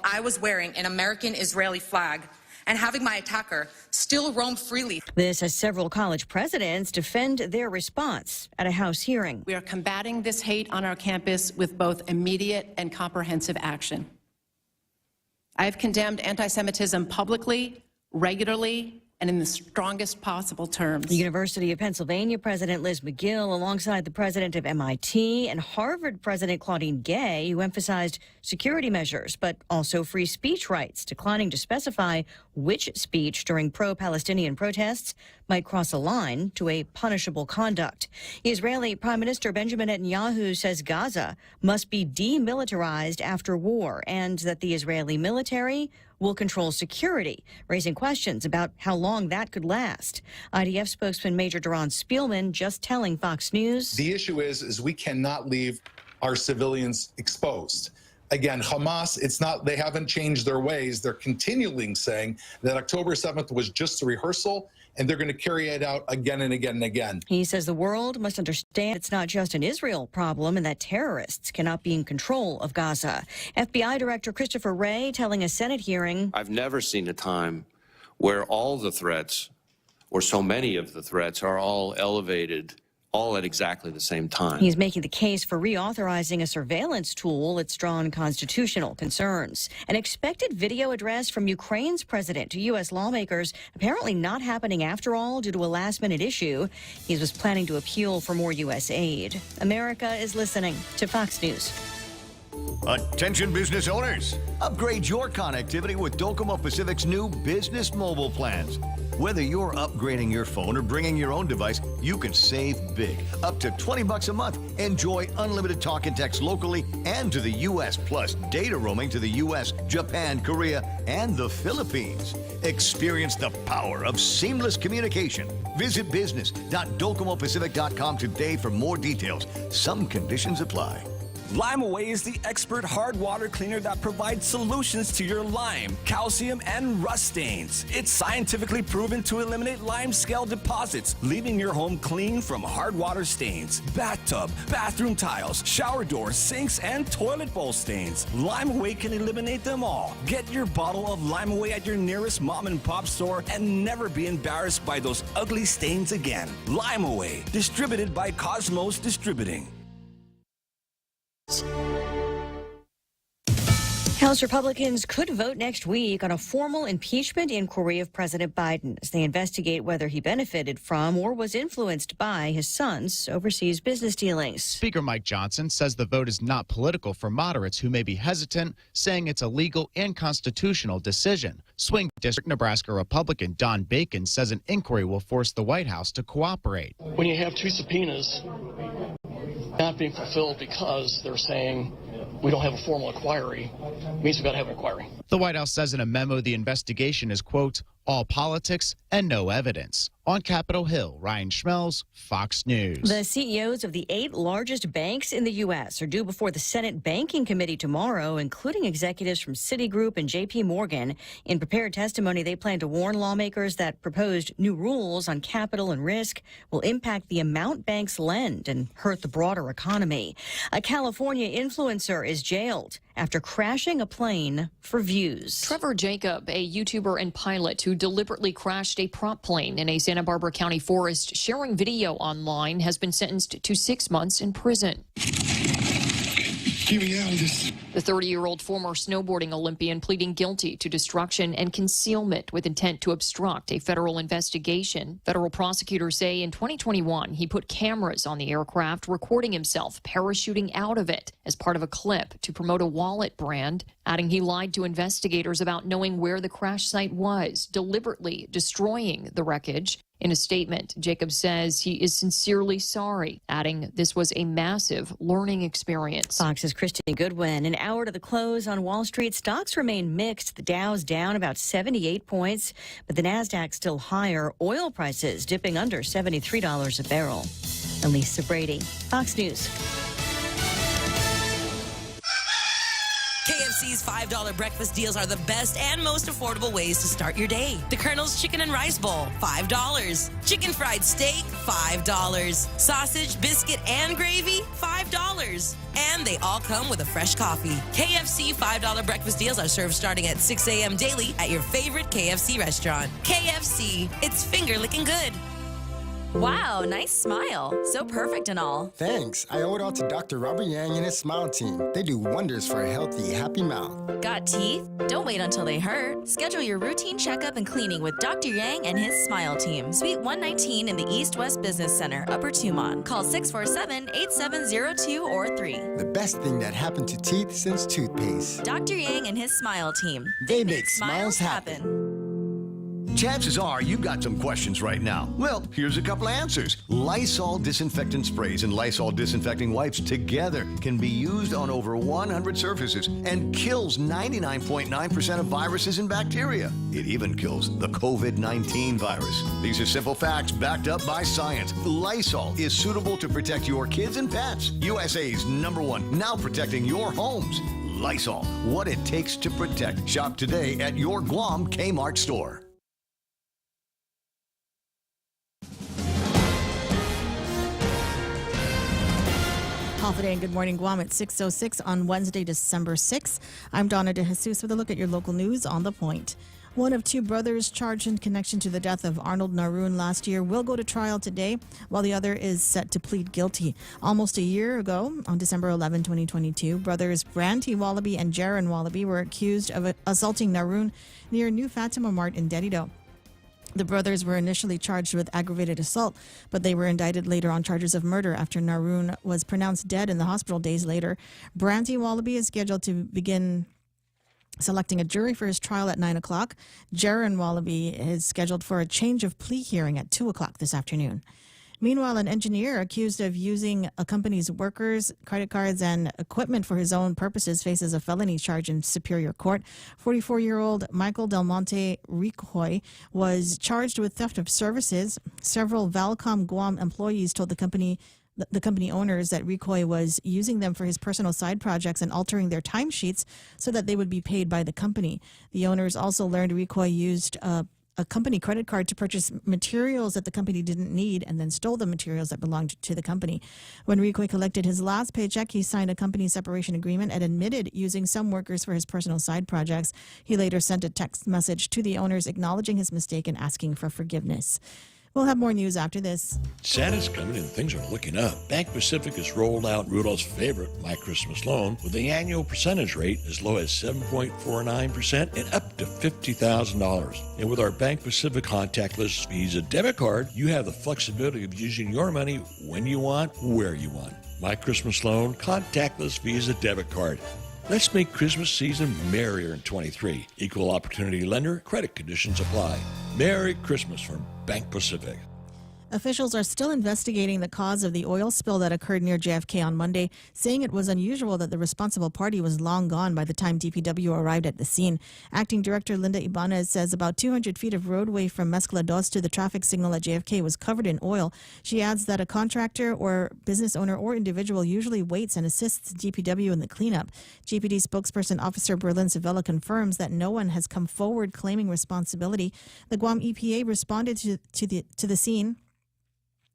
I was wearing an American-Israeli flag and having my attacker still roam freely. This as several college presidents defend their response at a House hearing. We are combating this hate on our campus with both immediate and comprehensive action. I have condemned anti-Semitism publicly, regularly, and in the strongest possible terms. The University of Pennsylvania President Liz McGill, alongside the president of MIT and Harvard President Claudine Gay, who emphasized security measures, but also free speech rights, declining to specify which speech during pro-Palestinian protests might cross a line to a punishable conduct. Israeli Prime Minister Benjamin Netanyahu says Gaza must be demilitarized after war and that the Israeli military will control security, raising questions about how long that could last. IDF spokesman Major Doron Spielman just telling Fox News. The issue is we cannot leave our civilians exposed. Again, Hamas, they haven't changed their ways. They're continually saying that October 7th was just a rehearsal, and they're going to carry it out again and again and again. He says the world must understand it's not just an Israel problem and that terrorists cannot be in control of Gaza. FBI Director Christopher Wray telling a Senate hearing, I've never seen a time where all the threats, or so many of the threats, are all elevated all at exactly the same time. He's making the case for reauthorizing a surveillance tool that's drawn constitutional concerns. An expected video address from Ukraine's president to U.S. lawmakers apparently not happening after all due to a last-minute issue. He was planning to appeal for more U.S. aid. America is listening to Fox News. Attention business owners, upgrade your connectivity with Docomo Pacific's new business mobile plans. Whether you're upgrading your phone or bringing your own device, you can save big. Up to $20 a month. Enjoy unlimited talk and text locally and to the U.S. plus data roaming to the U.S., Japan, Korea, and the Philippines. Experience the power of seamless communication. Visit business.docomopacific.com today for more details. Some conditions apply. LimeAway is the expert hard water cleaner that provides solutions to your lime, calcium, and rust stains. It's scientifically proven to eliminate lime scale deposits, leaving your home clean from hard water stains, bathtub, bathroom tiles, shower doors, sinks, and toilet bowl stains. LimeAway can eliminate them all. Get your bottle of LimeAway at your nearest mom and pop store and never be embarrassed by those ugly stains again. LimeAway, distributed by Cosmos Distributing. House Republicans could vote next week on a formal impeachment inquiry of President Biden as they investigate whether he benefited from or was influenced by his son's overseas business dealings. Speaker Mike Johnson says the vote is not political for moderates who may be hesitant, saying it's a legal and constitutional decision. Swing District Nebraska Republican Don Bacon says an inquiry will force the White House to cooperate. When you have two subpoenas not being fulfilled because they're saying we don't have a formal inquiry, it means we've got to have an inquiry. The White House says in a memo the investigation is, quote, all politics and no evidence. On Capitol Hill, Ryan Schmelz, Fox News. The CEOs of the 8 largest banks in the U.S. are due before the Senate Banking Committee tomorrow, including executives from Citigroup and J.P. Morgan. In prepared testimony, they plan to warn lawmakers that proposed new rules on capital and risk will impact the amount banks lend and hurt the broader economy. A California influencer is jailed after crashing a plane for views. Trevor Jacob, a YouTuber and pilot who deliberately crashed a prop plane in a Santa Barbara County forest, sharing video online, has been sentenced to 6 months in prison. Get me out of this. The 30-year-old former snowboarding Olympian pleading guilty to destruction and concealment with intent to obstruct a federal investigation. Federal prosecutors say in 2021, he put cameras on the aircraft, recording himself parachuting out of it as part of a clip to promote a wallet brand, adding he lied to investigators about knowing where the crash site was, deliberately destroying the wreckage. In a statement, Jacob says he is sincerely sorry, adding this was a massive learning experience. Fox's Christine Goodwin. An hour to the close on Wall Street. Stocks remain mixed. The Dow's down about 78 points, but the Nasdaq still higher. Oil prices dipping under $73 a barrel. Elisa Brady, Fox News. KFC's $5 breakfast deals are the best and most affordable ways to start your day. The Colonel's Chicken and Rice Bowl, $5. Chicken fried steak, $5. Sausage, biscuit, and gravy, $5. And they all come with a fresh coffee. KFC $5 breakfast deals are served starting at 6 a.m. daily at your favorite KFC restaurant. KFC, it's finger-licking good. Wow, nice smile. So perfect and all. Thanks. I owe it all to Dr. Robert Yang and his Smile team. They do wonders for a healthy, happy mouth. Got teeth? Don't wait until they hurt. Schedule your routine checkup and cleaning with Dr. Yang and his Smile team. Suite 119 in the East West Business Center, Upper Tumon. Call 647-8702 or 3. The best thing that happened to teeth since toothpaste. Dr. Yang and his Smile team. They make smiles happen. Chances are you've got some questions right now. Well, here's a couple of answers. Lysol disinfectant sprays and Lysol disinfecting wipes together can be used on over 100 surfaces and kills 99.9% of viruses and bacteria. It even kills the COVID-19 virus. These are simple facts backed up by science. Lysol is suitable to protect your kids and pets. USA's #1, now protecting your homes. Lysol, what it takes to protect. Shop today at your Guam Kmart store. Today and Good Morning Guam at 6:06 on Wednesday, December 6th. I'm Donna De Jesus with a look at your local news on The Point. One of two brothers charged in connection to the death of Arnold Naroon last year will go to trial today, while the other is set to plead guilty. Almost a year ago, on December 11, 2022, brothers Branty Wallaby and Jaron Wallaby were accused of assaulting Naroon near New Fatima Mart in Dedido. The brothers were initially charged with aggravated assault, but they were indicted later on charges of murder after Naroon was pronounced dead in the hospital days later. Branty Wallaby is scheduled to begin selecting a jury for his trial at 9 o'clock. Jaron Wallaby is scheduled for a change of plea hearing at 2 o'clock this afternoon. Meanwhile, an engineer accused of using a company's workers' credit cards and equipment for his own purposes faces a felony charge in Superior Court. 44-year-old Michael Del Monte Ricoy was charged with theft of services. Several Valcom Guam employees told the company owners that Ricoy was using them for his personal side projects and altering their timesheets so that they would be paid by the company. The owners also learned Ricoy used a company credit card to purchase materials that the company didn't need and then stole the materials that belonged to the company. When Ricoy collected his last paycheck, he signed a company separation agreement and admitted using some workers for his personal side projects. He later sent a text message to the owners acknowledging his mistake and asking for forgiveness. We'll have more news after this. Santa's coming and things are looking up. Bank Pacific has rolled out Rudolph's favorite My Christmas Loan with the annual percentage rate as low as 7.49% and up to $50,000. And with our Bank Pacific contactless Visa debit card, you have the flexibility of using your money when you want, where you want. My Christmas Loan, contactless Visa debit card. Let's make Christmas season merrier in 23. Equal opportunity lender, credit conditions apply. Merry Christmas from Bank Pacific. Officials are still investigating the cause of the oil spill that occurred near JFK on Monday, saying it was unusual that the responsible party was long gone by the time DPW arrived at the scene. Acting Director Linda Ibanez says about 200 feet of roadway from Mezcla Dos to the traffic signal at JFK was covered in oil. She adds that a contractor or business owner or individual usually waits and assists DPW in the cleanup. GPD spokesperson Officer Berlin Savella confirms that no one has come forward claiming responsibility. The Guam EPA responded to the scene,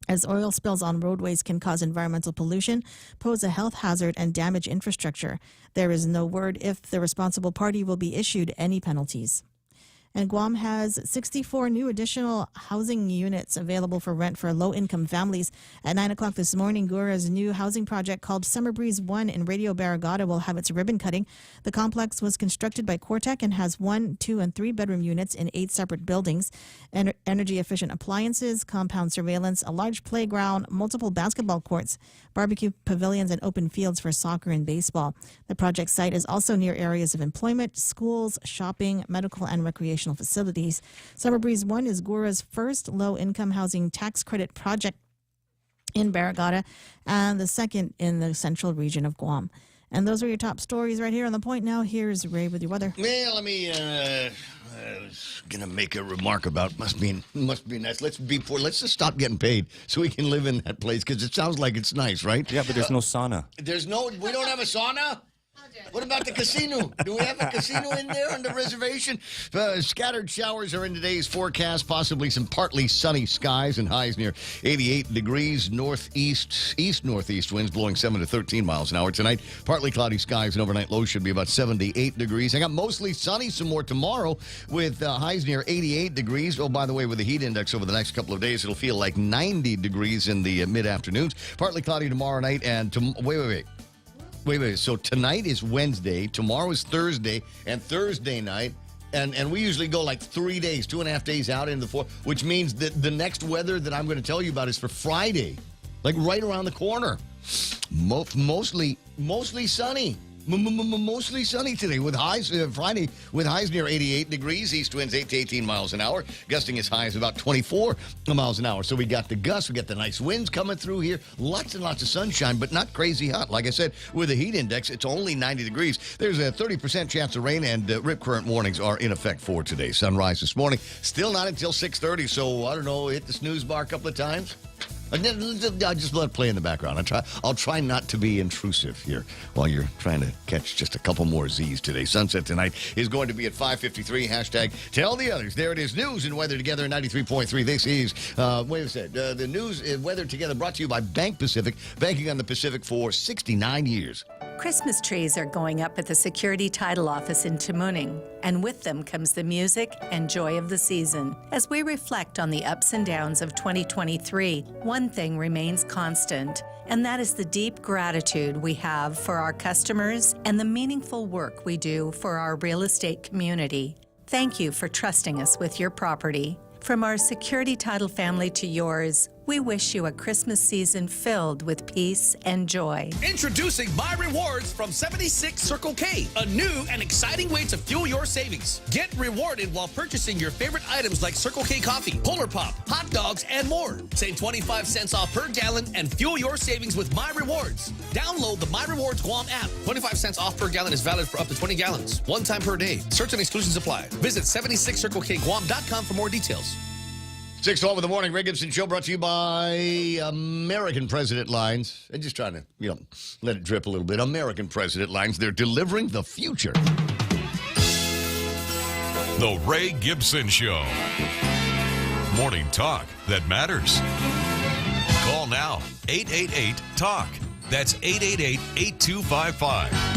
as oil spills on roadways can cause environmental pollution, pose a health hazard, and damage infrastructure. There is no word if the responsible party will be issued any penalties. And Guam has 64 new additional housing units available for rent for low-income families. At 9 o'clock this morning, Gura's new housing project called Summer Breeze 1 in Radio Barragata will have its ribbon cutting. The complex was constructed by Cortec and has 1, 2, and 3 bedroom units in 8 separate buildings. Energy-efficient appliances, compound surveillance, a large playground, multiple basketball courts, barbecue pavilions, and open fields for soccer and baseball. The project site is also near areas of employment, schools, shopping, medical, and recreation facilities. Summer Breeze 1 is Gura's first low-income housing tax credit project in Barragata and the second in the central region of Guam. And those are your top stories right here on The Point. Now here's Ray with your weather. Well, let me, I was going to make a remark about must be nice. Let's just stop getting paid so we can live in that place because it sounds like it's nice, right? Yeah, but there's no sauna. We don't have a sauna? What about the casino? Do we have a casino in there on the reservation? Scattered showers are in today's forecast, possibly some partly sunny skies and highs near 88 degrees. East-northeast winds blowing 7 to 13 miles an hour tonight. Partly cloudy skies and overnight lows should be about 78 degrees. I got mostly sunny some more tomorrow with highs near 88 degrees. Oh, by the way, with the heat index over the next couple of days, it'll feel like 90 degrees in the mid-afternoons. Partly cloudy tomorrow night and Wait. So tonight is Wednesday, tomorrow is Thursday, and Thursday night, and we usually go like 3 days, 2.5 days out into the fourth, which means that the next weather that I'm going to tell you about is for Friday, like right around the corner. Mostly sunny. Mostly sunny today with highs Friday with highs near 88 degrees. East winds 8 to 18 miles an hour, gusting as high as about 24 miles an hour. So we got the gusts, we got the nice winds coming through here. Lots and lots of sunshine, but not crazy hot. Like I said, with the heat index, it's only 90 degrees. There's a 30% chance of rain, and rip current warnings are in effect for today. Sunrise this morning, still not until 6:30. So I don't know, hit the snooze bar a couple of times. I just let it play in the background. I'll try not to be intrusive here while you're trying to catch just a couple more Z's today. Sunset tonight is going to be at 5:53. Hashtag tell the others. There it is. News and weather together 93.3. This is, the news and weather together brought to you by Bank Pacific, banking on the Pacific for 69 years. Christmas trees are going up at the Security Title Office in Tamuning, and with them comes the music and joy of the season. As we reflect on the ups and downs of 2023, one thing remains constant, and that is the deep gratitude we have for our customers and the meaningful work we do for our real estate community. Thank you for trusting us with your property. From our Security Title family to yours, we wish you a Christmas season filled with peace and joy. Introducing My Rewards from 76 Circle K, a new and exciting way to fuel your savings. Get rewarded while purchasing your favorite items like Circle K coffee, Polar Pop, hot dogs, and more. Save 25 cents off per gallon and fuel your savings with My Rewards. Download the My Rewards Guam app. 25 cents off per gallon is valid for up to 20 gallons. One time per day. Certain exclusions apply. Visit 76circlekguam.com for more details. 6:12 in the morning, Ray Gibson Show brought to you by American President Lines. I'm just trying to, let it drip a little bit. American President Lines, they're delivering the future. The Ray Gibson Show. Morning talk that matters. Call now, 888-TALK. That's 888-8255.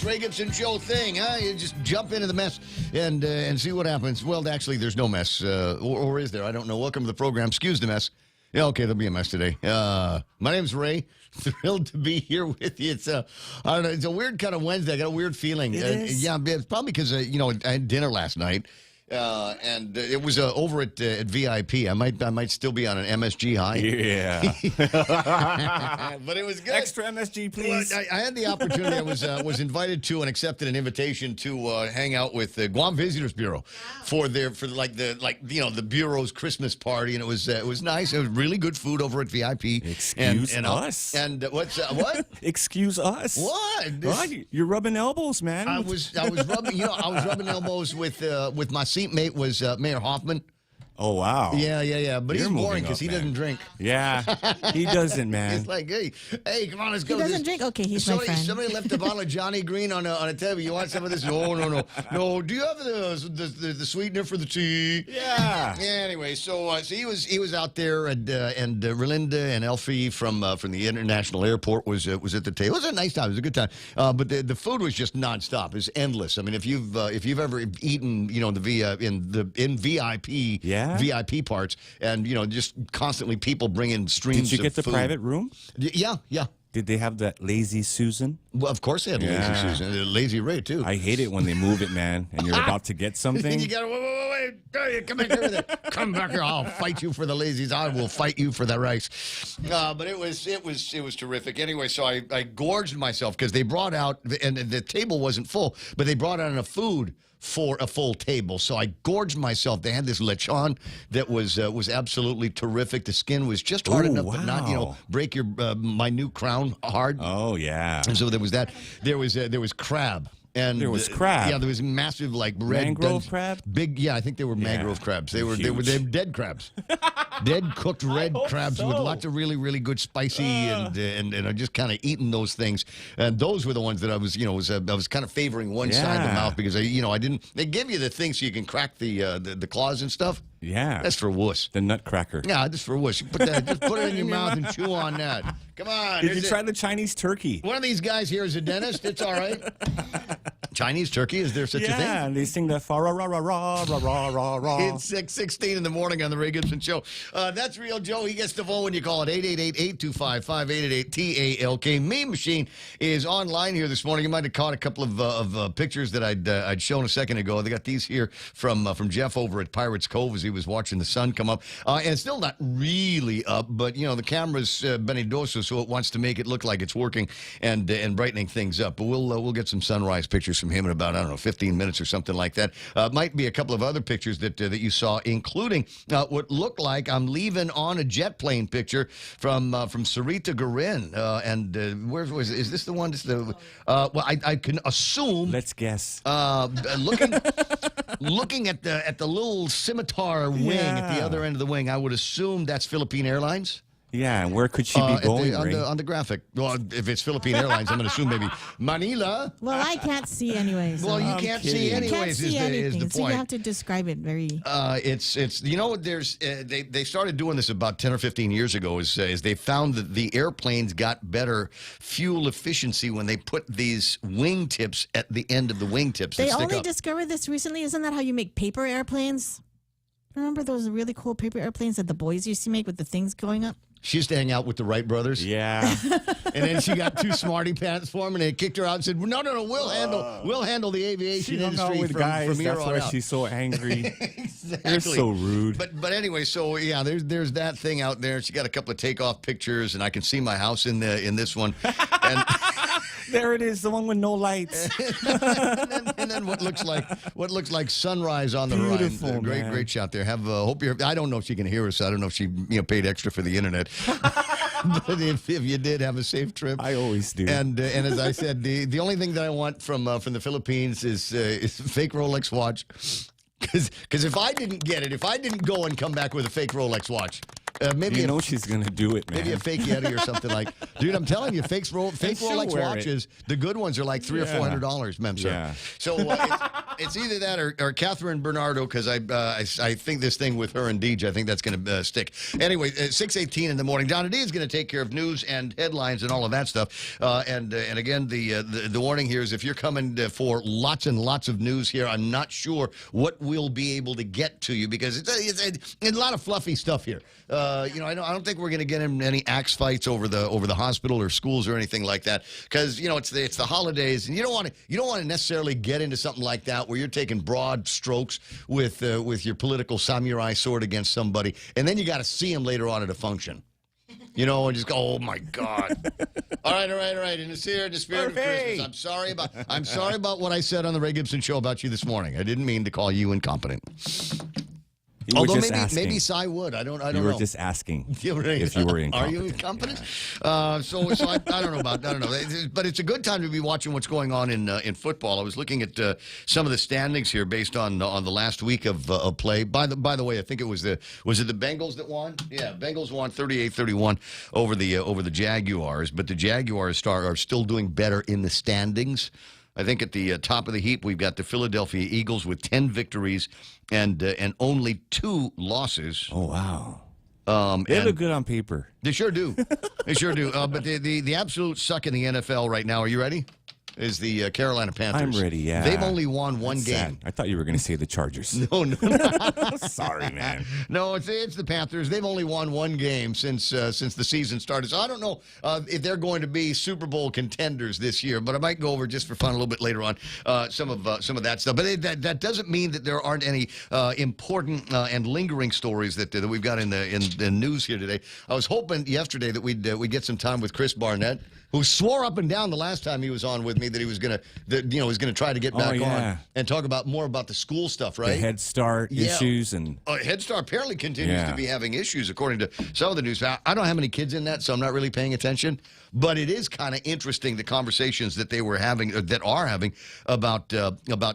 Ray Gibson Show thing, huh? You just jump into the mess and see what happens. Well, actually, there's no mess, or is there? I don't know. Welcome to the program. Excuse the mess. Yeah, okay, there'll be a mess today. My name's Ray. Thrilled to be here with you. It's I don't know. It's a weird kind of Wednesday. I got a weird feeling. It is. Yeah, it's probably because I had dinner last night. And it was over at VIP. I might still be on an MSG high. Yeah. But it was good. Extra MSG, please. Well, I had the opportunity. I was invited to and accepted an invitation to hang out with the Guam Visitors Bureau for the bureau's Christmas party, and it was nice. It was really good food over at VIP. Excuse us. And what's what? Excuse us. What? You're rubbing elbows, man. I was rubbing. I was rubbing elbows with my seatmate was Mayor Hoffman. Oh, wow. Yeah. But You're he's boring moving because up, he man. doesn't drink. Yeah, he doesn't, man. He's like, hey, come on, let's go. He doesn't drink? Okay, he's my friend. Somebody left a bottle of Johnny Green on a table. You want some of this? No. Do you have the sweetener for the tea? Yeah. Anyway, so he was out there, and Relinda and Elfie from the international airport was at the table. It was a nice time. It was a good time. But the food was just nonstop. It was endless. I mean, if you've ever eaten, in VIP, VIP parts, and just constantly people bringing streams. Did you get of the food. private room? Yeah. Did they have that Lazy Susan? Well, of course they had Lazy Susan. Lazy Ray, too. I hate it when they move it, man, and you're about to get something. You got to, wait, come back here with it. Come back here. I'll fight you for the lazies. I will fight you for the rice. But it was terrific. Anyway, so I gorged myself because they brought out, and the table wasn't full, but they brought out enough food for a full table. So I gorged myself. They had this lechon that was absolutely terrific. The skin was just hard enough, but not, break your my new crown hard. Oh, yeah. And so there was that. There was crab. And there was crab. Yeah, there was massive, like red mangrove crab. Big, yeah, I think they were mangrove crabs. They were dead crabs, dead cooked red crabs with lots of really, really good spicy and I just kind of eating those things. And those were the ones that I was, I was kind of favoring one side of the mouth because I didn't. They give you the thing so you can crack the claws and stuff. Yeah, that's for wuss. The nutcracker. Yeah, that's for wuss. Just put it in your mouth and chew on that. Come on. Did you try the Chinese turkey? One of these guys here is a dentist. It's all right. Chinese turkey? Is there such a thing? Yeah, and they sing the fa ra ra ra ra ra ra ra ra. It's 6:16 in the morning on the Ray Gibson Show. That's Real Joe. He gets the phone when you call it 888-825-5888-TALK. Meme Machine is online here this morning. You might have caught a couple of pictures that I'd shown a second ago. They got these here from Jeff over at Pirates Cove as he was watching the sun come up. And it's still not really up, but the camera's Benidoso, so it wants to make it look like it's working and brightening things up. But we'll get some sunrise pictures from him in about, 15 minutes or something like that. Might be a couple of other pictures that you saw, including what looked like I'm leaving on a jet plane picture from Sarita Garin. Where is this the one? Well, I can assume. Let's guess. Looking at the little scimitar wing at the other end of the wing, I would assume that's Philippine Airlines. Yeah, and where could she be going, Ray? On the graphic. Well, if it's Philippine Airlines, I'm going to assume maybe Manila. Well, I can't see anyways. Well, you can't see anyways. Is the point? So you have to describe it very. It's there's they started doing this about 10 or 15 years ago. Is they found that the airplanes got better fuel efficiency when they put these wingtips at the end of the wingtips. They only discovered this recently. Isn't that how you make paper airplanes? Remember those really cool paper airplanes that the boys used to make with the things going up? She used to hang out with the Wright brothers. Yeah. And then she got too smarty pants for him, and they kicked her out and said, no, we'll handle the aviation industry with from guys. here That's on why out. She's so angry. Exactly. They're so rude. But anyway, so yeah, there's that thing out there. She got a couple of takeoff pictures, and I can see my house in this one. And there it is, the one with no lights. and then what looks like sunrise on the horizon. Great shot there. Hope you're. I don't know if she can hear us. I don't know if she paid extra for the internet. But if you did, have a safe trip. I always do. And as I said, the only thing that I want from the Philippines is a fake Rolex watch. Because if I didn't get it, if I didn't go and come back with a fake Rolex watch, maybe she's gonna do it, man. Maybe a fake Yeti or something like. Dude, I'm telling you, fake Rolex watches. The good ones are like $300 or $400, ma'am, sir. Yeah. So it's either that or Catherine Bernardo, because I think this thing with her and Deej, I think that's going to stick. Anyway, 6:18 in the morning. Donna D is going to take care of news and headlines and all of that stuff. And again, the warning here is if you're coming for lots and lots of news here, I'm not sure what we'll be able to get to you because it's a lot of fluffy stuff here. I don't think we're going to get in any axe fights over the hospital or schools or anything like that because it's the holidays and you don't want to necessarily get into something like that where you're taking broad strokes with your political samurai sword against somebody and then you got to see them later on at a function. And just go, oh my God! All right. In the spirit of Christmas, I'm sorry about what I said on the Ray Gibson Show about you this morning. I didn't mean to call you incompetent. Although maybe Cy would. I don't know. You were just asking if you were incompetent. Are you incompetent? So I don't know. But it's a good time to be watching what's going on in football. I was looking at some of the standings here based on the last week of play. By the way, I think was it the Bengals that won? Yeah, Bengals won 38-31 over the Jaguars. But the Jaguars are still doing better in the standings. I think at the top of the heap, we've got the Philadelphia Eagles with 10 victories and only 2 losses. Oh, wow. They look good on paper. They sure do. They sure do. But the absolute suck in the NFL right now. Are you ready? is the Carolina Panthers. I'm ready, yeah. They've only won one That's game. sad. I thought you were going to say the Chargers. No. Sorry, man. No, it's the Panthers. They've only won one game since the season started. So I don't know if they're going to be Super Bowl contenders this year, but I might go over just for fun a little bit later on some of that stuff. But that doesn't mean that there aren't any important and lingering stories that we've got in the news here today. I was hoping yesterday that we'd get some time with Chris Barnett, who swore up and down the last time he was on with me that he was gonna try to get back on and talk more about the school stuff, right? The Head Start issues and Head Start apparently continues to be having issues, according to some of the news. I don't have any kids in that, so I'm not really paying attention. But it is kind of interesting the conversations that they were having, or that are having, about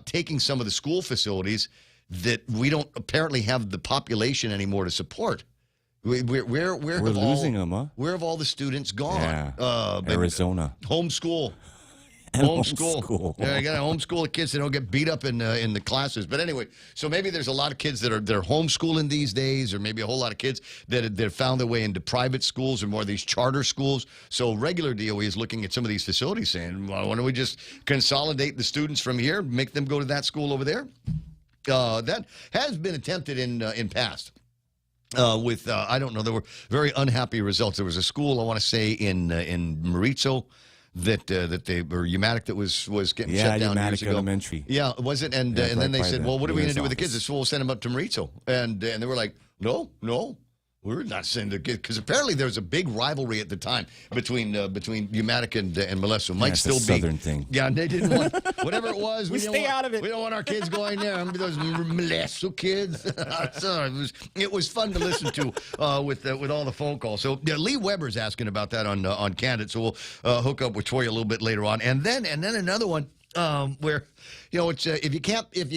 taking some of the school facilities that we don't apparently have the population anymore to support. We're losing them, huh? Where have all the students gone? Yeah. Arizona. Homeschool. Homeschool. Yeah, you got to homeschool the kids so they don't get beat up in the classes. But anyway, so maybe there's a lot of kids that are homeschooling these days, or maybe a whole lot of kids that have found their way into private schools or more of these charter schools. So regular DOE is looking at some of these facilities saying, well, why don't we just consolidate the students from here, make them go to that school over there? That has been attempted in past. I don't know, there were very unhappy results. There was a school, I want to say, in Maritzo that they were Umatic that was getting shut down years ago. Elementary. Yeah, was it? And then they said, well, what are we going to do with the kids? So we'll send them up to Maritzo. And they were like, no. We're not sending the kids, because apparently there was a big rivalry at the time between Umatic and Molesso. Might still be Southern thing. Yeah, and they didn't want whatever it was. We stay out of it. We don't want our kids going there. Those Molesso kids. So it was fun to listen to with all the phone calls. So Lee Weber's asking about that on Candid. So we'll hook up with Troy a little bit later on, and then another one. Where, it's if you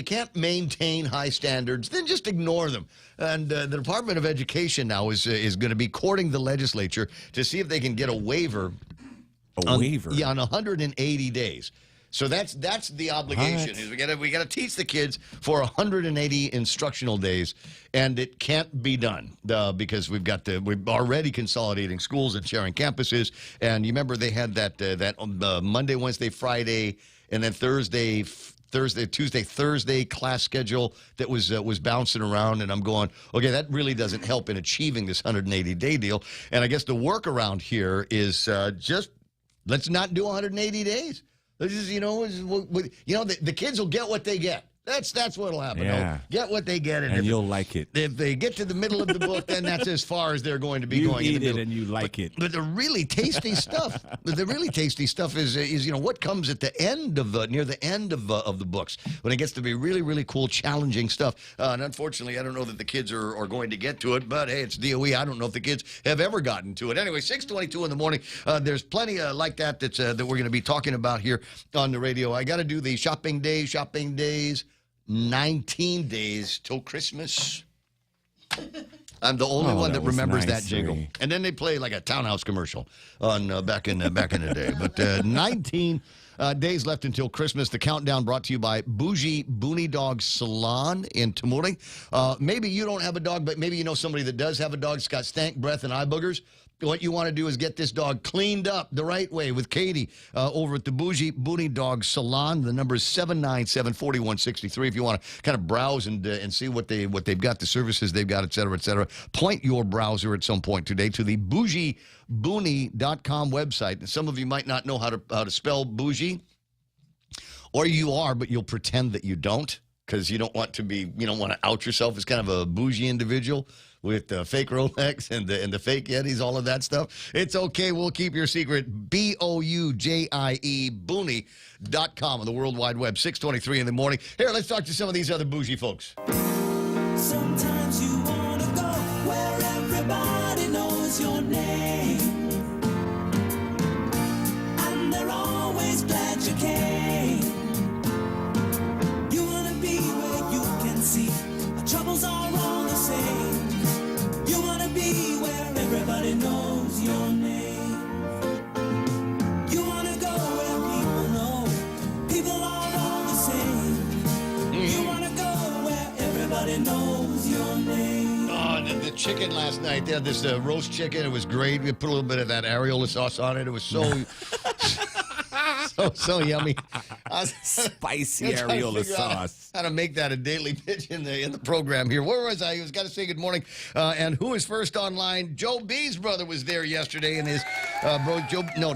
can't maintain high standards, then just ignore them. And the Department of Education now is going to be courting the legislature to see if they can get a waiver. A waiver? Yeah, on 180 days. So that's the obligation. Is we got to teach the kids for 180 instructional days, and it can't be done because we're already consolidating schools and sharing campuses. And you remember they had that Monday, Wednesday, Friday, and then Tuesday, Thursday class schedule that was bouncing around, and I'm going, okay, that really doesn't help in achieving this 180-day deal. And I guess the workaround here is just let's not do 180 days. Let's just, the kids will get what they get. That's what'll happen. Yeah. They'll get what they get, and you'll like it. If they get to the middle of the book, then that's as far as they're going to be going. You eat it and you like it. But the really tasty stuff, is what comes at the end of near the end of the books, when it gets to be really, really cool, challenging stuff. And unfortunately, I don't know that the kids are going to get to it. But hey, it's DOE. I don't know if the kids have ever gotten to it. Anyway, 6:22 in the morning. There's plenty like that that we're going to be talking about here on the radio. I got to do the shopping days. 19 days till Christmas. I'm the only one that remembers that jingle. And then they play like a Townhouse commercial on back in the day. But 19 days left until Christmas. The countdown brought to you by Bougie Booney Dog Salon in Tamuring. Maybe you don't have a dog, but maybe you know somebody that does have a dog. It's got stank, breath, and eye boogers. What you want to do is get this dog cleaned up the right way with Katie over at the Bougie Booney Dog Salon. The number is 797-4163 if you want to kind of browse and see what they've got, the services they've got, et cetera, et cetera. Point your browser at some point today to the BougieBooney.com website. And some of you might not know how to spell bougie, or you are, but you'll pretend that you don't, because you don't want to out yourself as kind of a bougie individual with the fake Rolex and the fake Yetis, all of that stuff. It's okay. We'll keep your secret. BOUJIE, Booney.com on the World Wide Web. 6:23 in the morning. Here, let's talk to some of these other bougie folks. Sometimes you want to go where everybody knows your name, and they're always glad you came. You want to be where you can see our troubles are all the same. You want to be where everybody knows your name. You want to go where people know people are all the same. You want to go where everybody knows your name. Oh, the chicken last night, they had this roast chicken. It was great. We put a little bit of that areola sauce on it. It was so... so yummy. Spicy I'm trying to areola figure out sauce. How to make that a daily pitch in the program here. Where was I? I was got to say good morning. And who is first online? Joe B's brother was there yesterday, and his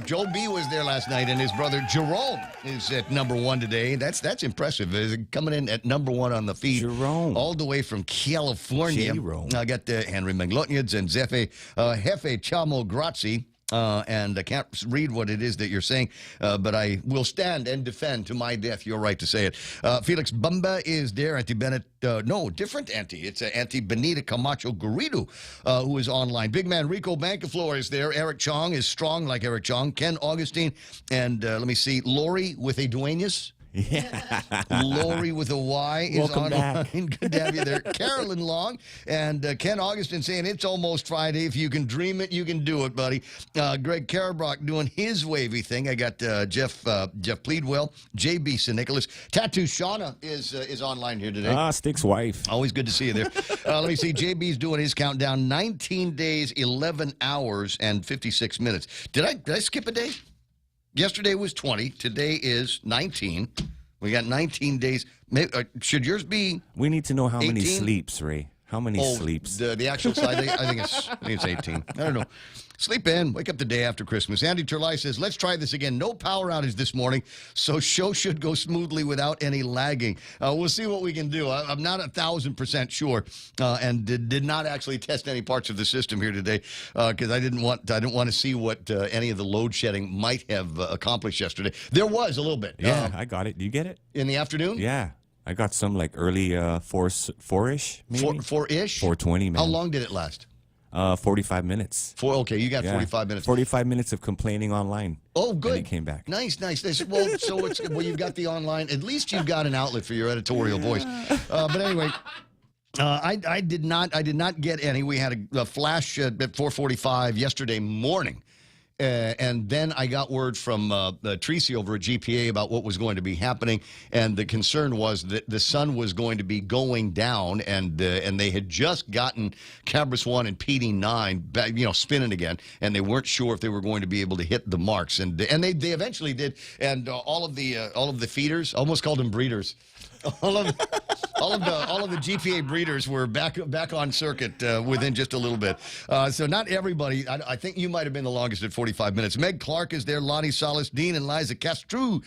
Joe B was there last night, and his brother Jerome is at number 1 today. That's impressive. Is coming in at number 1 on the feed. Jerome, all the way from California. I got Henry Maglotniads and Jefe Chamo Grazi. And I can't read what it is that you're saying, but I will stand and defend to my death your right to say it. Felix Bumba is there. Auntie Bennett, no, different Auntie. It's Auntie Benita Camacho Garrido, who is online. Big man Rico Bankaflor is there. Eric Chong is strong like Eric Chong. Ken Augustine, and let me see, Lori with a Duenas. Yeah. Lori with a Y is Welcome online. back. Good to have you there. Carolyn Long and Ken Augustin saying it's almost Friday. If you can dream it, you can do it, buddy. Greg Karabrock doing his wavy thing. I got Jeff Pleadwell, JB St. Nicholas. Tattoo Shauna is online here today. Stick's wife. Always good to see you there. Let me see. JB's doing his countdown. 19 days, 11 hours, and 56 minutes. Did I skip a day? Yesterday was 20. Today is 19. We got 19 days. Should yours be? We need to know how 18? many sleeps, Ray. How many sleeps? The actual side, I think it's 18. I don't know. Sleep in. Wake up the day after Christmas. Andy Turlai says, let's try this again. No power outage this morning, so show should go smoothly without any lagging. We'll see what we can do. I'm not 1,000% sure, and did not actually test any parts of the system here today because I didn't want to see what any of the load shedding might have accomplished yesterday. There was a little bit. Yeah, I got it. Do you get it? In the afternoon? Yeah. I got some like early 4-ish, maybe? 4-ish? 4:20, man. How long did it last? 45 minutes. Okay, you got 45 minutes. 45 minutes of complaining online. Oh, good. And it came back. Nice. Well, you've got the online. At least you've got an outlet for your editorial voice. But anyway. I did not get any. We had a flash at 4:45 yesterday morning. And then I got word from Tracy over at GPA about what was going to be happening, and the concern was that the sun was going to be going down, and they had just gotten Cabris 1 and PD 9 back, spinning again, and they weren't sure if they were going to be able to hit the marks, and they eventually did, and all of the feeders, almost called them breeders. All of the GPA breeders were back on circuit within just a little bit. So not everybody. I think you might have been the longest at 45 minutes. Meg Clark is there. Lonnie Salas, Dean and Liza Castru,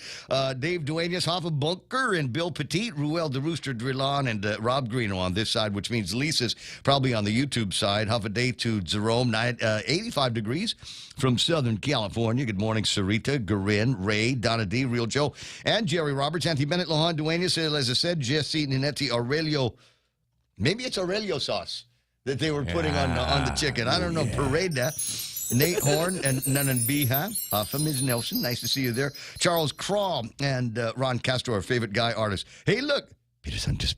Dave Duenas, Hoffa Bunker, and Bill Petit, Ruel de Rooster Drillon, and Rob Greeno on this side, which means Lisa's probably on the YouTube side. Hoffa Day to Jerome, 85 degrees from Southern California. Good morning, Sarita, Garin, Ray, Donna D, Real Joe, and Jerry Roberts, Auntie Bennett, Lohan Duenas, as I said, Jesse Ninetti, Aurelio. Maybe it's Aurelio sauce that they were putting on the chicken. I don't know. Parade that. Nate Horn and Nanan Biha from Ms. Nelson. Nice to see you there. Charles Craw and Ron Castro, our favorite guy artist. Hey, look. Peter Santos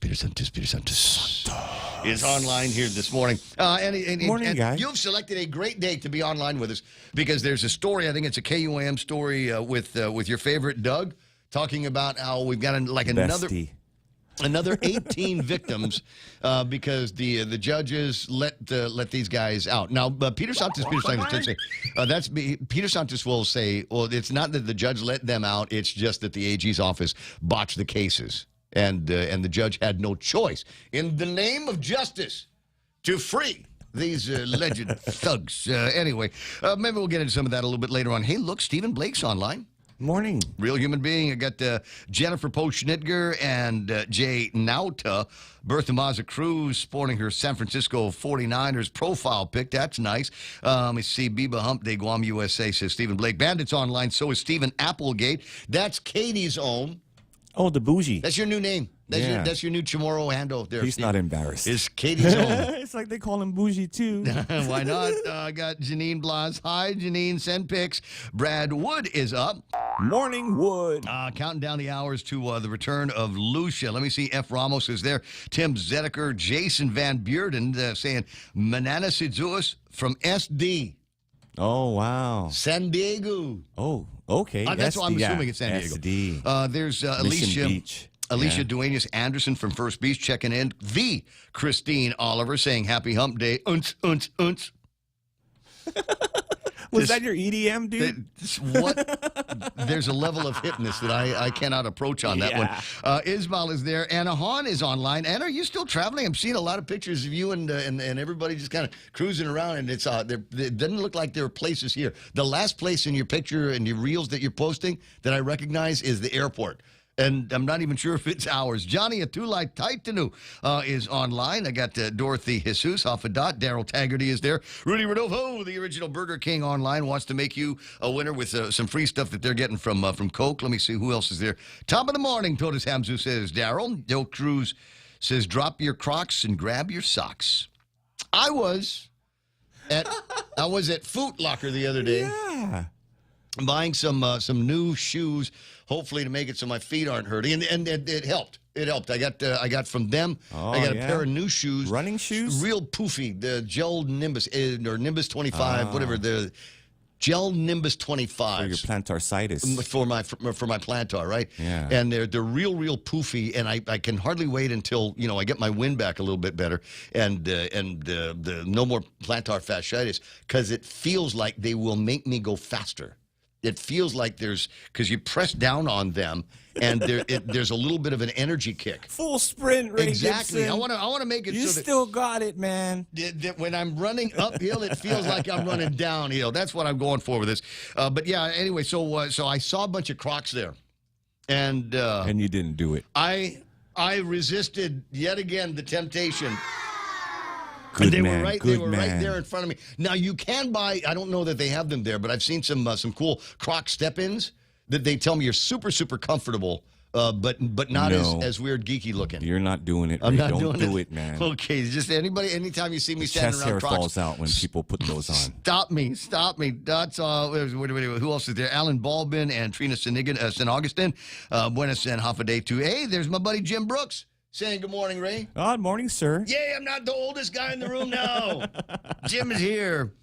is online here this morning. Morning, guys. You've selected a great day to be online with us because there's a story. I think it's a KUAM story with your favorite Doug, talking about how we've got another 18 victims because the judges let these guys out. Now, Peter Santos will say, well, it's not that the judge let them out. It's just that the AG's office botched the cases. And the judge had no choice, in the name of justice, to free these alleged thugs. Anyway, maybe we'll get into some of that a little bit later on. Hey, look, Stephen Blake's online. Morning. Real human being. I got Jennifer Poe-Schnitger and Jay Nauta. Bertha Mazza Cruz sporting her San Francisco 49ers profile pic. That's nice. Let me see. Biba Hump Day, Guam, USA, says Stephen Blake. Bandits online. So is Stephen Applegate. That's Katie's own. Oh, the bougie. That's your new name. That's your new Chamorro handle there. He's Steve. not embarrassed. It's Katie's own. It's like they call him bougie, too. Why not? I got Janine Blas. Hi, Janine. Send pics. Brad Wood is up. Morning, Wood. Counting down the hours to the return of Lucia. Let me see. F. Ramos is there. Tim Zedeker. Jason Van Beurden saying, Manana Sidzuas from SD. Oh, wow. San Diego. Oh, okay. That's what I'm assuming it's San Diego. SD. There's Mission Beach. Alicia Duenas Anderson from First Beach checking in. The Christine Oliver saying happy hump day. Unts. Was that your EDM, dude? There's a level of hipness that I cannot approach on that one. Ismail is there. Anna Hahn is online. Anna, are you still traveling? I'm seeing a lot of pictures of you and everybody just kind of cruising around, and it doesn't look like there are places here. The last place in your picture and your reels that you're posting that I recognize is the airport. And I'm not even sure if it's ours. Johnny Atulai Taitanu is online. I got Dorothy Jesus off a dot. Daryl Taggarty is there. Rudy Rodolfo, the original Burger King online, wants to make you a winner with some free stuff that they're getting from Coke. Let me see who else is there. Top of the morning, Totus Hamzu says Daryl. Joe Cruz says drop your Crocs and grab your socks. I was at Foot Locker the other day. Yeah. Buying some new shoes, hopefully to make it so my feet aren't hurting, and it helped. It helped. I got from them. I got a pair of new shoes, running shoes, real poofy. The Gel Nimbus or Nimbus 25, whatever the Gel Nimbus 25 for your plantar situs. For my plantar, right? Yeah. And they're real poofy, and I can hardly wait until I get my wind back a little bit better, and the no more plantar fasciitis, because it feels like they will make me go faster. It feels like because you press down on them, and there's a little bit of an energy kick. Full sprint, Ray exactly. Gibson. I want to make it. You so that still got it, man. When I'm running uphill, it feels like I'm running downhill. That's what I'm going for with this. But yeah, anyway, so I saw a bunch of Crocs there, and you didn't do it. I resisted yet again the temptation. Good they man, were right. Good They were man. right there in front of me. Now you can buy. I don't know that they have them there, but I've seen some cool Croc step-ins that they tell me are super comfortable, but not as weird geeky looking. You're not doing it. I'm Ray. not Don't doing do it. it, man. Okay, just anytime you see me standing Chest around hair Crocs, falls out when people put those on. Stop me. That's who else is there? Alan Baldwin and Trina St. Augustine. Buenas and half a day too. Hey, there's my buddy Jim Brooks. Saying good morning, Ray. Good morning, sir. Yeah, I'm not the oldest guy in the room now. Jim is here.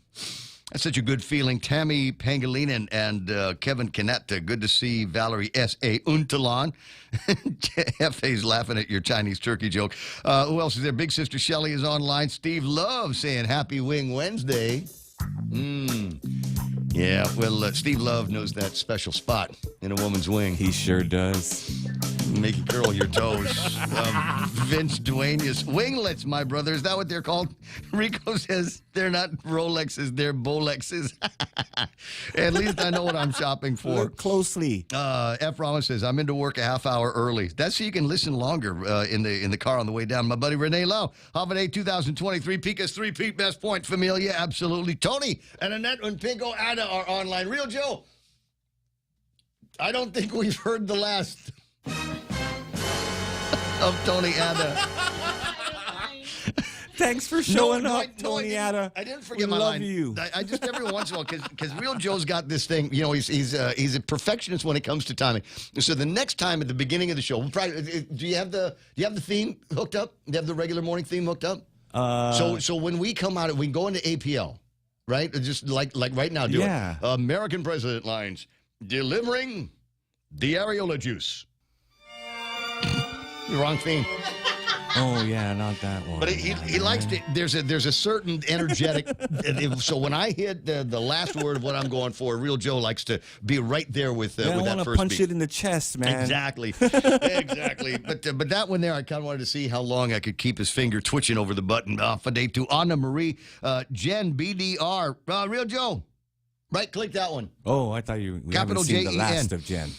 That's such a good feeling. Tammy Pangolin and Kevin Canetta. Good to see Valerie S.A. Untalan. F.A.'s laughing at your Chinese turkey joke. Who else is there? Big Sister Shelley is online. Steve Love saying Happy Wing Wednesday. Yeah, well, Steve Love knows that special spot in a woman's wing. He sure does. Make you curl your toes. Vince Duenas. Winglets, my brother. Is that what they're called? Rico says they're not Rolexes, they're Bolexes. At least I know what I'm shopping for. Look closely. F. Ramos says, I'm into work a half hour early. That's so you can listen longer in the car on the way down. My buddy Renee Lau. Holiday 2023. Pika's 3-peat best point. Familia, absolutely. Tony and Annette and Pinko Ada are online. Real Joe. I don't think we've heard the last of Tony Ada. Thanks for showing up, Tony Ada. I didn't forget we my love line. You. I just every once in a while, because Real Joe's got this thing. He's a perfectionist when it comes to timing. So the next time at the beginning of the show, we'll probably, do you have the theme hooked up? Do you have the regular morning theme hooked up? So when we come out, we go into APL, right? Just like right now, do it. American President lines delivering the areola juice. Wrong theme. Oh yeah, not that one. But he likes to. There's a certain energetic. So when I hit the last word of what I'm going for, Real Joe likes to be right there with that first beat. I want to punch it in the chest, man. Exactly, exactly. But that one there, I kind of wanted to see how long I could keep his finger twitching over the button. For day two, Anna Marie, Jen BDR, Real Joe. Right, click that one. Oh, I thought we haven't seen the last of Jen.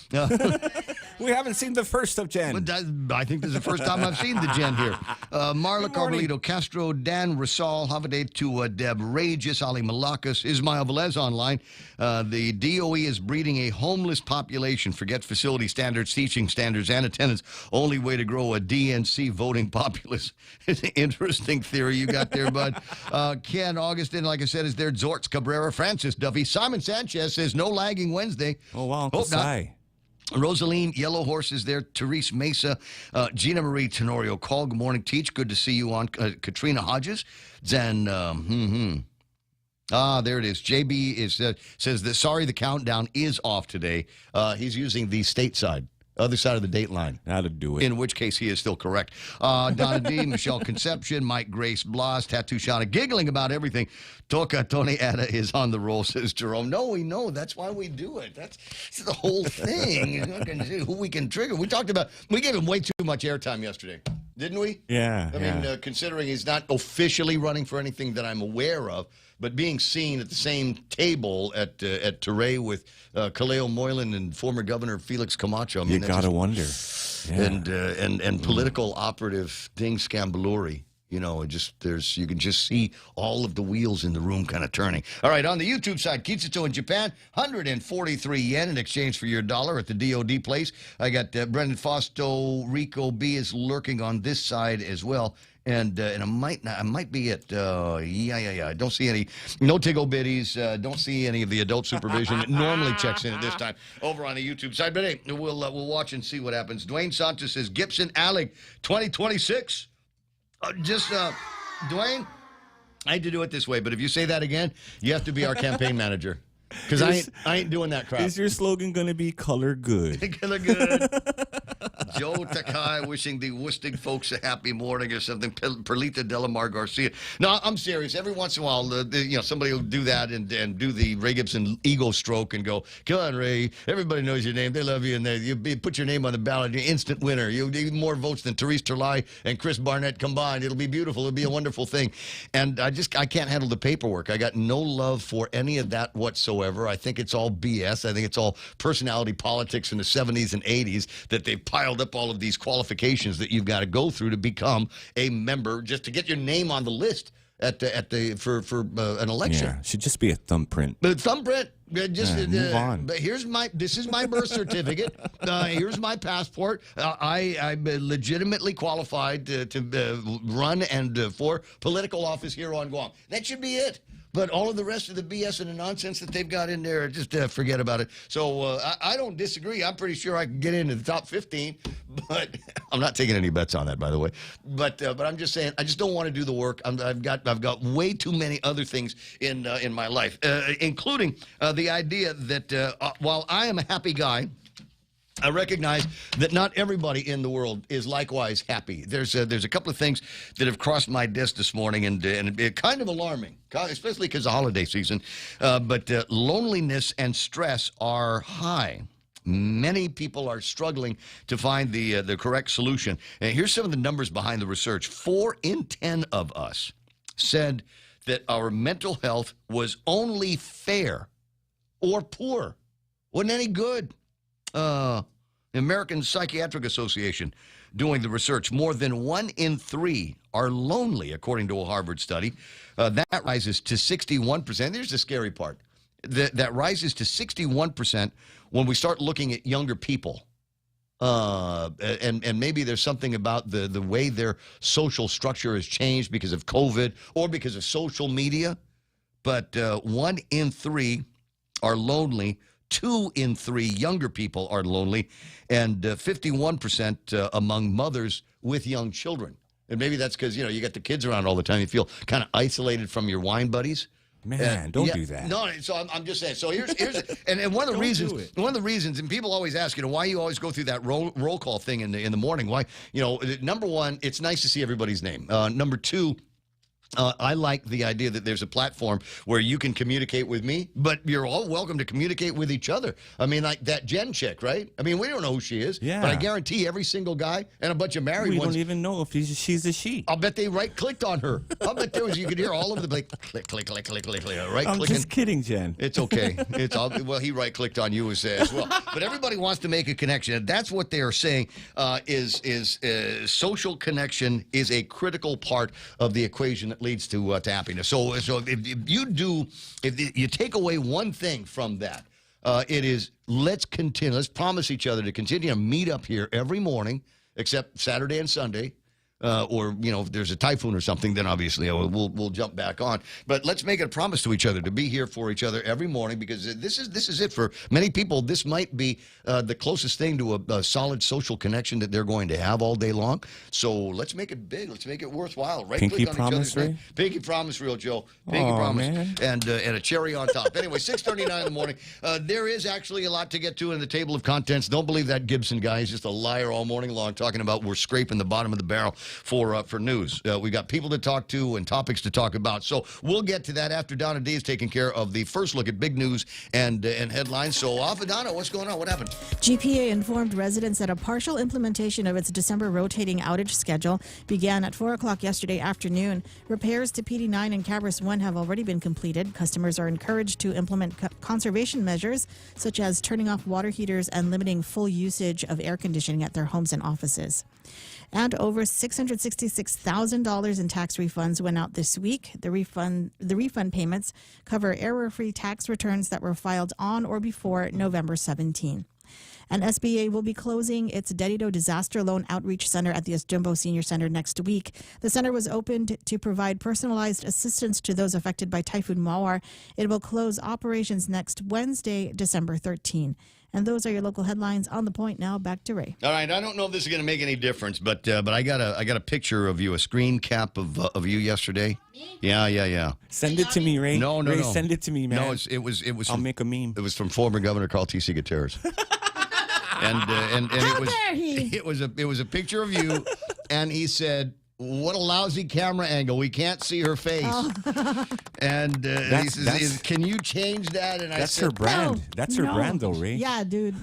We haven't seen the first of Jen. I think this is the first time I've seen the Jen here. Marla Carmelito Castro, Dan Rasal, Holiday to Deb Regis, Ali Malakas, Ismail Velez online. The DOE is breeding a homeless population. Forget facility standards, teaching standards, and attendance. Only way to grow a DNC voting populace. It's an interesting theory you got there, bud. Ken Augustin, like I said, is there. Zorts Cabrera, Francis Duffy. Simon Sanchez says no lagging Wednesday. Oh, wow. Hope not. Rosaline, Yellow Horse is there. Therese Mesa, Gina Marie Tenorio. Call, good morning, Teach. Good to see you on. Katrina Hodges. Then, there it is. JB says that, sorry, the countdown is off today. He's using the stateside Other side of the date line. That'll do it. In which case, he is still correct. Donna D, Michelle Conception, Mike Grace Blas, Tattoo Shauna, giggling about everything. Toka Tony Ada is on the roll, says Jerome. No, we know. That's why we do it. That's the whole thing. Who we can trigger. We gave him way too much airtime yesterday, didn't we? Yeah. I mean, considering he's not officially running for anything that I'm aware of, but being seen at the same table at Teray with Kaleo Moylan and former Governor Felix Camacho. I mean, You gotta wonder. Yeah. And political operative Ding Scambaluri. You know, you can just see all of the wheels in the room kind of turning. All right, on the YouTube side, Kitsuto in Japan, 143 yen in exchange for your dollar at the DOD place. I got Brendan Fausto, Rico B is lurking on this side as well. And I might be at, I don't see any, no Tiggle Biddies, don't see any of the adult supervision that normally checks in at this time over on the YouTube side. But hey, we'll watch and see what happens. Dwayne Santos says, Gibson Alley, 2026. Dwayne, I hate to do it this way, but if you say that again, you have to be our campaign manager. Because I ain't doing that crap. Is your slogan going to be color good? Color good. Joe Takai wishing the Woostig folks a happy morning or something. Perlita Delamar Garcia. No, I'm serious. Every once in a while, somebody will do that and do the Ray Gibson ego stroke and go, come on, Ray. Everybody knows your name. They love you. And you put your name on the ballot. You're instant winner. You'll get more votes than Therese Terlai and Chris Barnett combined. It'll be beautiful. It'll be a wonderful thing. And I can't handle the paperwork. I got no love for any of that whatsoever. I think it's all BS. I think it's all personality politics in the 70s and 80s that they've piled up all of these qualifications that you've got to go through to become a member, just to get your name on the list for an election. Yeah, should just be a thumbprint. The thumbprint. Move on. But this is my birth certificate. Here's my passport. I'm legitimately qualified to run and for political office here on Guam. That should be it. But all of the rest of the BS and the nonsense that they've got in there, just forget about it. So I don't disagree. I'm pretty sure I can get into the top 15, but I'm not taking any bets on that, by the way. But I'm just saying, I just don't want to do the work. I've got way too many other things in my life, including the idea that while I am a happy guy, I recognize that not everybody in the world is likewise happy. There's a couple of things that have crossed my desk this morning, and it's kind of alarming, especially because of holiday season. But loneliness and stress are high. Many people are struggling to find the correct solution. And here's some of the numbers behind the research. 4 in 10 of us said that our mental health was only fair or poor. Wasn't any good. The American Psychiatric Association doing the research. More than 1 in 3 are lonely, according to a Harvard study. That rises to 61%. Here's the scary part. That rises to 61% when we start looking at younger people. And maybe there's something about the way their social structure has changed because of COVID or because of social media. But 1 in 3 are lonely. 2 in 3 younger people are lonely, and 51% among mothers with young children. And maybe that's because, you got the kids around all the time. You feel kind of isolated from your wine buddies. Man, don't do that. No, so I'm just saying. So here's and one of the reasons, and people always ask, why you always go through that roll call thing in the morning. Why, number one, it's nice to see everybody's name. Number two, I like the idea that there's a platform where you can communicate with me, but you're all welcome to communicate with each other. I mean, like that Jen chick, right? I mean, we don't know who she is, but I guarantee every single guy and a bunch of married ones. We don't even know if she's a she. I'll bet they right-clicked on her. I'll bet you could hear all of the click, click, click, click, click, click, right? I'm just kidding, Jen. It's okay. Well, he right-clicked on you as well. But everybody wants to make a connection, and that's what they are saying is social connection is a critical part of the equation that leads to happiness. So if you take away one thing from that, it is let's promise each other to continue to meet up here every morning, except Saturday and Sunday, or if there's a typhoon or something, then obviously we'll jump back on. But let's make it a promise to each other to be here for each other every morning, because this is it for many people. This might be the closest thing to a solid social connection that they're going to have all day long. So let's make it big. Let's make it worthwhile. Right? Pinky Click on promise, each other's name. Ray? Pinky promise, real Joe. Pinky Aw, promise, man. and a cherry on top. Anyway, 6:39 in the morning. There is actually a lot to get to in the table of contents. Don't believe that Gibson guy. He's just a liar all morning long, talking about we're scraping the bottom of the barrel for news. We got people to talk to and topics to talk about. So we'll get to that after Donna D is taking care of the first look at big news and headlines. So off of Donna, what's going on? What happened? GPA informed residents that a partial implementation of its December rotating outage schedule began at 4 o'clock yesterday afternoon. Repairs to PD9 and Cabris 1 have already been completed. Customers are encouraged to implement conservation measures, such as turning off water heaters and limiting full usage of air conditioning at their homes and offices. And over $666,000 in tax refunds went out this week. The refund payments cover error-free tax returns that were filed on or before November 17. And SBA will be closing its Dedito Disaster Loan Outreach Center at the Esjumbo Senior Center next week. The center was opened to provide personalized assistance to those affected by Typhoon Mawar. It will close operations next Wednesday, December 13. And those are your local headlines. On the point now, back to Ray. All right, I don't know if this is going to make any difference, but I got a picture of you, a screen cap of you yesterday. Yeah. Send it to me, Ray. No. Ray, send it to me, man. No, it was. I'll make a meme. It was from former Governor Carl T.C. Gutierrez. and it was a picture of you, and he said, "What a lousy camera angle. We can't see her face." Oh. And he says, "Can you change that?" And that's her brand. No, that's her brand, though, Ray. Yeah, dude.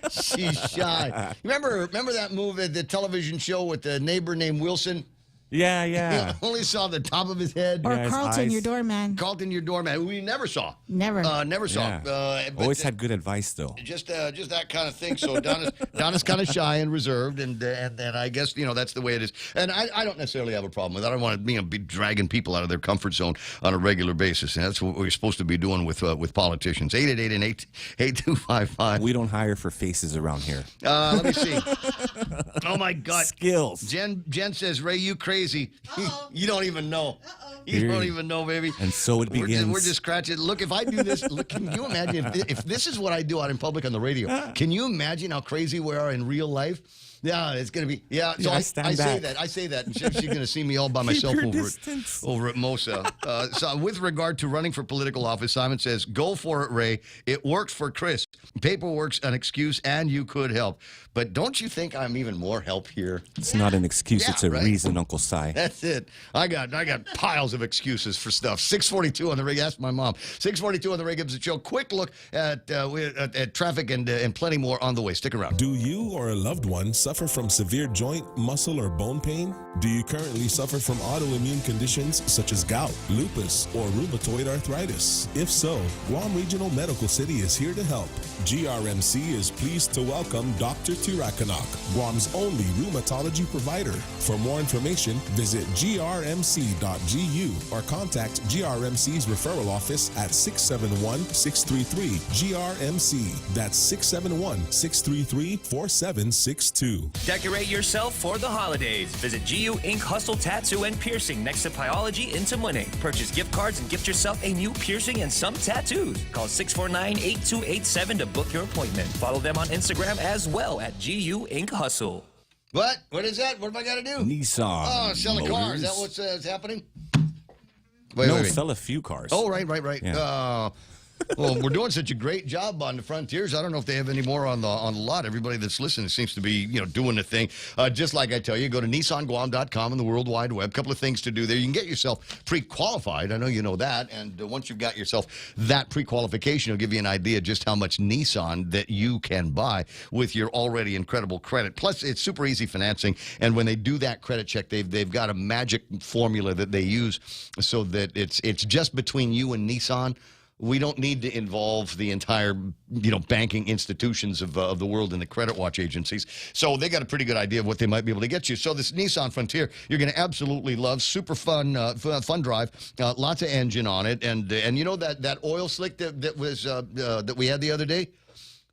She's shy. Remember that movie, the television show with the neighbor named Wilson? Yeah. Only saw the top of his head. Or Carlton, your doorman. Carlton, your doorman, who we never saw. Never saw. Yeah. Always had good advice, though. Just that kind of thing. So Donna's kind of shy and reserved, and I guess that's the way it is. And I don't necessarily have a problem with that. I don't want to be dragging people out of their comfort zone on a regular basis, and that's what we're supposed to be doing with politicians. 888-8255. We don't hire for faces around here. Let me see. Oh my God. Skills. Jen says, "Ray, you crazy." You don't even know. You don't even know, baby. And so it begins. We're just scratching. Look, if I do this, can you imagine if this is what I do out in public on the radio? Can you imagine how crazy we are in real life? Yeah, it's going to be. Yeah, so I say that. And she's going to see me all by myself over at Mosa. So with regard to running for political office, Simon says, "Go for it, Ray. It worked for Chris. Paperwork's an excuse, and you could help. But don't you think I'm even more help here?" It's not an excuse. It's a reason, Uncle Si. That's it. I got piles of excuses for stuff. 6:42 on the Ray. Ask my mom. 6:42 on the Ray Gibson Show. Quick look at traffic and plenty more on the way. Stick around. Do you or a loved one suffer from severe joint, muscle, or bone pain? Do you currently suffer from autoimmune conditions such as gout, lupus, or rheumatoid arthritis? If so, Guam Regional Medical City is here to help. GRMC is pleased to welcome Dr. Tirakanok, Guam's only rheumatology provider. For more information, visit grmc.gu or contact GRMC's referral office at 671-633-GRMC. That's 671-633-4762. Decorate yourself for the holidays. Visit GU Ink Hustle Tattoo and Piercing next to Pyology in Tamuning. Purchase gift cards and gift yourself a new piercing and some tattoos. Call 649-8287 to book your appointment. Follow them on Instagram as well at GU Ink Hustle. What? What is that? What have I got to do? Nissan. Oh, sell a car. Is that what's happening? Wait. Sell a few cars. Oh, right. Yeah. Well, we're doing such a great job on the Frontiers. I don't know if they have any more on the lot. Everybody that's listening seems to be, doing the thing. Just like I tell you, go to NissanGuam.com on the World Wide Web. A couple of things to do there. You can get yourself pre-qualified. I know you know that. And once you've got yourself that pre-qualification, it'll give you an idea just how much Nissan that you can buy with your already incredible credit. Plus, it's super easy financing. And when they do that credit check, they've got a magic formula that they use so that it's just between you and Nissan. We don't need to involve the entire, banking institutions of the world and the credit watch agencies. So they got a pretty good idea of what they might be able to get you. So this Nissan Frontier, you're going to absolutely love. Super fun drive. Lots of engine on it, and you know that oil slick that we had the other day.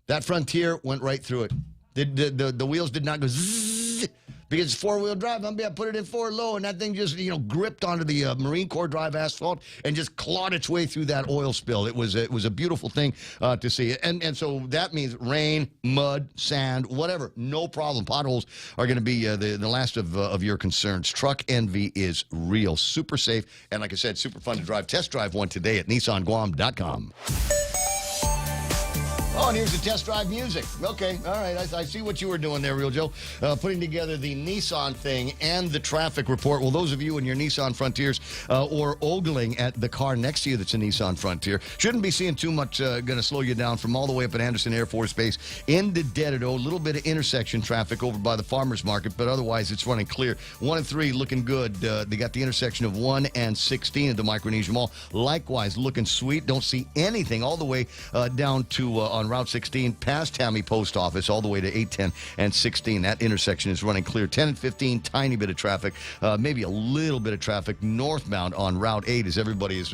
That Frontier went right through it. The wheels did not go zzz. because it's four-wheel drive. I put it in four low, and that thing just, gripped onto the Marine Corps Drive asphalt and just clawed its way through that oil spill. It was a beautiful thing to see. And so that means rain, mud, sand, whatever, no problem. Potholes are going to be the last of your concerns. Truck envy is real. Super safe, and like I said, super fun to drive. Test drive one today at NissanGuam.com. Oh, and here's the test drive music. Okay, all right. I see what you were doing there, Real Joe. Putting together the Nissan thing and the traffic report. Well, those of you in your Nissan Frontiers or ogling at the car next to you that's a Nissan Frontier shouldn't be seeing too much going to slow you down from all the way up at Anderson Air Force Base into Dededo. A little bit of intersection traffic over by the Farmers Market, but otherwise it's running clear. 1 and 3 looking good. They got the intersection of 1 and 16 at the Micronesia Mall. Likewise, looking sweet. Don't see anything all the way down to on Route 16 past Tammy Post Office all the way to 810 and 16. That intersection is running clear. 10 and 15, tiny bit of traffic, maybe a little bit of traffic northbound on Route 8 as everybody is,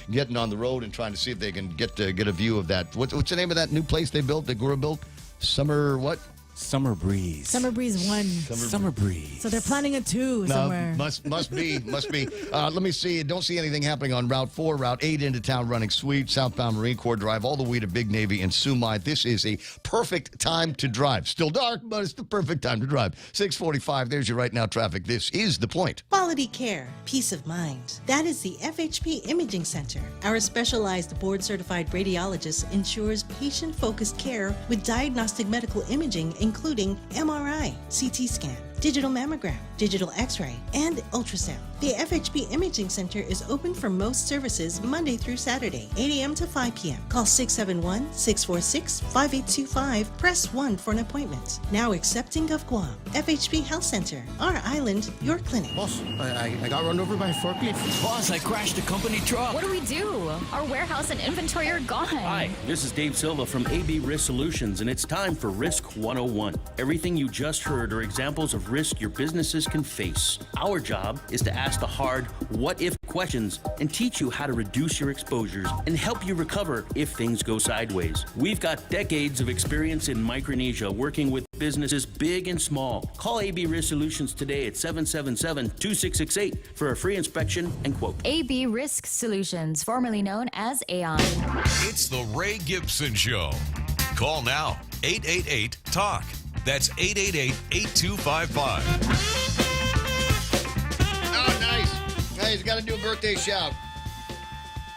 getting on the road and trying to see if they can get a view of that. What's the name of that new place they built, that Gura built? Summer what? Summer Breeze. Summer Breeze 1. Summer Breeze. So they're planning a 2 somewhere. Must be. Let me see. Don't see anything happening on Route 4. Route 8 into town running sweet. Southbound Marine Corps Drive all the way to Big Navy and Sumai. This is a perfect time to drive. Still dark, but it's the perfect time to drive. 6:45. There's your right now traffic. This is The Point. Quality care, peace of mind. That is the FHP Imaging Center. Our specialized board-certified radiologist ensures patient-focused care with diagnostic medical imaging, including MRI, CT scan, digital mammogram, digital x-ray, and ultrasound. The FHP Imaging Center is open for most services Monday through Saturday, 8 a.m. to 5 p.m. Call 671-646-5825. Press 1 for an appointment. Now accepting of Guam. FHP Health Center. Our island, your clinic. Boss, I got run over by a forklift. Boss, I crashed a company truck. What do we do? Our warehouse and inventory are gone. Hi, this is Dave Silva from AB Risk Solutions, and it's time for Risk 101. Everything you just heard are examples of risk your businesses can face. Our job is to ask the hard what-if questions and teach you how to reduce your exposures and help you recover if things go sideways. We've got decades of experience in Micronesia working with businesses big and small. Call AB Risk Solutions today at 777-2668 for a free inspection and quote. AB Risk Solutions, formerly known as Aon. It's the Ray Gibson Show. Call now, 888-TALK. That's 888-8255. Oh, nice. Hey, he's got to do a birthday shout.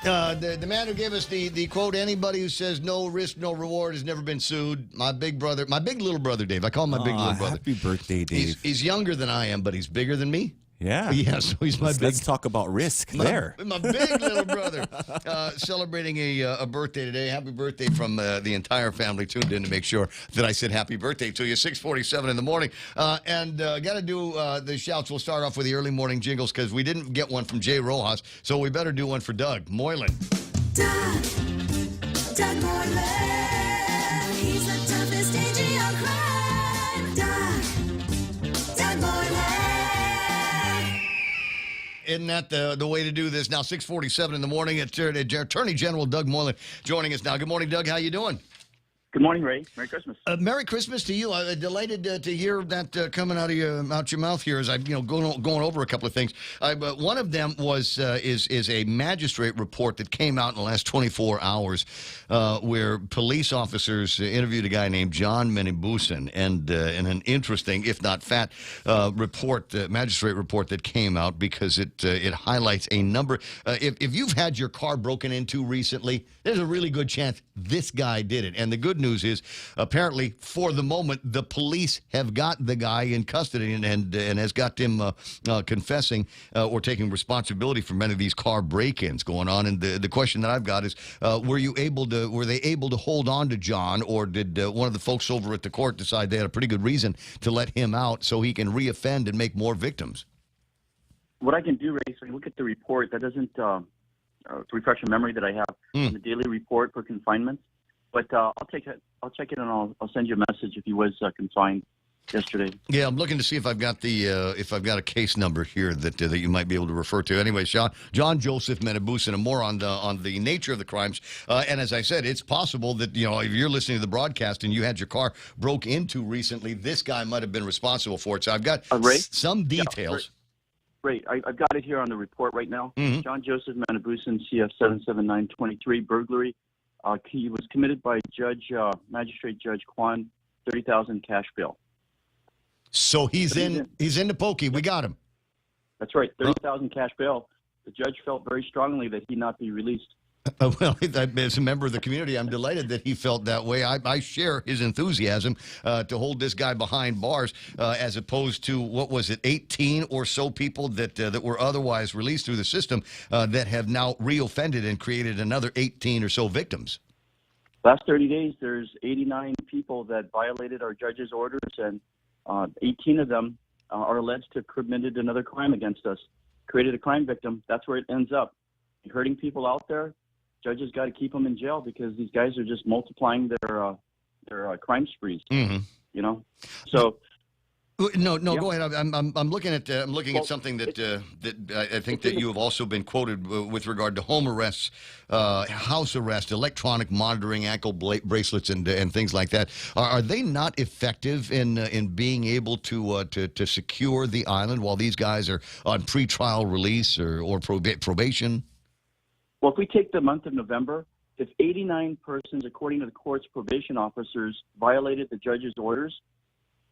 The man who gave us the quote, anybody who says no risk, no reward has never been sued. My big little brother, Dave. I call him my big little brother. Happy birthday, Dave. He's younger than I am, but he's bigger than me. Yeah. Yeah, so he's my big... Let's talk about risk there. My big little brother celebrating a birthday today. Happy birthday from the entire family. Tuned in to make sure that I said happy birthday to you. 6:47 in the morning. And got to do the shouts. We'll start off with the early morning jingles because we didn't get one from Jay Rojas, so we better do one for Doug Moylan. Doug Moylan. He's the toughest AG on crime. Doug Moylan. Isn't that the way to do this? Now, 6:47 in the morning. It's Attorney General Doug Moylan joining us now. Good morning, Doug. How you doing? Good morning, Ray. Merry Christmas. Merry Christmas to you. I'm delighted to hear that coming out your mouth here as I'm going over a couple of things. One of them was is a magistrate report that came out in the last 24 hours where police officers interviewed a guy named John Menibusen and an interesting, if not fat, magistrate report that came out because it highlights a number. If you've had your car broken into recently, there's a really good chance this guy did it. And the good news is, apparently, for the moment, the police have got the guy in custody and has got him confessing or taking responsibility for many of these car break-ins going on. And the question that I've got is, were they able to hold on to John, or did one of the folks over at the court decide they had a pretty good reason to let him out so he can reoffend and make more victims? What I can do, Ray, so you look at the report, that doesn't to refresh a memory that I have on the daily report for confinement. But I'll check it and I'll send you a message if he was confined yesterday. Yeah, I'm looking to see if I've got a case number here that you might be able to refer to. Anyway, John Joseph Menabusen, and more on the nature of the crimes. And as I said, it's possible that if you're listening to the broadcast and you had your car broke into recently, this guy might have been responsible for it. So I've got some details. Ray, I've got it here on the report right now. Mm-hmm. John Joseph Menabusen, CF 77923, burglary. He was committed by Magistrate Judge Kwan, $30,000 cash bail. So he's in the pokey. We got him. That's right, $30,000 cash bail. The judge felt very strongly that he not be released. Well, as a member of the community, I'm delighted that he felt that way. I share his enthusiasm to hold this guy behind bars, as opposed to, what was it, 18 or so people that were otherwise released through the system that have now reoffended and created another 18 or so victims. Last 30 days, there's 89 people that violated our judge's orders, and 18 of them are alleged to have committed another crime against us, created a crime victim. That's where it ends up. You're hurting people out there. Judges got to keep them in jail because these guys are just multiplying their crime sprees. Mm-hmm. So. No, go ahead. I'm looking at something that I think that you have also been quoted with regard to home arrests, house arrest, electronic monitoring, ankle bracelets, and things like that. Are they not effective in being able to secure the island while these guys are on pretrial release or probation? Well, if we take the month of November, if 89 persons, according to the court's probation officers, violated the judge's orders,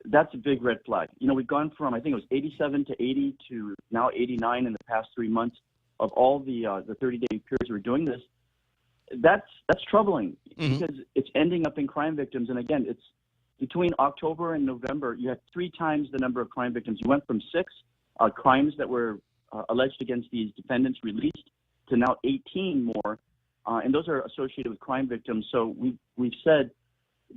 that's a big red flag. We've gone from, I think it was 87 to 80 to now 89 in the past 3 months of all the 30-day periods we're doing this. That's troubling because it's ending up in crime victims. And again, it's between October and November, you had 3 times the number of crime victims. You went from 6 crimes that were alleged against these defendants released to now 18 more, and those are associated with crime victims. So we've said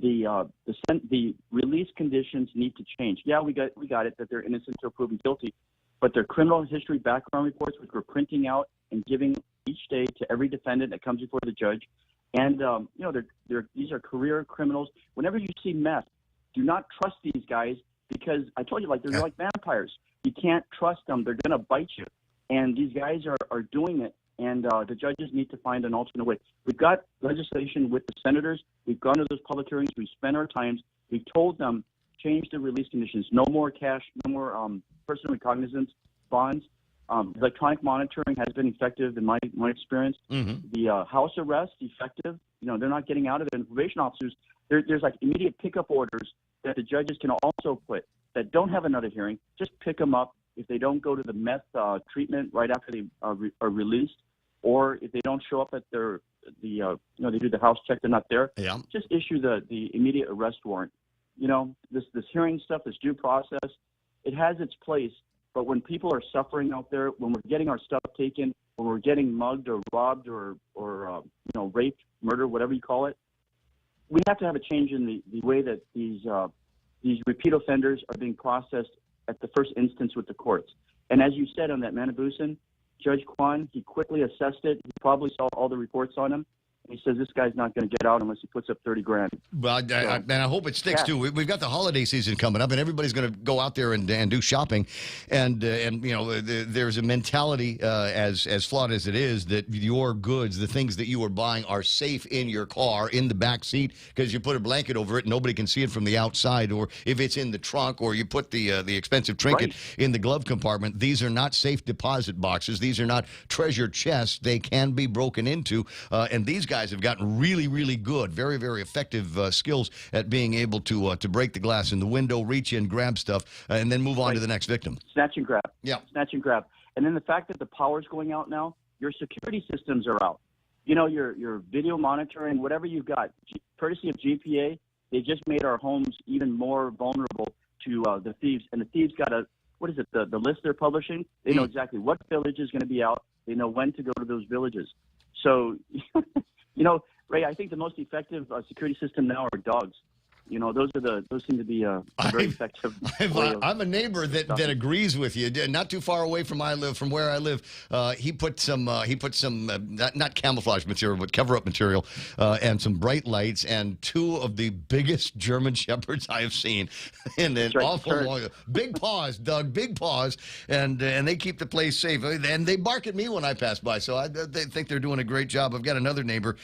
the release conditions need to change. Yeah, we got it that they're innocent until proven guilty, but their criminal history background reports, which we're printing out and giving each day to every defendant that comes before the judge, and these are career criminals. Whenever you see meth, do not trust these guys because I told you, they're like vampires. You can't trust them; they're going to bite you. And these guys are doing it. And the judges need to find an alternate way. We've got legislation with the senators. We've gone to those public hearings. We've spent our times. We've told them, change the release conditions. No more cash, no more personal recognizance bonds. Electronic monitoring has been effective in my experience. Mm-hmm. The house arrest, effective. They're not getting out of it. And probation officers, there's immediate pickup orders that the judges can also put that don't have another hearing. Just pick them up if they don't go to the meth treatment right after they are released. Or if they don't show up at they do the house check, they're not there. Yeah. Just issue the immediate arrest warrant. This hearing stuff, this due process, it has its place. But when people are suffering out there, when we're getting our stuff taken, when we're getting mugged or robbed or raped, murder, whatever you call it, we have to have a change in the way that these repeat offenders are being processed at the first instance with the courts. And as you said on that Menabusen, Judge Kwan, he quickly assessed it. He probably saw all the reports on him. He says this guy's not going to get out unless he puts up $30,000. Well, and I hope it sticks too. We've got the holiday season coming up, and everybody's going to go out there and do shopping, and there's a mentality as flawed as it is that your goods, the things that you are buying, are safe in your car in the back seat because you put a blanket over it and nobody can see it from the outside, or if it's in the trunk, or you put the expensive trinket in the glove compartment. These are not safe deposit boxes. These are not treasure chests. They can be broken into, and these guys have gotten really, really good, very, very effective skills at being able to break the glass in the window, reach in, grab stuff, and then move on to the next victim. Snatch and grab. Yeah. Snatch and grab. And then the fact that the power's going out now, your security systems are out. Your video monitoring, whatever you've got, courtesy of GPA, they just made our homes even more vulnerable to the thieves. And the thieves got the list they're publishing? They know exactly what village is going to be out. They know when to go to those villages. So, Ray, I think the most effective security system now are dogs. You know, those seem to be a very effective way of I'm a neighbor that agrees with you. Not too far away from where I live. He put some not camouflage material, but cover up material, and some bright lights, and two of the biggest German shepherds I have seen in an awful long. Big paws, Doug, big paws, and they keep the place safe. And they bark at me when I pass by, so they think they're doing a great job. I've got another neighbor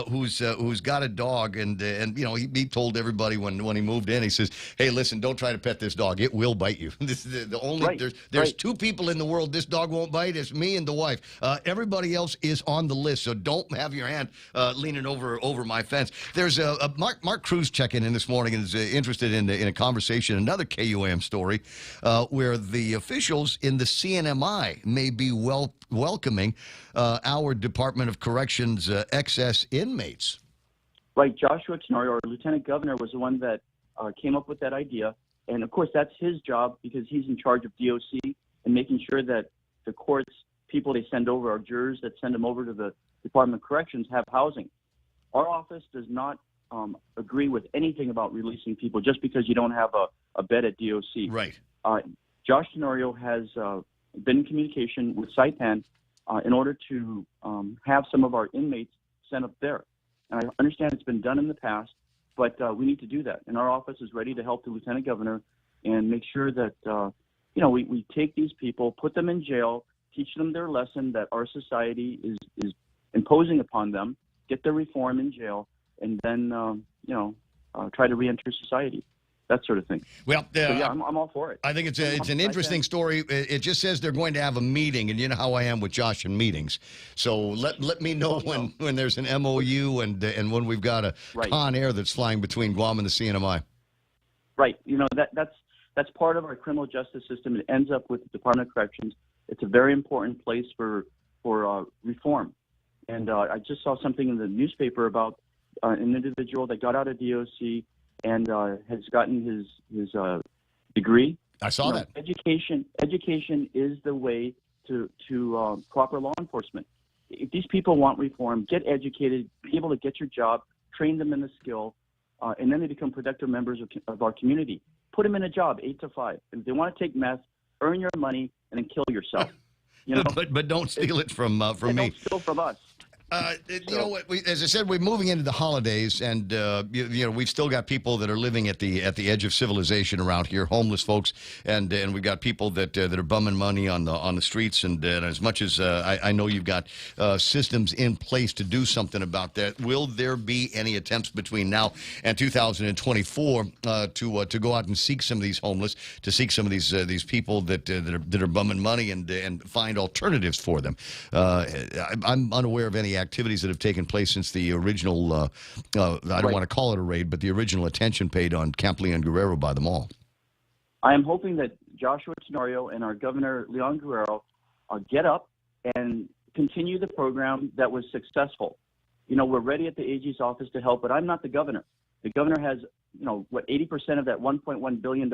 who's got a dog, and you know, he told everybody when he moved in, he says, "Hey, listen, don't try to pet this dog. It will bite you." This is the only there's two people in the world this dog won't bite. It's me and the wife. Everybody else is on the list, so don't have your hand leaning over my fence. There's a Mark Cruz checking in this morning and is interested in a conversation, another KUAM story, where the officials in the CNMI may be welcoming our Department of Corrections excess inmates. Right, Joshua Tenorio, our lieutenant governor, was the one that came up with that idea. And, of course, that's his job because he's in charge of DOC and making sure that the courts, people they send over, our jurors that send them over to the Department of Corrections, have housing. Our office does not agree with anything about releasing people just because you don't have a bed at DOC. Right. Josh Tenorio has been in communication with Saipan in order to have some of our inmates sent up there. And I understand it's been done in the past, but we need to do that. And our office is ready to help the lieutenant governor and make sure that, we take these people, put them in jail, teach them their lesson that our society is imposing upon them, get their reform in jail, and then, try to reenter society. That sort of thing. Well, I'm all for it. I think it's an interesting story. It just says they're going to have a meeting, and you know how I am with Josh and meetings. So let me know when there's an MOU and when we've got a Con Air that's flying between Guam and the CNMI. Right. You know, that's part of our criminal justice system. It ends up with the Department of Corrections. It's a very important place for reform. And I just saw something in the newspaper about an individual that got out of DOC and has gotten his degree. I saw that. Education is the way to proper law enforcement. If these people want reform, get educated, be able to get your job, train them in the skill, and then they become productive members of our community. Put them in a job, 8 to 5. And if they want to take meth, earn your money and then kill yourself. You know, but don't steal it from me. Don't steal from us. You know what? As I said, we're moving into the holidays, and we've still got people that are living at the edge of civilization around here, homeless folks, and we've got people that are bumming money on the streets. And as much as I know you've got systems in place to do something about that, will there be any attempts between now and 2024 to go out and seek some of these homeless, to seek some of these people that are bumming money and find alternatives for them? I'm unaware of any activities that have taken place since the original, I don't want to call it a raid, but the original attention paid on Camp Leon Guerrero by them all. I am hoping that Joshua Tenorio and our Governor Leon Guerrero get up and continue the program that was successful. You know, we're ready at the AG's office to help, but I'm not the governor. The governor has, 80% of that $1.1 billion.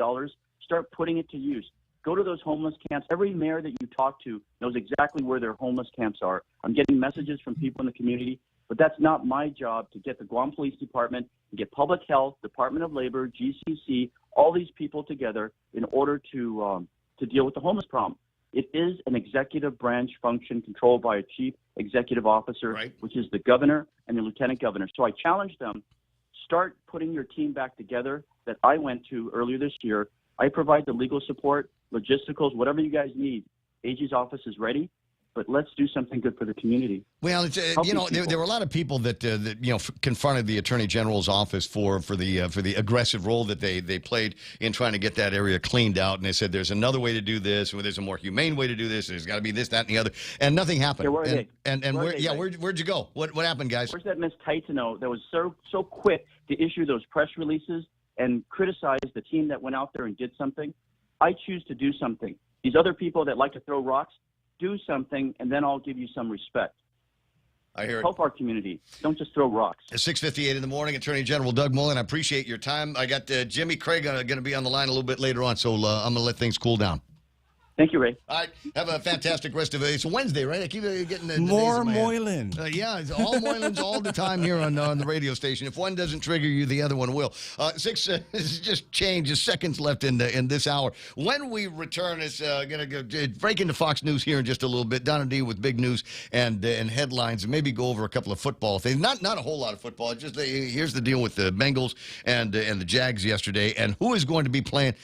Start putting it to use. Go to those homeless camps. Every mayor that you talk to knows exactly where their homeless camps are. I'm getting messages from people in the community, but that's not my job to get the Guam Police Department, and get Public Health, Department of Labor, GCC, all these people together in order to deal with the homeless problem. It is an executive branch function controlled by a chief executive officer, which is the governor and the lieutenant governor. So I challenge them, start putting your team back together that I went to earlier this year. I provide the legal support, logisticals, whatever you guys need. AG's office is ready, but let's do something good for the community. Well, it's, there were a lot of people that confronted the Attorney General's office for the aggressive role that they played in trying to get that area cleaned out, and they said there's another way to do this, or there's a more humane way to do this. There's got to be this, that, and the other, and nothing happened. Yeah, where are they? Where'd you go? What happened, guys? Where's that Miss Titano that was so quick to issue those press releases and criticize the team that went out there and did something? I choose to do something. These other people that like to throw rocks, do something, and then I'll give you some respect. I hear it. Help our community. Don't just throw rocks. At 6:58 in the morning, Attorney General Doug Mullen, I appreciate your time. I got Jimmy Craig going to be on the line a little bit later on, so I'm going to let things cool down. Thank you, Ray. All right. Have a fantastic rest of it. It's Wednesday, right? I keep getting the More days in my head. Moylan. Yeah, it's all Moylans all the time here on the radio station. If one doesn't trigger you, the other one will. This is just change. Seconds left in this hour. When we return, it's going to break into Fox News here in just a little bit. Donna D with big news and headlines, and maybe go over a couple of football things. Not a whole lot of football. Just here's the deal with the Bengals and the Jags yesterday, and who is going to be playing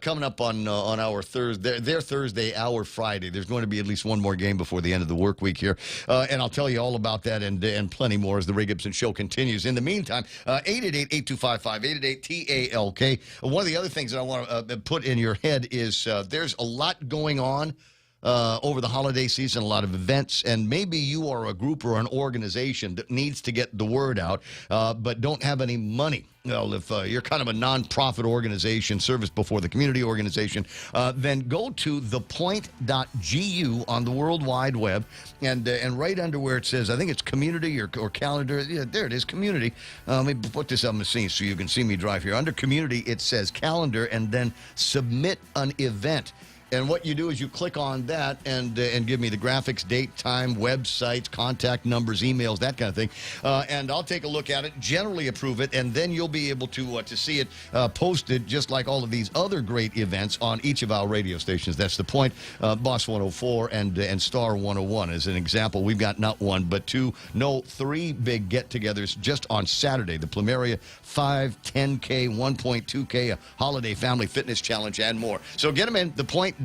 coming up on our Thursday, their Thursday, our Friday. There's going to be at least one more game before the end of the work week here, and I'll tell you all about that and plenty more as the Ray Gibson Show continues. In the meantime, 888-8255, 888-TALK. One of the other things that I want to put in your head is there's a lot going on over the holiday season, a lot of events, and maybe you are a group or an organization that needs to get the word out, but don't have any money. Well, if you're kind of a nonprofit organization, service before the community organization, then go to ThePOINT.gu on the World Wide Web, and right under where it says, I think it's community or calendar. Yeah, there it is, community. Let me put this on the scene so you can see me drive here. Under community, it says calendar, and then submit an event. And what you do is you click on that and give me the graphics, date, time, websites, contact numbers, emails, that kind of thing. And I'll take a look at it, generally approve it, and then you'll be able to see it posted just like all of these other great events on each of our radio stations. That's The Point, Boss 104, and Star 101. As an example, we've got not one, but three big get-togethers just on Saturday. The Plumeria 5, 10K, 1.2K, a holiday family fitness challenge, and more. So get them in, ThePoint.gu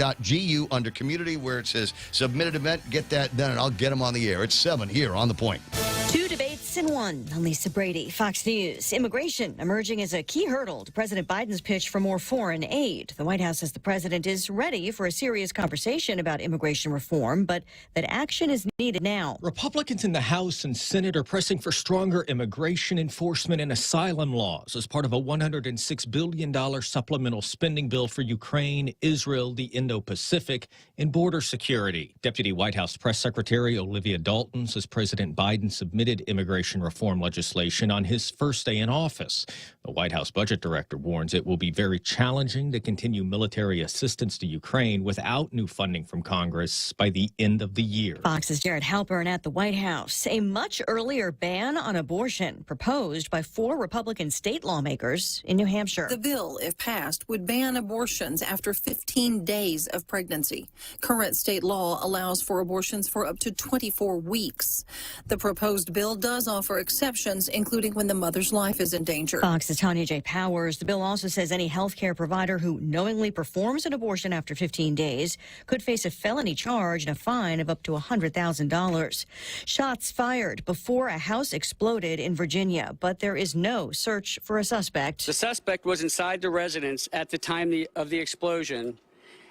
under community where it says submitted event. Get that done, and I'll get them on the air. It's 7 here on The Point. Two debates in one. I'm Lisa Brady, Fox News. Immigration emerging as a key hurdle to President Biden's pitch for more foreign aid. The White House says the president is ready for a serious conversation about immigration reform, but that action is needed now. Republicans in the House and Senate are pressing for stronger immigration enforcement and asylum laws as part of a $106 billion supplemental spending bill for Ukraine, Israel, the Indo-Pacific, and border security. Deputy White House Press Secretary Olivia Dalton says President Biden submitted immigration reform legislation on his first day in office. The White House budget director warns it will be very challenging to continue military assistance to Ukraine without new funding from Congress by the end of the year. Fox's Jared Halpern at the White House. A much earlier ban on abortion proposed by 4 Republican state lawmakers in New Hampshire. The bill, if passed, would ban abortions after 15 days of pregnancy. Current state law allows for abortions for up to 24 weeks. The proposed bill does offer exceptions, including when the mother's life is in danger. Fox's Tanya J. Powers. The bill also says any health care provider who knowingly performs an abortion after 15 days could face a felony charge and a fine of up to $100,000. Shots fired before a house exploded in Virginia, but there is no search for a suspect. The suspect was inside the residence at the time of the explosion,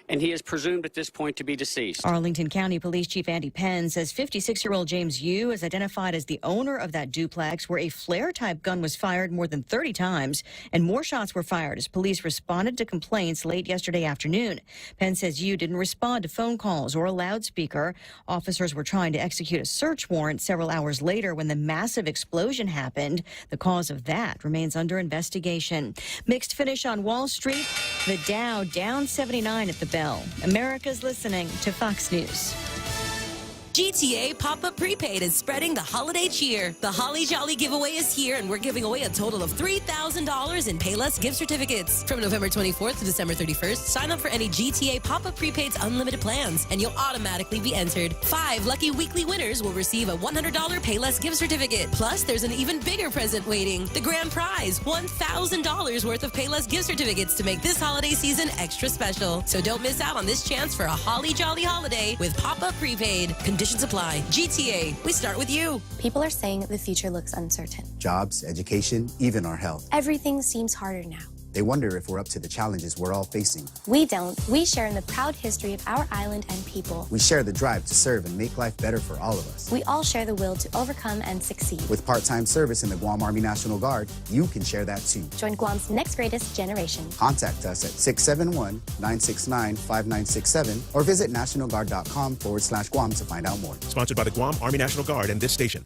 and he is presumed at this point to be deceased. Arlington County Police Chief Andy Penn says 56-year-old James Yu is identified as the owner of that duplex where a flare-type gun was fired more than 30 times, and more shots were fired as police responded to complaints late yesterday afternoon. Penn says Yu didn't respond to phone calls or a loudspeaker. Officers were trying to execute a search warrant several hours later when the massive explosion happened. The cause of that remains under investigation. Mixed finish on Wall Street. The Dow down 79 at the bell. America's listening to Fox News. GTA Pop-Up Prepaid is spreading the holiday cheer. The Holly Jolly giveaway is here, and we're giving away a total of $3,000 in Payless gift certificates. From November 24th to December 31st, sign up for any GTA Pop-Up Prepaid's unlimited plans, and you'll automatically be entered. 5 lucky weekly winners will receive a $100 Payless gift certificate. Plus, there's an even bigger present waiting. The grand prize, $1,000 worth of Payless gift certificates to make this holiday season extra special. So don't miss out on this chance for a Holly Jolly holiday with Pop-Up Prepaid. Conditions apply. GTA, we start with you. People are saying the future looks uncertain. Jobs, education, even our health. Everything seems harder now. They wonder if we're up to the challenges we're all facing. We don't. We share in the proud history of our island and people. We share the drive to serve and make life better for all of us. We all share the will to overcome and succeed. With part-time service in the Guam Army National Guard, you can share that too. Join Guam's next greatest generation. Contact us at 671-969-5967 or visit nationalguard.com/Guam to find out more. Sponsored by the Guam Army National Guard and this station.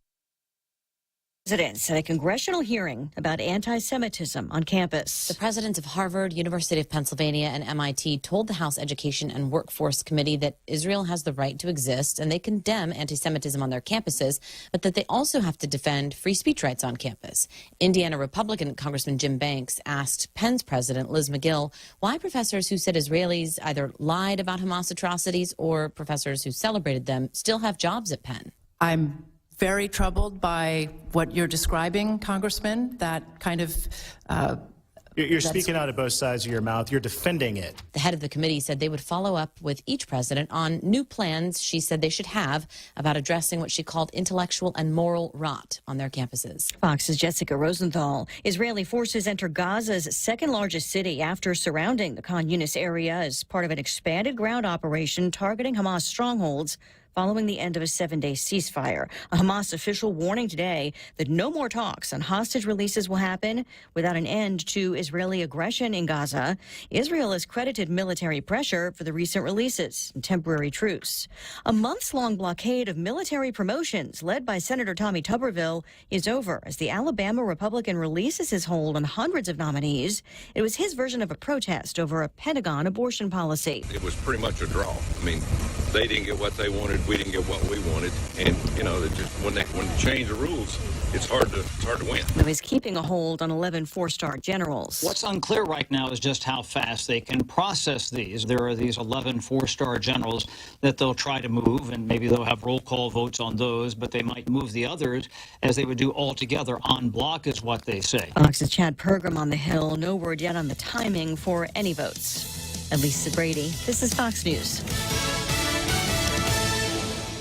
Presidents at a congressional hearing about anti-Semitism on campus. The presidents of Harvard, University of Pennsylvania, and MIT told the House Education and Workforce Committee that Israel has the right to exist and they condemn anti-Semitism on their campuses, but that they also have to defend free speech rights on campus. Indiana Republican Congressman Jim Banks asked Penn's president, Liz McGill, why professors who said Israelis either lied about Hamas atrocities or professors who celebrated them still have jobs at Penn. I'm very troubled by what you're describing, Congressman, that kind of... You're speaking out of both sides of your mouth. You're defending it. The head of the committee said they would follow up with each president on new plans she said they should have about addressing what she called intellectual and moral rot on their campuses. Fox's Jessica Rosenthal. Israeli forces enter Gaza's second largest city after surrounding the Khan Yunis area as part of an expanded ground operation targeting Hamas strongholds following the end of a 7-day ceasefire. A Hamas official warning today that no more talks on hostage releases will happen without an end to Israeli aggression in Gaza. Israel has credited military pressure for the recent releases and temporary truce. A months-long blockade of military promotions led by Senator Tommy Tuberville is over as the Alabama Republican releases his hold on hundreds of nominees. It was his version of a protest over a Pentagon abortion policy. It was pretty much a draw. I mean, they didn't get what they wanted. We didn't get what we wanted, and you know, when you change the rules, it's hard to win. Now he's keeping a hold on 11 four-star generals. What's unclear right now is just how fast they can process these. There are these 11 four-star generals that they'll try to move, and maybe they'll have roll call votes on those, but they might move the others as they would do all together en bloc, is what they say. Fox's Chad Pergram on the Hill. No word yet on the timing for any votes. Elisa Brady. This is Fox News.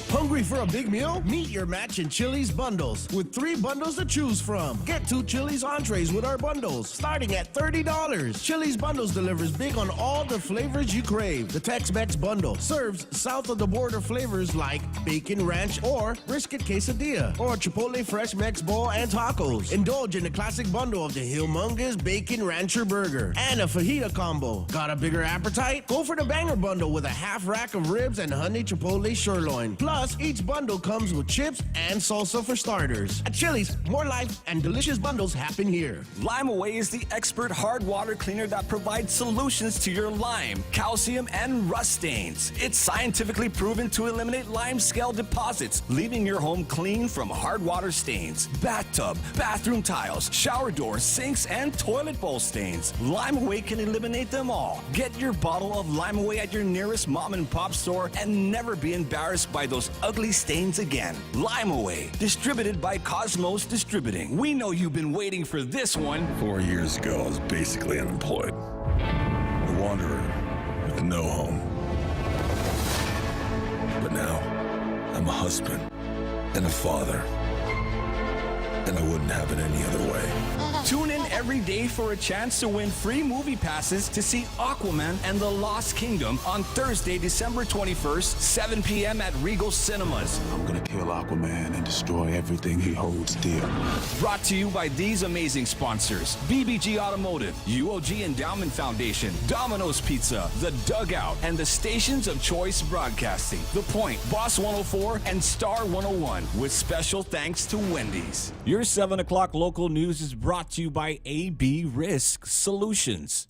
Hungry for a big meal? Meet your match in Chili's bundles with 3 bundles to choose from. Get 2 Chili's entrees with our bundles, starting at $30. Chili's bundles delivers big on all the flavors you crave. The Tex-Mex bundle serves south of the border flavors like bacon ranch or brisket quesadilla, or Chipotle fresh Mex bowl and tacos. Indulge in the classic bundle of the Humongous Bacon Rancher Burger and a fajita combo. Got a bigger appetite? Go for the Banger bundle with a half rack of ribs and honey Chipotle sirloin. Plus, each bundle comes with chips and salsa for starters. At Chili's, more life and delicious bundles happen here. Lime Away is the expert hard water cleaner that provides solutions to your lime, calcium, and rust stains. It's scientifically proven to eliminate lime scale deposits, leaving your home clean from hard water stains, bathtub, bathroom tiles, shower doors, sinks, and toilet bowl stains. Lime Away can eliminate them all. Get your bottle of Lime Away at your nearest mom and pop store and never be embarrassed by those ugly stains again. Lime Away, distributed by Cosmos Distributing. We know you've been waiting for this one. 4 years ago, I was basically unemployed. A wanderer with no home. But now, I'm a husband and a father. And I wouldn't have it any other way. Tune in every day for a chance to win free movie passes to see Aquaman and the Lost Kingdom on Thursday, December 21st, 7 p.m. at Regal Cinemas. I'm gonna kill Aquaman and destroy everything he holds dear. Brought to you by these amazing sponsors: BBG Automotive, UOG Endowment Foundation, Domino's Pizza, The Dugout, and the stations of choice broadcasting, The Point, Boss 104, and Star 101, with special thanks to Wendy's. Your 7 o'clock local news is brought to you by AB Risk Solutions.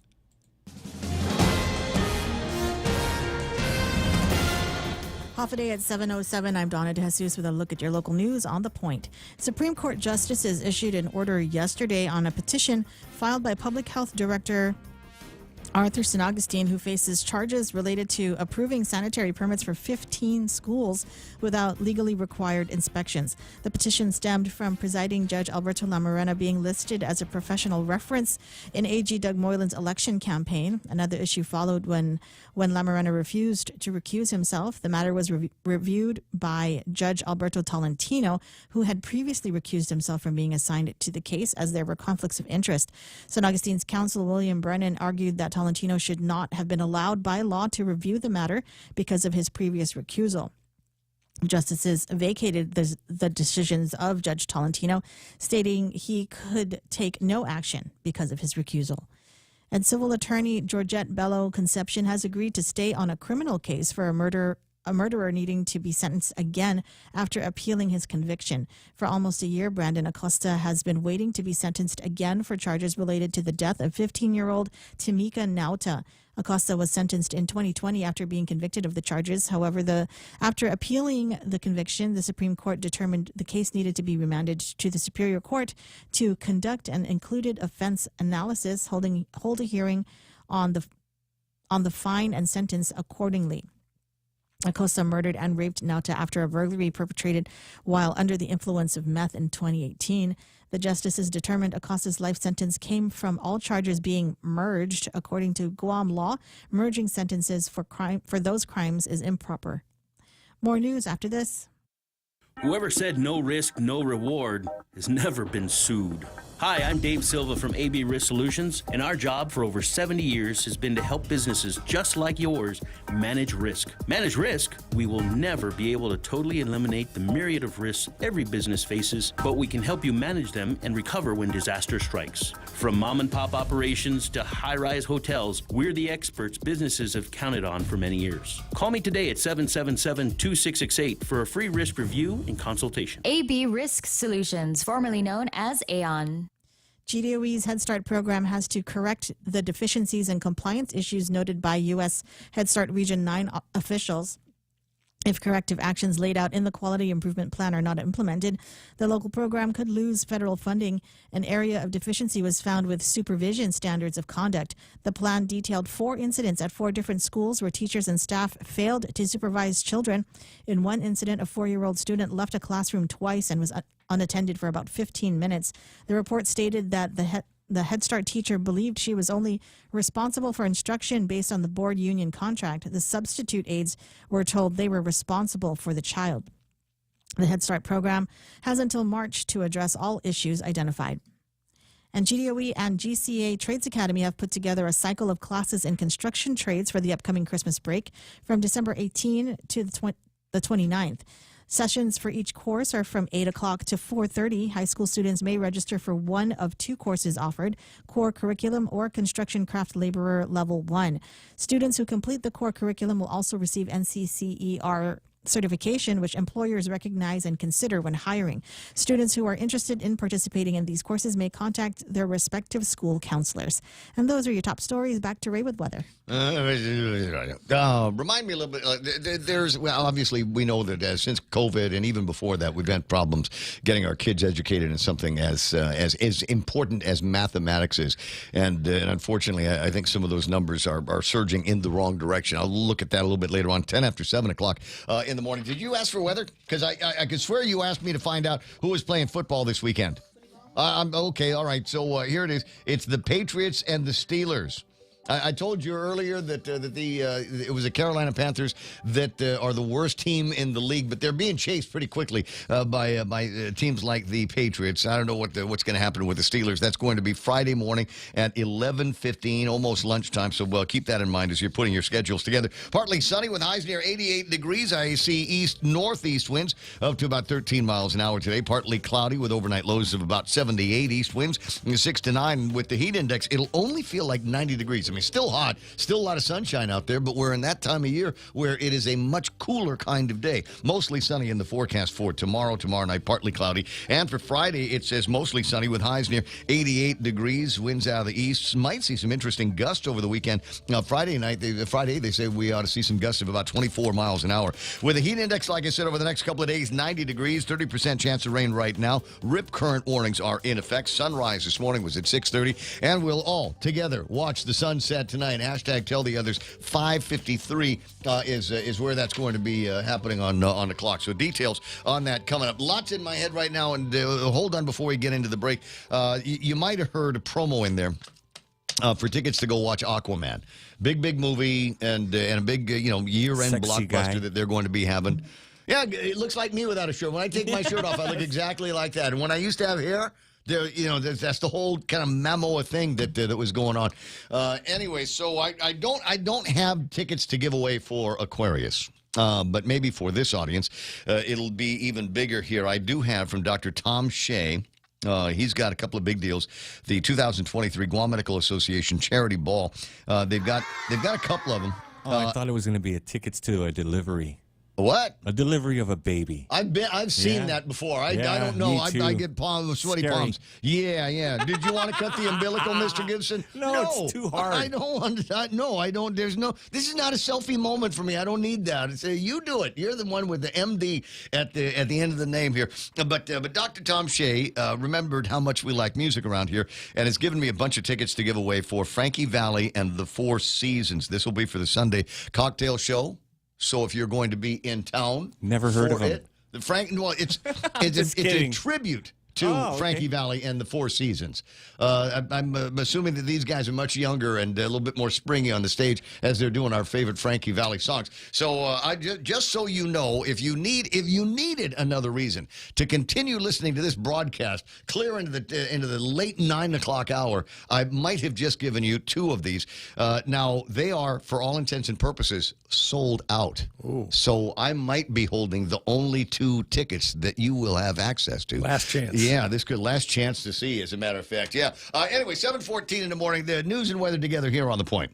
Half a day at 7:07. I'm Donna DeJesus with a look at your local news on The Point. Supreme Court justices issued an order yesterday on a petition filed by Public Health Director Arthur St. Augustine, who faces charges related to approving sanitary permits for 15 schools without legally required inspections. The petition stemmed from presiding Judge Alberto Lamarena being listed as a professional reference in AG Doug Moylan's election campaign. Another issue followed when Lamarena refused to recuse himself. The matter was reviewed by Judge Alberto Tolentino, who had previously recused himself from being assigned to the case as there were conflicts of interest. St. Augustine's counsel, William Brennan, argued that Tolentino should not have been allowed by law to review the matter because of his previous recusal. Justices vacated the decisions of Judge Tolentino, stating he could take no action because of his recusal. And civil attorney Georgette Bello Concepcion has agreed to stay on a criminal case for a murder a murderer needing to be sentenced again after appealing his conviction. For almost a year, Brandon Acosta has been waiting to be sentenced again for charges related to the death of 15-year-old Tamika Nauta. Acosta was sentenced in 2020 after being convicted of the charges. However, after appealing the conviction, the Supreme Court determined the case needed to be remanded to the Superior Court to conduct an included offense analysis, hold a hearing on the fine and sentence accordingly. Acosta murdered and raped Nauta after a burglary perpetrated while under the influence of meth in 2018. The justices determined Acosta's life sentence came from all charges being merged. According to Guam law, merging sentences for those crimes is improper. More news after this. Whoever said no risk, no reward has never been sued. Hi, I'm Dave Silva from AB Risk Solutions, and our job for over 70 years has been to help businesses just like yours manage risk. Manage risk? We will never be able to totally eliminate the myriad of risks every business faces, but we can help you manage them and recover when disaster strikes. From mom and pop operations to high-rise hotels, we're the experts businesses have counted on for many years. Call me today at 777-2668 for a free risk review and consultation. AB Risk Solutions, formerly known as Aon. GDOE's Head Start program has to correct the deficiencies and compliance issues noted by U.S. Head Start Region 9 officials. If corrective actions laid out in the Quality Improvement Plan are not implemented, the local program could lose federal funding. An area of deficiency was found with supervision standards of conduct. The plan detailed 4 incidents at 4 different schools where teachers and staff failed to supervise children. In one incident, a 4-year-old student left a classroom twice and was unattended for about 15 minutes. The report stated that the Head Start teacher believed she was only responsible for instruction based on the board union contract. The substitute aides were told they were responsible for the child. The Head Start program has until March to address all issues identified. And GDOE and GCA Trades Academy have put together a cycle of classes in construction trades for the upcoming Christmas break from December 18 to the 29th. Sessions for each course are from 8 o'clock to 4:30. High school students may register for one of 2 courses offered, core curriculum or construction craft laborer level 1. Students who complete the core curriculum will also receive NCCER certification, which employers recognize and consider when hiring. Students who are interested in participating in these courses may contact their respective school counselors. And those are your top stories. Back to Ray with weather. Remind me a little bit. Obviously, we know that since COVID and even before that, we've had problems getting our kids educated in something as important as mathematics is. And unfortunately, I think some of those numbers are surging in the wrong direction. I'll look at that a little bit later on, 10 after 7 o'clock in the morning. Did you ask for weather? Because I could swear you asked me to find out who was playing football this weekend. Okay, all right. So here it is. It's the Patriots and the Steelers. I told you earlier that it was the Carolina Panthers that are the worst team in the league, but they're being chased pretty quickly by teams like the Patriots. I don't know what's going to happen with the Steelers. That's going to be Friday morning at 11:15, almost lunchtime. So keep that in mind as you're putting your schedules together. Partly sunny with highs near 88 degrees. I see east-northeast winds up to about 13 miles an hour today. Partly cloudy with overnight lows of about 78 east winds, 6 to 9 with the heat index. It'll only feel like 90 degrees. I mean, still hot, still a lot of sunshine out there, but we're in that time of year where it is a much cooler kind of day. Mostly sunny in the forecast for tomorrow night, partly cloudy. And for Friday, it says mostly sunny with highs near 88 degrees, winds out of the east. Might see some interesting gusts over the weekend. Friday, they say we ought to see some gusts of about 24 miles an hour. With a heat index, like I said, over the next couple of days, 90 degrees, 30% chance of rain right now. Rip current warnings are in effect. Sunrise this morning was at 6:30, and we'll all together watch the sunset tonight. Hashtag tell the others. 5:53 is where that's going to be happening on the clock. So details on that coming up. Lots in my head right now, and hold on before we get into the break. You might have heard a promo in there for tickets to go watch Aquaman. Big movie and a big year-end Sexy blockbuster guy that they're going to be having. Yeah, it looks like me without a shirt. When I take my shirt off, I look exactly like that. And when I used to have hair, that's the whole kind of Momoa thing that was going on. Anyway, so I don't have tickets to give away for Aquarius. But maybe for this audience, it'll be even bigger here. I do have from Dr. Tom Shea. He's got a couple of big deals. The 2023 Guam Medical Association Charity Ball. They've got a couple of them. I thought it was going to be tickets to a delivery. What? A delivery of a baby. I've seen that before. I don't know. I get sweaty Scary. palms. Yeah. Did you want to cut the umbilical, Mr. Gibson? No, it's too hard. I don't. No, I don't. There's no. This is not a selfie moment for me. I don't need that. It's you do it. You're the one with the MD at the end of the name here. But Dr. Tom Shea remembered how much we like music around here, and has given me a bunch of tickets to give away for Frankie Valli and the Four Seasons. This will be for the Sunday cocktail show. So if you're going to be in town, never heard of it, him. It's a tribute to Frankie Valli and the Four Seasons. I'm assuming that these guys are much younger and a little bit more springy on the stage as they're doing our favorite Frankie Valli songs. So just so you know, if you needed another reason to continue listening to this broadcast clear into the late 9 o'clock hour, I might have just given you two of these. Now they are, for all intents and purposes, sold out. Ooh. So I might be holding the only two tickets that you will have access to. Last chance. Yeah, this could last chance to see, as a matter of fact. Yeah. Anyway, 7:14 in the morning. The news and weather together here on The Point.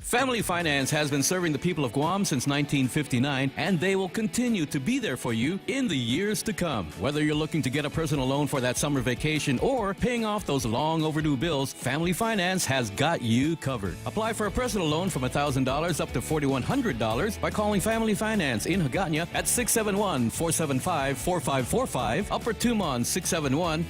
Family Finance has been serving the people of Guam since 1959, and they will continue to be there for you in the years to come. Whether you're looking to get a personal loan for that summer vacation or paying off those long overdue bills, Family Finance has got you covered. Apply for a personal loan from $1,000 up to $4,100 by calling Family Finance in Hagåtña at 671-475-4545, Upper Tumon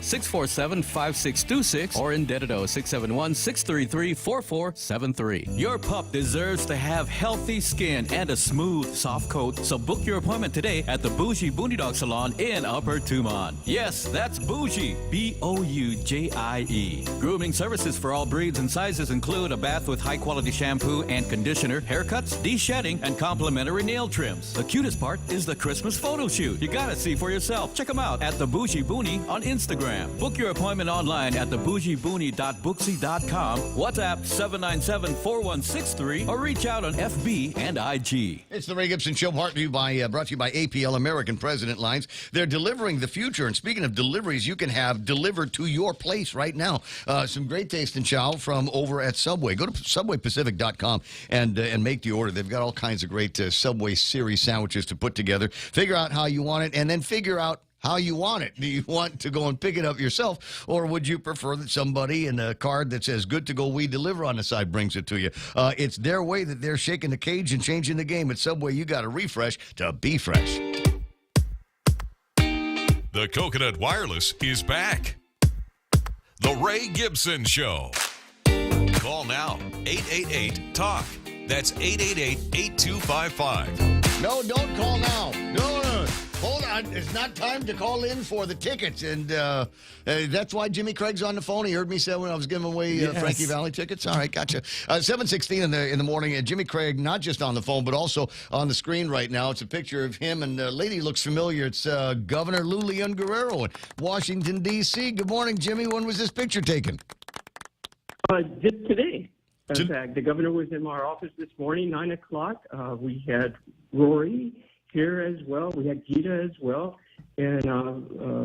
671-647-5626, or in Dededo 671-633-4473. Your pup deserves to have healthy skin and a smooth, soft coat, so book your appointment today at the Bougie Booney Dog Salon in Upper Tumon. Yes, that's Bougie, B-O-U-J-I-E. Grooming services for all breeds and sizes include a bath with high-quality shampoo and conditioner, haircuts, de-shedding, and complimentary nail trims. The cutest part is the Christmas photo shoot. You gotta see for yourself. Check them out at the Bougie Booney on Instagram. Book your appointment online at thebougiebooney.booksy.com, WhatsApp 797-4163, or reach out on FB and IG. It's the Ray Gibson Show, brought to you by APL, American President Lines. They're delivering the future. And speaking of deliveries, you can have delivered to your place right now. Some great taste and chow from over at Subway. Go to subwaypacific.com and make the order. They've got all kinds of great Subway series sandwiches to put together. Figure out how you want it, and then figure out how you want it. Do you want to go and pick it up yourself, or would you prefer that somebody in a card that says "Good to go, we deliver" on the side brings it to you? It's their way that they're shaking the cage and changing the game. At Subway, you got to refresh to be fresh. The Coconut Wireless is back. The Ray Gibson Show. Call now, 888-TALK. That's 888-8255. No, don't call now. No. Hold on. It's not time to call in for the tickets. And that's why Jimmy Craig's on the phone. He heard me say when I was giving away Frankie Valli tickets. All right, gotcha. 7:16 in the morning. Jimmy Craig, not just on the phone, but also on the screen right now. It's a picture of him, and the lady looks familiar. It's Governor Lou Leon Guerrero in Washington, D.C. Good morning, Jimmy. When was this picture taken? Just today. In fact, the governor was in our office this morning, 9 o'clock. We had Rory here as well. We had Gita as well. And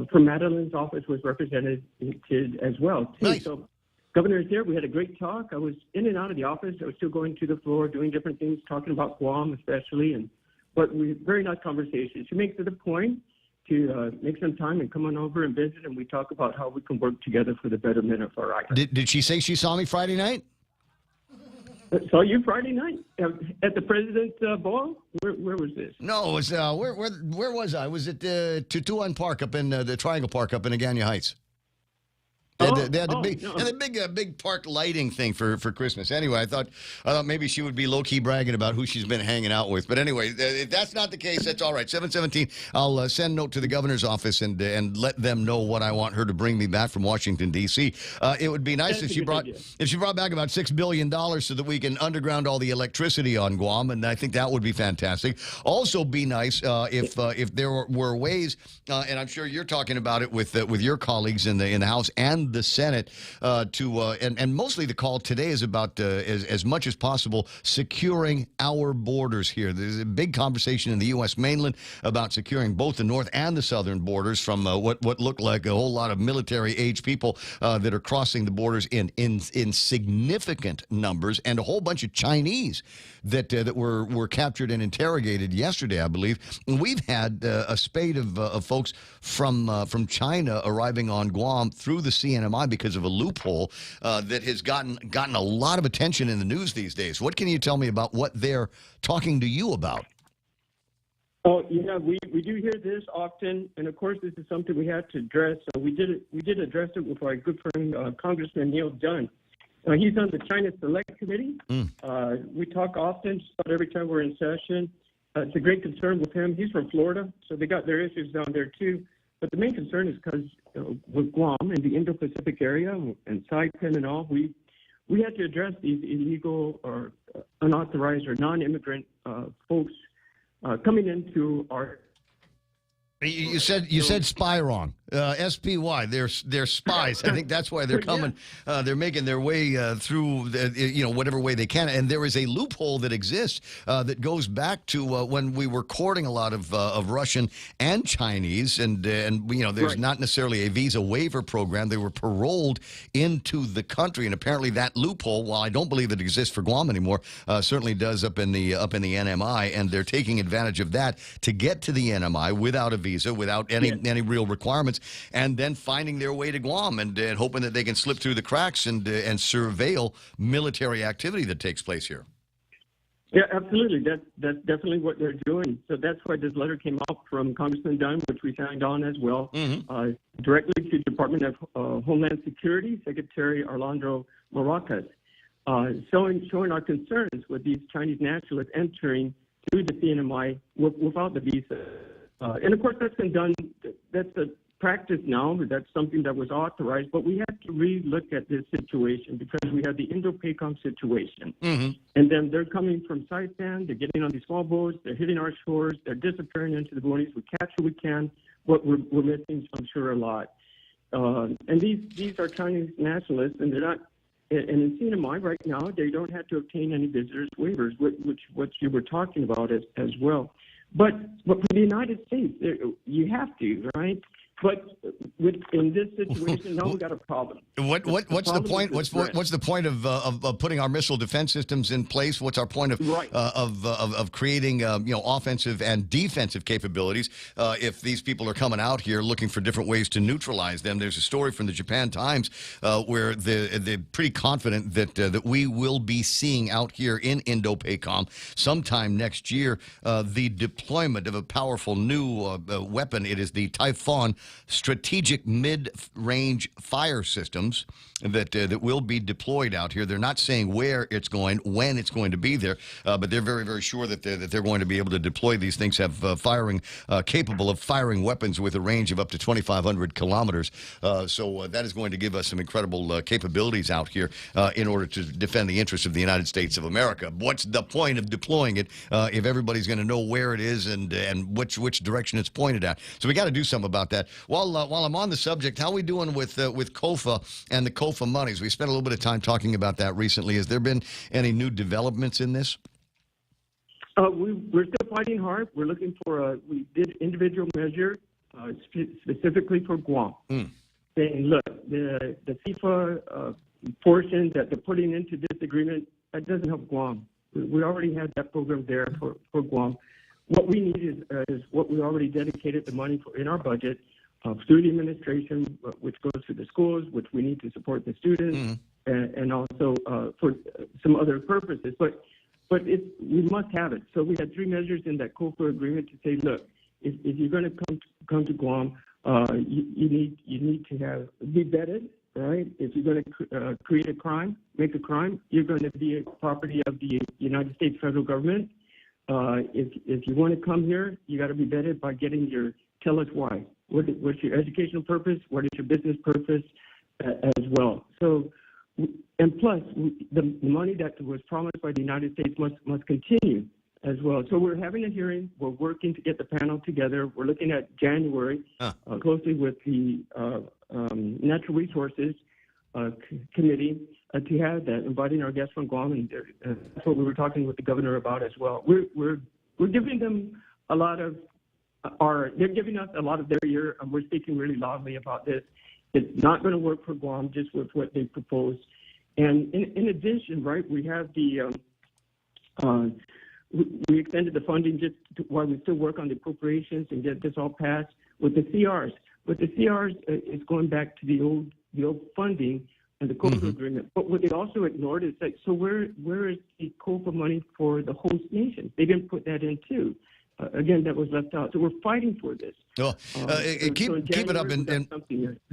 from Madeline's office was represented as well, too. Nice. So governor is here. We had a great talk. I was in and out of the office. I was still going to the floor, doing different things, talking about Guam especially. But we had very nice conversations. She makes it a point to make some time and come on over and visit, and we talk about how we can work together for the betterment of our island. Did she say she saw me Friday night? Saw you Friday night at the President's Ball? Where was this? No, it was where was I? I was at Tutuan Park up in the Triangle Park up in Agana Heights. They had the big park lighting thing for Christmas. Anyway, I thought maybe she would be low-key bragging about who she's been hanging out with. But anyway, if that's not the case, that's all right. 7:17, I'll send a note to the governor's office and let them know what I want her to bring me back from Washington, D.C. It would be nice if she brought back about $6 billion so that we can underground all the electricity on Guam, and I think that would be fantastic. Also be nice if there were ways, and I'm sure you're talking about it with your colleagues in the House and and the Senate and mostly the call today is about as much as possible securing our borders here. There's a big conversation in the U.S. mainland about securing both the north and the southern borders from what look like a whole lot of military-age people that are crossing the borders in significant numbers, and a whole bunch of Chinese that were captured and interrogated yesterday, I believe. And we've had a spate of folks from China arriving on Guam through the CNMI because of a loophole that has gotten a lot of attention in the news these days. What can you tell me about what they're talking to you about? Oh, yeah, we do hear this often, and of course, this is something we had to address. So we did address it with our good friend Congressman Neil Dunn. He's on the China Select Committee. We talk often, just about every time we're in session. It's a great concern with him. He's from Florida, so they got their issues down there too. But the main concern is because with Guam and the Indo-Pacific area and Saipan and all, we had to address these illegal or unauthorized or non-immigrant folks coming into our. You said spy wrong. SPY. They're spies. I think that's why they're coming. They're making their way through, whatever way they can. And there is a loophole that exists that goes back to when we were courting a lot of Russian and Chinese, and there's not necessarily a visa waiver program. They were paroled into the country, and apparently that loophole, while I don't believe it exists for Guam anymore, certainly does up in the NMI, and they're taking advantage of that to get to the NMI without a visa, without any real requirements, and then finding their way to Guam and hoping that they can slip through the cracks and surveil military activity that takes place here. Yeah, absolutely. That's definitely what they're doing. So that's why this letter came out from Congressman Dunn, which we signed on as well, directly to the Department of Homeland Security, Secretary Orlando Maracas, showing our concerns with these Chinese nationalists entering through the CNMI without the visa. And of course, that's been done. That's a practice now. That's something that was authorized. But we have to re-look at this situation because we have the Indo-PACOM situation. And then they're coming from Saipan. They're getting on these small boats. They're hitting our shores. They're disappearing into the boonies. We catch what we can. But we're missing, I'm sure, a lot. And these are Chinese nationalists, and they're not. And in CNMI right now, they don't have to obtain any visitors waivers, which what you were talking about as well. But for the United States, you have to, right? But in this situation, now we got a problem. What's the point? What's the point of putting our missile defense systems in place? What's our point of creating offensive and defensive capabilities if these people are coming out here looking for different ways to neutralize them? There's a story from the Japan Times where they're pretty confident that we will be seeing out here in Indo-PACOM sometime next year the deployment of a powerful new weapon. It is the Typhoon strategic mid-range fire systems that will be deployed out here. They're not saying where it's going, when it's going to be there, but they're very, very sure that they're going to be able to deploy these things, have capable of firing weapons with a range of up to 2,500 kilometers. So that is going to give us some incredible capabilities out here in order to defend the interests of the United States of America. What's the point of deploying it if everybody's going to know where it is and which direction it's pointed at? So we got to do something about that. While I'm on the subject, how are we doing with COFA and the COFA monies? We spent a little bit of time talking about that recently. Has there been any new developments in this? We're still fighting hard. We're looking for we did individual measure specifically for Guam, saying, look, the FIFA portion that they're putting into this agreement, that doesn't help Guam. We already had that program there for Guam. What we need is what we already dedicated the money for in our budget through the administration, which goes to the schools, which we need to support the students, and also for some other purposes. But we must have it. So we had three measures in that COFA agreement to say, look, if you're going to come to Guam, you need to be vetted, right? If you're going to create a crime, make a crime, you're going to be a property of the United States federal government. If you want to come here, you got to be vetted by getting tell us why. What's your educational purpose? What is your business purpose as well? So, and plus, the money that was promised by the United States must continue as well. So we're having a hearing. We're working to get the panel together. We're looking at January closely with the Natural Resources Committee to have that, inviting our guests from Guam, and that's what we were talking with the governor about as well. We're giving them a lot of they're giving us a lot of their ear, and we're speaking really loudly about this. It's not going to work for Guam just with what they propose. And in addition, right, we have the we extended the funding just while we still work on the appropriations and get this all passed with the CRs. But the CRs is going back to the old funding and the COPA agreement. But what they also ignored is like, so where is the COPA money for the host nation? They didn't put that in too. Again, that was left out. So we're fighting for this. Well, keep it up, and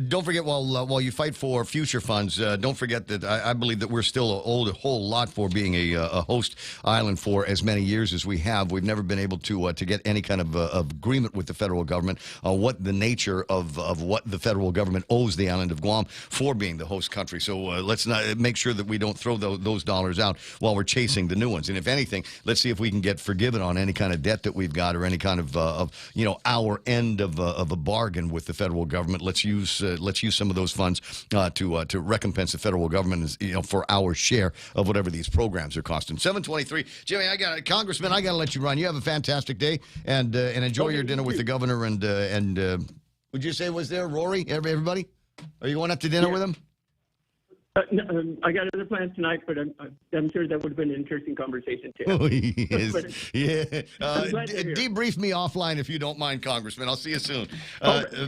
don't forget while you fight for future funds, don't forget that I believe that we're still owed a whole lot for being a host island for as many years as we have. We've never been able to get any kind of agreement with the federal government what the nature of what the federal government owes the island of Guam for being the host country. So let's not make sure that we don't throw those dollars out while we're chasing the new ones. And if anything, let's see if we can get forgiven on any kind of debt that we've got or any kind of our end of a bargain with the federal government. Let's use some of those funds to recompense the federal government, for our share of whatever these programs are costing. 7:23, Jimmy, Congressman, I got to let you run. You have a fantastic day and enjoy your dinner with the governor and would you say was there Rory? Everybody, are you going up to dinner with him? No, I got other plans tonight, but I'm sure that would have been an interesting conversation too. Oh, yes. Yeah. Debrief me offline if you don't mind, Congressman. I'll see you soon.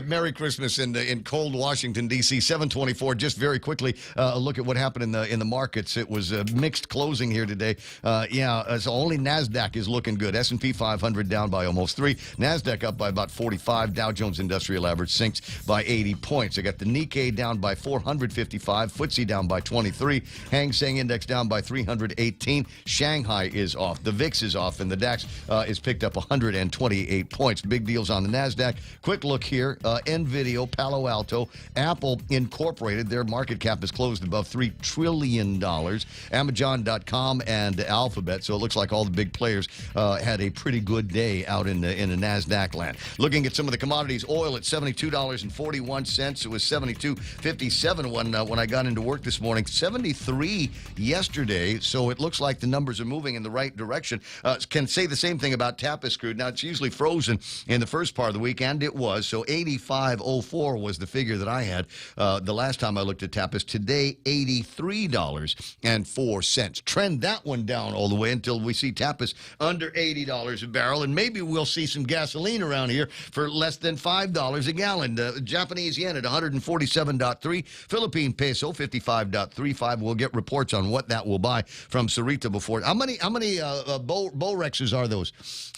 Merry Christmas in cold Washington, D.C. 7:24. Just very quickly, a look at what happened in the markets. It was a mixed closing here today. So only NASDAQ is looking good. S&P 500 down by almost 3. NASDAQ up by about 45. Dow Jones Industrial Average sinks by 80 points. I got the Nikkei down by 455. FTSE down by 23. Hang Seng Index down by 318. Shanghai is off. The VIX is off, and the DAX is picked up 128 points. Big deals on the NASDAQ. Quick look here. NVIDIA, Palo Alto, Apple Incorporated. Their market cap is closed above $3 trillion. Amazon.com and Alphabet. So it looks like all the big players had a pretty good day out in the NASDAQ land. Looking at some of the commodities, oil at $72.41. It was $72.57 when I got into work this morning. 73 yesterday, so it looks like the numbers are moving in the right direction. Can say the same thing about Tapis crude. Now, it's usually frozen in the first part of the week, and it was. So 85.04 was the figure that I had the last time I looked at Tapis. Today, $83.04. Trend that one down all the way until we see Tapis under $80 a barrel, and maybe we'll see some gasoline around here for less than $5 a gallon. Japanese yen at 147.3. Philippine peso 55.35. We'll get reports on what that will buy from Sarita before. How many Borexes are those?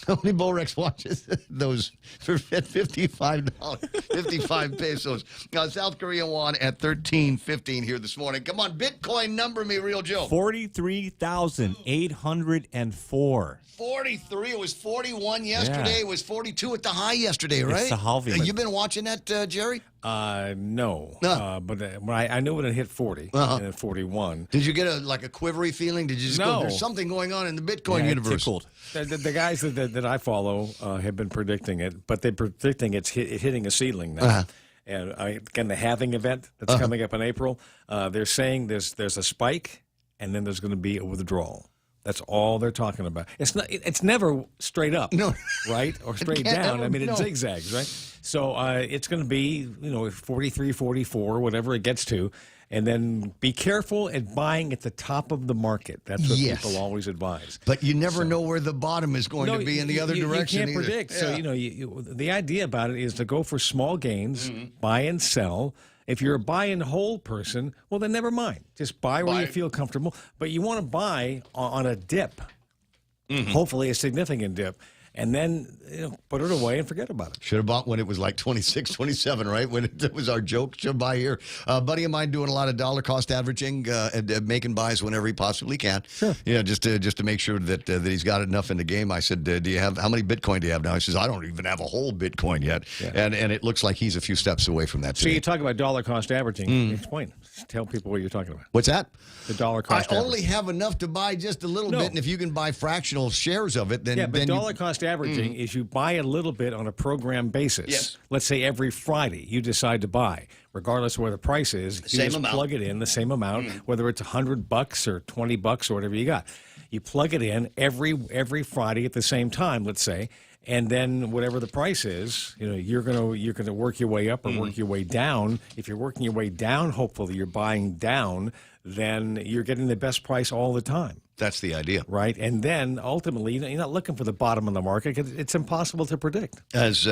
How many Borex watches? Those for $55, 55 pesos. South Korean won at 13.15 here this morning. Come on, Bitcoin, number me, Real Joe. 43,804. 43. It was 41 yesterday. Yeah. It was 42 at the high yesterday, right? It's the halving. You been watching that, Jerry? No. But I knew when it hit 40 and at 41. Did you get a quivery feeling? Did you just go, there's something going on in the Bitcoin universe? Tickled. The guys that I follow have been predicting it, but they're predicting it's hitting a ceiling now. And again, the halving event that's coming up in April, they're saying there's a spike, and then there's going to be a withdrawal. That's all they're talking about. It's never straight up, right? Or straight down. I mean, it zigzags, right? So it's going to be, 43, 44, whatever it gets to. And then be careful at buying at the top of the market. That's what people always advise. But you never know where the bottom is going to be in the other direction. You can't predict. Yeah. So, the idea about it is to go for small gains, buy and sell. If you're a buy and hold person, well, then never mind. Just buy where you feel comfortable. But you want to buy on a dip, hopefully a significant dip. and then put it away and forget about it. Should have bought when it was like 26, 27, right? When it was our joke, should buy here. A buddy of mine doing a lot of dollar cost averaging and making buys whenever he possibly can. Sure. Just to make sure that he's got enough in the game. I said, how many Bitcoin do you have now? He says, I don't even have a whole Bitcoin yet. Yeah. And it looks like he's a few steps away from that. So you talk about dollar cost averaging. Explain. Tell people what you're talking about. What's that? The dollar cost I averaging. only have enough to buy just a little bit, and if you can buy fractional shares of it, then but then dollar cost averaging is you buy a little bit on a program basis. Yes. Let's say every Friday you decide to buy, regardless of where the price is. You Same just amount. plug it in the same amount, whether it's $100 or $20 or whatever you got. You plug it in every Friday at the same time. Let's say. And then whatever the price is, you're gonna work your way up or work your way down. If you're working your way down, hopefully you're buying down, then you're getting the best price all the time. That's the idea. Right? And then ultimately, you're not looking for the bottom of the market because it's impossible to predict. As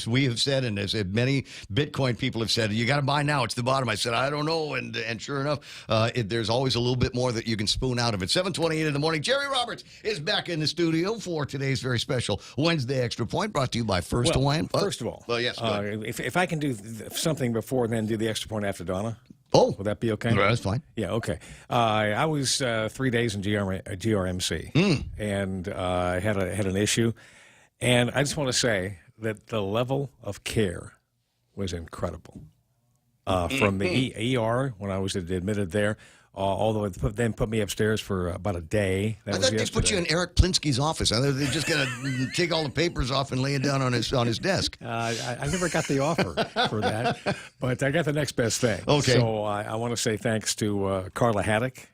we have said, and as many Bitcoin people have said, you got to buy now. It's the bottom. I said, I don't know. And sure enough, there's always a little bit more that you can spoon out of it. 7:28 in the morning. Jerry Roberts is back in the studio for today's very special Wednesday Extra Point, brought to you by First Hawaiian. First of all, yes, if I can do something before and then do the Extra Point after Donna. Oh, will that be okay? That's fine. Yeah, okay. I was 3 days in GRMC, and I had an issue, and I just want to say that the level of care was incredible. From the ER when I was admitted there, although it then put me upstairs for about a day. I thought they put you in Eric Plinsky's office. I thought they're just going to take all the papers off and lay it down on his desk. I never got the offer for that, but I got the next best thing. Okay. So I want to say thanks to Carla Haddock.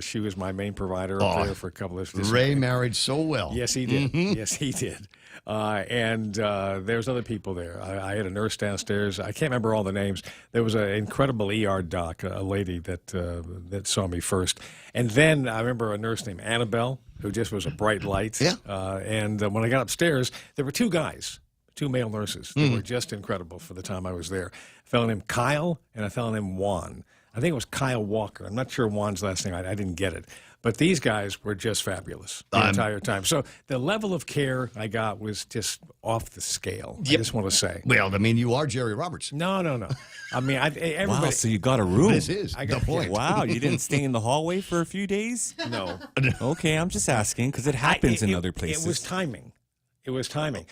She was my main provider up there for a couple of. Ray married so well. Yes, he did. Yes, he did. And there's other people there. I had a nurse downstairs. I can't remember all the names. There was an incredible ER doc, a lady that saw me first. And then I remember a nurse named Annabelle, who just was a bright light. Yeah. And when I got upstairs, there were two guys, two male nurses. They were just incredible for the time I was there. A fellow named Kyle and a fellow named Juan. I think it was Kyle Walker. I'm not sure Juan's last name. I didn't get it. But these guys were just fabulous the entire time. So the level of care I got was just off the scale. I just want to say. Well, I mean, you are Jerry Roberts. No. I mean, everybody. Wow, so you got a room. This is the point. Wow, you didn't stay in the hallway for a few days? No. Okay, I'm just asking because it happens in other places. It was timing.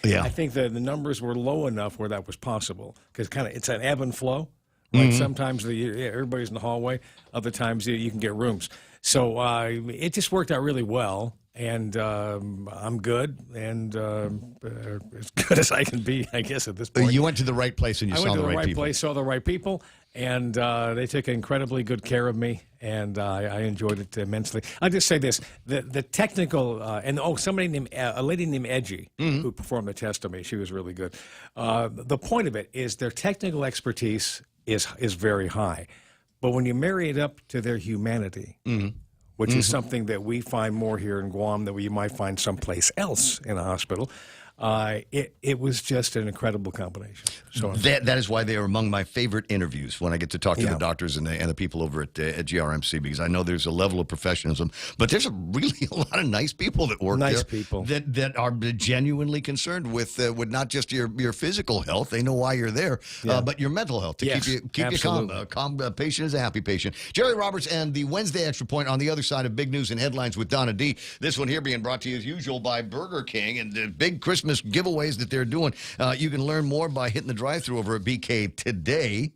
Yeah. I think the numbers were low enough where that was possible because it's an ebb and flow. Like sometimes everybody's in the hallway. Other times you can get rooms. So it just worked out really well, and I'm good, and as good as I can be, I guess, at this point. You went to the right place and you saw the right people. I went to the right place, saw the right people, and they took incredibly good care of me, and I enjoyed it immensely. I'll just say this, the technical, a lady named Edgy, who performed the test on me, she was really good. The point of it is their technical expertise is very high. But when you marry it up to their humanity, which is something that we find more here in Guam than you might find someplace else in a hospital, it was just an incredible combination. So that is why they are among my favorite interviews when I get to talk to the doctors and the people over at GRMC, because I know there's a level of professionalism, but there's really a lot of nice people that work there. Nice people. That are genuinely concerned with not just your physical health. They know why you're there, but your mental health to keep you calm. A calm patient is a happy patient. Jerry Roberts and the Wednesday Extra Point on the other side of big news and headlines with Donna D. This one here being brought to you as usual by Burger King and the big Christmas giveaways that they're doing. You can learn more by hitting the drive-thru over at BK today.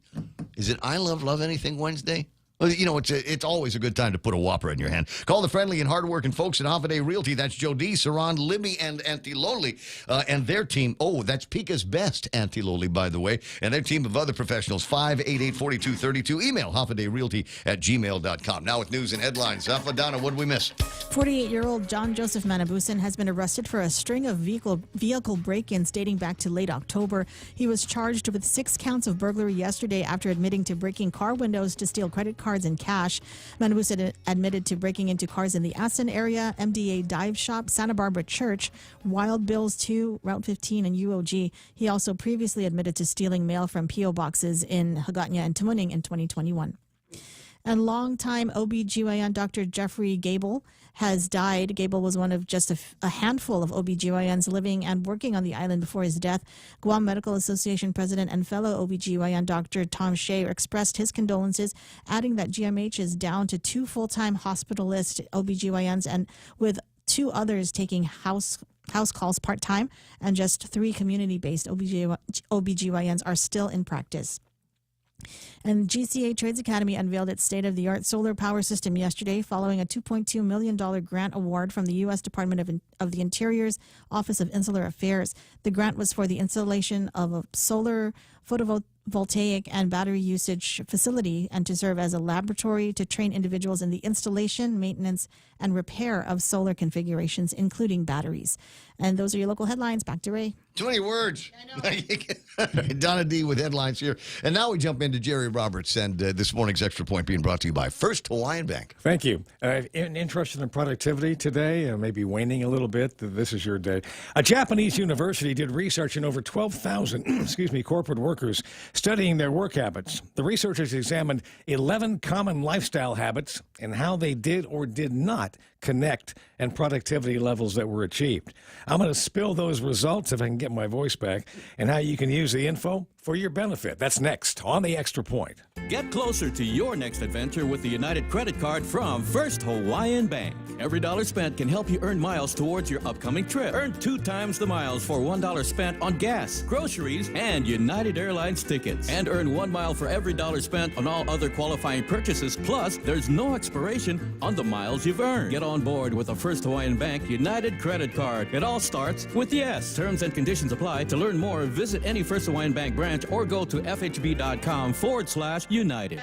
Is it I Love Anything Wednesday? Well, it's always a good time to put a Whopper in your hand. Call the friendly and hardworking folks at Holiday Realty. That's Jody, Saran, Libby, and Auntie Loli, and their team. Oh, that's Pika's Best, Auntie Loli, by the way, and their team of other professionals. 588-4232. Email hofadayrealty@gmail.com. Now with news and headlines. Donna, what did we miss? 48-year-old John Joseph Manabusan has been arrested for a string of vehicle break-ins dating back to late October. He was charged with 6 counts of burglary yesterday after admitting to breaking car windows to steal credit cards and cash. Manabusan admitted to breaking into cars in the Aston area, MDA Dive Shop, Santa Barbara Church, Wild Bills 2, Route 15, and UOG. He also previously admitted to stealing mail from P.O. boxes in Hagåtña and Tamuning in 2021. And longtime OBGYN Dr. Jeffrey Gable has died. Gable was one of just a handful of OBGYNs living and working on the island before his death. Guam Medical Association President and fellow OBGYN Dr. Tom Shea expressed his condolences, adding that GMH is down to 2 full-time hospitalist OBGYNs and with 2 others taking house calls part-time, and just 3 community-based OBGYNs are still in practice. And GCA Trades Academy unveiled its state-of-the-art solar power system yesterday following a $2.2 million grant award from the U.S. Department of the Interior's Office of Insular Affairs. The grant was for the installation of a solar photovoltaic and battery usage facility and to serve as a laboratory to train individuals in the installation, maintenance, and repair of solar configurations, including batteries. And those are your local headlines. Back to Ray. 20 words. Donna D with headlines here. And now we jump into Jerry Roberts and this morning's Extra Point being brought to you by First Hawaiian Bank. Thank you. Interested in productivity today, maybe waning a little bit. This is your day. A Japanese university did research in over 12,000 corporate workers studying their work habits. The researchers examined 11 common lifestyle habits and how they did or did not connect and productivity levels that were achieved. I'm going to spill those results if I can get my voice back and how you can use the info for your benefit. That's next on the Extra Point. Get closer to your next adventure with the United credit card from First Hawaiian Bank. Every dollar spent can help you earn miles towards your upcoming trip. Earn 2 times the miles for $1 spent on gas, groceries, and United Airlines tickets. And earn 1 mile for every dollar spent on all other qualifying purchases. Plus, there's no expiration on the miles you've earned. Get on board with the First Hawaiian Bank United credit card. It all starts with yes. Terms and conditions apply. To learn more, visit any First Hawaiian Bank branch or go to fhb.com/United.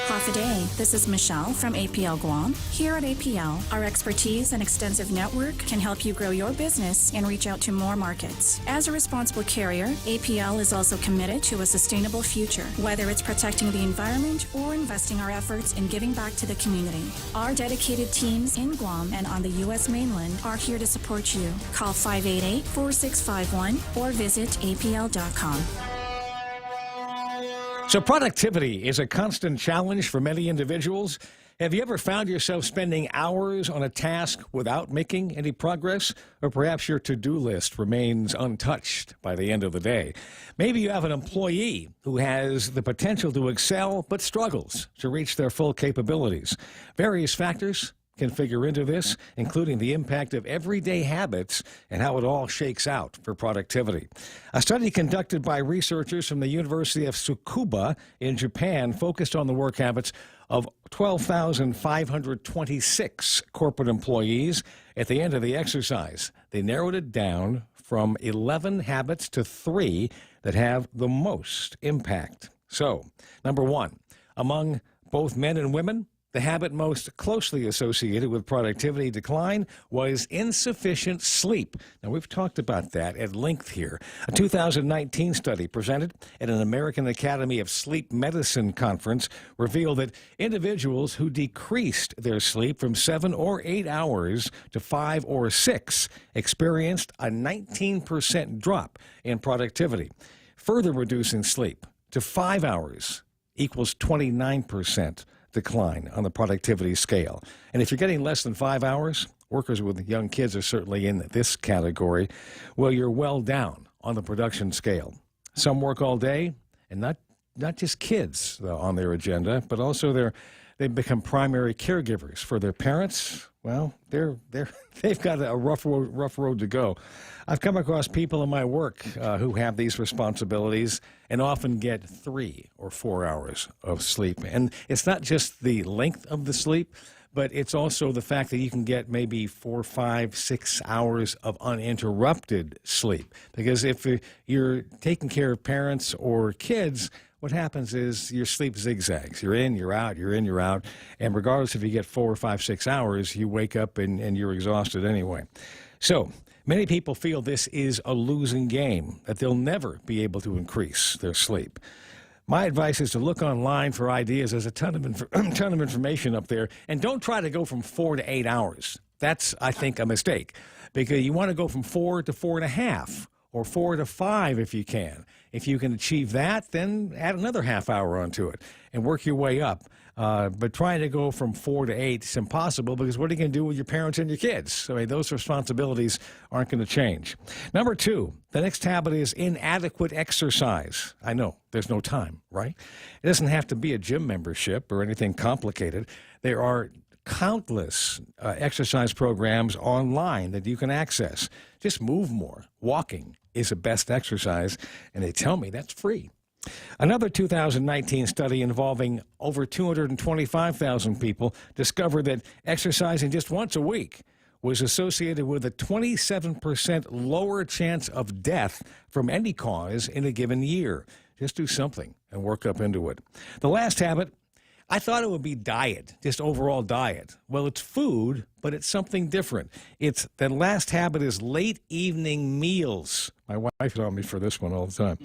Half a day. This is Michelle from APL Guam. Here at APL, our expertise and extensive network can help you grow your business and reach out to more markets. As a responsible carrier, APL is also committed to a sustainable future, whether it's protecting the environment or investing our efforts in giving back to the community. Our dedicated teams in Guam and on the U.S. mainland are here to support you. Call 588-4651 or visit apl.com. So productivity is a constant challenge for many individuals. Have you ever found yourself spending hours on a task without making any progress? Or perhaps your to-do list remains untouched by the end of the day. Maybe you have an employee who has the potential to excel but struggles to reach their full capabilities. Various factors can figure into this, including the impact of everyday habits and how it all shakes out for productivity. A study conducted by researchers from the University of Tsukuba in Japan focused on the work habits of 12,526 corporate employees. At the end of the exercise, they narrowed it down from 11 habits to 3 that have the most impact. So, number 1, among both men and women, the habit most closely associated with productivity decline was insufficient sleep. Now, we've talked about that at length here. A 2019 study presented at an American Academy of Sleep Medicine conference revealed that individuals who decreased their sleep from 7 or 8 hours to 5 or 6 experienced a 19% drop in productivity. Further reducing sleep to 5 hours equals 29% decline on the productivity scale. And if you're getting less than 5 hours, workers with young kids are certainly in this category, well, you're well down on the production scale. Some work all day, and not just kids on their agenda, but also they become primary caregivers for their parents. Well, they've got a rough road to go. I've come across people in my work who have these responsibilities and often get 3 or 4 hours of sleep. And it's not just the length of the sleep, but it's also the fact that you can get maybe 4, 5, 6 hours of uninterrupted sleep. Because if you're taking care of parents or kids, what happens is your sleep zigzags. You're in, you're out, you're in, you're out. And regardless if you get 4 or 5, 6 hours, you wake up and you're exhausted anyway. So many people feel this is a losing game, that they'll never be able to increase their sleep. My advice is to look online for ideas. There's a ton of information up there. And don't try to go from 4 to 8 hours. That's, I think, a mistake. Because you want to go from 4 to 4.5 or 4 to 5 if you can. If you can achieve that, then add another half hour onto it and work your way up. But trying to go from 4 to 8 is impossible because what are you going to do with your parents and your kids? I mean, those responsibilities aren't going to change. Number 2, the next habit is inadequate exercise. I know, there's no time, right? It doesn't have to be a gym membership or anything complicated. There are countless exercise programs online that you can access. Just move more. Walking is the best exercise, and they tell me that's free. Another 2019 study involving over 225,000 people discovered that exercising just once a week was associated with a 27% lower chance of death from any cause in a given year. Just do something and work up into it. The last habit, I thought it would be diet, just overall diet. Well, it's food, but it's something different. The last habit is late evening meals. My wife is on me for this one all the time.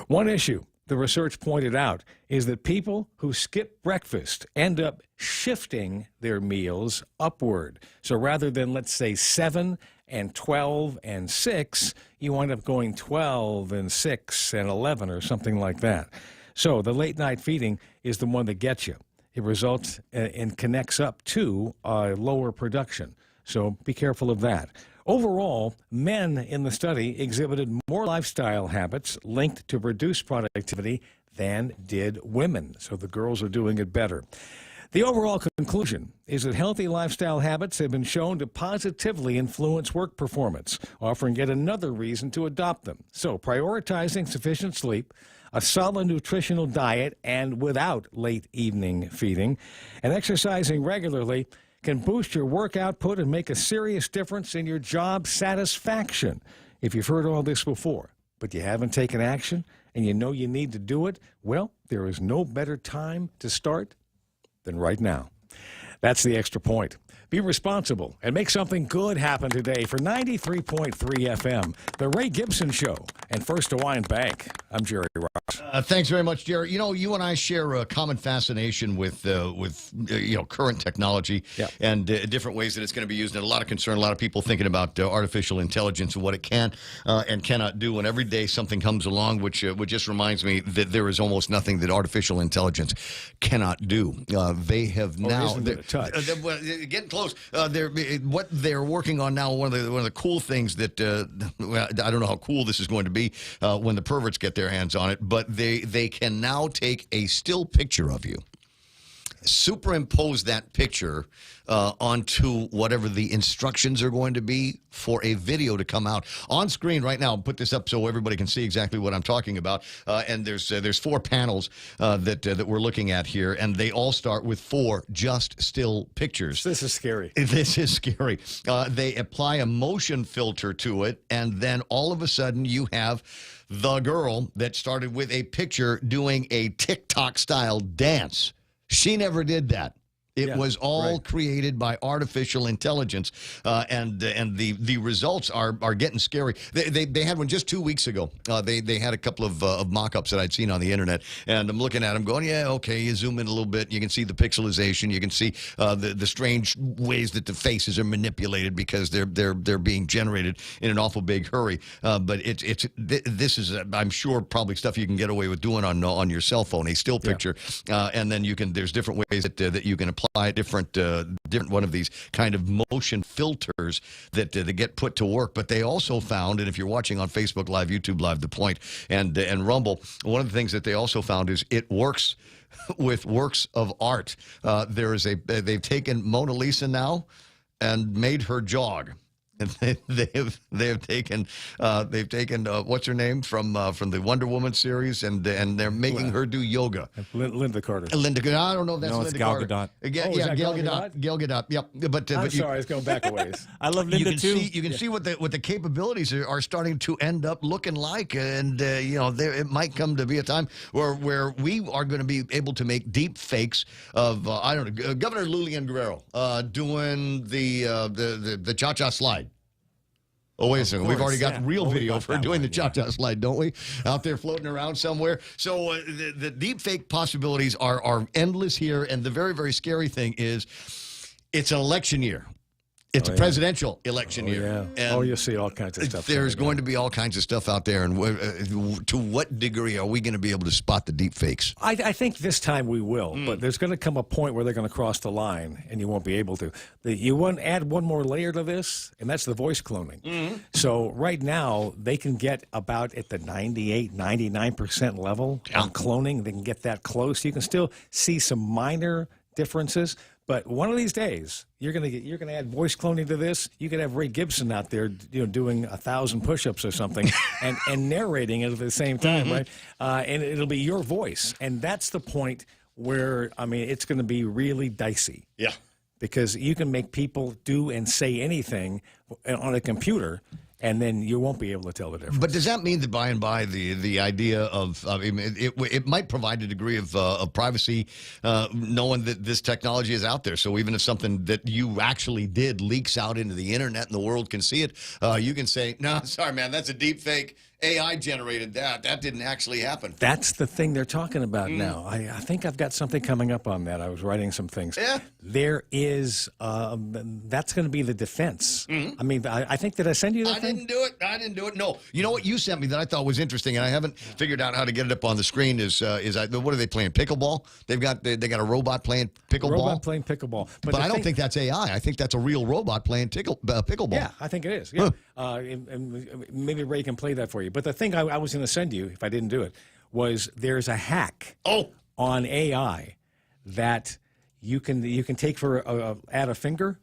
One issue the research pointed out is that people who skip breakfast end up shifting their meals upward. So rather than, let's say, 7 and 12 and 6, you wind up going 12 and 6 and 11 or something like that. So the late night feeding is the one that gets you. It results and connects up to lower production. So be careful of that. Overall, men in the study exhibited more lifestyle habits linked to reduced productivity than did women. So the girls are doing it better. The overall conclusion is that healthy lifestyle habits have been shown to positively influence work performance, offering yet another reason to adopt them. So prioritizing sufficient sleep, a solid nutritional diet and without late evening feeding, and exercising regularly can boost your work output and make a serious difference in your job satisfaction. If you've heard all this before, but you haven't taken action and you know you need to do it, well, there is no better time to start than right now. That's the Extra Point. Be responsible and make something good happen today. For 93.3 FM, The Ray Gibson Show, and First Hawaiian Bank. I'm Jerry Ross. Thanks very much, Jerry. You know, you and I share a common fascination with current technology and different ways that it's going to be used. And a lot of concern, a lot of people thinking about artificial intelligence and what it can and cannot do. And every day something comes along which just reminds me that there is almost nothing that artificial intelligence cannot do. They have now getting close. What they're working on now. One of the cool things that I don't know how cool this is going to be when the perverts get their hands on it, but they can now take a still picture of you, superimpose that picture onto whatever the instructions are going to be for a video to come out on screen right now. I'll put this up so everybody can see exactly what I'm talking about. And there's 4 panels that we're looking at here, and they all start with 4 just still pictures. This is scary. This is scary. They apply a motion filter to it, and then all of a sudden you have the girl that started with a picture doing a TikTok-style dance. She never did that. It was all created by artificial intelligence, and the results are getting scary. They had one just 2 weeks ago. They had a couple of mock-ups that I'd seen on the internet, and I'm looking at them going, yeah, okay, you zoom in a little bit, you can see the pixelization, you can see the strange ways that the faces are manipulated because they're being generated in an awful big hurry. But this is I'm sure probably stuff you can get away with doing on your cell phone, a still picture, and then there's different ways that you can apply different one of these kind of motion filters that get put to work. But they also found, and if you're watching on Facebook Live, YouTube Live, ThePOINT, and Rumble, one of the things that they also found is it works with works of art. They've taken Mona Lisa now and made her jog. And they've taken what's her name from the Wonder Woman series, and they're making her do yoga. Linda Carter. I don't know if that's Linda Gal Carter. Gadot. Gail Gadot. Gail Gadot. Yep. But I'm sorry, it's going back a ways. I love Linda too. You can see what the capabilities are starting to end up looking like, and it might come to be a time where we are going to be able to make deep fakes of Governor Lulian Guerrero doing the cha-cha slide. Oh, wait a second. We've already got real video for doing the cha-cha slide, don't we? Out there floating around somewhere. So the deep fake possibilities are endless here. And the very, very scary thing is it's an election year. It's a presidential election year. Yeah. And you'll see all kinds of stuff. There's going to be all kinds of stuff out there. And to what degree are we going to be able to spot the deep fakes? I think this time we will, but there's going to come a point where they're going to cross the line, and you won't be able to. You want to add one more layer to this, and that's the voice cloning. So right now, they can get about at the 98, 99% level on cloning. They can get that close. You can still see some minor differences. But one of these days, you're gonna add voice cloning to this. You could have Ray Gibson out there, doing 1,000 push-ups or something, and narrating it at the same time, right? And it'll be your voice, and that's the point where it's going to be really dicey. Yeah, because you can make people do and say anything on a computer. And then you won't be able to tell the difference. But does that mean that by and by the idea of it might provide a degree of privacy, knowing that this technology is out there? So even if something that you actually did leaks out into the internet and the world can see it, you can say, "No, sorry, man, that's a deep fake. AI generated that. That didn't actually happen." That's the thing they're talking about now. I think I've got something coming up on that. I was writing some things. Yeah. There is, that's going to be the defense. I think, did I send you that I didn't do it. No. You know what you sent me that I thought was interesting, and I haven't figured out how to get it up on the screen, what are they playing? Pickleball? They got a robot playing pickleball? Robot playing pickleball. But I don't think that's AI. I think that's a real robot playing pickleball. Yeah, I think it is. Yeah. And maybe Ray can play that for you. But the thing I was going to send you, if I didn't do it, was there's a hack on AI that you can take for add a finger.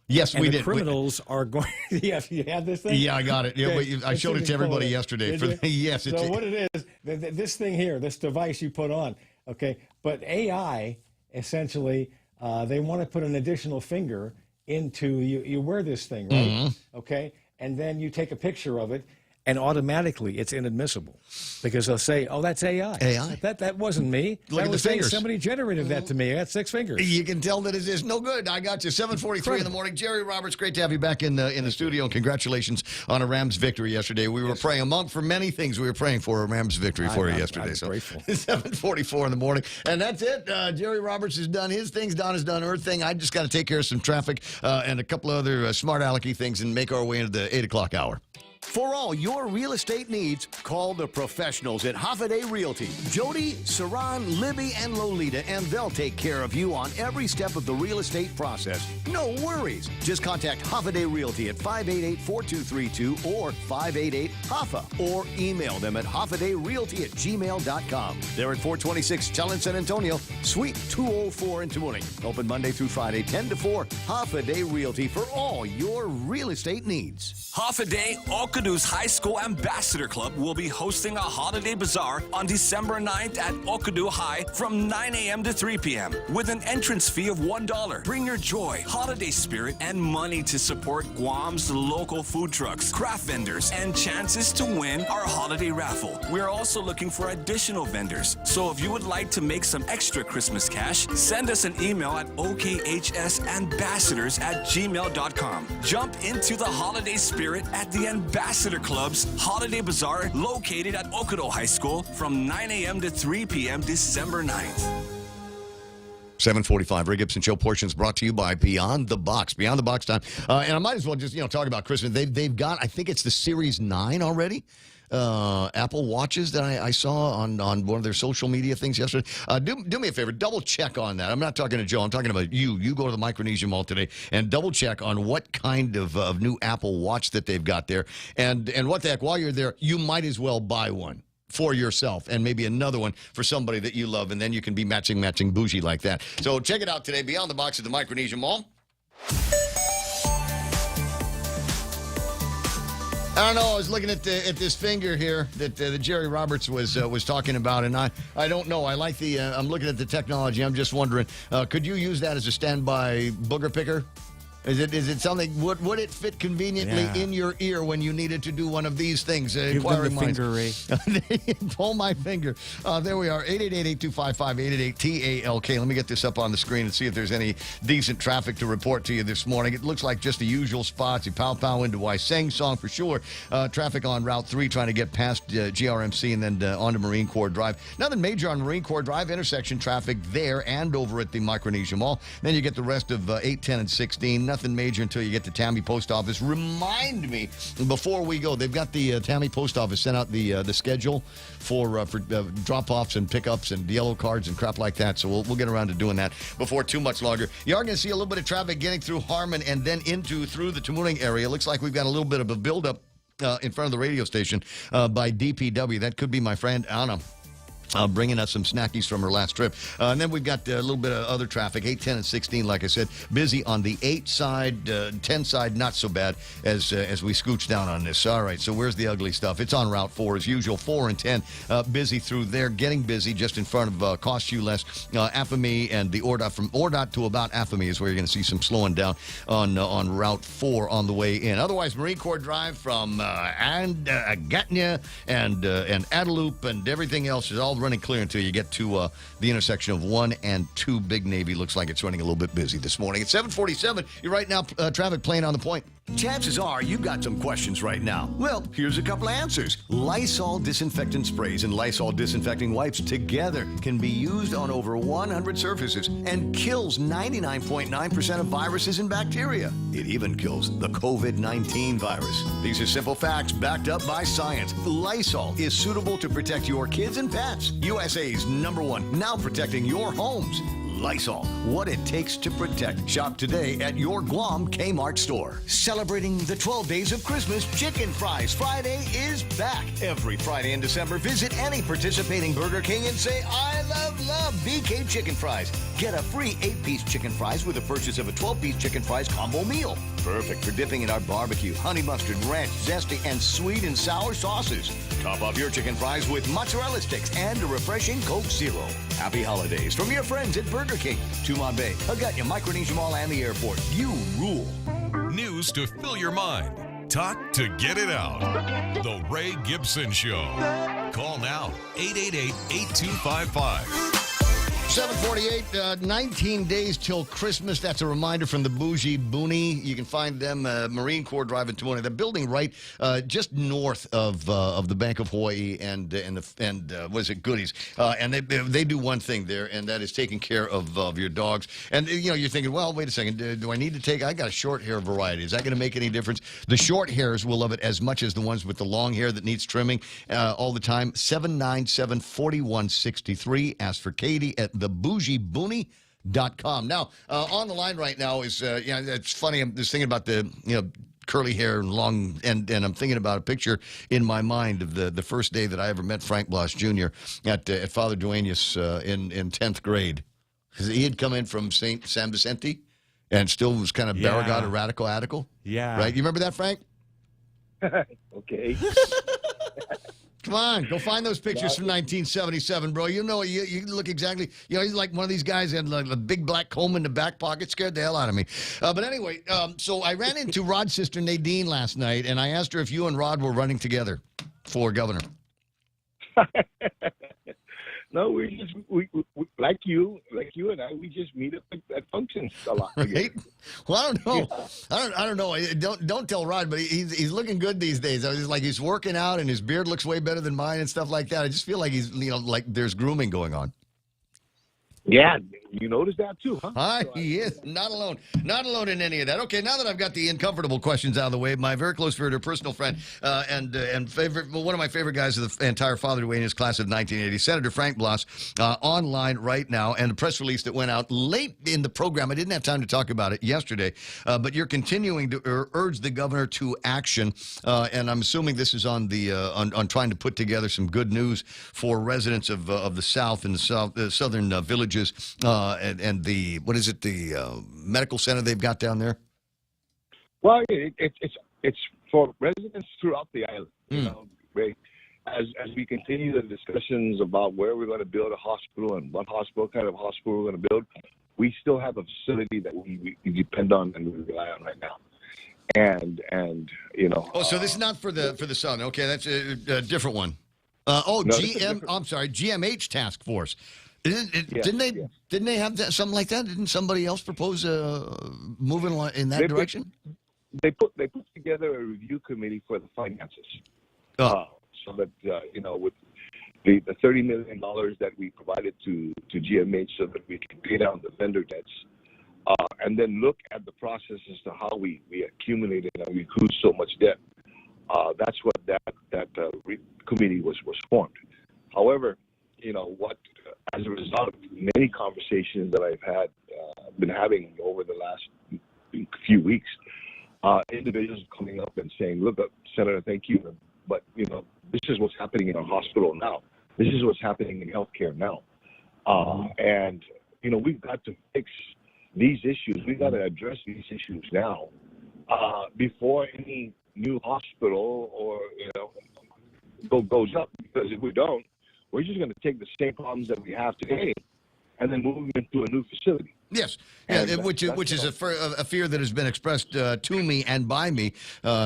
Yes, and we the did. criminals are going. Yeah, you had this thing. Yeah, I got it. Okay. I showed it to everybody yesterday. Yes. So what it is, this thing here, this device you put on, okay? But AI, essentially, they want to put an additional finger into you wear this thing, right? Okay, and then you take a picture of it, and automatically it's inadmissible because they'll say, "Oh, that's AI." AI. That wasn't me. Look that at was the fingers. Somebody generated that to me. I got 6 fingers. You can tell that it is no good. I got you. 7:43 in the morning. Jerry Roberts, great to have you back in the studio, and congratulations on a Rams victory yesterday. We were praying for many things. We were praying for a Rams victory for you yesterday. I'm grateful. 7:44 in the morning, and that's it. Jerry Roberts has done his things. Don has done her thing. I just got to take care of some traffic and a couple of other smart alecky things, and make our way into the 8 o'clock hour. For all your real estate needs, call the professionals at Hoffaday Realty. Jody, Saran, Libby, and Lolita, and they'll take care of you on every step of the real estate process. No worries. Just contact Hoffaday Realty at 588-4232 or 588-HOFFA or email them at hoffadayrealty@gmail.com. They're at 426 Chelon, San Antonio, Suite 204 in Tamuning. Open Monday through Friday, 10 to 4. Hoffaday Realty for all your real estate needs. Hoffaday Okadu's High School Ambassador Club will be hosting a holiday bazaar on December 9th at Okadu High from 9 a.m. to 3 p.m. with an entrance fee of $1. Bring your joy, holiday spirit, and money to support Guam's local food trucks, craft vendors, and chances to win our holiday raffle. We're also looking for additional vendors, so if you would like to make some extra Christmas cash, send us an email at okhsambassadors@gmail.com. Jump into the holiday spirit at the Ambassador Club's Holiday Bazaar located at Okado High School from 9 a.m. to 3 p.m. December 9th. 7:45, Ray Gibson Show portions brought to you by Beyond the Box. Beyond the Box time. And I might as well just, talk about Christmas. They've got, I think it's the Series 9 already. Apple Watches that I saw on one of their social media things yesterday. Do me a favor, double check on that. I'm not talking to Joe. I'm talking about you. You go to the Micronesia Mall today and double check on what kind of new Apple Watch that they've got there. And what the heck, while you're there, you might as well buy one for yourself and maybe another one for somebody that you love, and then you can be matching bougie like that. So check it out today, Beyond the Box at the Micronesia Mall. I don't know. I was looking at this finger here that Jerry Roberts was talking about, and I don't know. I like the. I'm looking at the technology. I'm just wondering, could you use that as a standby booger picker? Is it something? Would it fit conveniently in your ear when you needed to do one of these things? Give them the finger, Ray. Pull my finger. There we are. 888-825-5888-TALK. Let me get this up on the screen and see if there's any decent traffic to report to you this morning. It looks like just the usual spots. You pow into Wysang Song for sure. Traffic on Route 3 trying to get past GRMC and then onto Marine Corps Drive. Nothing major on Marine Corps Drive. Intersection traffic there and over at the Micronesia Mall. Then you get the rest of 8, 10, and 16. nothing major until you get to Tammy Post Office. Remind me before we go. They've got the Tammy Post Office sent out the schedule for drop-offs and pickups and yellow cards and crap like that. So we'll get around to doing that before too much longer. You are going to see a little bit of traffic getting through Harmon and then through the Tamuning area. Looks like we've got a little bit of a buildup in front of the radio station by DPW. That could be my friend Anna. Bringing us some snackies from her last trip. And then we've got a little bit of other traffic, 8, 10, and 16, like I said. Busy on the 8 side, 10 side, not so bad as we scooch down on this. All right, so where's the ugly stuff? It's on Route 4 as usual, 4 and 10. Busy through there, getting busy just in front of Cost You Less, Afami, and the ORDOT. From ORDOT to about Afami is where you're going to see some slowing down on Route 4 on the way in. Otherwise, Marine Corps Drive from Gatineau and Adeloupe and everything else is all running clear until you get to the intersection of 1 and 2. Big Navy looks like it's running a little bit busy this morning. It's 7:47. You're right now, traffic playing on the point. Chances are you've got some questions right now. Well, here's a couple of answers. Lysol disinfectant sprays and Lysol disinfecting wipes together can be used on over 100 surfaces and kills 99.9% of viruses and bacteria. It even kills the COVID-19 virus. These are simple facts backed up by science. Lysol is suitable to protect your kids and pets. USA's #1, now protecting your homes. Lysol, what it takes to protect. Shop today at your Guam Kmart store. Celebrating the 12 days of Christmas, Chicken Fries Friday is back. Every Friday in December, visit any participating Burger King and say, I love BK Chicken Fries. Get a free 8-piece chicken fries with a purchase of a 12-piece chicken fries combo meal. Perfect for dipping in our barbecue, honey mustard, ranch, zesty, and sweet and sour sauces. Top off your chicken fries with mozzarella sticks and a refreshing Coke Zero. Happy holidays from your friends at Burger King, Tumon Bay, Hagåtña, Micronesia Mall, and the airport. You rule. News to fill your mind. Talk to get it out. The Ray Gibson Show. Call now, 888-8255. 7:48, 19 days till Christmas. That's a reminder from the Bougie Boonie. You can find them Marine Corps Drive in Tamuning. They're building right just north of the Bank of Hawaii and what is it, Goodies. And they do one thing there, and that is taking care of your dogs. And you're thinking, well, wait a second, do I need to take? I got a short hair variety. Is that going to make any difference? The short hairs will love it as much as the ones with the long hair that needs trimming all the time. 797-4163. Ask for Katie at thebougieboonie.com. Now, on the line right now is, it's funny, I'm just thinking about the, curly hair and long, and I'm thinking about a picture in my mind of the first day that I ever met Frank Bloss Jr. at Father Duenas in 10th grade. He had come in from St. San Vicente and still was kind of Barragata radical. Yeah. Right? You remember that, Frank? Okay. Come on, go find those pictures from 1977, bro. You look exactly, he's like one of these guys that had like a big black comb in the back pocket. Scared the hell out of me. But anyway, so I ran into Rod's sister Nadine last night, and I asked her if you and Rod were running together for governor. No, we like you and I. We just meet up at functions a lot. Right? Well, I don't know. I don't know. Don't tell Rod, but he's looking good these days. I was like, he's working out, and his beard looks way better than mine and stuff like that. I just feel like he's like there's grooming going on. Yeah, you noticed that too, huh? Hi, he is. Not alone. Not alone in any of that. Okay, now that I've got the uncomfortable questions out of the way, my very close friend, personal friend, and favorite, one of my favorite guys of the entire Father Duenas class of 1980, Senator Frank Bloss, online right now, and a press release that went out late in the program. I didn't have time to talk about it yesterday, but you're continuing to urge the governor to action, and I'm assuming this is on the on trying to put together some good news for residents of the South and the southern villages. And the what is it? The medical center they've got down there. Well, it's for residents throughout the island. You know, Ray, as we continue the discussions about where we're going to build a hospital and what kind of hospital we're going to build, we still have a facility that we depend on and we rely on right now. And Oh, so this is not for the Southern. Okay, that's a different one. GMH task force. Didn't they have that, something like that? Didn't somebody else propose moving in that direction? They put together a review committee for the finances, so that with the $30 million that we provided to GMH, so that we can pay down the vendor debts. and then look at the process as to how we accumulated and we accrued so much debt. That's what that committee was formed. However, as a result of many conversations that I've been having over the last few weeks, individuals coming up and saying, "Look, Senator, thank you, but this is what's happening in our hospital now. This is what's happening in healthcare now, and we've got to fix these issues. We've got to address these issues now before any new hospital or goes up. Because if we don't, we're just going to take the same problems that we have today and then move them into a new facility." Yes, which is a fear that has been expressed to me and by me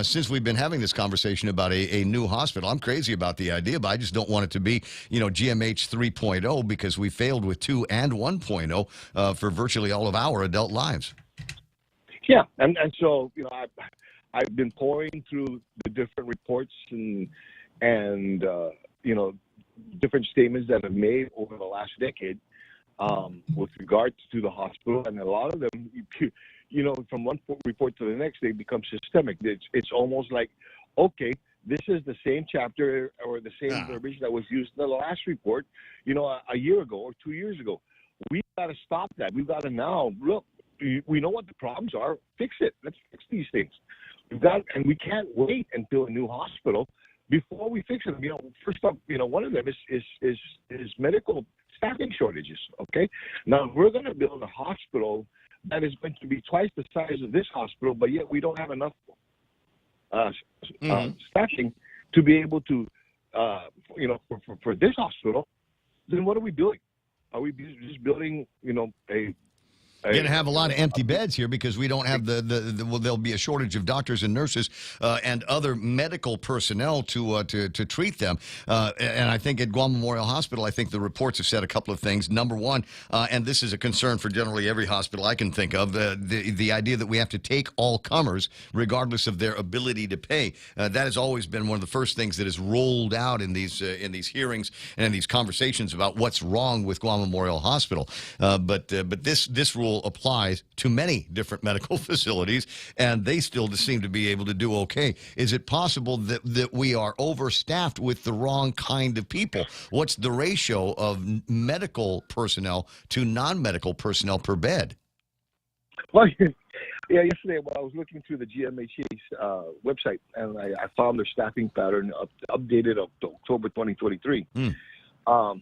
since we've been having this conversation about a new hospital. I'm crazy about the idea, but I just don't want it to be, GMH 3.0 because we failed with 2 and 1.0 for virtually all of our adult lives. Yeah, and so I've been pouring through the different reports and different statements that have made over the last decade. With regard to the hospital, and a lot of them, from one report to the next, they become systemic. It's almost like, okay, this is the same chapter or the same verbiage that was used in the last report, a year ago or 2 years ago. We've got to stop that. We've got to now look. We know what the problems are. Fix it. Let's fix these things. And we can't wait until a new hospital before we fix them. First up, one of them is medical staffing shortages. Okay, now we're going to build a hospital that is going to be twice the size of this hospital, but yet we don't have enough staffing to be able to, for this hospital. Then what are we doing? Are we just building, You're going to have a lot of empty beds here because we don't have there'll be a shortage of doctors and nurses and other medical personnel to treat them. And I think at Guam Memorial Hospital, I think the reports have said a couple of things. Number one, and this is a concern for generally every hospital I can think of, the idea that we have to take all comers regardless of their ability to pay. That has always been one of the first things that is rolled out in these hearings and in these conversations about what's wrong with Guam Memorial Hospital. But this rule applies to many different medical facilities, and they still seem to be able to do okay. Is it possible that we are overstaffed with the wrong kind of people? What's the ratio of medical personnel to non-medical personnel per bed? Well, yeah, yesterday when I was looking through the GMHA's website, and I found their staffing pattern updated up to October 2023. I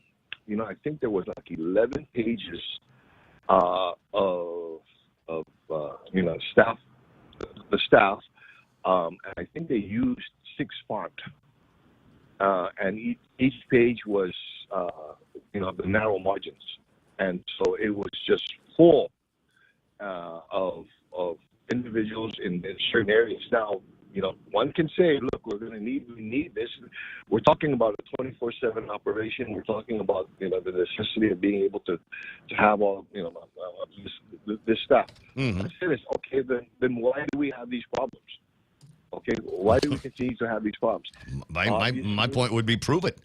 think there was like 11 pages of staff, and I think they used 6 font, and each page was the narrow margins, and so it was just full of individuals in certain areas. Now, one can say, look, we need this. We're talking about a 24/7 operation. We're talking about, the necessity of being able to have all, this stuff. I say this, okay, then why do we have these problems? Okay, why do we continue to have these problems? My point would be prove it.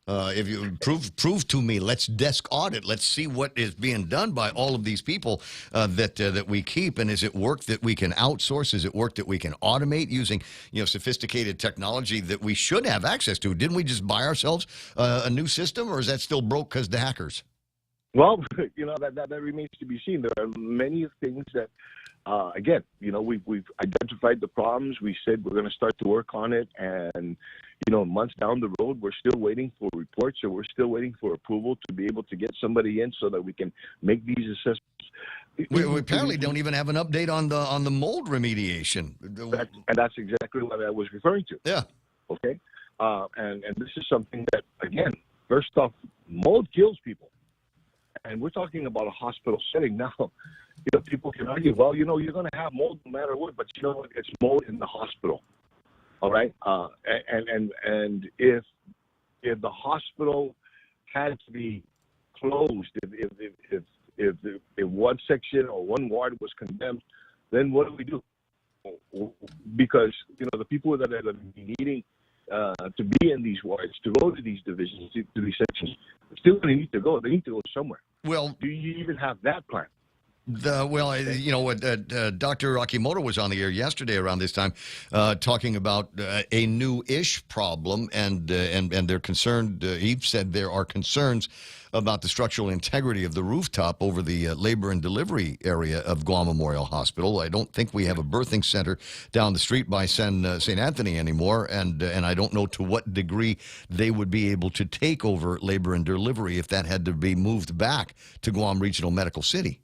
If you prove to me, let's desk audit. Let's see what is being done by all of these people that we keep, and is it work that we can outsource? Is it work that we can automate using sophisticated technology that we should have access to? Didn't we just buy ourselves a new system, or is that still broke because the hackers? Well, that remains to be seen. There are many things that. Again, we've identified the problems. We said we're going to start to work on it, and months down the road, we're still waiting for reports, or we're still waiting for approval to be able to get somebody in so that we can make these assessments. We apparently don't even have an update on the mold remediation, and that's exactly what I was referring to. Yeah. Okay. And this is something that, again, first off, mold kills people, and we're talking about a hospital setting now. People can argue, well, you're going to have mold no matter what, but you know what? It's mold in the hospital. All right. And if the hospital had to be closed, if one section or one ward was condemned, then what do we do? Because the people that are needing to be in these wards, to go to these divisions, to these sections, still going to need to go. They need to go somewhere. Well, do you even have that plan? Dr. Akimoto was on the air yesterday around this time talking about a new-ish problem, and they're concerned. He said there are concerns about the structural integrity of the rooftop over the labor and delivery area of Guam Memorial Hospital. I don't think we have a birthing center down the street by St. Anthony anymore, and I don't know to what degree they would be able to take over labor and delivery if that had to be moved back to Guam Regional Medical City.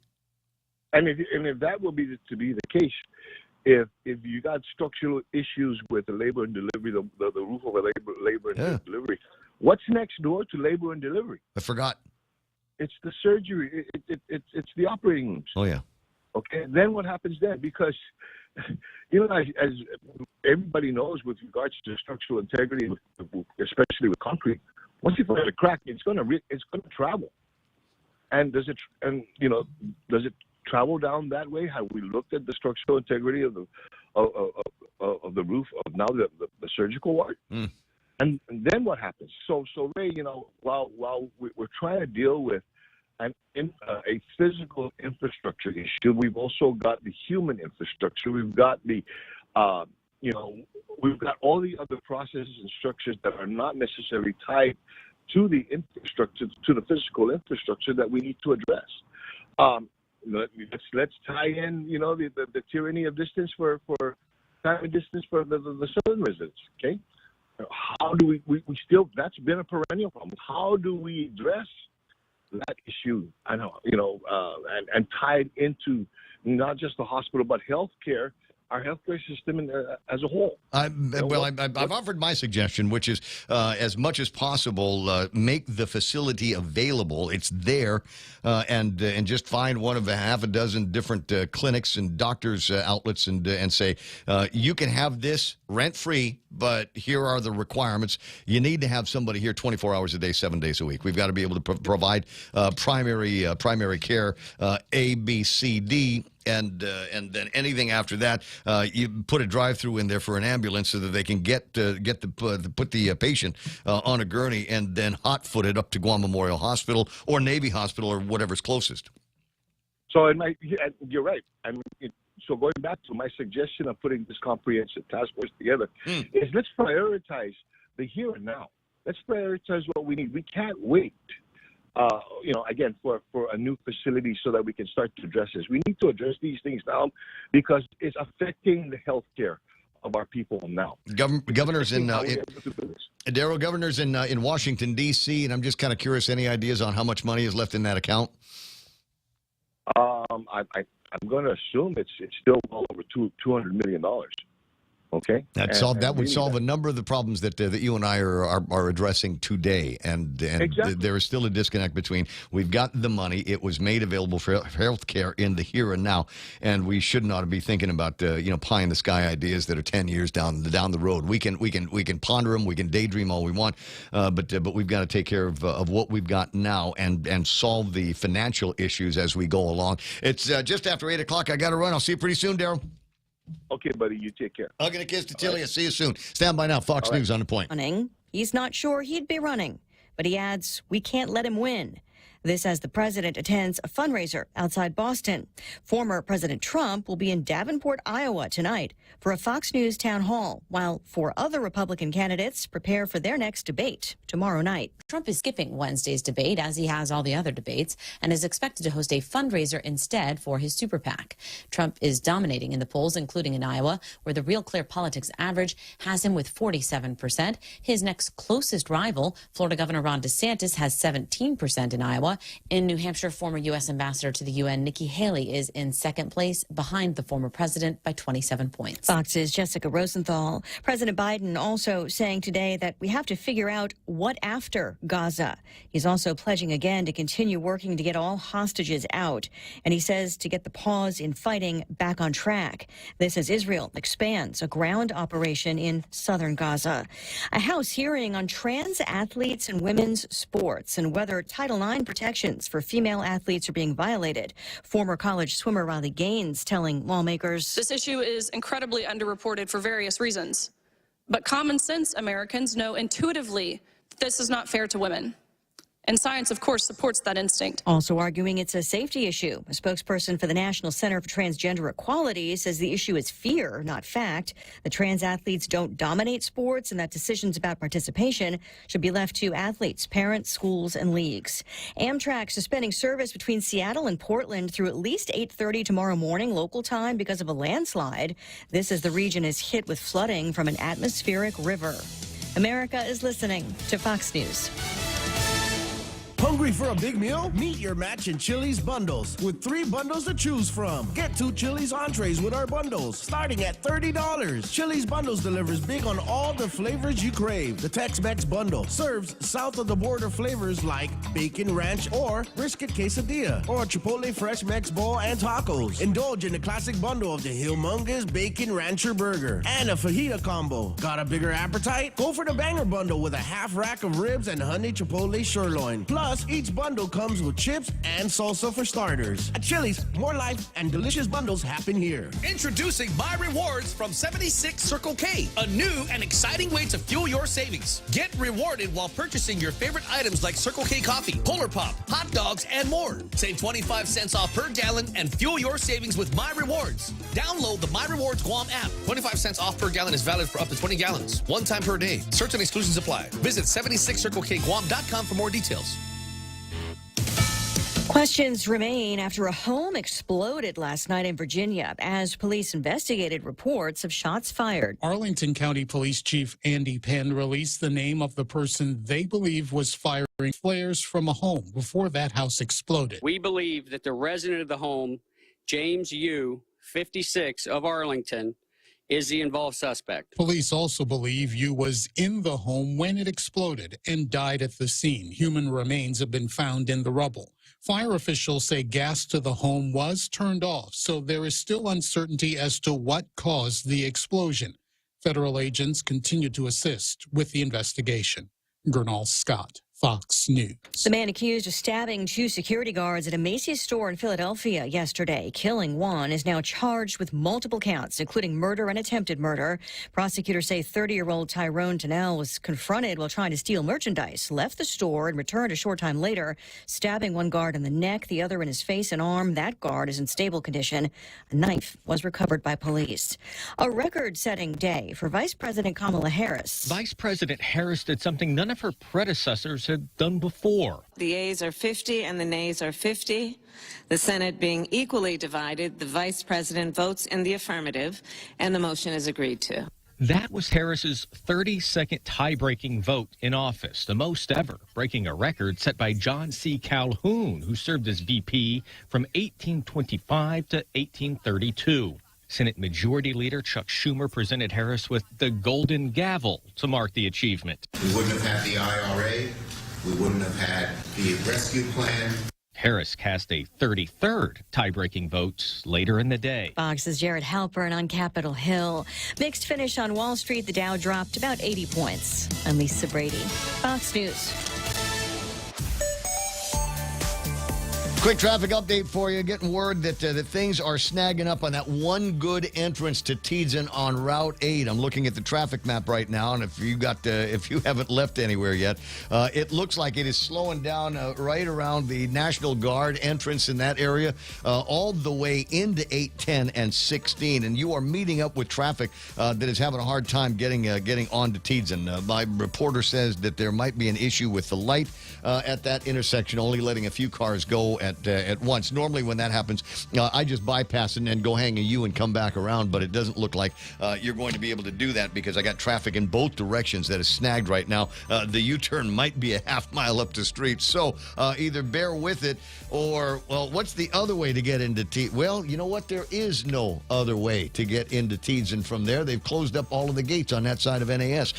And if that will be to be the case, if you got structural issues with the labor and delivery, the roof over labor and delivery, what's next door to labor and delivery? I forgot. It's the surgery. It's the operating rooms. Oh, yeah. Okay. Then what happens then? Because, as everybody knows, with regards to structural integrity, especially with concrete, once you find a crack, it's going to travel. And does it travel down that way? Have we looked at the structural integrity of the roof of now the surgical ward? And then what happens? So Ray, while we're trying to deal with a physical infrastructure issue, we've also got the human infrastructure. We've got we've got all the other processes and structures that are not necessarily tied to the infrastructure, to the physical infrastructure that we need to address. Let's tie in, the tyranny of distance for time and distance for the southern residents. Okay. How do we still, that's been a perennial problem. How do we address that issue? And tie it into not just the hospital, but healthcare, our healthcare system as a whole. I've offered my suggestion, which is as much as possible, make the facility available. It's there, and just find one of a half a dozen different clinics and doctors' outlets, and say, you can have this rent-free, but here are the requirements. You need to have somebody here 24 hours a day, 7 days a week. We've got to be able to provide primary care, A, B, C, D. And then anything after that, you put a drive-through in there for an ambulance so that they can put the patient on a gurney and then hot-footed up to Guam Memorial Hospital or Navy Hospital or whatever's closest. So you're right. So going back to my suggestion of putting this comprehensive task force together, is let's prioritize the here and now. Let's prioritize what we need. We can't wait. Again, for a new facility so that we can start to address this. We need to address these things now because it's affecting the health care of our people now. Governors in Washington, D.C., and I'm just kind of curious, any ideas on how much money is left in that account? I'm going to assume it's still well over $200 million. Okay. That would solve a number of the problems that you and I are addressing today, and exactly. There is still a disconnect between we've got the money, it was made available for health care in the here and now, and we should not be thinking about pie in the sky ideas that are 10 years down the road. We can ponder them, we can daydream all we want, but we've got to take care of what we've got now and solve the financial issues as we go along. It's just after 8 o'clock. I got to run. I'll see you pretty soon, Daryl. Okay, buddy. You take care. Hug and a kiss to Tilly. I'll see you soon. Stand by now. Fox News on the point. He's not sure he'd be running, but he adds, we can't let him win. This as the president attends a fundraiser outside Boston. Former President Trump will be in Davenport, Iowa tonight for a Fox News town hall, while 4 other Republican candidates prepare for their next debate tomorrow night. Trump is skipping Wednesday's debate, as he has all the other debates, and is expected to host a fundraiser instead for his super PAC. Trump is dominating in the polls, including in Iowa, where the Real Clear Politics average has him with 47%. His next closest rival, Florida Governor Ron DeSantis, has 17% in Iowa. In New Hampshire, former U.S. Ambassador to the UN, Nikki Haley, is in second place behind the former president by 27 points. Fox's Jessica Rosenthal. President Biden also saying today that we have to figure out what after Gaza. He's also pledging again to continue working to get all hostages out. And he says to get the pause in fighting back on track. This as Israel expands a ground operation in southern Gaza. A House hearing on trans athletes and women's sports and whether Title IX protections for female athletes are being violated. Former college swimmer Riley Gaines telling lawmakers, this issue is incredibly underreported for various reasons. But common sense Americans know intuitively that this is not fair to women. And science, of course, supports that instinct. Also arguing it's a safety issue. A spokesperson for the National Center for Transgender Equality says the issue is fear, not fact. The trans athletes don't dominate sports and that decisions about participation should be left to athletes, parents, schools, and leagues. Amtrak suspending service between Seattle and Portland through at least 8:30 tomorrow morning local time because of a landslide. This as the region is hit with flooding from an atmospheric river. America is listening to Fox News. Hungry for a big meal? Meet your match in Chili's bundles with 3 bundles to choose from. Get 2 Chili's entrees with our bundles, starting at $30. Chili's bundles delivers big on all the flavors you crave. The Tex-Mex bundle serves south-of-the-border flavors like bacon ranch or brisket quesadilla, or Chipotle fresh Mex bowl and tacos. Indulge in the classic bundle of the humongous bacon rancher burger and a fajita combo. Got a bigger appetite? Go for the banger bundle with a half rack of ribs and honey Chipotle sirloin. Plus, each bundle comes with chips and salsa for starters. At Chili's, more life and delicious bundles happen here. Introducing My Rewards from 76 Circle K, a new and exciting way to fuel your savings. Get rewarded while purchasing your favorite items like Circle K coffee, Polar Pop, hot dogs, and more. Save 25 cents off per gallon and fuel your savings with My Rewards. Download the My Rewards Guam app. 25 cents off per gallon is valid for up to 20 gallons. One time per day. Certain exclusions apply. Visit 76circlekguam.com for more details. Questions remain after a home exploded last night in Virginia as police investigated reports of shots fired. Arlington County Police Chief Andy Penn released the name of the person they believe was firing flares from a home before that house exploded. We believe that the resident of the home, James Yu, 56, of Arlington, is the involved suspect. Police also believe Yu was in the home when it exploded and died at the scene. Human remains have been found in the rubble. Fire officials say gas to the home was turned off, so there is still uncertainty as to what caused the explosion. Federal agents continue to assist with the investigation. Gernal Scott, Fox News. The man accused of stabbing 2 security guards at a Macy's store in Philadelphia yesterday, killing one, is now charged with multiple counts, including murder and attempted murder. Prosecutors say 30-year-old Tyrone Tennell was confronted while trying to steal merchandise, left the store, and returned a short time later, stabbing one guard in the neck, the other in his face and arm. That guard is in stable condition. A knife was recovered by police. A record-setting day for Vice President Kamala Harris. Vice President Harris did something none of her predecessors had done before. The yeas are 50 and the nays are 50. The Senate being equally divided, the Vice President votes in the affirmative, and the motion is agreed to. That was Harris's 32nd tie-breaking vote in office, the most ever, breaking a record set by John C. Calhoun, who served as VP from 1825 to 1832. Senate Majority Leader Chuck Schumer presented Harris with the Golden Gavel to mark the achievement. We wouldn't have had the IRA. We wouldn't have had the rescue plan. Harris cast a 33rd tie-breaking vote later in the day. Fox's Jared Halpern on Capitol Hill. Mixed finish on Wall Street. The Dow dropped about 80 points. I'm Lisa Brady, Fox News. Quick traffic update for you. Getting word that things are snagging up on that one good entrance to Tiedzen on Route 8. I'm looking at the traffic map right now, and if you haven't left anywhere yet, it looks like it is slowing down right around the National Guard entrance in that area, all the way into 810 and 16. And you are meeting up with traffic that is having a hard time getting onto Tiedzen. My reporter says that there might be an issue with the light at that intersection, only letting a few cars go at once. Normally when that happens, I just bypass and then go hang a U and come back around, but it doesn't look like you're going to be able to do that because I got traffic in both directions that is snagged right now. The U-turn might be a half mile up the street, so either bear with it or, well, what's the other way to get into Tiedzen? Well, you know what? There is no other way to get into Tiedzen from there. They've closed up all of the gates on that side of NAS.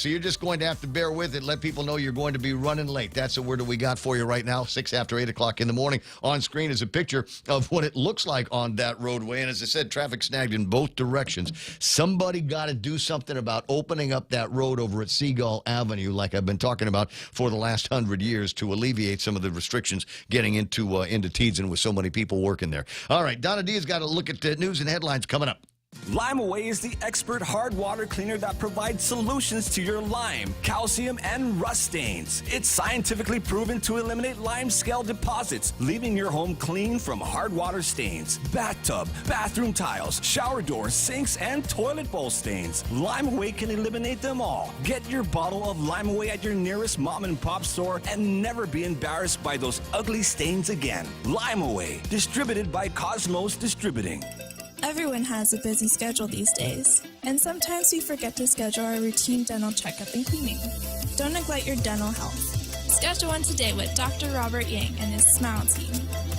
So you're just going to have to bear with it. Let people know you're going to be running late. That's the word that we got for you right now, 6 after 8 o'clock in the morning. On screen is a picture of what it looks like on that roadway. And as I said, traffic snagged in both directions. Somebody got to do something about opening up that road over at Seagull Avenue, like I've been talking about for the last 100 years, to alleviate some of the restrictions getting into Tiedzen with so many people working there. All right, Donna D has got a look at the news and headlines coming up. Lime Away is the expert hard water cleaner that provides solutions to your lime, calcium, and rust stains. It's scientifically proven to eliminate lime scale deposits, leaving your home clean from hard water stains, bathtub, bathroom tiles, shower doors, sinks, and toilet bowl stains. Lime Away can eliminate them all. Get your bottle of Lime Away at your nearest mom and pop store and never be embarrassed by those ugly stains again. Lime Away, distributed by Cosmos Distributing. Everyone has a busy schedule these days, and sometimes we forget to schedule our routine dental checkup and cleaning. Don't neglect your dental health. Schedule one today with Dr. Robert Yang and his Smile Team,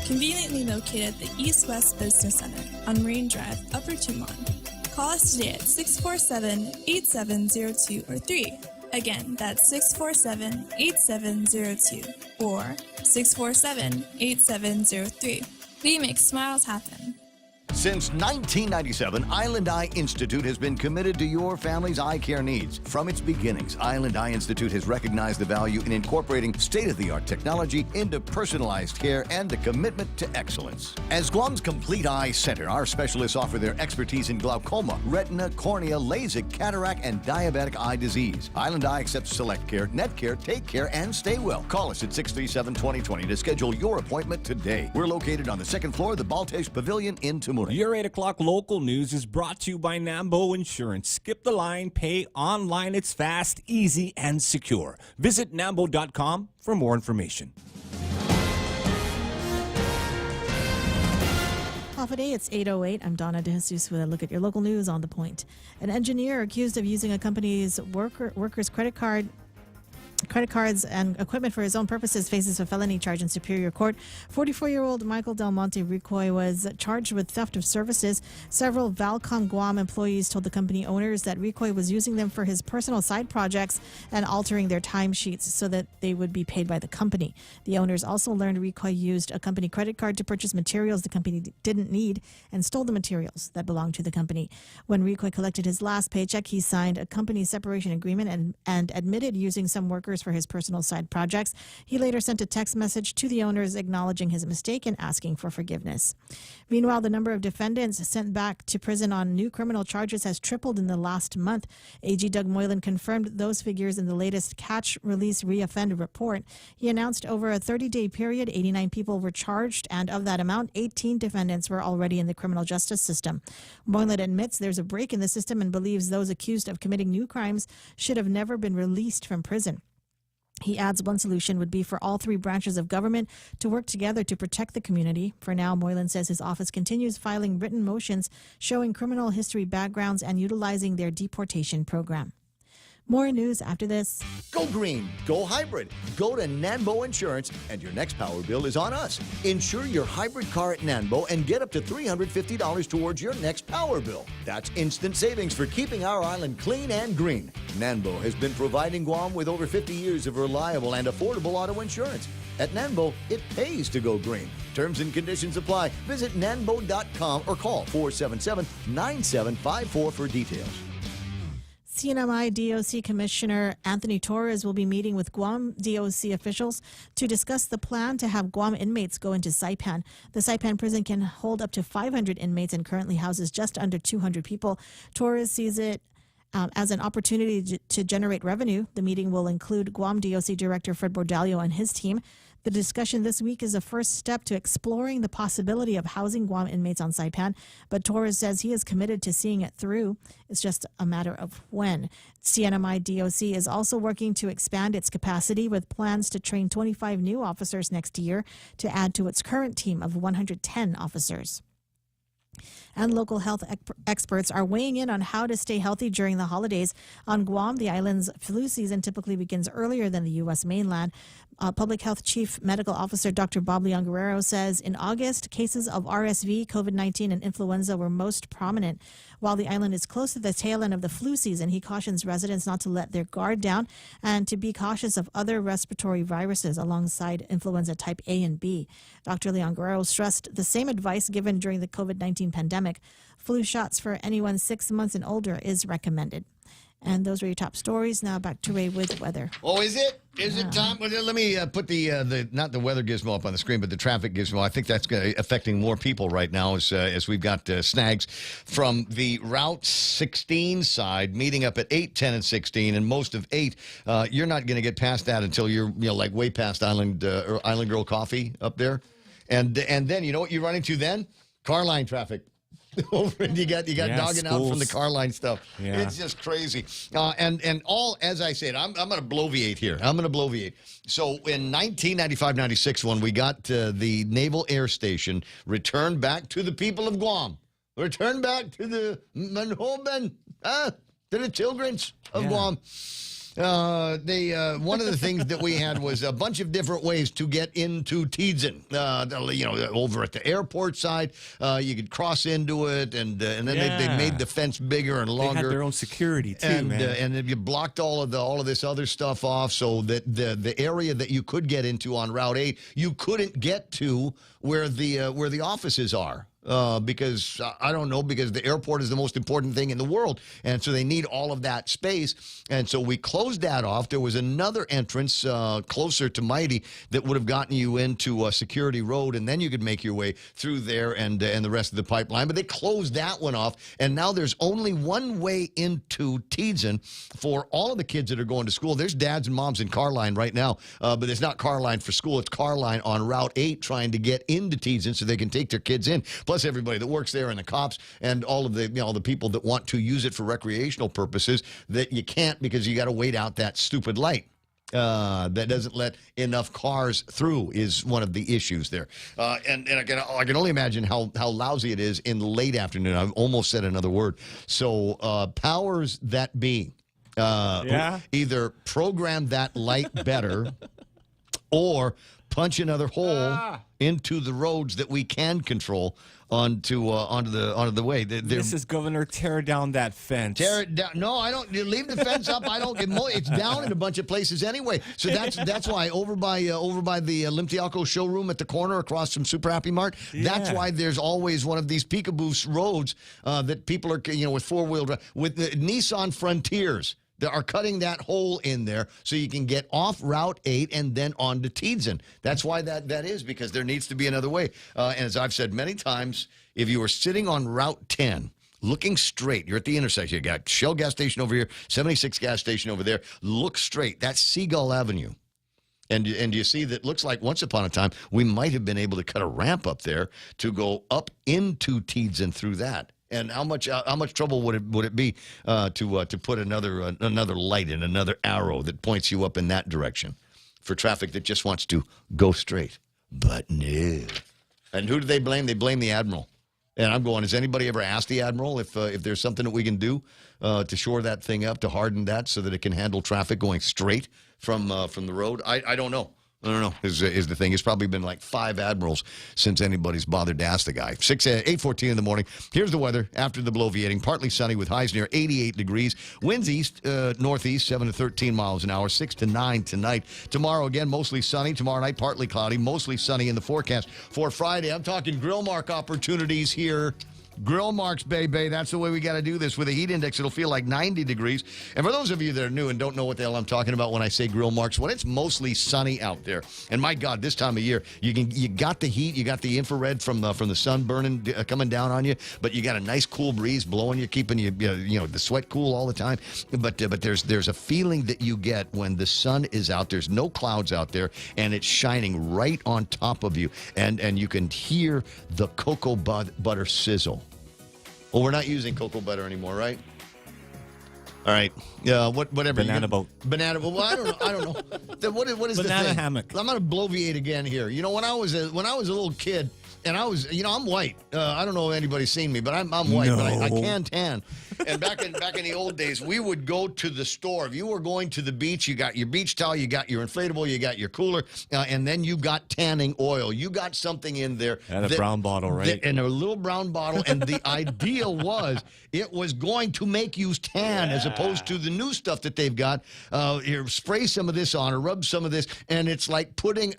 conveniently located at the East West Business Center on Marine Drive, Upper Tumon. Call us today at 647-8702 or 3. Again, that's 647-8702 or 647-8703. We make smiles happen. Since 1997, Island Eye Institute has been committed to your family's eye care needs. From its beginnings, Island Eye Institute has recognized the value in incorporating state-of-the-art technology into personalized care and a commitment to excellence. As Guam's complete eye center, our specialists offer their expertise in glaucoma, retina, cornea, LASIK, cataract, and diabetic eye disease. Island Eye accepts Select Care, Net Care, Take Care, and Stay Well. Call us at 637-2020 to schedule your appointment today. We're located on the second floor of the Baltesh Pavilion in Tumon. Your 8 o'clock local news is brought to you by Nambo Insurance. Skip the line, pay online. It's fast, easy, and secure. Visit Nambo.com for more information. Off a day, it's 8:08. I'm Donna DeJesus with a look at your local news on The Point. An engineer accused of using a company's workers' credit cards and equipment for his own purposes faces a felony charge in Superior Court. 44-year-old Michael Del Monte Ricoy was charged with theft of services. Several Valcom Guam employees told the company owners that Ricoy was using them for his personal side projects and altering their timesheets so that they would be paid by the company. The owners also learned Ricoy used a company credit card to purchase materials the company didn't need and stole the materials that belonged to the company. When Ricoy collected his last paycheck, he signed a company separation agreement and admitted using some workers for his personal side projects. He later sent a text message to the owners acknowledging his mistake and asking for forgiveness. Meanwhile, the number of defendants sent back to prison on new criminal charges has tripled in the last month. AG Doug Moylan confirmed those figures in the latest Catch, Release, Reoffend report. He announced over a 30-day period, 89 people were charged, and of that amount, 18 defendants were already in the criminal justice system. Moylan admits there's a break in the system and believes those accused of committing new crimes should have never been released from prison. He adds one solution would be for all three branches of government to work together to protect the community. For now, Moylan says his office continues filing written motions showing criminal history backgrounds and utilizing their deportation program. More news after this. Go green, go hybrid, go to Nanbo Insurance, and your next power bill is on us. Insure your hybrid car at Nanbo and get up to $350 towards your next power bill. That's instant savings for keeping our island clean and green. Nanbo has been providing Guam with over 50 years of reliable and affordable auto insurance. At Nanbo, it pays to go green. Terms and conditions apply. Visit nanbo.com or call 477-9754 for details. CNMI DOC Commissioner Anthony Torres will be meeting with Guam DOC officials to discuss the plan to have Guam inmates go into Saipan. The Saipan prison can hold up to 500 inmates and currently houses just under 200 people. Torres sees it as an opportunity to generate revenue. The meeting will include Guam DOC Director Fred Bordallo and his team. The discussion this week is a first step to exploring the possibility of housing Guam inmates on Saipan, but Torres says he is committed to seeing it through. It's just a matter of when. CNMI DOC is also working to expand its capacity with plans to train 25 new officers next year to add to its current team of 110 officers. And local health experts are weighing in on how to stay healthy during the holidays. On Guam, the island's flu season typically begins earlier than the U.S. mainland. Public Health Chief Medical Officer Dr. Bob Leon Guerrero says in August, cases of RSV, COVID-19, and influenza were most prominent. While the island is close to the tail end of the flu season, he cautions residents not to let their guard down and to be cautious of other respiratory viruses alongside influenza type A and B. Dr. Leon Guerrero stressed the same advice given during the COVID-19 pandemic. Flu shots for anyone 6 months and older is recommended. And those were your top stories. Now back to Ray with weather. Oh, is it? Is it time? Well, let me put the not the weather gizmo up on the screen, but the traffic gizmo. I think that's affecting more people right now as we've got snags from the Route 16 side meeting up at 8, 10, and 16, and most of 8. You're not going to get past that until you're like way past Island Girl Coffee up there, and then you know what you run into then? Car line traffic. you got dogging out from the car line stuff. Yeah. It's just crazy. And all, as I said, I'm going to bloviate here. So in 1995-96, when we got the Naval Air Station returned back to the people of Guam, returned back to the Manhoban, to the childrens of Guam. One of the things that we had was a bunch of different ways to get into Tiedzin. Over at the airport side, you could cross into it, and then they made the fence bigger and longer. They had their own security too, man. And then you blocked all of this other stuff off, so that the area that you could get into on Route 8, you couldn't get to where the offices are. Because the airport is the most important thing in the world, and so they need all of that space, and so we closed that off. There was another entrance closer to Mighty that would have gotten you into Security Road, and then you could make your way through there and the rest of the pipeline, but they closed that one off, and now there's only one way into Tiedzin for all of the kids that are going to school. There's dads and moms in Carline right now, but it's not Carline for school, it's Carline on Route 8 trying to get into Tiedzin so they can take their kids in. Plus everybody that works there and the cops and all of the people that want to use it for recreational purposes that you can't because you got to wait out that stupid light. That doesn't let enough cars through is one of the issues there. And I can only imagine how lousy it is in the late afternoon. I've almost said another word. So powers that be, either program that light better or punch another hole into the roads that we can control onto the way. Mrs. Governor, tear down that fence. Tear it down. No, I don't. Leave the fence up. I don't. It's down in a bunch of places anyway. So that's why over by the Limtiaco showroom at the corner across from Super Happy Mart. That's why there's always one of these peekaboo roads that people are with 4-wheel drive with the Nissan Frontiers. They are cutting that hole in there so you can get off Route 8 and then on to Tiedzin. That's why that is, because there needs to be another way. And as I've said many times, if you are sitting on Route 10, looking straight, you're at the intersection. You got Shell gas station over here, 76 gas station over there. Look straight. That's Seagull Avenue. And you see that looks like once upon a time we might have been able to cut a ramp up there to go up into Tiedzin through that. And how much trouble would it be to put another light in, another arrow that points you up in that direction for traffic that just wants to go straight? But no. And who do they blame? They blame the Admiral. And I'm going, has anybody ever asked the Admiral if there's something that we can do to shore that thing up, to harden that so that it can handle traffic going straight from the road? I don't know. I don't know, is the thing. It's probably been like 5 admirals since anybody's bothered to ask the guy. 8:14 in the morning. Here's the weather after the bloviating. Partly sunny with highs near 88 degrees. Winds east, northeast, 7 to 13 miles an hour, 6 to 9 tonight. Tomorrow, again, mostly sunny. Tomorrow night, partly cloudy, mostly sunny in the forecast. For Friday, I'm talking grill mark opportunities here. Grill marks, baby. That's the way we got to do this. With a heat index, it'll feel like 90 degrees. And for those of you that are new and don't know what the hell I'm talking about when I say grill marks, when it's mostly sunny out there, and my God, this time of year, you got the heat, you got the infrared from the sun burning, coming down on you, but you got a nice cool breeze blowing you, keeping you the sweat cool all the time. But there's a feeling that you get when the sun is out. There's no clouds out there, and it's shining right on top of you, and you can hear the cocoa butter sizzle. Well, we're not using cocoa butter anymore, right? All right. Whatever. Banana boat. Banana. Well, I don't know. What is the thing? Banana hammock. I'm going to bloviate again here. When I was a little kid, and I was, I'm white. I don't know if anybody's seen me, but I'm white. No. But I can tan. And back in the old days, we would go to the store. If you were going to the beach, you got your beach towel, you got your inflatable, you got your cooler, and then you got tanning oil. You got something in there. And a brown bottle, right? In a little brown bottle. And the idea was it was going to make you tan as opposed to the new stuff that they've got. Here, spray some of this on or rub some of this, and it's like putting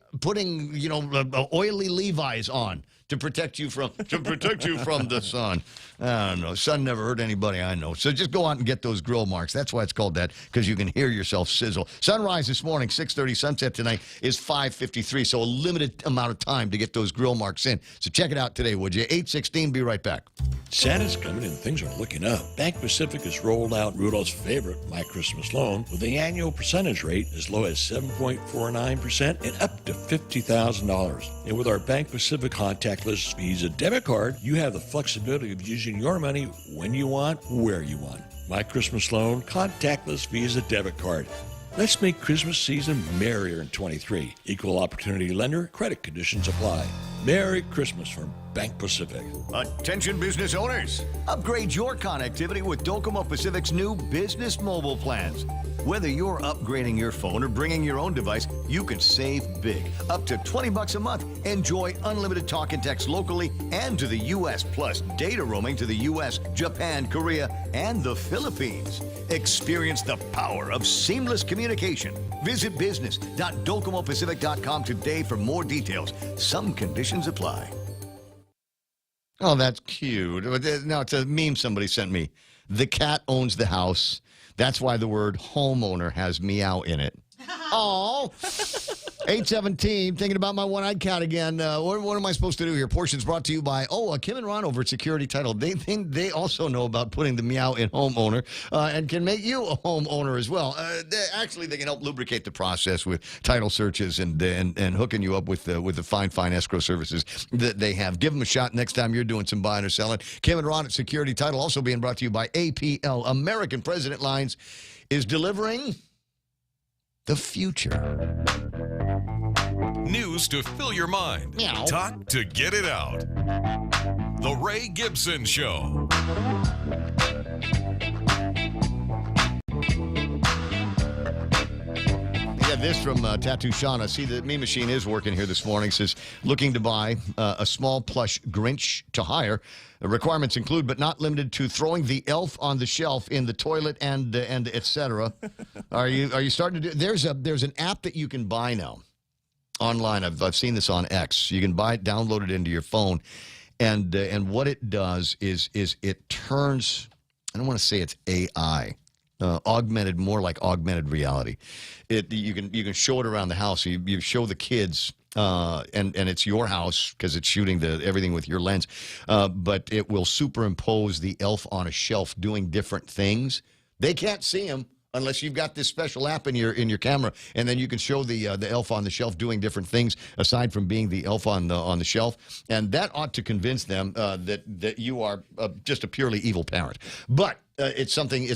oily Levi's on to protect you from the sun. I don't know. Sun never hurt anybody I know. So just go out and get those grill marks. That's why it's called that, because you can hear yourself sizzle. Sunrise this morning, 6:30. Sunset tonight is 5:53. So a limited amount of time to get those grill marks in. So check it out today, would you? 8:16. Be right back. Santa's coming and things are looking up. Bank Pacific has rolled out Rudolph's favorite My Christmas Loan with the annual percentage rate as low as 7.49% and up to $50,000. And with our Bank Pacific contactless Visa debit card, you have the flexibility of using your money when you want, where you want. My Christmas Loan, contactless Visa debit card. Let's make Christmas season merrier in 23. Equal opportunity lender, credit conditions apply. Merry Christmas from Bank Pacific. Attention business owners. Upgrade your connectivity with Docomo Pacific's new business mobile plans. Whether you're upgrading your phone or bringing your own device, you can save big. Up to $20 a month. Enjoy unlimited talk and text locally and to the U.S. plus data roaming to the U.S., Japan, Korea, and the Philippines. Experience the power of seamless communication. Visit business.docomopacific.com today for more details. Some conditions apply. Oh, that's cute. No, it's a meme somebody sent me. The cat owns the house. That's why the word homeowner has meow in it. Oh, 8:17. Thinking about my one-eyed cat again. What am I supposed to do here? Portions brought to you by Kim and Ron over at Security Title. They think they also know about putting the meow in homeowner and can make you a homeowner as well. They can help lubricate the process with title searches and hooking you up with the fine escrow services that they have. Give them a shot next time you're doing some buying or selling. Kim and Ron at Security Title, also being brought to you by APL. American President Lines is delivering the future. News to fill your mind. Meow. Talk to get it out. The Ray Gibson Show. Yeah, this from Tattoo Shauna. See, the meme machine is working here this morning. It says, looking to buy a small plush Grinch to hire. The requirements include, but not limited to, throwing the elf on the shelf in the toilet and et cetera. Are you starting to do? There's an app that you can buy now online. I've seen this on X. You can download it into your phone, and what it does is it turns. I don't want to say it's AI. Augmented, more like augmented reality. You can show it around the house. You show the kids, and it's your house because it's shooting everything with your lens. But it will superimpose the elf on a shelf doing different things. They can't see him unless you've got this special app in your camera, and then you can show the elf on the shelf doing different things aside from being the elf on the shelf, and that ought to convince them that you are just a purely evil parent. But it's something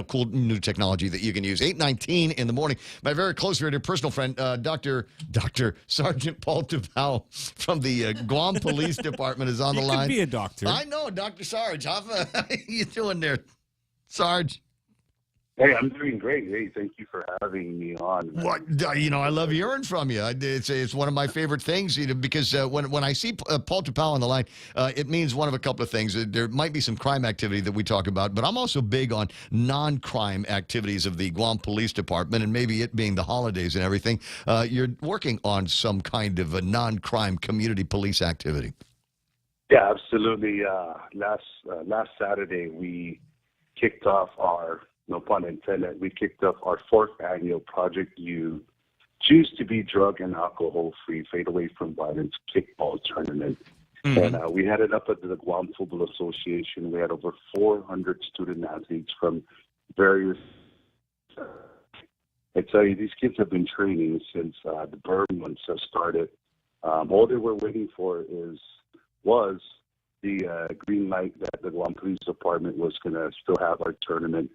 cool new technology that you can use. 8:19 in the morning. My very close personal friend, Dr. Sergeant Paul Tupau from the Guam Police Department is on the line. You could be a doctor. I know, Dr. Sarge. How you doing there, Sarge? Hey, I'm doing great. Hey, thank you for having me on. What I love hearing from you. It's one of my favorite things, because when I see Paul Tupau on the line, it means one of a couple of things. There might be some crime activity that we talk about, but I'm also big on non-crime activities of the Guam Police Department, and maybe it being the holidays and everything. You're working on some kind of a non-crime community police activity. Yeah, absolutely. Last Saturday, we kicked off our, no pun intended, we kicked off our 4th annual Project U Choose to Be Drug and Alcohol Free Fade Away from Violence kickball tournament. Mm-hmm. And we had it up at the Guam Football Association. We had over 400 student athletes from various. I tell you, these kids have been training since the Burn months have started. All they were waiting for was the green light that the Guam Police Department was going to still have our tournament.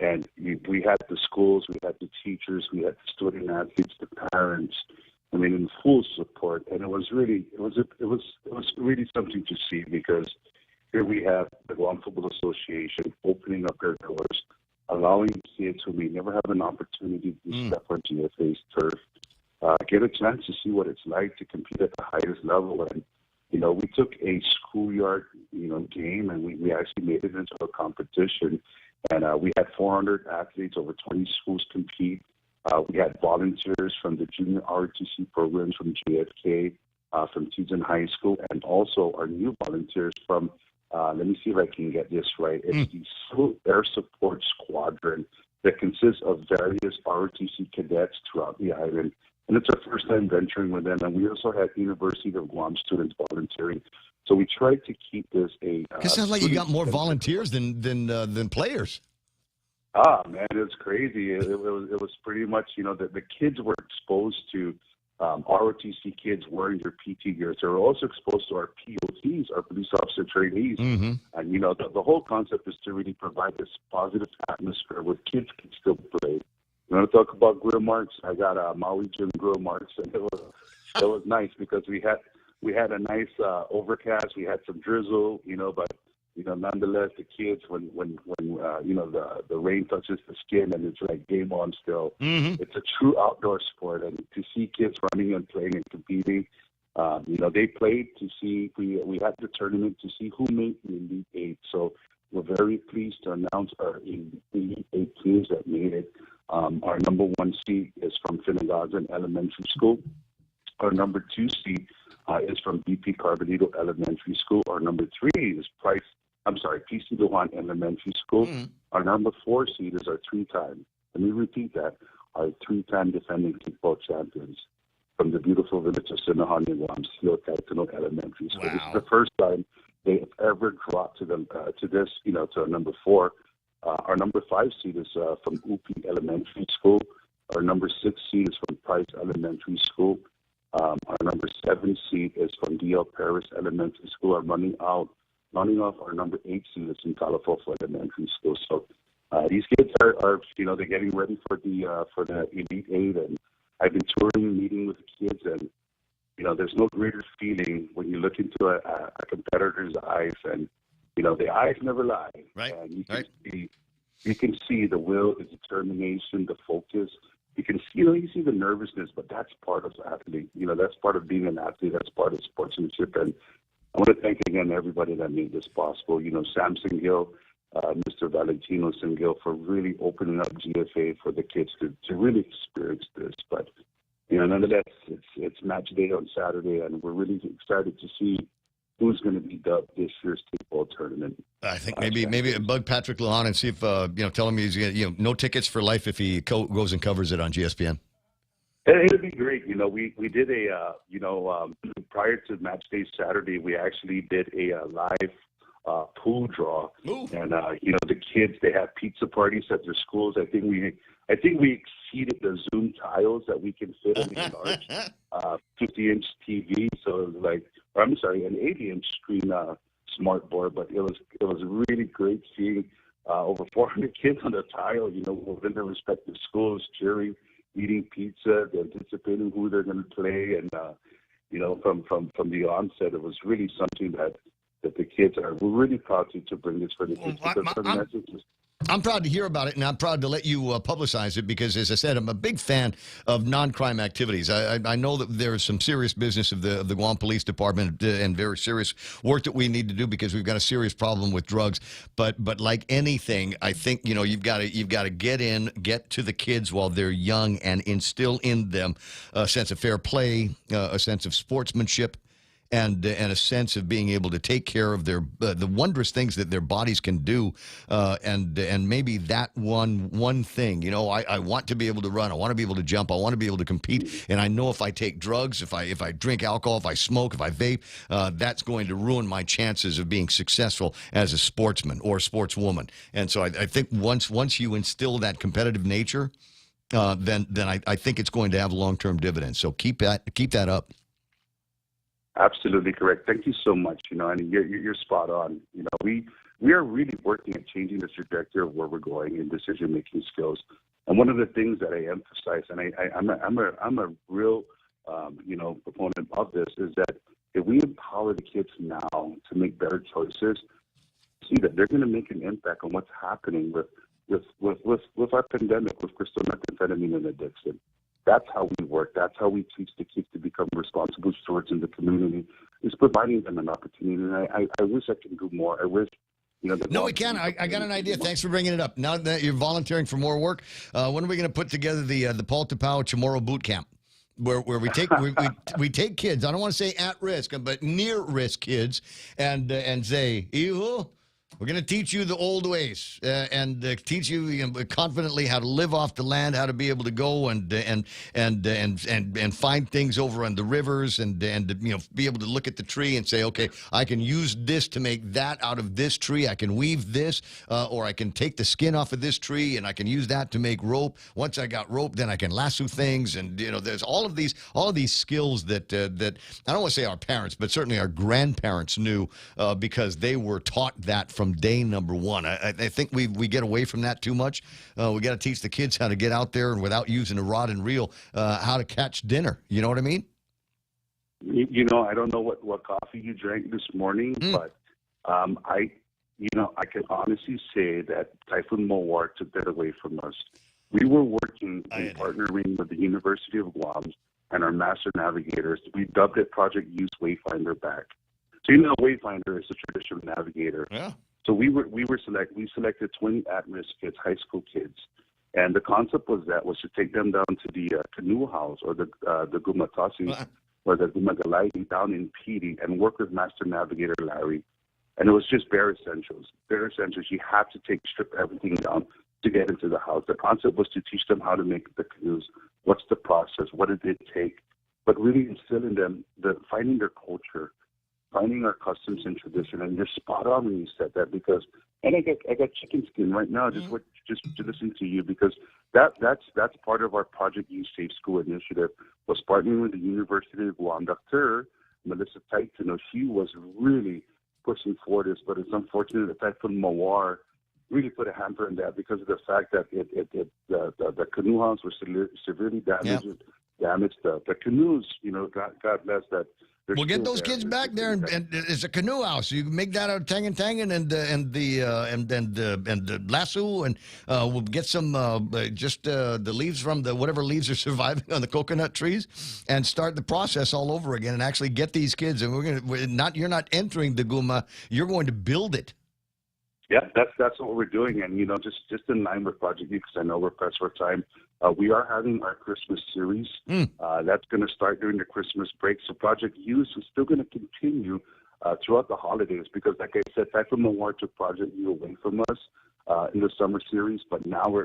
And we had the schools, we had the teachers, we had the student athletes, the parents. I mean, in full support, and it was really something to see, because here we have the Guam Football Association opening up their doors, allowing kids who may never have an opportunity to step onto your face turf, get a chance to see what it's like to compete at the highest level. And we took a schoolyard game, and we actually made it into a competition. And we had 400 athletes, over 20 schools compete. We had volunteers from the junior ROTC programs from JFK, from Teton High School, and also our new volunteers from, let me see if I can get this right. It's the Civil Air Support Squadron that consists of various ROTC cadets throughout the island. And it's our first time venturing with them. And we also had University of Guam students volunteering. So we tried to keep this a. It sounds like you got more volunteers than players. Ah, man, it was crazy. It was pretty much, the kids were exposed to ROTC kids wearing their PT gear. So they were also exposed to our POTs, our police officer trainees. Mm-hmm. And, the whole concept is to really provide this positive atmosphere where kids can still play. You want to talk about grill marks? I got a Maui Jim grill marks, and it was nice because we had a nice overcast. We had some drizzle, but nonetheless, the kids when the rain touches the skin and it's like game on still. Mm-hmm. It's a true outdoor sport, and to see kids running and playing and competing. They played to see we had the tournament to see who made the Elite Eight. So we're very pleased to announce our Elite Eight teams that made it. Our number 1 seed is from Finagazan Elementary School. Our number 2 seed is from BP Carbonito Elementary School. Our number 3 is PC Lujan Elementary School. Mm-hmm. Our number 4 seed is our 3-time. Let me repeat that. Our 3-time defending kickball champions from the beautiful village of Sinahan, Guam, Silo Kaitano Elementary School. Wow. This is the first time they have ever dropped to our number 4. Our number 5 seed is from UP Elementary School. Our number 6 seed is from Price Elementary School. Our number 7 seed is from DL Paris Elementary School. Running off our number 8 seed is from Calafofo Elementary School. So these kids are they're getting ready for the Elite Eight, and I've been touring, meeting with the kids, and there's no greater feeling when you look into a competitor's eyes, and the eyes never lie. Right. And you can see the will, the determination, the focus. You can see, you see the nervousness, but that's part of athlete. That's part of being an athlete. That's part of sportsmanship. And I want to thank again everybody that made this possible. Sam Singill, Mr. Valentino Singill, for really opening up GFA for the kids to really experience this. But nonetheless, it's match day on Saturday, and we're really excited to see who's going to be dubbed this year's kickball tournament. I think maybe bug Patrick Lujan and see if tell him he's no tickets for life if he goes and covers it on GSPN. It'd be great. We did prior to match day Saturday, we actually did a live pool draw. Ooh. And the kids, they have pizza parties at their schools. I think we exceeded the Zoom tiles that we can fit in a large 50-inch TV. So it was an 80-inch screen smart board. But it was really great seeing over 400 kids on the tile. Within their respective schools, cheering, eating pizza, they're anticipating who they're going to play, and from the onset, it was really something that the kids we're really proud to bring this for the kids. I'm proud to hear about it, and I'm proud to let you publicize it because, as I said, I'm a big fan of non-crime activities. I know that there is some serious business of the Guam Police Department and very serious work that we need to do because we've got a serious problem with drugs. But like anything, I think you've got to get to the kids while they're young and instill in them a sense of fair play, a sense of sportsmanship. And a sense of being able to take care of their the wondrous things that their bodies can do, and maybe that one thing. I want to be able to run. I want to be able to jump. I want to be able to compete. And I know if I take drugs, if I drink alcohol, if I smoke, if I vape, that's going to ruin my chances of being successful as a sportsman or a sportswoman. And so I think once you instill that competitive nature, then I think it's going to have long-term dividends. So keep that up. Absolutely correct. Thank you so much. And you're spot on. We are really working at changing the trajectory of where we're going in decision-making skills. And one of the things that I emphasize, and I'm a real proponent of this, is that if we empower the kids now to make better choices, see that they're going to make an impact on what's happening with our pandemic, with crystal methamphetamine and addiction. That's how we work. That's how we teach the kids to become responsible stewards in the community, is providing them an opportunity. And I wish I could do more. I wish, No, we can. I got an idea. Thanks for bringing it up. Now that you're volunteering for more work, when are we going to put together the Paul Tapao Chamorro Boot Camp? where we take we take kids. I don't want to say at risk, but near risk kids, and say, Iho, we're going to teach you the old ways and teach you, confidently how to live off the land, how to be able to go and find things over on the rivers, and be able to look at the tree and say, okay, I can use this to make that out of this tree. I can weave this, or I can take the skin off of this tree and I can use that to make rope. Once I got rope, then I can lasso things, and there's all of these skills that I don't want to say our parents, but certainly our grandparents knew because they were taught that from day number one. I think we get away from that too much. We got to teach the kids how to get out there and without using a rod and reel, how to catch dinner. You know what I mean? I don't know what coffee you drank this morning, but I can honestly say that Typhoon Mawar took that away from us. We were working and partnering with the University of Guam and our master navigators. We dubbed it Project Use Wayfinder back. So Wayfinder is a traditional navigator. Yeah. So we selected 20 at-risk kids, high school kids, and the concept was to take them down to the canoe house or the Gumatasi or the Gumagalai down in Pidi and work with Master Navigator Larry. And it was just bare essentials. Bare essentials. You had to strip everything down to get into the house. The concept was to teach them how to make the canoes. What's the process? What did it take? But really instill in them finding their culture, finding our customs and tradition. And you're spot on when you said that, because, and I got chicken skin right now just to listen to you, because that's part of our Project Use Safe School initiative, was partnering with the University of Guam. Dr. Melissa Taitano, she was really pushing for this, but it's unfortunate that Typhoon Mawar really put a hamper in that because of the fact that the canoe house was severely damaged. Yep. Damaged the canoes. God bless that. We'll get those kids back there, and it's a canoe house. You can make that out of tangan and the lasso, and we'll get some the leaves from whatever leaves are surviving on the coconut trees, and start the process all over again, and actually get these kids. And you're not entering the Guma, you're going to build it. Yeah, that's what we're doing, and just in line with Project U, because I know we're pressed for time. We are having our Christmas series. That's going to start during the Christmas break. So Project U is still going to continue throughout the holidays, because, like I said, Typhoon Mawar took Project U away from us in the summer series, but now we're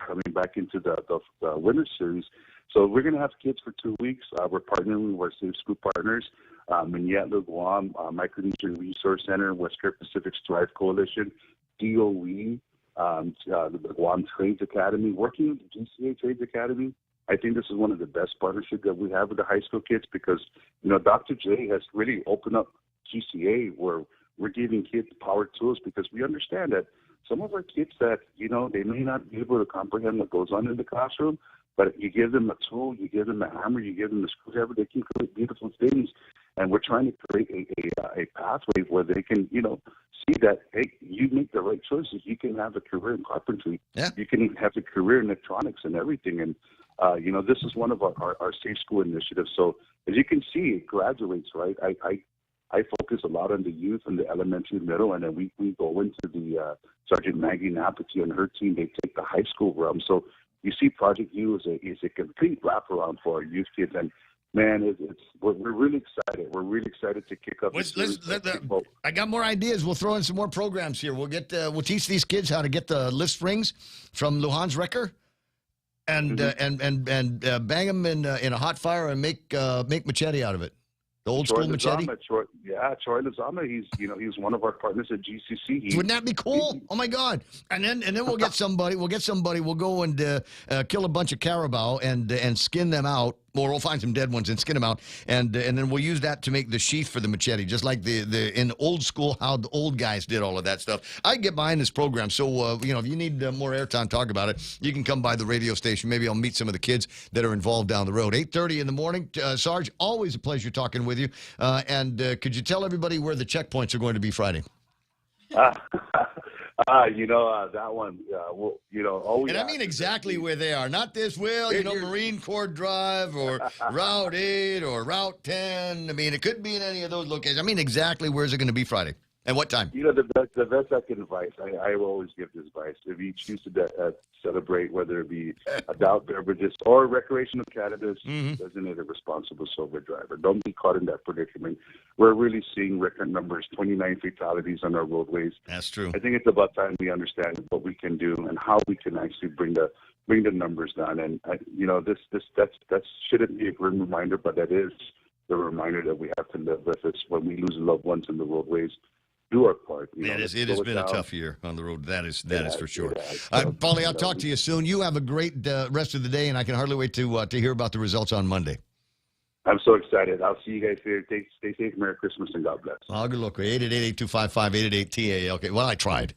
coming back into the winter series. So we're going to have kids for 2 weeks. We're partnering with our Safe School partners, Minyatlo Guam, Micronesian Resource Center, West Cape Pacific Strive Coalition, DOE, the Guam Trades Academy, working with the GCA Trades Academy. I think this is one of the best partnerships that we have with the high school kids, because, Dr. J has really opened up GCA, where we're giving kids power tools, because we understand that some of our kids that, they may not be able to comprehend what goes on in the classroom, but you give them a tool, you give them a hammer, you give them a screwdriver, they can create beautiful things. And we're trying to create a pathway where they can, see that, hey, you make the right choices. You can have a career in carpentry. Yeah. You can have a career in electronics and everything. And, this is one of our Safe School initiatives. So as you can see, it graduates, right? I focus a lot on the youth and the elementary, middle, and then we go into the Sergeant Maggie Napati and her team. They take the high school realm. So you see Project U is a complete wraparound for our youth kids. And, man, we're really excited. We're really excited to kick up. I got more ideas. We'll throw in some more programs here. We'll teach these kids how to get the lift springs from Lujan's wrecker, and bang them in a hot fire and make machete out of it. The old school machete. Troy Lozama. He's one of our partners at GCC. Wouldn't that be cool? Oh my God! And then we'll get somebody. We'll go and kill a bunch of carabao and skin them out. Or we'll find some dead ones and skin them out, and then we'll use that to make the sheath for the machete, just like the in old school, how the old guys did all of that stuff. I get behind this program, so if you need more airtime, talk about it. You can come by the radio station. Maybe I'll meet some of the kids that are involved down the road. 8:30 in the morning. Sarge, always a pleasure talking with you. And could you tell everybody where the checkpoints are going to be Friday? That one, always. And I mean exactly where they are, not this, Marine Corps Drive or Route 8 or Route 10. I mean, it could be in any of those locations. I mean exactly where's it going to be Friday? And what time? You know, the best I can advise, I will always give this advice. If you choose to celebrate, whether it be adult beverages or recreational cannabis, designate a responsible sober driver. Don't be caught in that predicament. We're really seeing record numbers, 29 fatalities on our roadways. That's true. I think it's about time we understand what we can do and how we can actually bring the numbers down. And you know, that shouldn't be a grim reminder, but that is the reminder that we have to live with. It's when we lose loved ones in the roadways. Do our part. It has been a tough year on the road. That is for sure. Paulie, I'll talk to you soon. You have a great rest of the day, and I can hardly wait to hear about the results on Monday. I'm so excited. I'll see you guys here. Stay safe. Merry Christmas and God bless. Oh, good luck. 888-825-5888-TAA. Okay, well, I tried.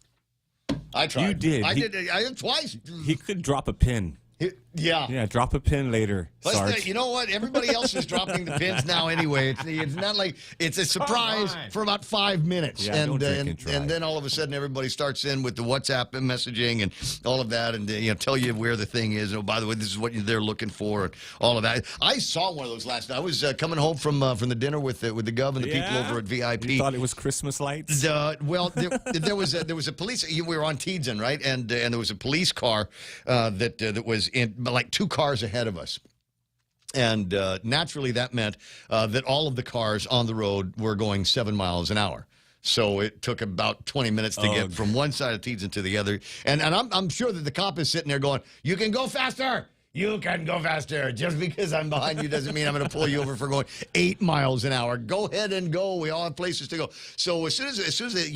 You did. I did twice. He could drop a pin. Yeah, drop a pin later. Plus, you know what? Everybody else is dropping the pins now anyway. It's not like it's a surprise for about 5 minutes, and then all of a sudden everybody starts in with the WhatsApp messaging and all of that, and tell you where the thing is. Oh, by the way, this is what they're looking for, and all of that. I saw one of those last night. I was coming home from the dinner with the Gov and the people over at VIP. You thought it was Christmas lights? Well, there was a police. We were on Teedson, right, and there was a police car that was in like 2 cars ahead of us. And naturally, that meant that all of the cars on the road were going 7 miles an hour. So it took about 20 minutes to get from one side of Teedson to the other. And I'm sure that the cop is sitting there going, "You can go faster. You can go faster. Just because I'm behind you doesn't mean I'm going to pull you over for going 8 miles an hour. Go ahead and go. We all have places to go." So as soon as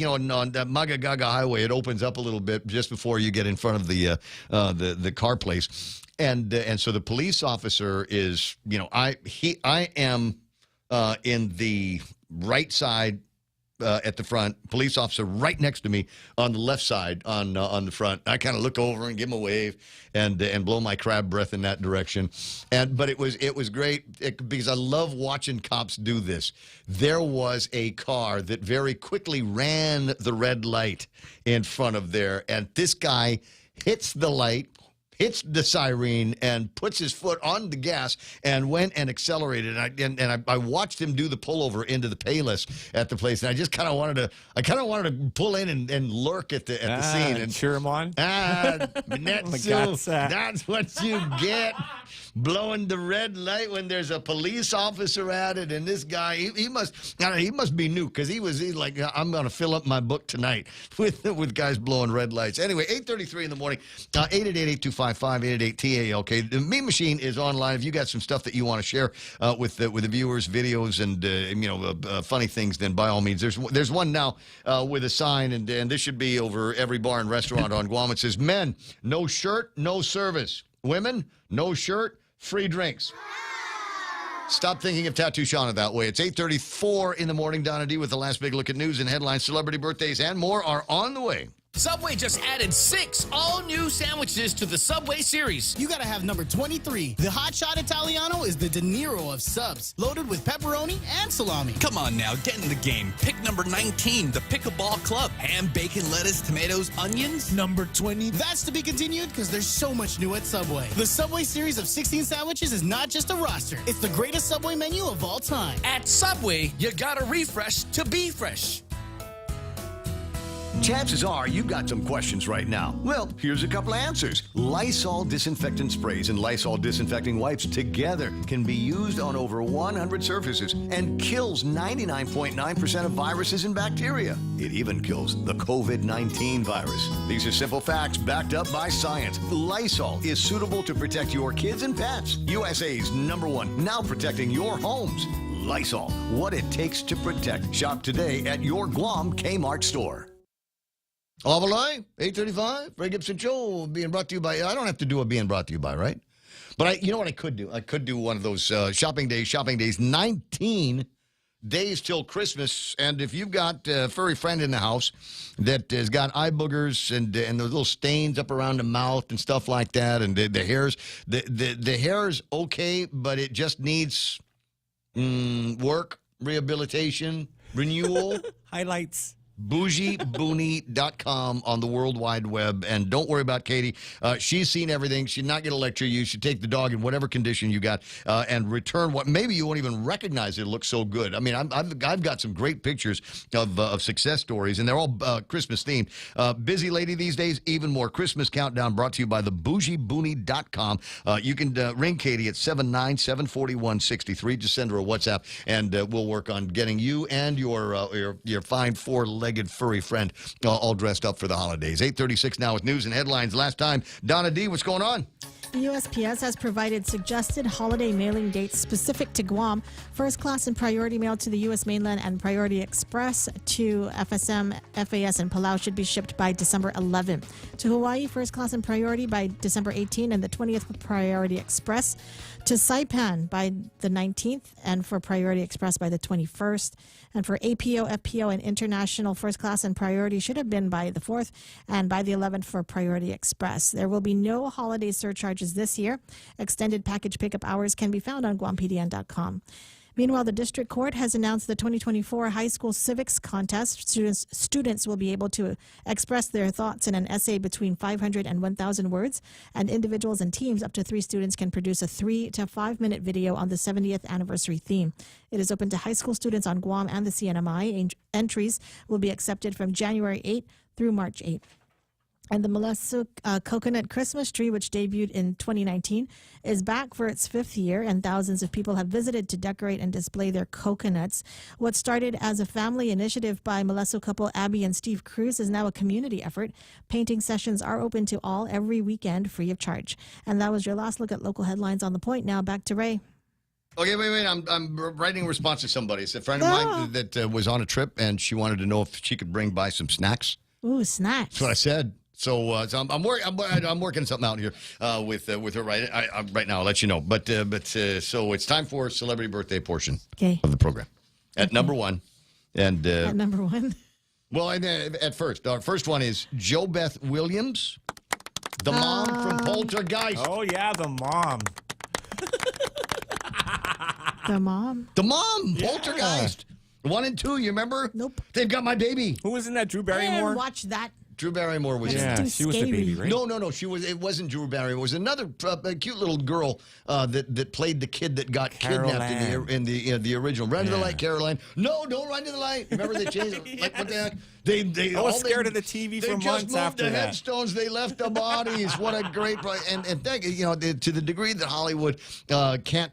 on that Maga Gaga highway, it opens up a little bit just before you get in front of the car place. And so the police officer is, I am in the right side at the front, police officer right next to me on the left side on the front. I kind of look over and give him a wave and blow my crab breath in that direction. But it was great because I love watching cops do this. There was a car that very quickly ran the red light in front of there, and this guy hits the light, hits the siren, and puts his foot on the gas and went and accelerated. And I watched him do the pullover into the Payless at the place, and I just kind of wanted to pull in and lurk at the scene and cheer him on. That's what you get. Blowing the red light when there's a police officer at it, and this guy, he must be new, because he's like, "I'm going to fill up my book tonight with guys blowing red lights." Anyway, 8:33 in the morning, 888-825-5888-TAA. Okay, the Meme Machine is online. If you got some stuff that you want to share with the viewers, videos, and funny things, then by all means, there's one now with a sign, and this should be over every bar and restaurant on Guam. It says, "Men, no shirt, no service. Women, no shirt, free drinks." Stop thinking of Tattoo Shauna that way. It's 8:34 in the morning. Donna D with the last big look at news and headlines. Celebrity birthdays and more are on the way. Subway just added 6 all-new sandwiches to the Subway series. You gotta have number 23. The Hot Shot Italiano is the De Niro of subs, loaded with pepperoni and salami. Come on now, get in the game. Pick number 19, the Pickleball Club. Ham, bacon, lettuce, tomatoes, onions. Number 20. That's to be continued because there's so much new at Subway. The Subway series of 16 sandwiches is not just a roster. It's the greatest Subway menu of all time. At Subway, you gotta refresh to be fresh. Chances are you've got some questions right now. Well, here's a couple of answers. Lysol disinfectant sprays and Lysol disinfecting wipes together can be used on over 100 surfaces and kills 99.9% of viruses and bacteria. It even kills the COVID-19 virus. These are simple facts backed up by science. Lysol is suitable to protect your kids and pets. USA's #1, now protecting your homes. Lysol, what it takes to protect. Shop today at your Guam Kmart store. Avalai, 8:35, Ray Gibson Show, being brought to you by, I don't have to do a being brought to you by, right? But you know what I could do? I could do one of those shopping days, 19 days till Christmas. And if you've got a furry friend in the house that has got eye boogers and those little stains up around the mouth and stuff like that, and the hair's okay, but it just needs work, rehabilitation, renewal. Highlights. BougieBooney.com on the World Wide Web. And don't worry about Katie. She's seen everything. She's not going to lecture you. She'll take the dog in whatever condition you got and return what maybe you won't even recognize it. It looks so good. I mean, I've got some great pictures of success stories, and they're all Christmas themed. Busy lady these days, even more. Christmas countdown brought to you by the BougieBooney.com. You can ring Katie at 797-4163. Just send her a WhatsApp, and we'll work on getting you and your fine four-legged furry friend all dressed up for the holidays. 8:36 now with news and headlines. Last time, Donna D, what's going on? The USPS has provided suggested holiday mailing dates specific to Guam. First class and priority mail to the U.S. mainland and priority express to FSM, FAS, and Palau should be shipped by December 11. To Hawaii, first class and priority by December 18 and the 20th for priority express. To Saipan by the 19th and for priority express by the 21st. And for APO, FPO, and international first class and priority should have been by the 4th and by the 11th for priority express. There will be no holiday surcharges this year. Extended package pickup hours can be found on GuamPDN.com. Meanwhile, the district court has announced the 2024 high school civics contest. Students will be able to express their thoughts in an essay between 500 and 1,000 words, and individuals and teams up to 3 students can produce a 3 to 5 minute video on the 70th anniversary theme. It is open to high school students on Guam and the CNMI. Entries will be accepted from January 8 through March 8. And the Malesuk coconut Christmas tree, which debuted in 2019, is back for its 5th year, and thousands of people have visited to decorate and display their coconuts. What started as a family initiative by Malesuk couple Abby and Steve Cruz is now a community effort. Painting sessions are open to all every weekend, free of charge. And that was your last look at local headlines on The Point. Now back to Ray. Okay, wait. I'm writing a response to somebody. It's a friend of mine that was on a trip, and she wanted to know if she could bring by some snacks. Ooh, snacks. That's what I said. So I'm working something out here with her right now. I'll let you know. But so it's time for celebrity birthday portion of the program at number one. And at number one. Well, and at first, our first one is Jo Beth Williams, the mom from Poltergeist. Oh yeah, the mom. The mom. The mom. Yeah. Poltergeist. 1 and 2. You remember? Nope. They've got my baby. Who was in that? Drew Barrymore. And watch that. Drew Barrymore was she was the baby, right? No. It wasn't Drew Barrymore. It was another cute little girl that played the kid that got kidnapped in the original. Run to the light, Caroline. No, don't run to the light. Remember they changed it? Like what the heck? I was scared of the TV for months after that. They just moved the headstones. They left the bodies. What a great and thank you to the degree that Hollywood can't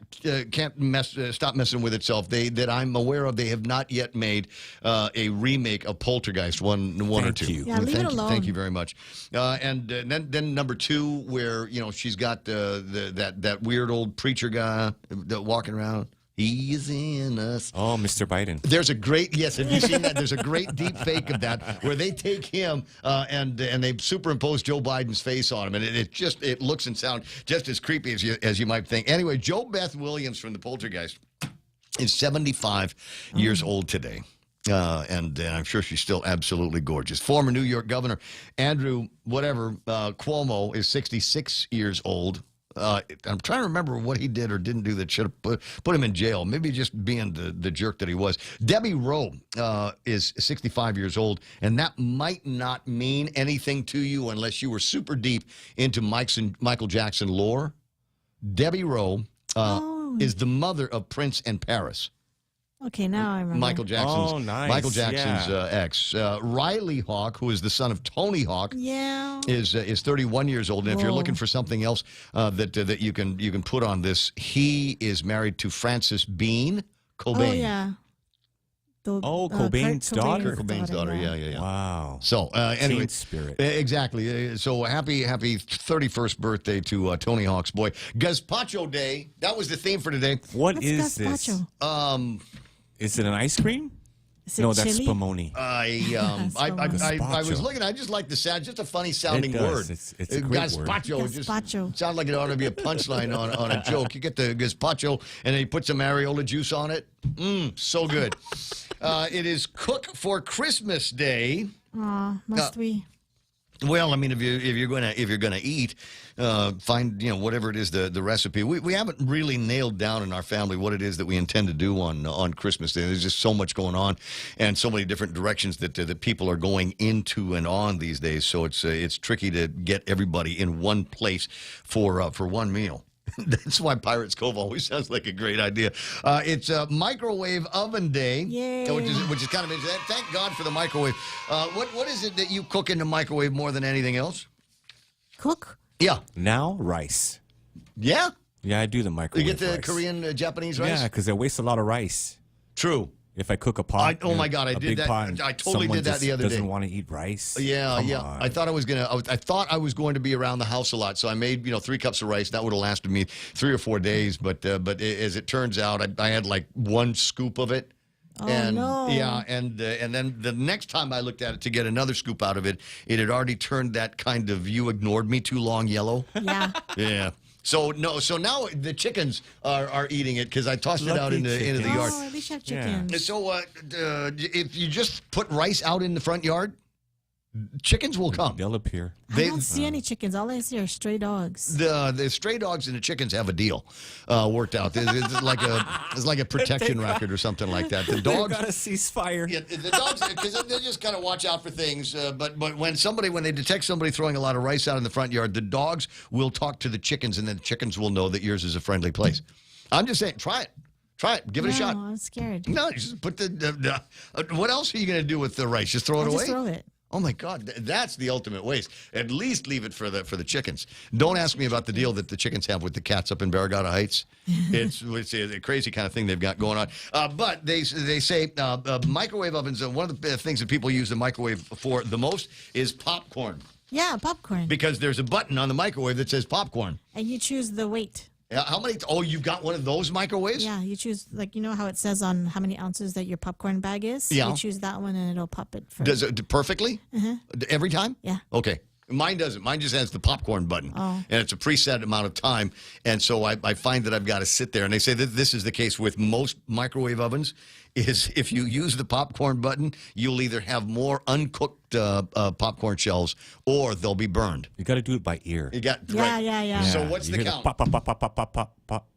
stop messing with itself. That I'm aware of, they have not yet made a remake of Poltergeist one or two. Yeah, leave it alone. Thank you very much. And then number 2, where she's got that weird old preacher guy walking around. He is in us. Oh, Mr. Biden. There's a great, have you seen that? There's a great deep fake of that where they take him and they superimpose Joe Biden's face on him. And it looks and sounds just as creepy as you might think. Anyway, Jo Beth Williams from the Poltergeist is 75 years old today. And I'm sure she's still absolutely gorgeous. Former New York Governor Andrew Cuomo is 66 years old. I'm trying to remember what he did or didn't do that should have put him in jail. Maybe just being the jerk that he was. Debbie Rowe is 65 years old, and that might not mean anything to you unless you were super deep into Michael Jackson lore. Debbie Rowe is the mother of Prince and Paris. Okay, now I remember. Michael Jackson's ex. Riley Hawk, who is the son of Tony Hawk, is 31 years old. And if you're looking for something else that you can put on this, he is married to Frances Bean Cobain. Oh, yeah. Cobain's daughter. Cobain's daughter, yeah. Wow. So, anyway. Teen spirit. Exactly. So, happy 31st birthday to Tony Hawk's boy. Gazpacho Day. That was the theme for today. What's gazpacho? This? Is it an ice cream? No, that's chili? spumoni. I was looking. I just like the sound. Just a funny sounding word. It's a great gazpacho. word. Just sounds like it ought to be a punchline on a joke. You get the gazpacho, and then you put some areola juice on it. So good. It is Cook for Christmas Day. Aw, must we? Well, I mean, if you're gonna eat, find whatever it is the recipe. We haven't really nailed down in our family what it is that we intend to do on Christmas Day. There's just so much going on, and so many different directions that people are going into and on these days. So it's tricky to get everybody in one place for one meal. That's why Pirates Cove always sounds like a great idea. It's microwave oven day, which is kind of thank God for the microwave. What is it that you cook in the microwave more than anything else? Cook? Yeah. Now rice. Yeah. Yeah, I do the microwave. You get the rice. Korean Japanese rice. Yeah, because I waste a lot of rice. True. If I cook a pot, oh my God, I did that. I totally did that the other day. Doesn't want to eat rice. Yeah, Come yeah. on. I thought I was going to be around the house a lot, so I made 3 cups of rice. That would have lasted me 3 or 4 days. But as it turns out, I had like 1 scoop of it. Oh, and no. Yeah, and then the next time I looked at it to get another scoop out of it, it had already turned that kind of "you ignored me too long" yellow. Yeah. Yeah. So now the chickens are eating it because I tossed it out into the yard. Oh, at least you have chickens. Yeah. So if you just put rice out in the front yard, chickens will come. They'll appear. I don't see any chickens. All I see are stray dogs. The stray dogs and the chickens have a deal worked out. It's like a protection racket or something like that. The dogs got a ceasefire. Yeah, the dogs, because they just kind of watch out for things. But when they detect somebody throwing a lot of rice out in the front yard, the dogs will talk to the chickens, and then the chickens will know that yours is a friendly place. I'm just saying, try it. Try it. Give it a shot. No, I'm scared. No, just put what else are you going to do with the rice? Just throw it away? Just throw it. Oh my God, that's the ultimate waste. At least leave it for the chickens. Don't ask me about the deal that the chickens have with the cats up in Barragata Heights. It's a crazy kind of thing they've got going on. But they say microwave ovens. One of the things that people use the microwave for the most is popcorn. Yeah, popcorn. Because there's a button on the microwave that says popcorn. And you choose the weight. How many? Oh, you've got one of those microwaves? Yeah, you choose, how it says on how many ounces that your popcorn bag is? Yeah. You choose that one and it'll pop it for Does it perfectly? Uh-huh. Every time? Yeah. Okay. Mine doesn't. Mine just has the popcorn button. Oh. And it's a preset amount of time. And so I find that I've got to sit there. And they say that this is the case with most microwave ovens, is if you use the popcorn button, you'll either have more uncooked popcorn shells or they'll be burned. You got to do it by ear. You got Yeah. So what's You the hear count? Pop, pop, pop, pop, pop, pop, pop, pop,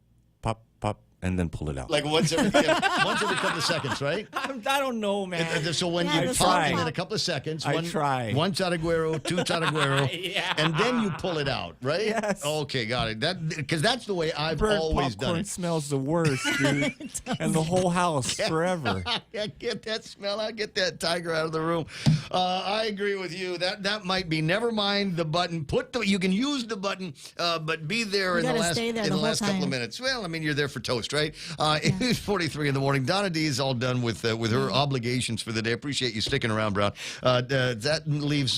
pop, pop, and then pull it out. Like once every couple of seconds, right? I don't know, man. So when Yeah, you the pop slow in pop. a couple of seconds, I try. 1 Taraguero, 2 Taraguero, Yeah. and then you pull it out, right? Yes. Okay, got it. Because that's the way I've Burnt always popcorn done it. smells the worst, dude. And the whole house forever. I get that smell. I get that tiger out of the room. I agree with you. That might be. Never mind the button. You can use the button, but be there in the gotta stay there the whole last couple of time. minutes. Well, I mean, you're there for toast, right? 8:43 in the morning. Donna D is all done with her obligations for the day. Appreciate you sticking around, Brown. That leaves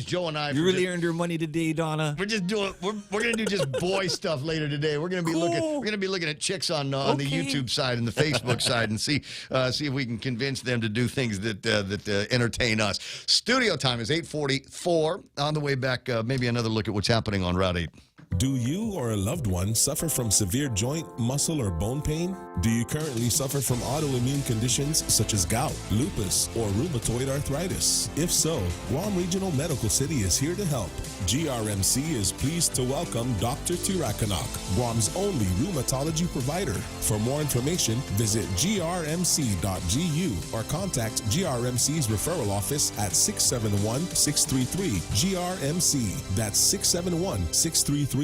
Joe and I. You really earned your money today, Donna. We're just doing. We're gonna do just boy stuff later today. We're gonna be looking at chicks on the YouTube side and the Facebook side and see if we can convince them to do things that entertain us. Studio time is 8:44. On the way back, maybe another look at what's happening on Route 8. Do you or a loved one suffer from severe joint, muscle, or bone pain? Do you currently suffer from autoimmune conditions such as gout, lupus, or rheumatoid arthritis? If so, Guam Regional Medical City is here to help. GRMC is pleased to welcome Dr. Tirakanok, Guam's only rheumatology provider. For more information, visit grmc.gu or contact GRMC's referral office at 671-633-GRMC. That's 671-633-4762.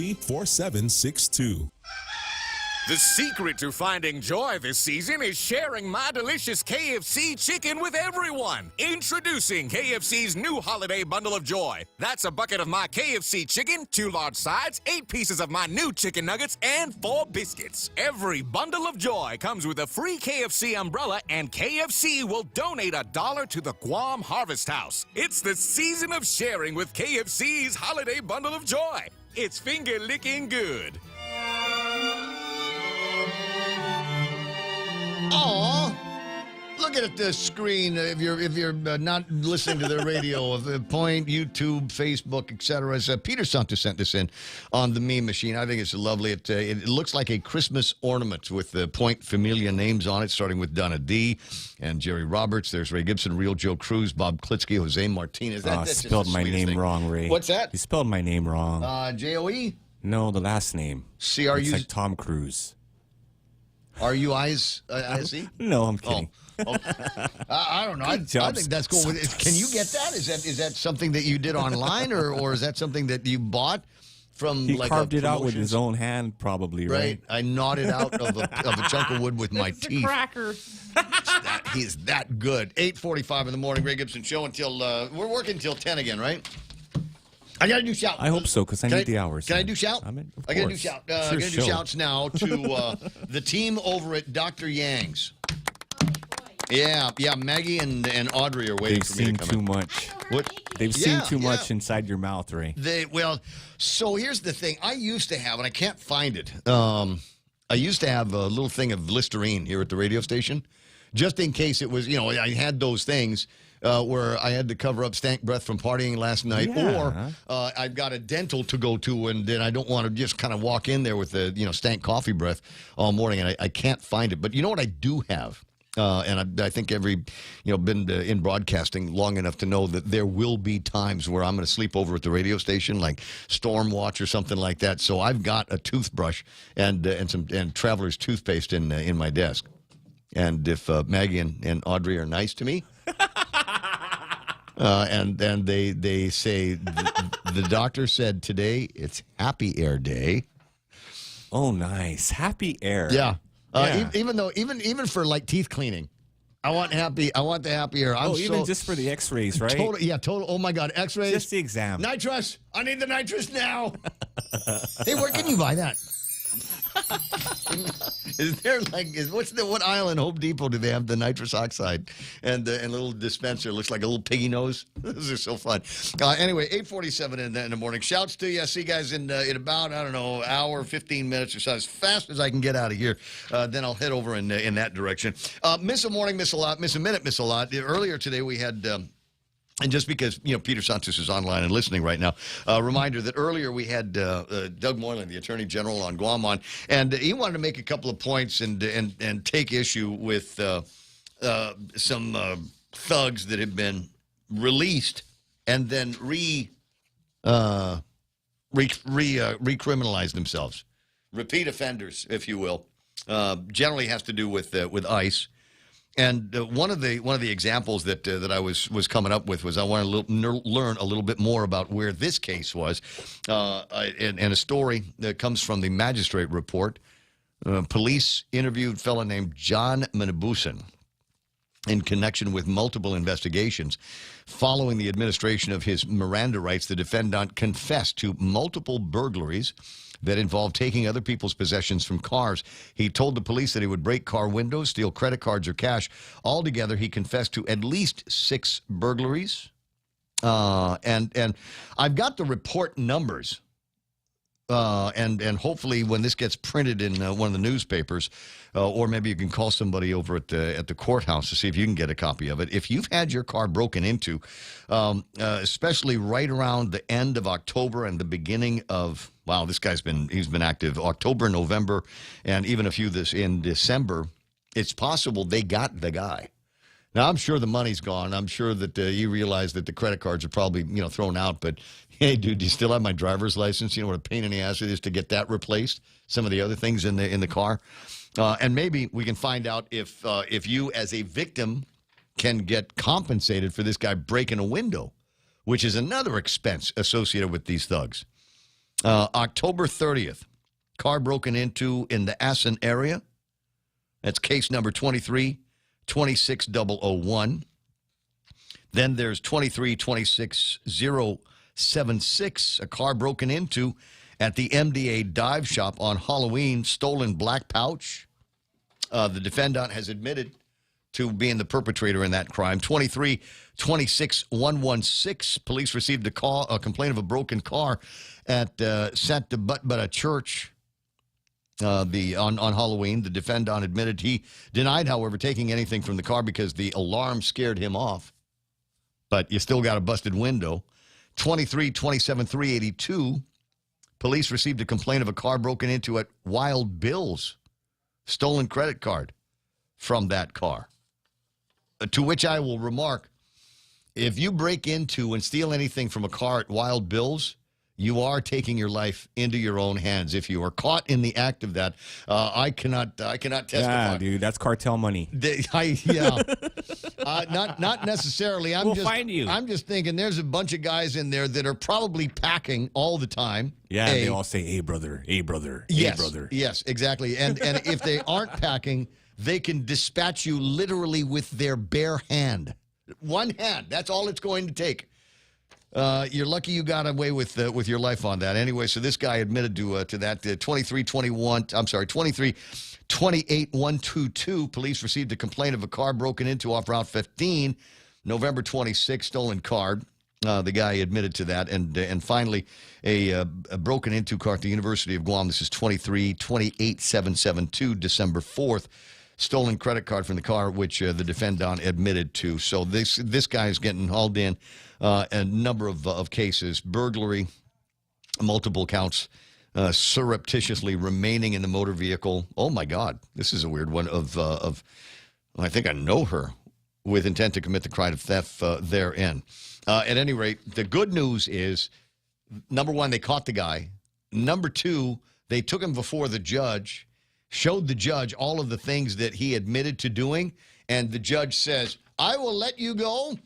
The secret to finding joy this season is sharing my delicious KFC chicken with everyone. Introducing KFC's new holiday bundle of joy. That's a bucket of my KFC chicken, 2 large sides, 8 pieces of my new chicken nuggets, and 4 biscuits. Every bundle of joy comes with a free KFC umbrella, and KFC will donate $1 to the Guam Harvest House. It's the season of sharing with KFC's holiday bundle of joy. It's finger licking good. Aw, look looking at the screen, if you're not listening to the radio, of the Point, YouTube, Facebook, etc., Peter Santos sent this in on the meme machine. I think it's lovely. It looks like a Christmas ornament with the Point Familia names on it, starting with Donna D. and Jerry Roberts. There's Ray Gibson, Real Joe Cruz, Bob Klitsky, Jose Martinez. That's spelled just the my sweetest name thing. wrong, Ray. What's that? You spelled my name wrong. Joe? No, the last name. C-R-U- It's like Tom Cruise. R-U-I-S-E? No, I'm kidding. Oh. I don't know. I think that's cool. Can you get that? Is that something that you did online, or is that something that you bought from? He like carved it out with promotions? his own hand, probably, right? I gnawed it out of a chunk of wood with my teeth. Cracker. He's that good. 8:45 in the morning, Ray Gibson Show until we're working until 10 again, right? I got to do shout. I hope so, because I need the hours. Can I do shout? I got to do shout. I'm going to do shouts now to the team over at Dr. Yang's. Yeah, Maggie and Audrey are waiting for me to come They've seen too much. They've seen too much inside your mouth, Ray. So here's the thing. I used to have, and I can't find it. I used to have a little thing of Listerine here at the radio station, just in case it was, I had those things where I had to cover up stank breath from partying last night, or I've got a dental to go to, and then I don't want to just kind of walk in there with the, stank coffee breath all morning, and I can't find it. But you know what I do have? And I think been in broadcasting long enough to know that there will be times where I'm going to sleep over at the radio station, like Storm Watch or something like that. So I've got a toothbrush and Traveler's toothpaste in my desk. And if Maggie and Audrey are nice to me, and they say the doctor said today it's Happy Air Day. Oh, nice. Happy Air. Yeah. Even for like teeth cleaning, I want the happy air. Even just for the X-rays, right? Total. Oh my God, X-rays. Just the exam. Nitrous. I need the nitrous now. Hey, where can you buy that? Is there what aisle in Home Depot do they have the nitrous oxide and little dispenser looks like a little piggy nose? Those are so fun. Anyway, 8:47 in the morning. Shouts to you. I see you guys in about hour 15 minutes or so. As fast as I can get out of here, then I'll head over in that direction. Miss a morning, miss a lot. Miss a minute, miss a lot. Earlier today we had. And just because, Peter Santos is online and listening right now, a reminder that earlier we had Doug Moylan, the Attorney General on Guam on, and he wanted to make a couple of points and take issue with some thugs that have been released and then recriminalized themselves. Repeat offenders, if you will. Generally has to do with ICE. And one of the examples that I was coming up with was I want to learn a little bit more about where this case was, and a story that comes from the magistrate report. Police interviewed a fellow named John Manabusan in connection with multiple investigations. Following the administration of his Miranda rights, the defendant confessed to multiple burglaries that involved taking other people's possessions from cars. He told the police that he would break car windows, steal credit cards or cash. Altogether, he confessed to at least 6 burglaries. And I've got the report numbers. And hopefully when this gets printed in one of the newspapers, or maybe you can call somebody over at the courthouse to see if you can get a copy of it. If you've had your car broken into, especially right around the end of October and the beginning of, wow, this guy's been active October, November, and even a few in December, it's possible they got the guy. Now, I'm sure the money's gone. I'm sure that you realize that the credit cards are probably, thrown out. But, hey, dude, do you still have my driver's license? You know what a pain in the ass it is to get that replaced? Some of the other things in the car. And maybe we can find out if you, as a victim, can get compensated for this guy breaking a window, which is another expense associated with these thugs. October 30th, car broken into in the Assen area. That's case number 2326001. Then there's 2326076, a car broken into at the MDA dive shop on Halloween, stolen black pouch. The defendant has admitted to being the perpetrator in that crime. 2326116, police received a complaint of a broken car at Santa Butbutta Church on Halloween. The defendant admitted he denied, however, taking anything from the car because the alarm scared him off. But you still got a busted window. 23-27-382. Police received a complaint of a car broken into at Wild Bill's. Stolen credit card from that car. To which I will remark, if you break into and steal anything from a car at Wild Bill's, you are taking your life into your own hands. If you are caught in the act of that, I cannot testify. Yeah, dude, that's cartel money. Not necessarily. We'll find you. I'm just thinking there's a bunch of guys in there that are probably packing all the time. Yeah, they all say, "Hey, brother, hey, brother, yes, hey, brother." Yes, exactly. And if they aren't packing, they can dispatch you literally with their bare hand. One hand. That's all it's going to take. You're lucky you got away with your life on that. Anyway, so this guy admitted to that. 23-28-122. Police received a complaint of a car broken into off Route 15, November 26, stolen car. The guy admitted to that. And finally, a broken into car at the University of Guam. This is 23-28-772, December 4th. Stolen credit card from the car, which the defendant admitted to. So this guy is getting hauled in a number of cases. Burglary, multiple counts, surreptitiously remaining in the motor vehicle. Oh, my God. This is a weird one of I think I know her, with intent to commit the crime of theft therein. At any rate, the good news is, number one, they caught the guy. Number two, they took him before the judge, showed the judge all of the things that he admitted to doing, and the judge says, I will let you go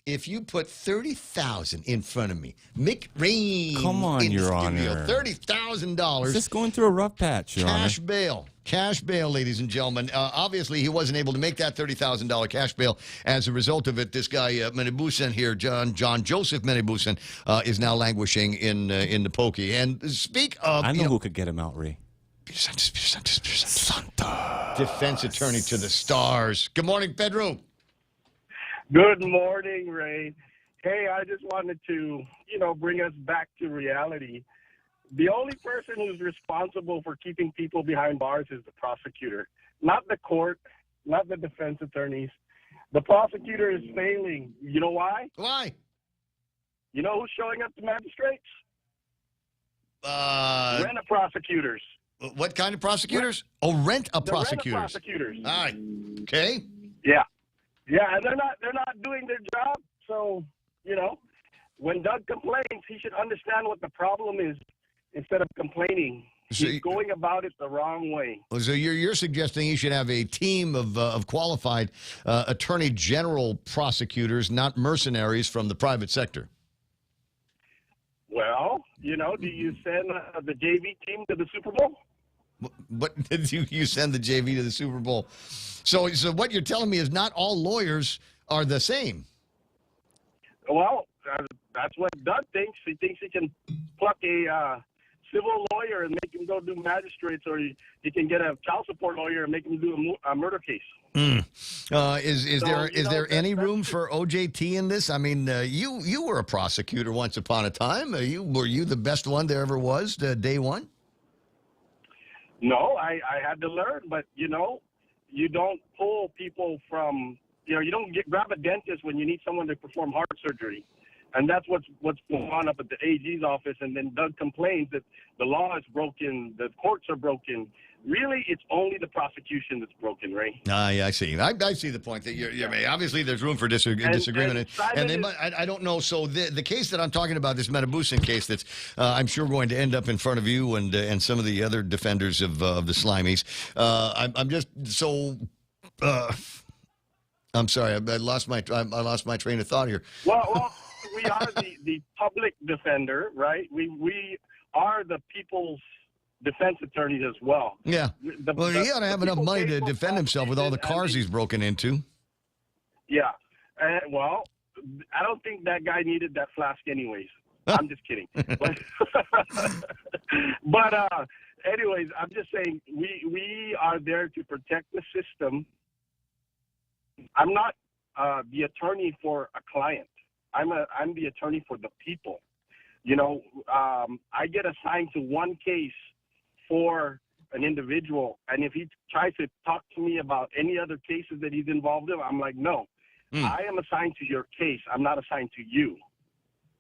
if you put $30,000 in front of me. Mick Rain. Come on, Your Honor. $30,000. Just going through a rough patch, Your Honor. Cash bail. Cash bail, ladies and gentlemen. Obviously, he wasn't able to make that $30,000 cash bail. As a result of it, this guy, Menebusen here, John Joseph Menebusen, is now languishing in the pokey. And speak of... I know who could get him out, Ray. Defense attorney to the stars. Good morning, Pedro. Good morning, Ray. Hey, I just wanted to, bring us back to reality. The only person who's responsible for keeping people behind bars is the prosecutor, not the court, not the defense attorneys. The prosecutor is failing. You know why? Why? You know who's showing up to magistrates? Rent-a-prosecutors. What kind of prosecutors? Rent-a-prosecutors. Rent-a-prosecutors. All right. Okay. Yeah. Yeah, and they're not doing their job. So, when Doug complains, he should understand what the problem is instead of complaining. He's going about it the wrong way. So you're suggesting you should have a team of qualified attorney general prosecutors, not mercenaries from the private sector. Well, do you send the JV team to the Super Bowl? What did you send the JV to the Super Bowl? So what you're telling me is not all lawyers are the same. Well, that's what Doug thinks. He thinks he can pluck a civil lawyer and make him go do magistrates, or he can get a child support lawyer and make him do a murder case. Is there any room for OJT in this? I mean, you were a prosecutor once upon a time. Were you the best one there ever was, day one? No, I had to learn, but you don't pull people from, you don't grab a dentist when you need someone to perform heart surgery. And that's what's going on up at the AG's office. And then Doug complains that the law is broken, the courts are broken. Really, it's only the prosecution that's broken, Ray. Yeah, I see. I see the point that you're making. Obviously, there's room for disagreement. I don't know. So the case that I'm talking about, this Menebusen case, that's I'm sure going to end up in front of you and some of the other defenders of the Slimies. I'm just so. I'm sorry. I lost my train of thought here. Well, we are the public defender, right? We are the people's defense attorneys as well. Yeah. He ought to have enough money to defend himself with all the cars he's broken into. Yeah. Well, I don't think that guy needed that flask anyways. I'm just kidding. But anyways, I'm just saying we are there to protect the system. I'm not the attorney for a client. I'm the attorney for the people. I get assigned to one case for an individual, and if he tries to talk to me about any other cases that he's involved in, I'm like, no, I am assigned to your case. I'm not assigned to you,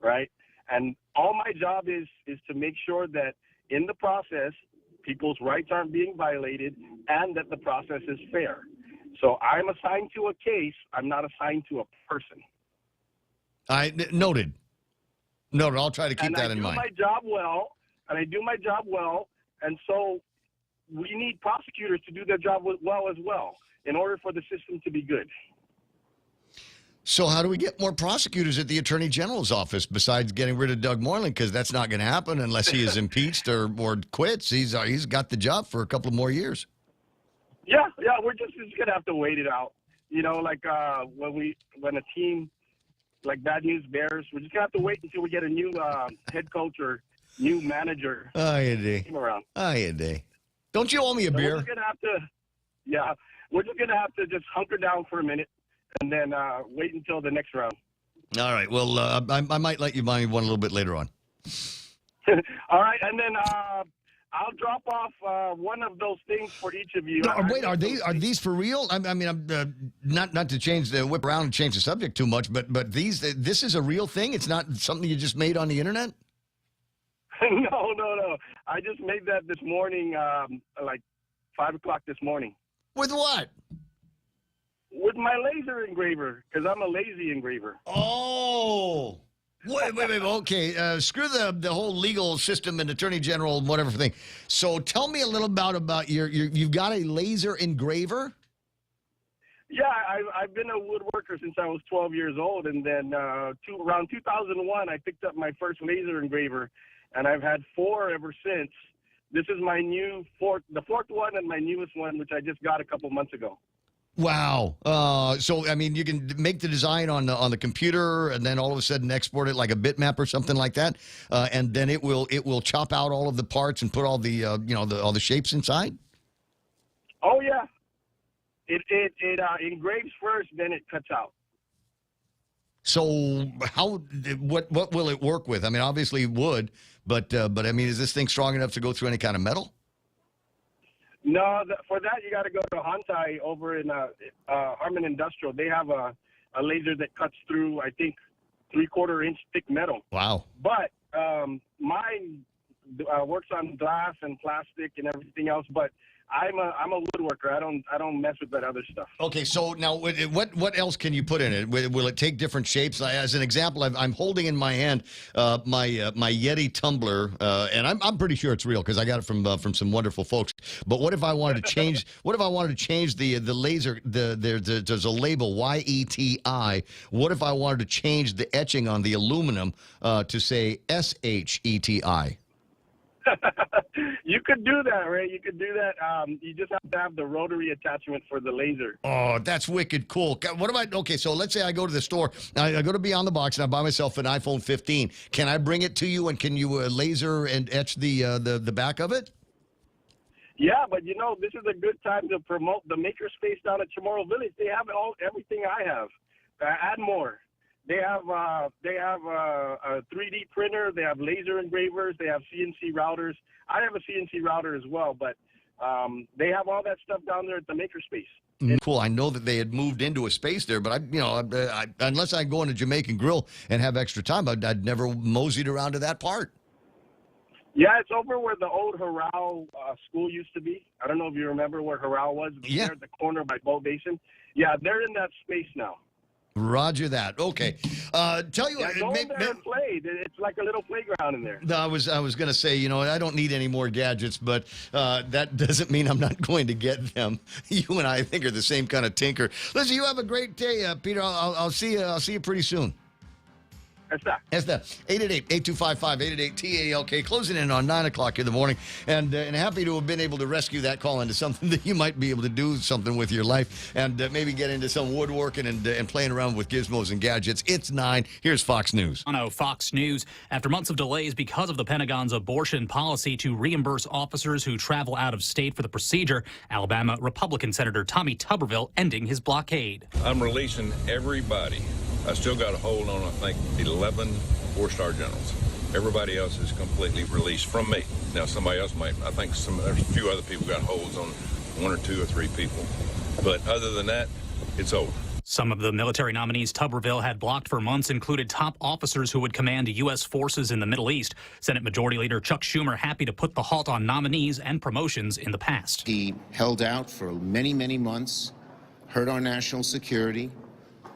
right? And all my job is to make sure that in the process, people's rights aren't being violated and that the process is fair. So I'm assigned to a case. I'm not assigned to a person. Noted. I'll try to keep that in mind. I do my job well, and so we need prosecutors to do their job well as well in order for the system to be good. So how do we get more prosecutors at the Attorney General's office besides getting rid of Doug Moreland? Because that's not going to happen unless he is impeached or quits. He's got the job for a couple of more years. Yeah, we're just going to have to wait it out. You know, like when a team like Bad News Bears, we're just going to have to wait until we get a new head coach or new manager. Around. Don't you owe me a beer? We're just going to have to just hunker down for a minute and then wait until the next round. All right. Well, I might let you buy me one a little bit later on. All right, and then I'll drop off one of those things for each of you. No, wait, are these for real? I mean, I'm not to change the whip around and change the subject too much, but this is a real thing. It's not something you just made on the internet. No. I just made that this morning, like 5 o'clock this morning. With what? With my laser engraver, because I'm a lazy engraver. Oh. Wait. Okay, screw the whole legal system and Attorney General and whatever thing. So tell me a little about you've got a laser engraver? Yeah, I've been a woodworker since I was 12 years old, and then around 2001, I picked up my first laser engraver, and I've had 4 ever since. This is my the fourth one and my newest one, which I just got a couple months ago. Wow. So, I mean, you can make the design on the computer and then all of a sudden export it like a bitmap or something like that. And then it will chop out all of the parts and put all the, all the shapes inside. Oh, yeah. It engraves first, then it cuts out. So what will it work with? I mean, obviously wood, but I mean, is this thing strong enough to go through any kind of metal? No, for that you got to go to Hantai over in Harmon Industrial. They have a laser that cuts through, I think, 3/4 inch thick metal. Wow. But mine works on glass and plastic and everything else. But I'm a woodworker. I don't mess with that other stuff. Okay, so now what else can you put in it? Will it take different shapes? As an example, I'm holding in my hand my Yeti tumbler, and I'm pretty sure it's real because I got it from some wonderful folks. But what if I wanted to change? What if I wanted to change the laser? There's a label YETI. What if I wanted to change the etching on the aluminum to say SHETI? You could do that, Ray. You could do that. You just have to have the rotary attachment for the laser. Oh, that's wicked cool. What am I? Okay, so let's say I go to the store. I go to Beyond the Box and I buy myself an iPhone 15. Can I bring it to you and can you laser and etch the back of it? Yeah, but this is a good time to promote the makerspace down at Chamorro Village. They have everything I have. Add more. They have a 3D printer. They have laser engravers. They have CNC routers. I have a CNC router as well, but they have all that stuff down there at the makerspace. Cool. I know that they had moved into a space there, but I unless I go on a Jamaican grill and have extra time, I'd never moseyed around to that part. Yeah, it's over where the old Harao school used to be. I don't know if you remember where Harao was. Yeah. There at the corner by Bow Basin. Yeah, they're in that space now. Roger that. Okay. Tell you what. Go in there and play. It's like a little playground in there. I was going to say, I don't need any more gadgets, but that doesn't mean I'm not going to get them. You and I think are the same kind of tinker. Listen, you have a great day, Peter. I'll see you. I'll see you pretty soon. That's that. 888-8255, 888-TALK. Closing in on 9 o'clock in the morning. And happy to have been able to rescue that call into something that you might be able to do something with your life and maybe get into some woodworking and playing around with gizmos and gadgets. It's 9. Here's Fox News. On Fox News, after months of delays because of the Pentagon's abortion policy to reimburse officers who travel out of state for the procedure, Alabama Republican Senator Tommy Tuberville ending his blockade. I'm releasing everybody. I still got a hold on, I think, 11 four-star generals. Everybody else is completely released from me. Now, somebody else might. I think there's a few other people got holds on 1 or 2 or 3 people. But other than that, it's over. Some of the military nominees Tuberville had blocked for months included top officers who would command U.S. forces in the Middle East. Senate Majority Leader Chuck Schumer happy to put the halt on nominees and promotions in the past. He held out for many, many months, hurt our national security,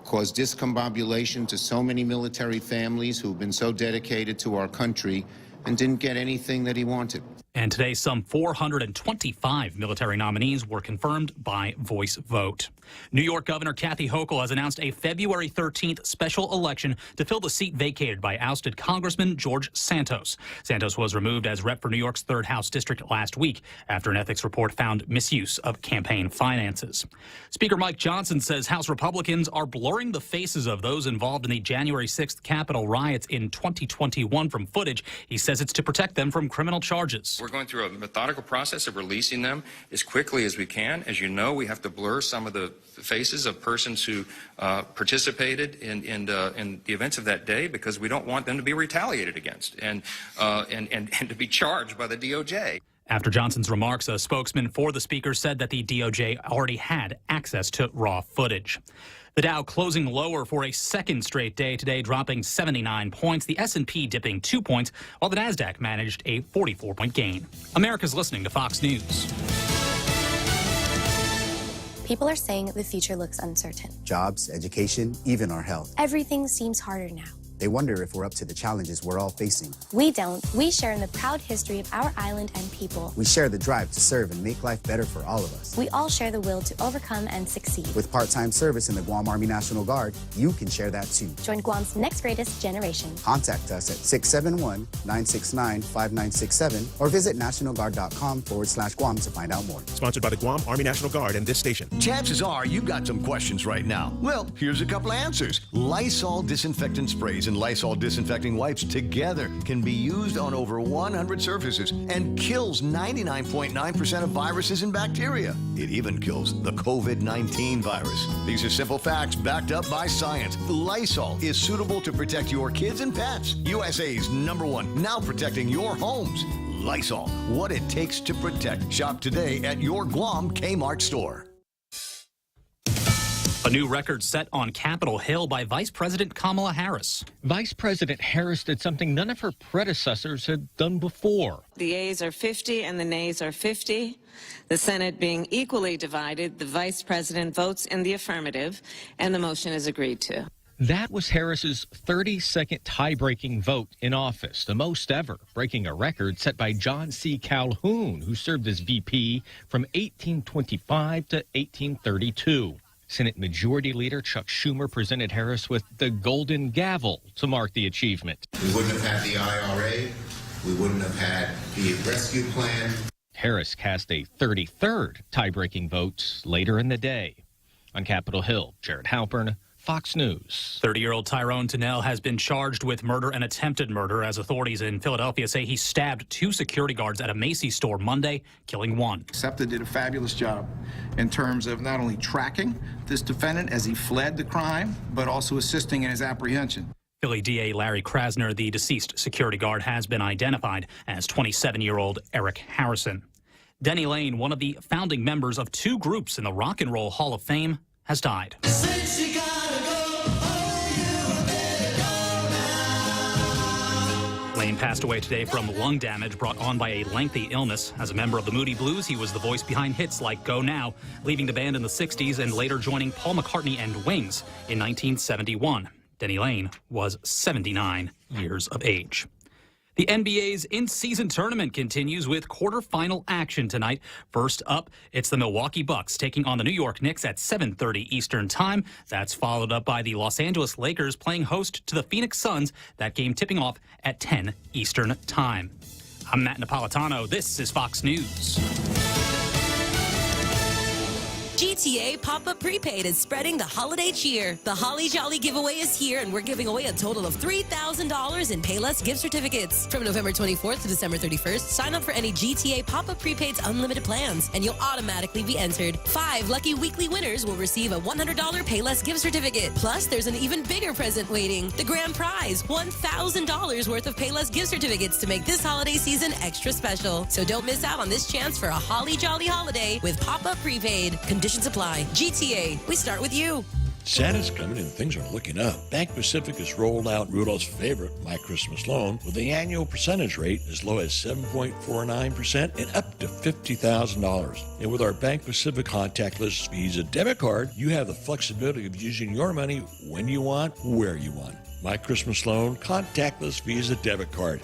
caused discombobulation to so many military families who've been so dedicated to our country, and didn't get anything that he wanted. And today, some 425 military nominees were confirmed by voice vote. New York Governor Kathy Hochul has announced a February 13th special election to fill the seat vacated by ousted Congressman George Santos. Santos was removed as rep for New York's 3rd House District last week after an ethics report found misuse of campaign finances. Speaker Mike Johnson says House Republicans are blurring the faces of those involved in the January 6th Capitol riots in 2021 from footage. He says it's to protect them from criminal charges. We're going through a methodical process of releasing them as quickly as we can. As you know, we have to blur some of the faces of persons who participated in the events of that day because we don't want them to be retaliated against and to be charged by the DOJ. After Johnson's remarks, a spokesman for the speaker said that the DOJ already had access to raw footage. The Dow closing lower for a second straight day today, dropping 79 points. The S&P dipping 2 points, while the Nasdaq managed a 44-point gain. America's listening to Fox News. People are saying the future looks uncertain. Jobs, education, even our health. Everything seems harder now. They wonder if we're up to the challenges we're all facing. We don't. We share in the proud history of our island and people. We share the drive to serve and make life better for all of us. We all share the will to overcome and succeed. With part-time service in the Guam Army National Guard, you can share that too. Join Guam's next greatest generation. Contact us at 671-969-5967 or visit nationalguard.com/Guam to find out more. Sponsored by the Guam Army National Guard and this station. Chances are you've got some questions right now. Well, here's a couple answers. Lysol disinfectant sprays and Lysol disinfecting wipes together can be used on over 100 surfaces and kills 99.9% of viruses and bacteria. It even kills the COVID-19 virus. These are simple facts backed up by science. Lysol is suitable to protect your kids and pets. USA's #1, now protecting your homes. Lysol, what it takes to protect. Shop today at your Guam Kmart store. A new record set on Capitol Hill by Vice President Kamala Harris. Vice President Harris did something none of her predecessors had done before. The yeas are 50 and the nays are 50. The Senate being equally divided, the Vice President votes in the affirmative, and the motion is agreed to. That was Harris's 32nd tie-breaking vote in office, the most ever, breaking a record set by John C. Calhoun, who served as VP from 1825 to 1832. Senate Majority Leader Chuck Schumer presented Harris with the golden gavel to mark the achievement. We wouldn't have had the IRA. We wouldn't have had the rescue plan. Harris cast a 33rd tie-breaking vote later in the day. On Capitol Hill, Jared Halpern, Fox News. 30-year-old Tyrone Tunnell has been charged with murder and attempted murder as authorities in Philadelphia say he stabbed 2 security guards at a Macy's store Monday, killing 1. SEPTA did a fabulous job in terms of not only tracking this defendant as he fled the crime, but also assisting in his apprehension. Philly DA Larry Krasner, the deceased security guard, has been identified as 27-year-old Eric Harrison. Denny Lane, one of the founding members of 2 groups in the Rock and Roll Hall of Fame, has died. Lane passed away today from lung damage brought on by a lengthy illness. As a member of the Moody Blues, he was the voice behind hits like Go Now, leaving the band in the 60s and later joining Paul McCartney and Wings in 1971. Denny Lane was 79 years of age. The NBA's in-season tournament continues with quarterfinal action tonight. First up, it's the Milwaukee Bucks taking on the New York Knicks at 7:30 Eastern Time. That's followed up by the Los Angeles Lakers playing host to the Phoenix Suns. That game tipping off at 10 Eastern Time. I'm Matt Napolitano. This is Fox News. GTA Pop-Up Prepaid is spreading the holiday cheer. The Holly Jolly giveaway is here, and we're giving away a total of $3,000 in Payless gift certificates. From November 24th to December 31st, sign up for any GTA Pop-Up Prepaid's unlimited plans, and you'll automatically be entered. 5 lucky weekly winners will receive a $100 Payless gift certificate. Plus, there's an even bigger present waiting. The grand prize, $1,000 worth of Payless gift certificates to make this holiday season extra special. So don't miss out on this chance for a Holly Jolly holiday with Pop-Up Prepaid. Conditions apply. GTA, we start with you. Santa's coming and things are looking up. Bank Pacific has rolled out Rudolph's favorite My Christmas Loan with the annual percentage rate as low as 7.49% and up to $50,000. And with our Bank Pacific contactless Visa debit card, you have the flexibility of using your money when you want, where you want. My Christmas Loan, contactless Visa debit card.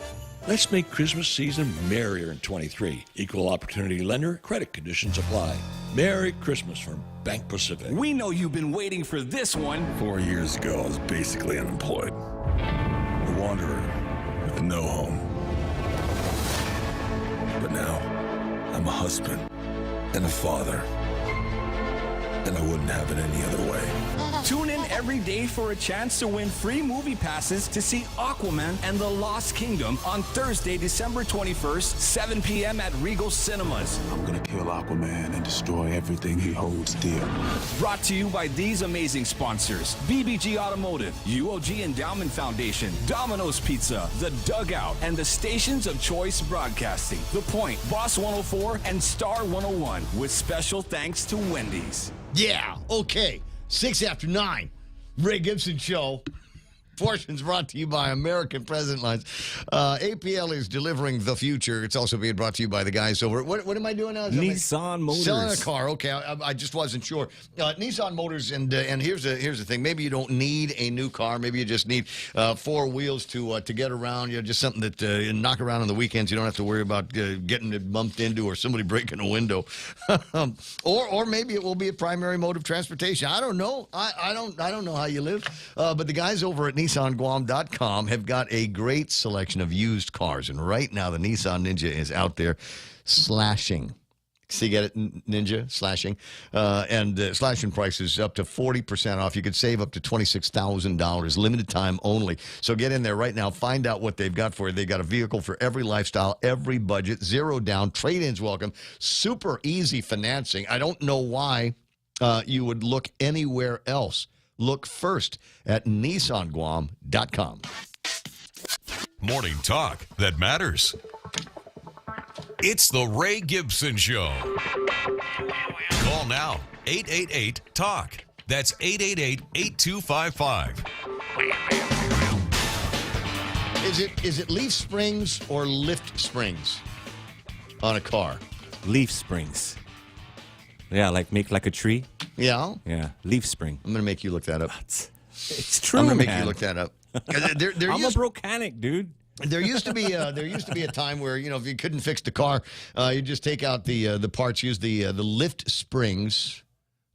Let's make Christmas season merrier in 23. Equal opportunity lender, credit conditions apply. Merry Christmas from Bank Pacific. We know you've been waiting for this one. 4 years ago, I was basically unemployed. A wanderer with no home. But now, I'm a husband and a father. And I wouldn't have it any other way. Tune in every day for a chance to win free movie passes to see Aquaman and the Lost Kingdom on Thursday, December 21st, 7 p.m. at Regal Cinemas. I'm gonna kill Aquaman and destroy everything he holds dear. Brought to you by these amazing sponsors: BBG Automotive, UOG Endowment Foundation, Domino's Pizza, The Dugout, and the stations of choice broadcasting, The Point, Boss 104, and Star 101, with special thanks to Wendy's. Yeah, okay. 6 after 9. Ray Gibson Show. Portions brought to you by American Present Lines. APL is delivering the future. It's also being brought to you by the guys over at, what am I doing now? Nissan Motors. Selling a car. Okay, I just wasn't sure. Nissan Motors, and here's the thing. Maybe you don't need a new car. Maybe you just need 4 wheels to get around. You know, just something that you knock around on the weekends. You don't have to worry about getting it bumped into or somebody breaking a window. or maybe it will be a primary mode of transportation. I don't know. I don't know how you live. But the guys over at NissanGuam.com have got a great selection of used cars. And right now, the Nissan Ninja is out there slashing. See, get it, Ninja? Slashing. And slashing prices up to 40% off. You could save up to $26,000. Limited time only. So get in there right now. Find out what they've got for you. They've got a vehicle for every lifestyle, every budget, 0 down, trade-ins welcome, super easy financing. I don't know why you would look anywhere else. Look first at NissanGuam.com. Morning talk that matters. It's the Ray Gibson Show. Call now, 888-TALK. That's 888-8255. Is it leaf springs or lift springs on a car? Leaf springs. Yeah, make like a tree. Yeah? Yeah, leaf spring. I'm going to make you look that up. It's true, I'm going to make man. you look that up. I'm a brocanic, dude. There used to be a time where, you know, if you couldn't fix the car, you just take out the parts, use the lift springs,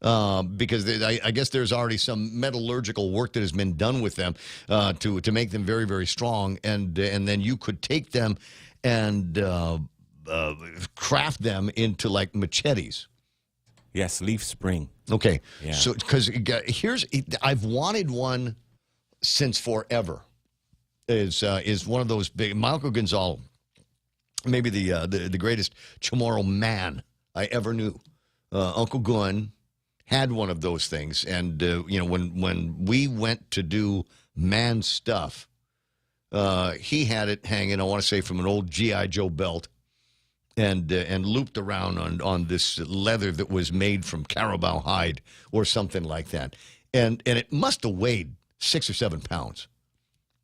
because I guess there's already some metallurgical work that has been done with them to make them very, very strong, and then you could take them and craft them into like machetes. Yes, leaf spring. Okay, Yeah. so because I've wanted one since forever. Is one of those big. My Uncle Gonzalo, maybe the greatest Chamorro man I ever knew. Uncle Gun had one of those things, and you know, when we went to do man stuff, he had it hanging. I want to say from an old G.I. Joe belt, and looped around on this leather that was made from carabao hide or something like that, and it must have weighed 6 or 7 pounds.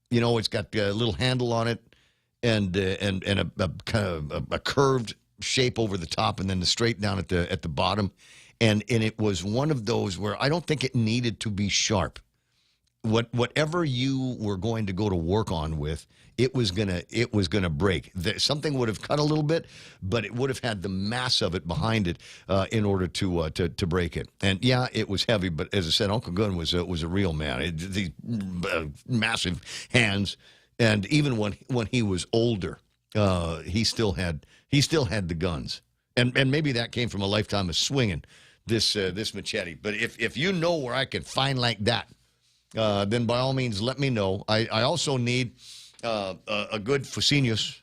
You know, it's got a little handle on it, and a kind of a curved shape over the top, and then the straight down at the bottom, and it was one of those where I don't think it needed to be sharp. Whatever you were going to go to work on with, it was gonna break. Something would have cut a little bit, but it would have had the mass of it behind it in order to break it. And yeah, it was heavy, but as I said, Uncle Gun was a real man. The massive hands, and even when he was older, he still had the guns. And maybe that came from a lifetime of swinging. this machete. But if you know where I can find like that, then by all means let me know. I also need a good Fusinius.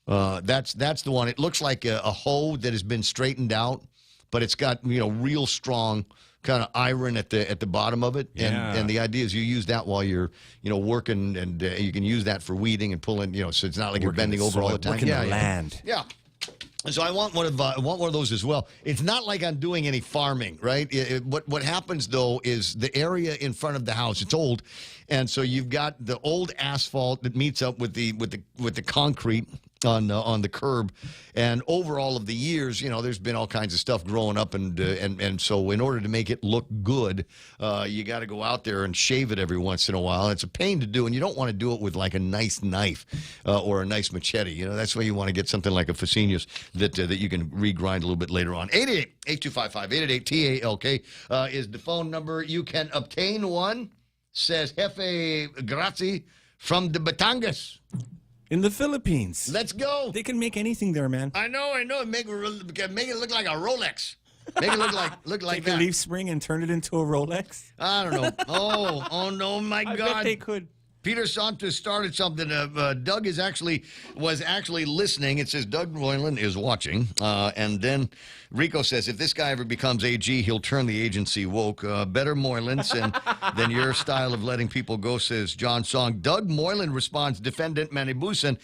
That's the one. It looks like a hoe that has been straightened out, but it's got real strong kind of iron at the bottom of it. And the idea is you use that while you're working, and you can use that for weeding and pulling. So it's not like you're bending over all the time. Working the land. Yeah. So I want one of those as well. It's not like I'm doing any farming, right? What happens though is the area in front of the house, it's old, and so you've got the old asphalt that meets up with the concrete on the curb, and over all of the years, there's been all kinds of stuff growing up, and so in order to make it look good, you got to go out there and shave it every once in a while. It's a pain to do, and you don't want to do it with like a nice knife or a nice machete. That's why you want to get something like a Fusinius that you can regrind a little bit later on. 888-8255, 888-TALK is the phone number. You can obtain one, says Jefe Grazi from the Batangas. In the Philippines. Let's go. They can make anything there, man. I know. Make it look like a Rolex. Make it look like Take that. a leaf spring and turn it into a Rolex. I don't know. Oh no, my God. I bet they could. Peter Santos started something. Doug was actually listening. It says Doug Moylan is watching. And then Rico says, if this guy ever becomes AG, he'll turn the agency woke. Better Moylan's than your style of letting people go, says John Song. Doug Moylan responds, defendant Manibusan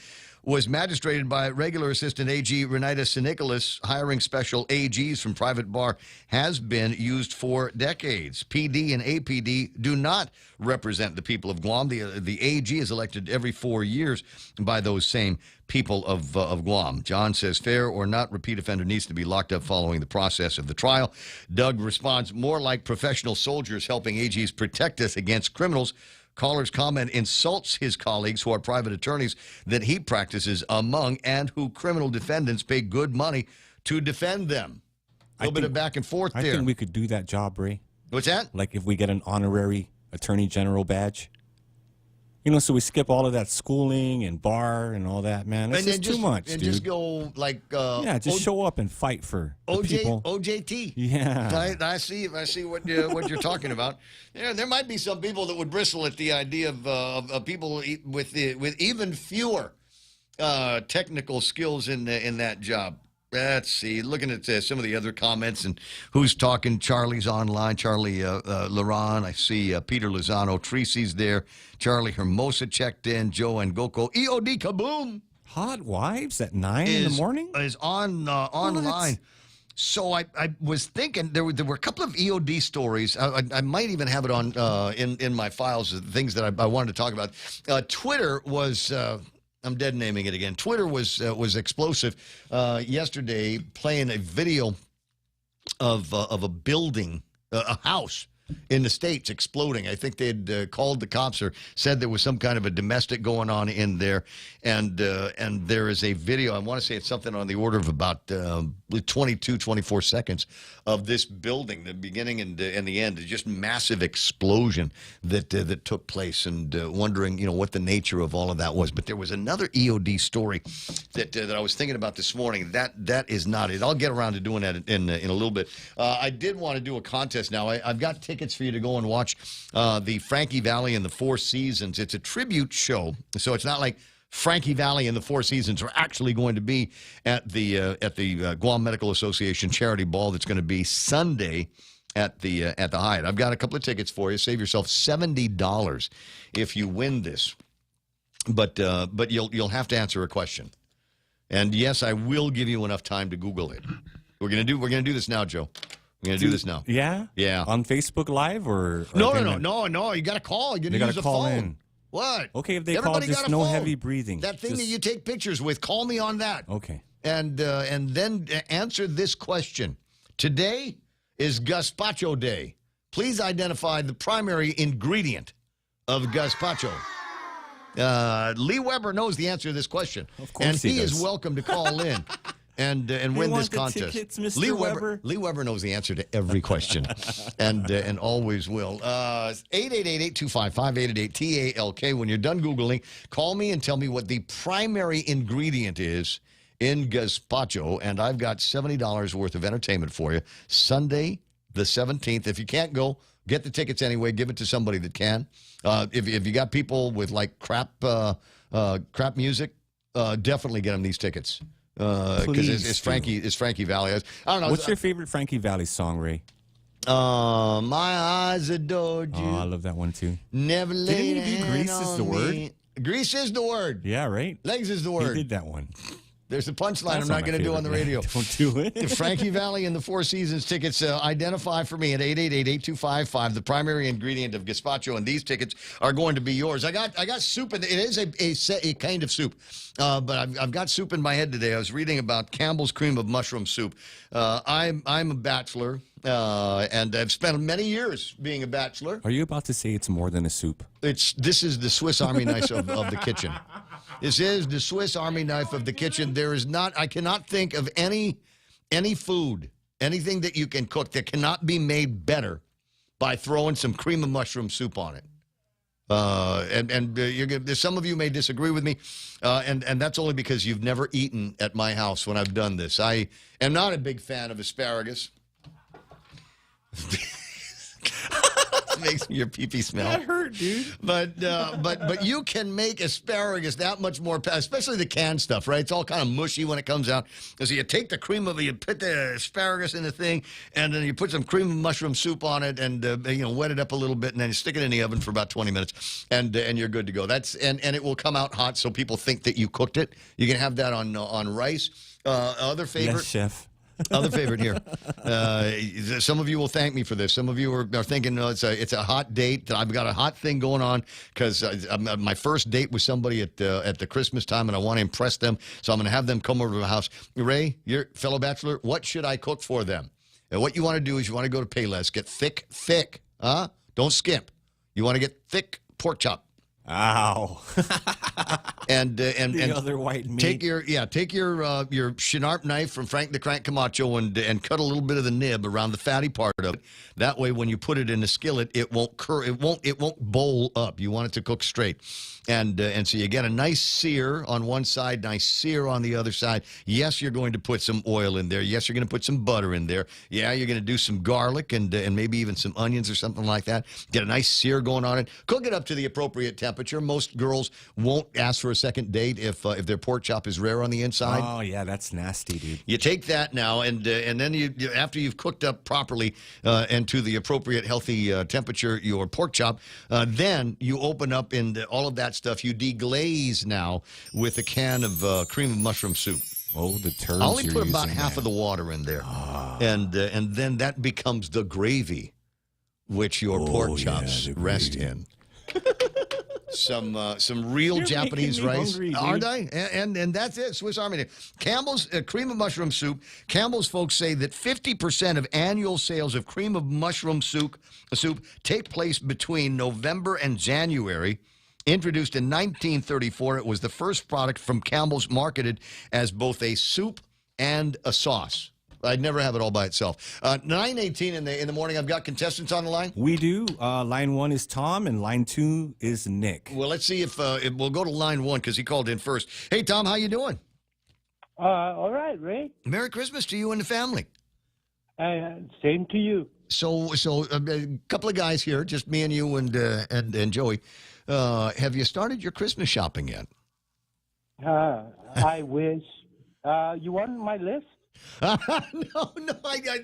was magistrated by regular assistant AG Renita Sinicolas. Hiring special AGs from private bar has been used for decades. PD and APD do not represent the people of Guam. The AG is elected every 4 years by those same people of Guam. John says, fair or not, repeat offender needs to be locked up following the process of the trial. Doug responds, more like professional soldiers helping AGs protect us against criminals. Caller's comment insults his colleagues who are private attorneys that he practices among and who criminal defendants pay good money to defend them. A little bit of back and forth there. I think we could do that job, Ray. What's that? Like if we get an honorary attorney general badge. So we skip all of that schooling and bar and all that, man. It's just too much, and dude. just go like just show up and fight for the people. OJT. Yeah, I see what you're talking about. There might be some people that would bristle at the idea of people with even fewer technical skills in that job. Let's see. Looking at some of the other comments and who's talking. Charlie's online. Charlie Laron. I see Peter Lozano. Tracy's there. Charlie Hermosa checked in. Joe and Goko. EOD Kaboom. Hot Wives at 9 in the morning? Is online. So I was thinking there were a couple of EOD stories. I might even have it on in my files, things that I wanted to talk about. Twitter was... I'm dead naming it again. Twitter was explosive yesterday, playing a video of a building, a house in the States exploding. I think they had called the cops or said there was some kind of a domestic going on in there, and there is a video. I want to say it's something on the order of about 22, 24 seconds of this building, the beginning and the end. Just massive explosion that took place, and wondering what the nature of all of that was. But there was another EOD story that I was thinking about this morning. That is not it. I'll get around to doing that in a little bit. I did want to do a contest now. I've got tickets for you to go and watch the Frankie Valli and the Four Seasons. It's a tribute show, so it's not like Frankie Valli and the Four Seasons are actually going to be at the Guam Medical Association charity ball that's going to be Sunday at the Hyatt. I've got a couple of tickets for you. Save yourself $70 if you win this, but you'll have to answer a question. And yes, I will give you enough time to Google it. We're gonna do this now, Joe. We're going to do this now. Yeah? Yeah. On Facebook Live or No. You got to call. You're going to use a call phone. In. What? Okay, if they call, just no heavy breathing. That thing that you take pictures with, call me on that. Okay. And then answer this question. Today is Gazpacho Day. Please identify the primary ingredient of gazpacho. Lee Weber knows the answer to this question. Of course he does. is welcome to call in. And win this contest. Tickets, Mr. Lee Weber knows the answer to every question, and always will. 888-825-5888 TALK. When you're done Googling, call me and tell me what the primary ingredient is in gazpacho, and I've got $70 worth of entertainment for you. Sunday the 17th. If you can't go, get the tickets anyway. Give it to somebody that can. If you got people with like crap music, definitely get them these tickets. Because it's Frankie Valli. I don't know. What's your favorite Frankie Valli song, Ray? My eyes adored you. Oh, I love that one too. Never laid a hand Grease is the on word? me. Grease is the word. Yeah, right? Legs is the word. He did that one. There's a punchline That's I'm not going to do on the radio. Don't do it. Frankie Valli and the Four Seasons tickets, identify for me at 888-8255. The primary ingredient of gazpacho, and these tickets are going to be yours. I got soup. It is a kind of soup, but I've got soup in my head today. I was reading about Campbell's cream of mushroom soup. I'm a bachelor, and I've spent many years being a bachelor. Are you about to say it's more than a soup? This is the Swiss Army knife of the kitchen. This is the Swiss Army knife of the kitchen. I cannot think of any food, anything that you can cook that cannot be made better by throwing some cream of mushroom soup on it. Some of you may disagree with me, and that's only because you've never eaten at my house when I've done this. I am not a big fan of asparagus. Makes your pee-pee smell. That hurt, dude. But you can make asparagus that much more, especially the canned stuff, right? It's all kind of mushy when it comes out. So you take the cream of it, you put the asparagus in the thing, and then you put some cream of mushroom soup on it, and wet it up a little bit, and then you stick it in the oven for about 20 minutes, and you're good to go. And it will come out hot, so people think that you cooked it. You can have that on rice. Other favorite, yes, chef. Other favorite here. Some of you will thank me for this. Some of you are thinking, no, it's a hot date. I've got a hot thing going on because my first date with somebody at the Christmas time, and I want to impress them. So I'm going to have them come over to the house. Ray, your fellow bachelor, what should I cook for them? And what you want to do is you want to go to Payless, get thick, Don't skimp. You want to get thick pork chop. Ow. and other white meat. Take your Chenarp knife from Frank the Crank Camacho and cut a little bit of the nib around the fatty part of it. That way, when you put it in the skillet, it won't bowl up. You want it to cook straight, and so you get a nice sear on one side, nice sear on the other side. Yes, you're going to put some oil in there. Yes, you're going to put some butter in there. Yeah, you're going to do some garlic and maybe even some onions or something like that. Get a nice sear going on it. Cook it up to the appropriate temperature. Most girls won't ask for a second date if their pork chop is rare on the inside. Oh yeah, that's nasty, dude. You take that now, and then you after you've cooked up properly and to the appropriate healthy temperature your pork chop, then you open up and all of that stuff. You deglaze now with a can of cream of mushroom soup. Oh, the turds. I only put about half of the water in there, and then that becomes the gravy, which your pork chops rest in. Some real You're Japanese making me rice, hungry, aren't I? And that's it. Swiss Army. Campbell's cream of mushroom soup. Campbell's folks say that 50% of annual sales of cream of mushroom soup take place between November and January. Introduced in 1934, it was the first product from Campbell's marketed as both a soup and a sauce. I'd never have it all by itself. 9:18 in the morning. I've got contestants on the line. We do. Line 1 is Tom, and line 2 is Nick. Well, let's see if we'll go to line 1 because he called in first. Hey, Tom, how you doing? All right, Ray. Merry Christmas to you and the family. Same to you. So a couple of guys here, just me and you and Joey. Have you started your Christmas shopping yet? I wish. You want my list?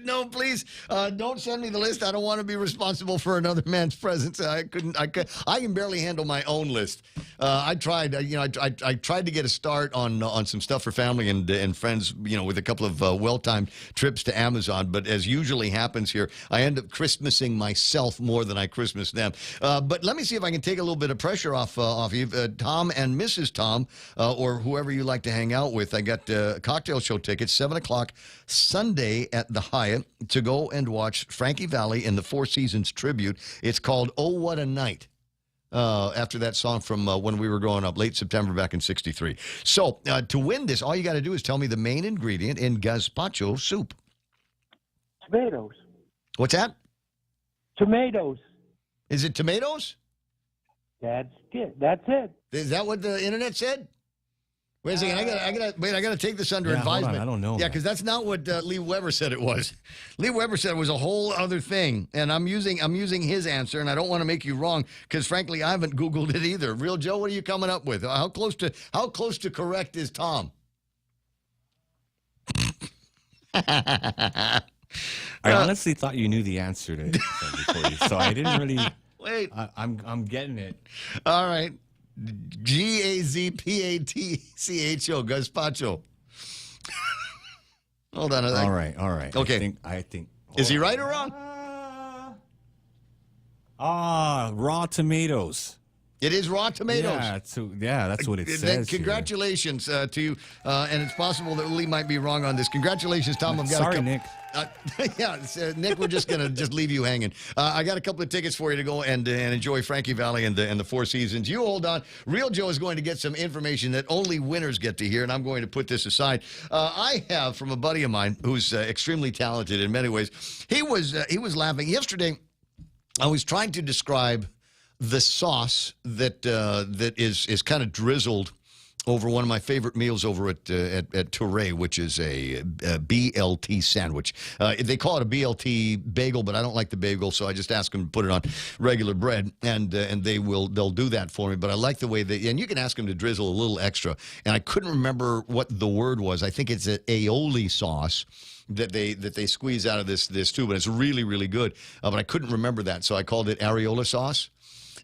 No, please don't send me the list. I don't want to be responsible for another man's presents. I can barely handle my own list. I tried, I tried to get a start on some stuff for family and friends, with a couple of well-timed trips to Amazon. But as usually happens here, I end up Christmasing myself more than I Christmas them. But let me see if I can take a little bit of pressure off you, Tom and Mrs. Tom, or whoever you like to hang out with. I got cocktail show tickets, 7 o'clock Sunday at the Hyatt to go and watch Frankie Valli in the Four Seasons tribute. It's called "Oh What a Night," after that song from when we were growing up, late September back in '63. So to win this, all you got to do is tell me the main ingredient in gazpacho soup. Tomatoes. What's that? Tomatoes. Is it tomatoes? That's it. That's it. Is that what the internet said? Wait a second. I gotta take this under advisement. Hold on, I don't know. Yeah, because that's not what Lee Weber said it was. Lee Weber said it was a whole other thing, and I'm using his answer, and I don't want to make you wrong because frankly I haven't Googled it either. Real Joe, what are you coming up with? How close to correct is Tom? I honestly thought you knew the answer to it before you, so I didn't really. Wait, I'm getting it. All right. Gazpatcho, gazpacho. Hold on. All right. Okay. I think. Is he right or wrong? Raw tomatoes. It is raw tomatoes. Yeah, that's what it says. Then congratulations to you, and it's possible that Lee might be wrong on this. Congratulations, Tom. Sorry, Nick. Nick, we're just gonna leave you hanging. I got a couple of tickets for you to go and enjoy Frankie Valley and the Four Seasons. You hold on. Real Joe is going to get some information that only winners get to hear, and I'm going to put this aside. I have from a buddy of mine who's extremely talented in many ways. He was laughing yesterday. I was trying to describe the sauce that is kind of drizzled over one of my favorite meals over at Touré, which is a BLT sandwich. They call it a BLT bagel, but I don't like the bagel, so I just ask them to put it on regular bread, and they'll do that for me. But I like the way and you can ask them to drizzle a little extra. And I couldn't remember what the word was. I think it's an aioli sauce that they squeeze out of this tube, and it's really, really good. But I couldn't remember that, so I called it areola sauce.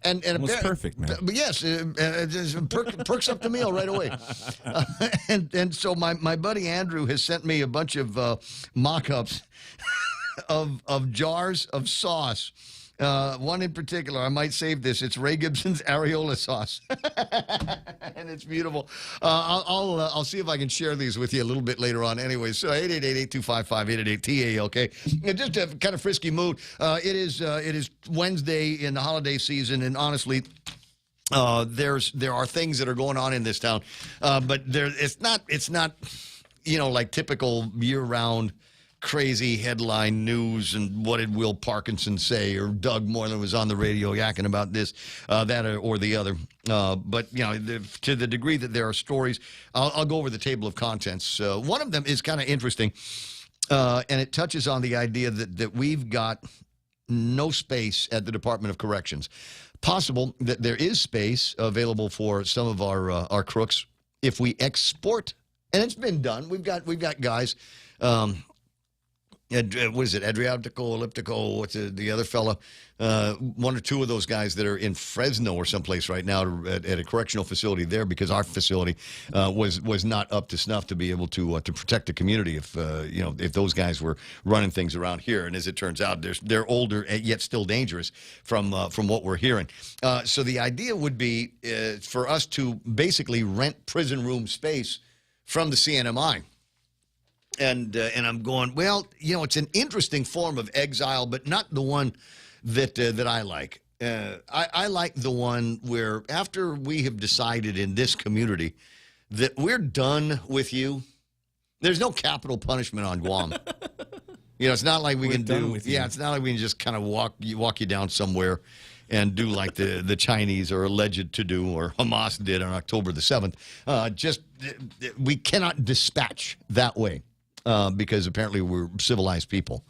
And it was perfect, man. But yes, it just perks up the meal right away. And so my buddy Andrew has sent me a bunch of mock-ups of jars of sauce. One in particular, I might save this. It's Ray Gibson's areola sauce, and it's beautiful. I'll see if I can share these with you a little bit later on. Anyway, so 888-825-5888-TAOK. Just a kind of frisky mood. It is Wednesday in the holiday season, and honestly, there are things that are going on in this town, but it's not like typical year-round crazy headline news and what did Will Parkinson say, or Doug Moylan was on the radio yakking about this, that, or the other. But, to the degree that there are stories, I'll go over the table of contents. One of them is kind of interesting, and it touches on the idea that we've got no space at the Department of Corrections. Possible that there is space available for some of our crooks if we export, and it's been done. We've got guys. What is it? Adriatico, Elliptico, what's the other fella? One or two of those guys that are in Fresno or someplace right now at a correctional facility there, because our facility was not up to snuff to be able to protect the community if those guys were running things around here. And as it turns out, they're older yet still dangerous from what we're hearing. So the idea would be for us to basically rent prison room space from the CNMI. And I'm going, well, it's an interesting form of exile, but not the one that I like. I like the one where after we have decided in this community that we're done with you, there's no capital punishment on Guam. It's not like we can do. Yeah, it's not like we can just kind of walk you down somewhere and do like the Chinese are alleged to do, or Hamas did on October the 7th. We cannot dispatch that way. Because apparently we're civilized people,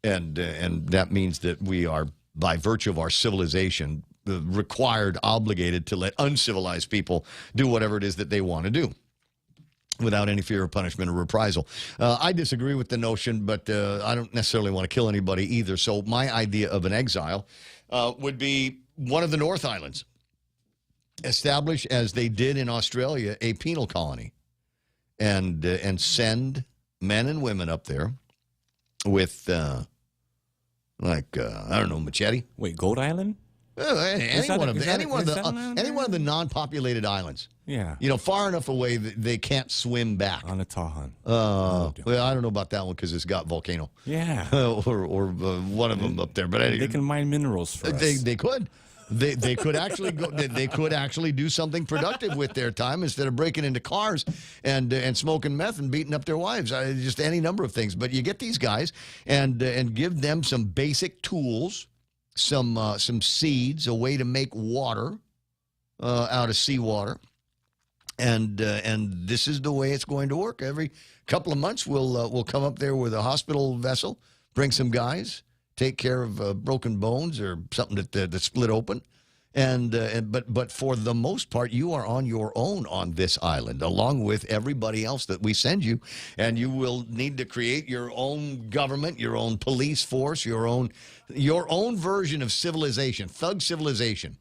and that means that we are, by virtue of our civilization, required, obligated to let uncivilized people do whatever it is that they want to do without any fear of punishment or reprisal. I disagree with the notion, but I don't necessarily want to kill anybody either. So my idea of an exile would be one of the North Islands, establish, as they did in Australia, a penal colony, and send men and women up there with, I don't know, machete. Wait, Goat Island? Any one of the non-populated islands. Yeah. Far enough away that they can't swim back. On a Tahan. Well, I don't know about that one because it's got volcano. Yeah. or one of them up there. But anyway, they can mine minerals for us. They could. They could actually go. They could actually do something productive with their time instead of breaking into cars and smoking meth and beating up their wives. Just any number of things. But you get these guys and give them some basic tools, some seeds, a way to make water out of seawater, And this is the way it's going to work. Every couple of months, we'll come up there with a hospital vessel, bring some guys, take care of broken bones or something that split open. But for the most part, you are on your own on this island, along with everybody else that we send you, and you will need to create your own government, your own police force, your own version of civilization, thug civilization,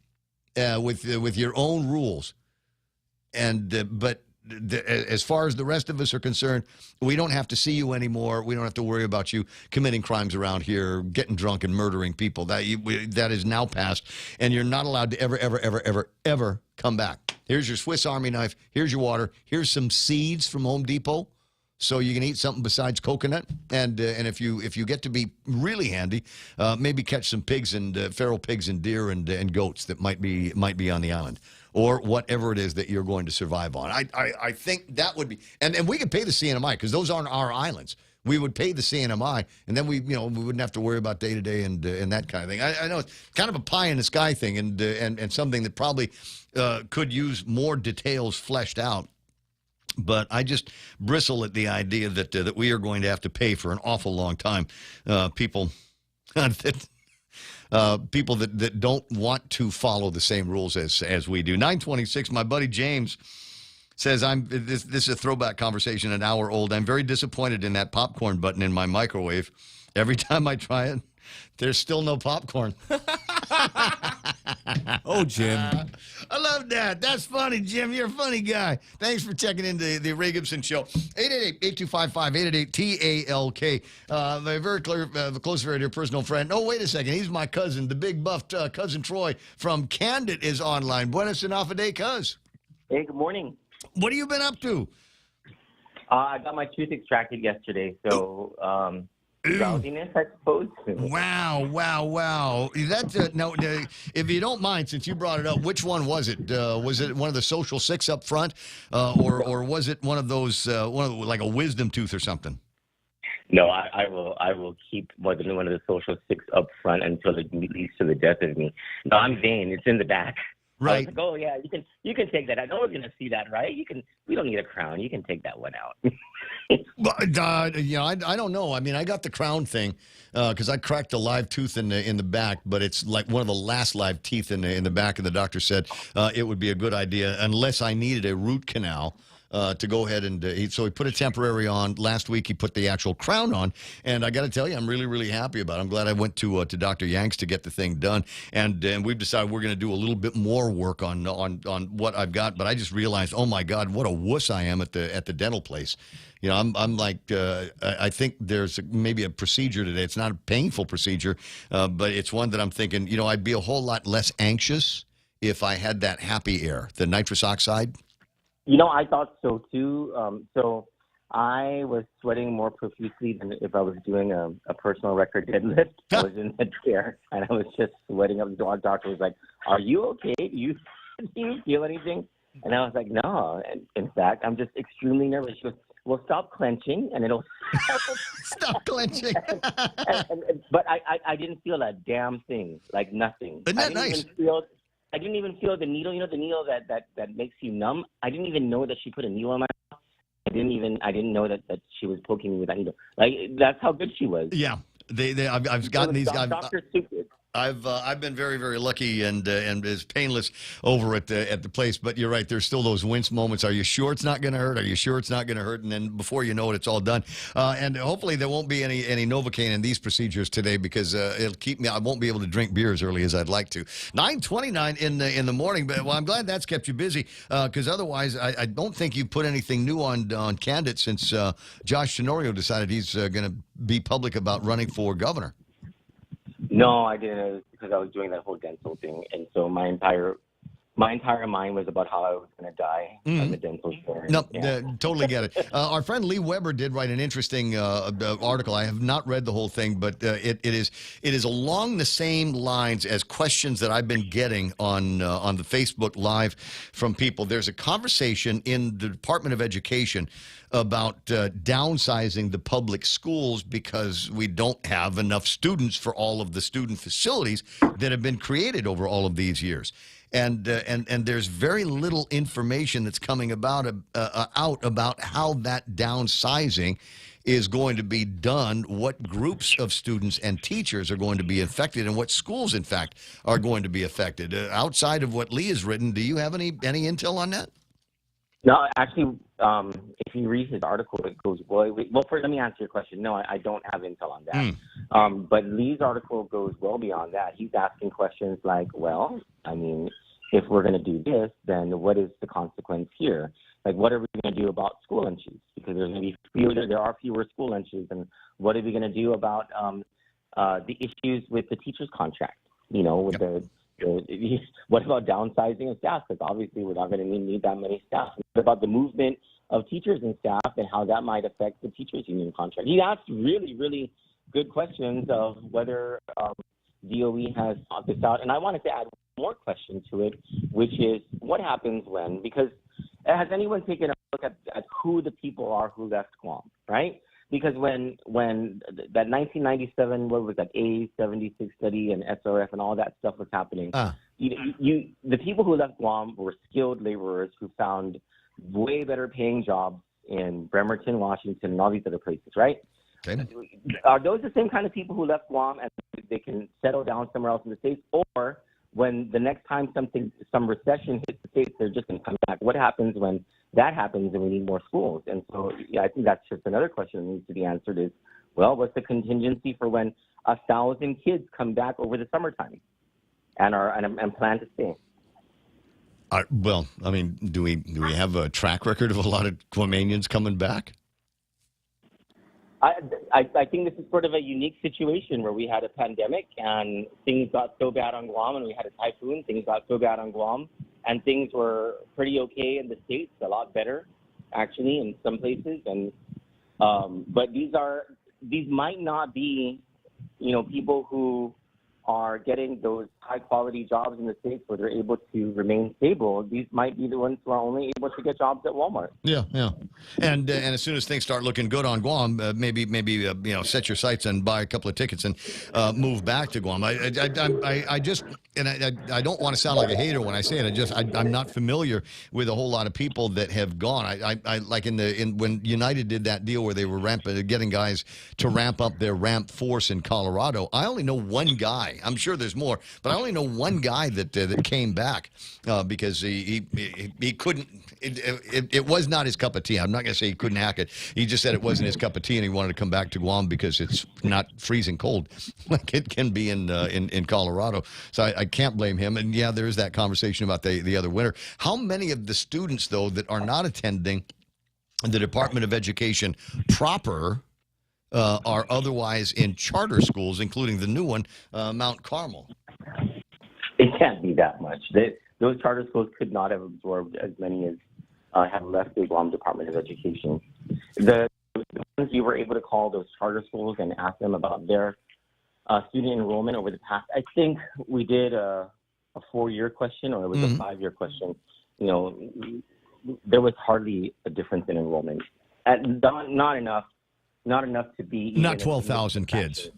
with your own rules. But as far as the rest of us are concerned, we don't have to see you anymore. We don't have to worry about you committing crimes around here, getting drunk and murdering people. That is now past, and you're not allowed to ever come back. Here's your Swiss Army knife. Here's your water. Here's some seeds from Home Depot, so you can eat something besides coconut. And if you get to be really handy, maybe catch some pigs and feral pigs and deer and goats that might be on the island, or whatever it is that you're going to survive on. I think that would be, and we could pay the CNMI because those aren't our islands. We would pay the CNMI, and then we wouldn't have to worry about day to day and that kind of thing. I know it's kind of a pie in the sky thing, and something that probably could use more details fleshed out. But I just bristle at the idea that we are going to have to pay for an awful long time. People that don't want to follow the same rules as we do. 926, my buddy James says, this is a throwback conversation, an hour old. I'm very disappointed in that popcorn button in my microwave. Every time I try it, there's still no popcorn. Oh, Jim. I love that. That's funny, Jim. You're a funny guy. Thanks for checking into the Ray Gibson Show. 888-8255, 888-TALK. My very close, very dear personal friend. Oh, wait a second. He's my cousin, the big buff cousin Troy from Candid is online. Buenas and off a day, cuz. Hey, good morning. What have you been up to? I got my tooth extracted yesterday, so drowsiness, I suppose. Wow. That's now, if you don't mind, since you brought it up, which one was it? Was it one of the social six up front, or was it one of those, like a wisdom tooth or something? No, I will keep more than one of the social six up front until it leads to the death of me. No, I'm vain. It's in the back. Right. I was like, oh yeah, you can take that out. No one's gonna see that, right? We don't need a crown. You can take that one out. I don't know. I mean, I got the crown thing because I cracked a live tooth in the back, but it's like one of the last live teeth in the back, and the doctor said it would be a good idea unless I needed a root canal. To go ahead and so he put a temporary on. Last week he put the actual crown on, and I got to tell you, I'm really, really happy about it. I'm glad I went to Dr. Yanks to get the thing done, and we've decided we're going to do a little bit more work on what I've got. But I just realized, oh my God, what a wuss I am at the dental place. You know, I'm like, I think there's maybe a procedure today. It's not a painful procedure, but it's one that I'm thinking, I'd be a whole lot less anxious if I had that happy air, the nitrous oxide. I thought so too. So I was sweating more profusely than if I was doing a personal record deadlift. I was in the chair and I was just sweating up. The doctor was like, "Are you okay? Do you feel anything?" And I was like, "No." And in fact, I'm just extremely nervous. She goes, "Well, stop clenching, and it'll stop clenching." But I didn't feel a damn thing, like nothing. Isn't that nice? I didn't even feel the needle, the needle that makes you numb. I didn't even know that she put a needle in my mouth. I didn't know that she was poking me with that needle. Like, that's how good she was. Yeah. I've gotten these guys. Dr. Stupid. I've been very, very lucky and is painless over at the place. But you're right. There's still those wince moments. Are you sure it's not going to hurt? Are you sure it's not going to hurt? And then before you know it, it's all done. And hopefully there won't be any Novocaine in these procedures today because it'll keep me. I won't be able to drink beer as early as I'd like to. 9:29 in the morning. But I'm glad that's kept you busy because otherwise I don't think you put anything new on Candid since Josh Tenorio decided he's going to be public about running for governor. No, I didn't, because I was doing that whole dental thing, and so my entire mind was about how I was going to die on the dental chair. No, totally get it. Our friend Lee Weber did write an interesting article. I have not read the whole thing, but it is along the same lines as questions that I've been getting on the Facebook Live from people. There's a conversation in the Department of Education about downsizing the public schools because we don't have enough students for all of the student facilities that have been created over all of these years. and there's very little information that's coming out about how that downsizing is going to be done, what groups of students and teachers are going to be affected, and what schools, in fact, are going to be affected. Outside of what Lee has written, do you have any intel on that? No, actually, if you read his article, it goes well. First, let me answer your question. No, I don't have intel on that. But Lee's article goes well beyond that. He's asking questions like, well, I mean, if we're going to do this, then what is the consequence here? Like, what are we going to do about school lunches? Because there's going to be there are fewer school lunches, and what are we going to do about the issues with the teachers' contract? You know, with what about downsizing of staff? Because obviously we're not going to need that many staff. What about the movement of teachers and staff and how that might affect the teachers' union contract? He asked really, really good questions of whether DOE has thought this out. And I wanted to add more question to it, which is what happens when, because has anyone taken a look at who the people are who left Guam, right? Because when that 1997, what was that, A76 study and SRF and all that stuff was happening, the people who left Guam were skilled laborers who found way better paying jobs in Bremerton, Washington, and all these other places, right? Okay. Are those the same kind of people who left Guam and they can settle down somewhere else in the States? Or when the next time some recession hits the States, they're just going to come back? What happens when that happens and we need more schools? And so I think that's just another question that needs to be answered is, well, what's the contingency for when 1,000 kids come back over the summertime and plan to stay? Well, I mean, do we have a track record of a lot of Guamanians coming back? I think this is sort of a unique situation where we had a pandemic and things got so bad on Guam, and we had a typhoon. Things got so bad on Guam, and things were pretty okay in the States, a lot better, actually, in some places. And but these might not be, people who are getting those high-quality jobs in the States where they're able to remain stable. These might be the ones who are only able to get jobs at Walmart. Yeah. And as soon as things start looking good on Guam, maybe set your sights and buy a couple of tickets and move back to Guam. I don't want to sound like a hater when I say it. I'm not familiar with a whole lot of people that have gone. I like when United did that deal where they were getting guys to ramp up their ramp force in Colorado. I only know one guy. I'm sure there's more, but I only know one guy that came back because he couldn't. It was not his cup of tea. I'm not going to say he couldn't hack it. He just said it wasn't his cup of tea, and he wanted to come back to Guam because it's not freezing cold like it can be in Colorado. So I can't blame him. And yeah, there is that conversation about the other winter. How many of the students though that are not attending the Department of Education proper are otherwise in charter schools, including the new one, Mount Carmel? It can't be that much. Those charter schools could not have absorbed as many as have left the Guam Department of Education. The ones you were able to call those charter schools and ask them about their student enrollment over the past, I think we did a 4-year question, or it was a 5-year question. There was hardly a difference in enrollment. Not enough to be not 12,000 kids.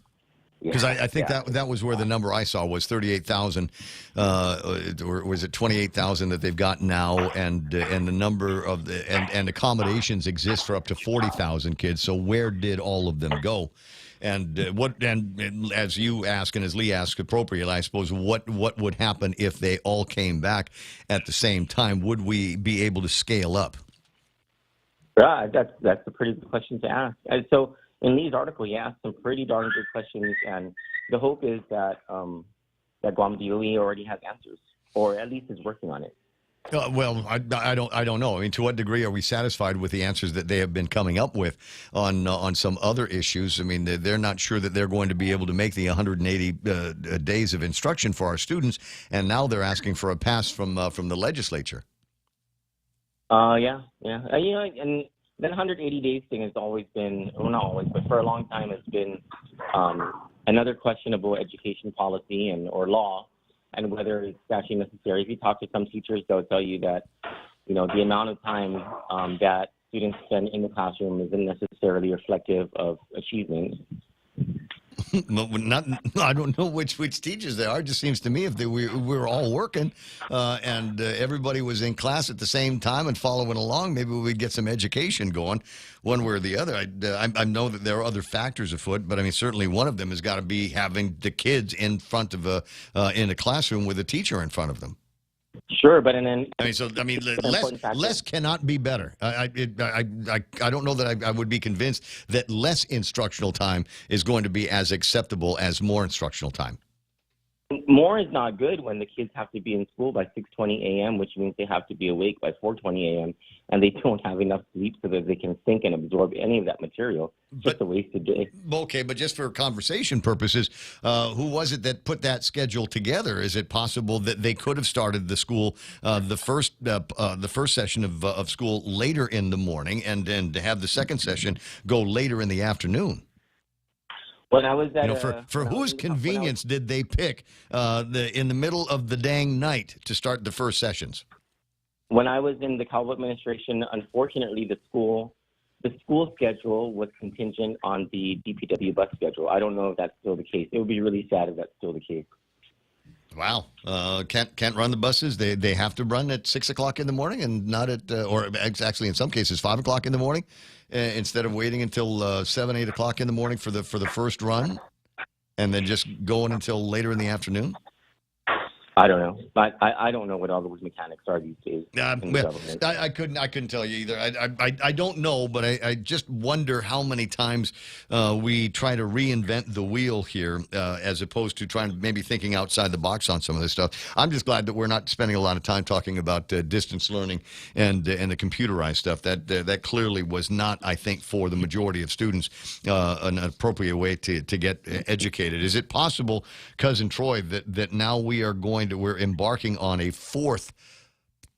Because I think that was where the number I saw was 38,000, or was it 28,000 that they've got now, and the number of and accommodations exist for up to 40,000 kids. So where did all of them go? And and as you ask and as Lee asked appropriately, I suppose what would happen if they all came back at the same time? Would we be able to scale up? Yeah, that's a pretty good question to ask. And so in Lee's article, he asked some pretty darn good questions, and the hope is that Guam DOE already has answers, or at least is working on it. Well, I don't know. I mean, to what degree are we satisfied with the answers that they have been coming up with on some other issues? I mean, they're not sure that they're going to be able to make the 180 days of instruction for our students, and now they're asking for a pass from the legislature. Yeah. And that 180 days thing has always been, well, not always, but for a long time has been another questionable education policy or law, and whether it's actually necessary. If you talk to some teachers, they'll tell you that, the amount of time that students spend in the classroom isn't necessarily reflective of achievement. Not, I don't know which teachers they are. It just seems to me if we were all working and everybody was in class at the same time and following along, maybe we'd get some education going one way or the other. I know that there are other factors afoot, but I mean, certainly one of them has got to be having the kids in front of in a classroom with a teacher in front of them. Sure, but then less cannot be better. I don't know that I would be convinced that less instructional time is going to be as acceptable as more instructional time. More is not good when the kids have to be in school by 6:20 a.m., which means they have to be awake by 4:20 a.m., and they don't have enough sleep so that they can think and absorb any of that material. Just a wasted day. Okay, but just for conversation purposes, who was it that put that schedule together? Is it possible that they could have started the school, the first session of school later in the morning, and then to have the second session go later in the afternoon? When I was at for whose convenience did they pick in the middle of the dang night to start the first sessions? When I was in the Calvo administration, unfortunately, the school schedule was contingent on the DPW bus schedule. I don't know if that's still the case. It would be really sad if that's still the case. Wow, can't run the buses. They have to run at 6 o'clock in the morning and not at or actually in some cases 5 o'clock in the morning instead of waiting until 7, 8 o'clock in the morning for the first run and then just going until later in the afternoon. I don't know. I don't know what all those mechanics are these days. I couldn't tell you either. I don't know, but I just wonder how many times we try to reinvent the wheel here, as opposed to trying to maybe thinking outside the box on some of this stuff. I'm just glad that we're not spending a lot of time talking about distance learning and the computerized stuff. That clearly was not, I think, for the majority of students, an appropriate way to get educated. Is it possible, Cousin Troy, that now we're embarking on a fourth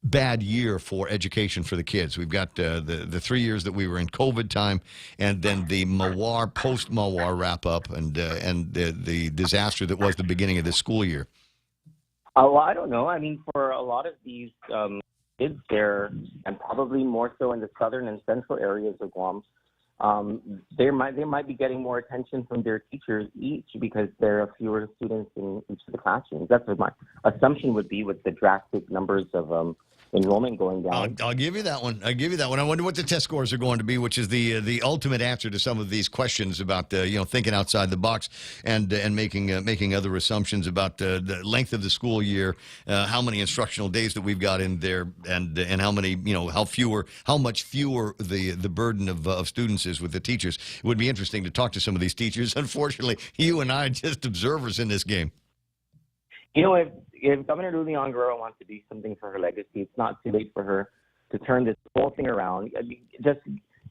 bad year for education for the kids? We've got the 3 years that we were in COVID time, and then the Mawar, post-Mawar wrap-up, and the disaster that was the beginning of this school year. Well, I don't know. I mean, for a lot of these kids there, and probably more so in the southern and central areas of Guam, they might be getting more attention from their teachers each because there are fewer students in each of the classrooms. That's what my assumption would be with the drastic numbers of enrollment going down. I'll give you that one. I wonder what the test scores are going to be, which is the ultimate answer to some of these questions about thinking outside the box and making other assumptions about the length of the school year, how many instructional days that we've got in there, and how many how much fewer the burden of students is with the teachers. It would be interesting to talk to some of these teachers. Unfortunately, you and I are just observers in this game. If Governor Lulian Guerrero wants to do something for her legacy, it's not too late for her to turn this whole thing around. Just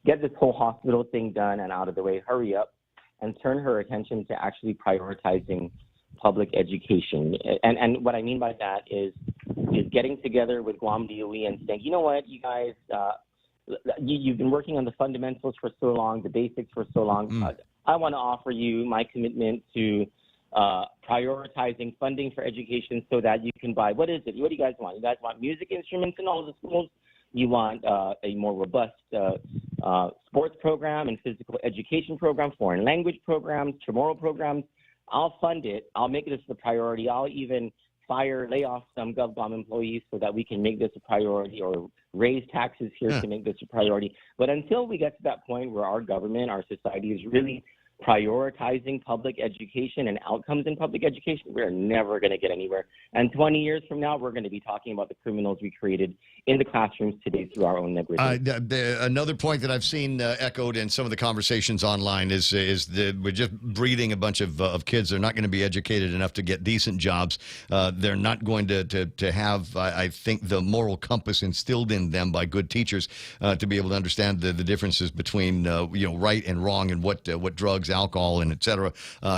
get this whole hospital thing done and out of the way. Hurry up and turn her attention to actually prioritizing public education. And what I mean by that is getting together with Guam DOE and saying, you know what, you guys, you've been working on the fundamentals for so long, the basics for so long. I want to offer you my commitment to prioritizing funding for education so that you can buy, what is it? What do you guys want? You guys want music instruments in all the schools? You want a more robust sports program and physical education program, foreign language programs, Chamorro programs? I'll fund it. I'll make this a priority. I'll even lay off some GovGom employees so that we can make this a priority, or raise taxes here to make this a priority. But until we get to that point where our government, our society is really prioritizing public education and outcomes in public education, we're never going to get anywhere. And 20 years from now, we're going to be talking about the criminals we created in the classrooms today through our own negligence. Another point that I've seen echoed in some of the conversations online is that we're just breeding a bunch of kids. They're not going to be educated enough to get decent jobs. They're not going to have, I think, the moral compass instilled in them by good teachers to be able to understand the differences between right and wrong, and what drugs, alcohol, and et cetera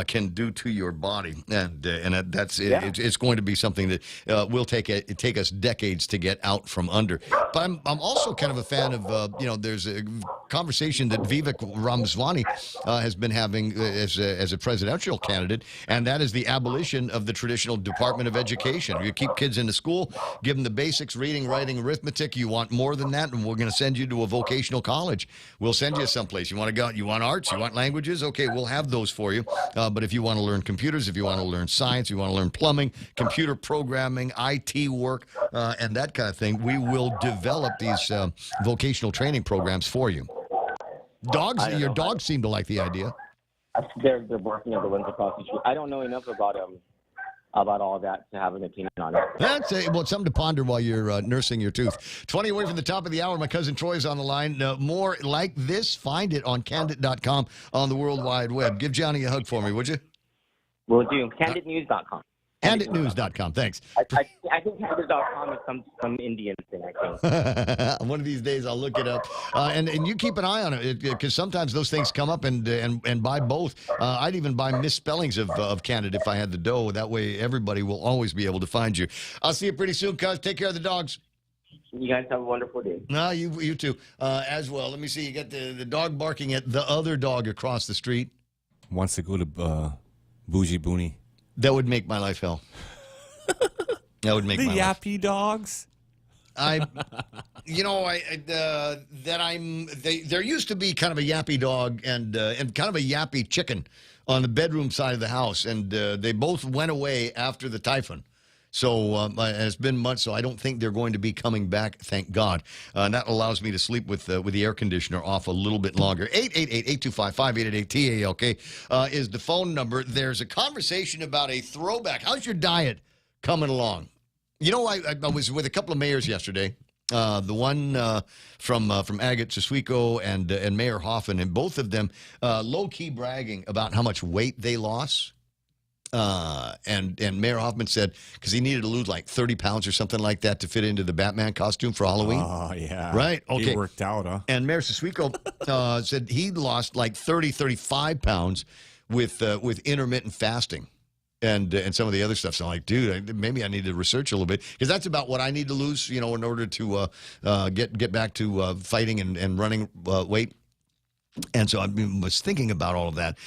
can do to your body, and it's going to be something that will take us decades to get out from under. But I'm also kind of a fan of there's a conversation that Vivek Ramaswamy has been having as a presidential candidate, and that is the abolition of the traditional Department of Education. You keep kids into school, give them the basics, reading, writing, arithmetic. You want more than that, and we're going to send you to a vocational college. We'll send you someplace. You want to go? You want arts? You want languages? Okay. okay, we'll have those for you. But if you want to learn computers, if you want to learn science, if you want to learn plumbing, computer programming, IT work, and that kind of thing, we will develop these vocational training programs for you. Your dogs seem to like the idea. They're barking at the ones across the street. I don't know enough about all that to have an opinion on it. That's it's something to ponder while you're nursing your tooth. 20 away from the top of the hour. My cousin Troy's on the line. More like this, find it on Candid.com on the World Wide Web. Give Johnny a hug for me, would you? Will do. CandidNews.com. CandidNews.com. Thanks. I think Candid.com is some Indian thing, I think. One of these days I'll look it up. And you keep an eye on it because sometimes those things come up and buy both. I'd even buy misspellings of Candid if I had the dough. That way everybody will always be able to find you. I'll see you pretty soon, cuz. Take care of the dogs. You guys have a wonderful day. No, you too as well. Let me see. You got the dog barking at the other dog across the street. Wants to go to Bougie Booney. That would make my life hell. That would make the my life. yappy dogs. There used to be kind of a yappy dog and kind of a yappy chicken on the bedroom side of the house, and they both went away after the typhoon. So it's been months, so I don't think they're going to be coming back, thank God. And that allows me to sleep with the air conditioner off a little bit longer. 888-825-5888-TALK is the phone number. There's a conversation about a throwback. How's your diet coming along? You know, I was with a couple of mayors yesterday. The one from Agate Siswico and Mayor Hoffman, and both of them low-key bragging about how much weight they lost. And Mayor Hoffman said, because he needed to lose like 30 pounds or something like that to fit into the Batman costume for Halloween. Oh, yeah. Right? Okay. He worked out, huh? And Mayor Siswico said he lost like 35 pounds with intermittent fasting and some of the other stuff. So I'm like, dude, maybe I need to research a little bit, because that's about what I need to lose, in order to get back to fighting and running weight. And so I was thinking about all of that.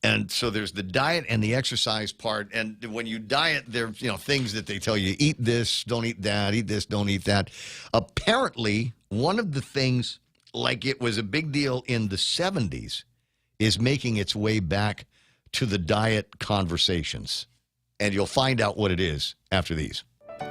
And so there's the diet and the exercise part. And when you diet, there's things that they tell you: eat this, don't eat that; eat this, don't eat that. Apparently, one of the things, like it was a big deal in the 70s, is making its way back to the diet conversations. And you'll find out what it is after these.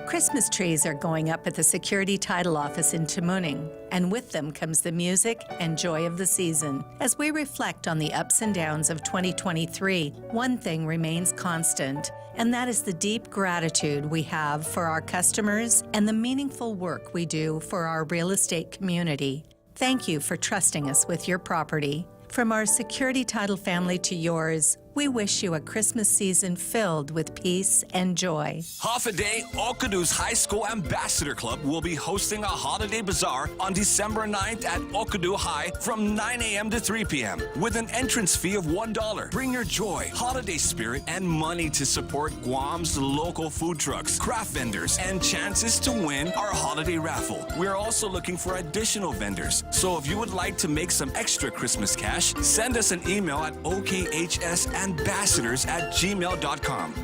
Christmas trees are going up at the Security Title Office in Tamuning, and with them comes the music and joy of the season. As we reflect on the ups and downs of 2023, one thing remains constant, and that is the deep gratitude we have for our customers and the meaningful work we do for our real estate community. Thank you for trusting us with your property. From our Security Title family to yours, we wish you a Christmas season filled with peace and joy. Half a day, Okadu's High School Ambassador Club will be hosting a holiday bazaar on December 9th at Okadu High from 9 a.m. to 3 p.m. with an entrance fee of $1. Bring your joy, holiday spirit, and money to support Guam's local food trucks, craft vendors, and chances to win our holiday raffle. We're also looking for additional vendors. So if you would like to make some extra Christmas cash, send us an email at okhsambassadors@gmail.com.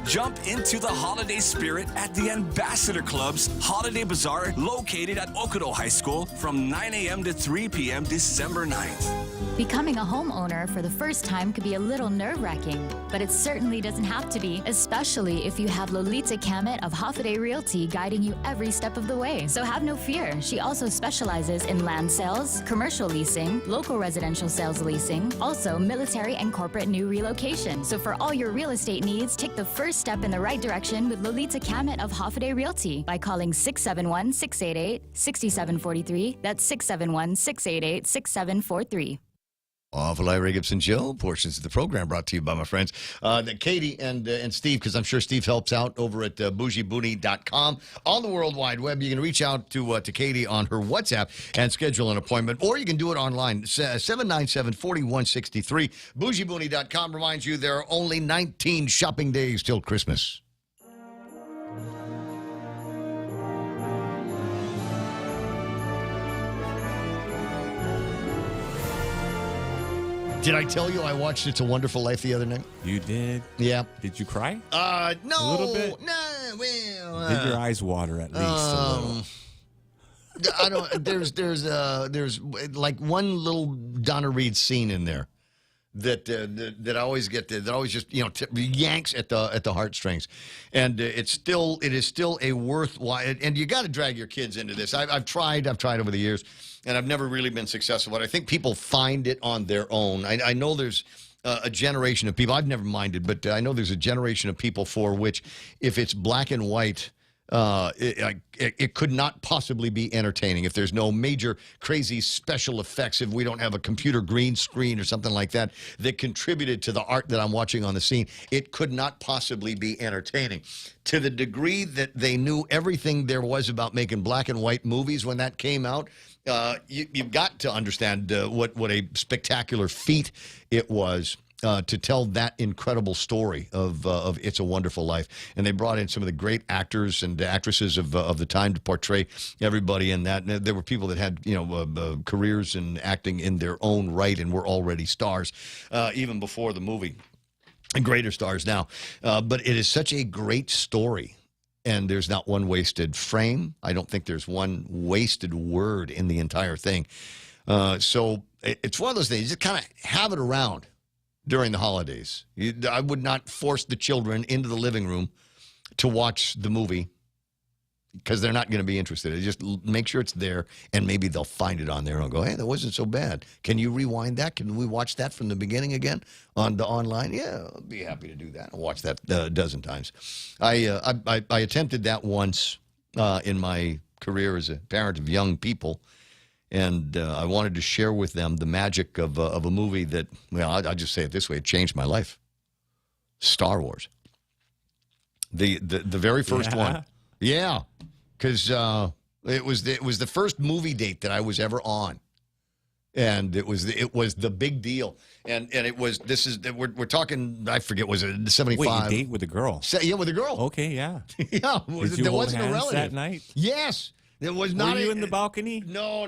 Jump into the holiday spirit at the Ambassador Club's Holiday Bazaar located at Okado High School from 9 a.m. to 3 p.m. December 9th. Becoming a homeowner for the first time could be a little nerve-wracking, but it certainly doesn't have to be, especially if you have Lolita Kamet of Hafaday Realty guiding you every step of the way. So have no fear. She also specializes in land sales, commercial leasing, local residential sales leasing, also military and corporate new relocation. So for all your real estate needs, take the first step in the right direction with Lolita Kamet of Hafaday Realty by calling 671-688-6743. That's 671-688-6743. Off of Ray Gibson Show, portions of the program brought to you by my friends Katie and Steve, because I'm sure Steve helps out over at bougiebooney.com on the World Wide Web. You can reach out to Katie on her WhatsApp and schedule an appointment, or you can do it online, 797-4163. Bougiebooney.com reminds you there are only 19 shopping days till Christmas. Did I tell you I watched It's a Wonderful Life the other night? You did? Yeah. Did you cry? No. A little bit? No, well. Did your eyes water at least a little? I don't. There's like one little Donna Reed scene in there that I always get that always just yanks at the heartstrings, and it is still a worthwhile. And you got to drag your kids into this. I've tried over the years, and I've never really been successful. But I think people find it on their own. I know there's a generation of people. I've never minded, but I know there's a generation of people for which, if it's black and white, it could not possibly be entertaining if there's no major crazy special effects, if we don't have a computer green screen or something like that that contributed to the art that I'm watching on the scene. It could not possibly be entertaining. To the degree that they knew everything there was about making black and white movies when that came out, you've got to understand what a spectacular feat it was to tell that incredible story of It's a Wonderful Life. And they brought in some of the great actors and actresses of the time to portray everybody in that. And there were people that had careers in acting in their own right and were already stars even before the movie, and greater stars now. But it is such a great story. And there's not one wasted frame. I don't think there's one wasted word in the entire thing. So it's one of those things. You just kind of have it around during the holidays. I would not force the children into the living room to watch the movie because they're not going to be interested. Just make sure it's there, and maybe they'll find it on there and go, hey, that wasn't so bad. Can you rewind that? Can we watch that from the beginning again on the online? Yeah, I'll be happy to do that. I'll watch that a dozen times. I attempted that once in my career as a parent of young people, and I wanted to share with them the magic of a movie that, well, I'll just say it this way, it changed my life. Star Wars. The very first one. Yeah, because it was the first movie date that I was ever on, and it was the big deal, and it was we're talking, I forget, was it 75? Wait, you date with a girl? Yeah, with a girl. Okay, yeah. Yeah, Did you hold hands that night? Yes. It was not. Were you in the balcony? No,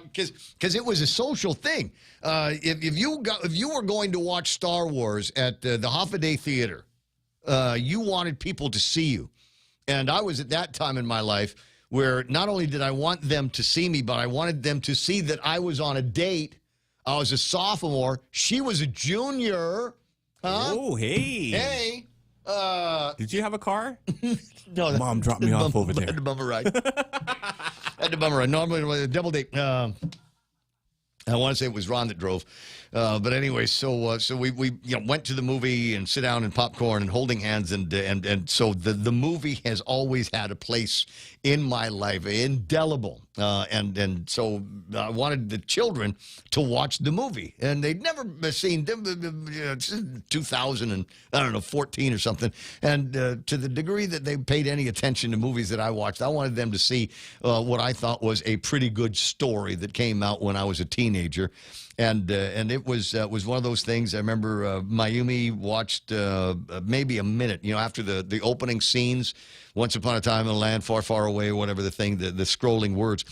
because it was a social thing. If you were going to watch Star Wars at the Hoffaday Theater, you wanted people to see you. And I was at that time in my life where not only did I want them to see me, but I wanted them to see that I was on a date. I was a sophomore. She was a junior. Huh? Oh, hey. Hey. Did you have a car? No. Mom dropped me off over there. Had to bum a ride. Had to bum a ride. Normally, a double date. I want to say it was Ron that drove. But anyway, so we went to the movie and sit down and popcorn and holding hands, and so the movie has always had a place in my life, indelible. And so I wanted the children to watch the movie, and they'd never seen 2000 and I don't know 14 or something. And to the degree that they paid any attention to movies that I watched, I wanted them to see what I thought was a pretty good story that came out when I was a teenager. And it was one of those things. I remember Mayumi watched maybe a minute, after the opening scenes, Once Upon a Time in a Land Far, Far Away, whatever the thing, the scrolling words.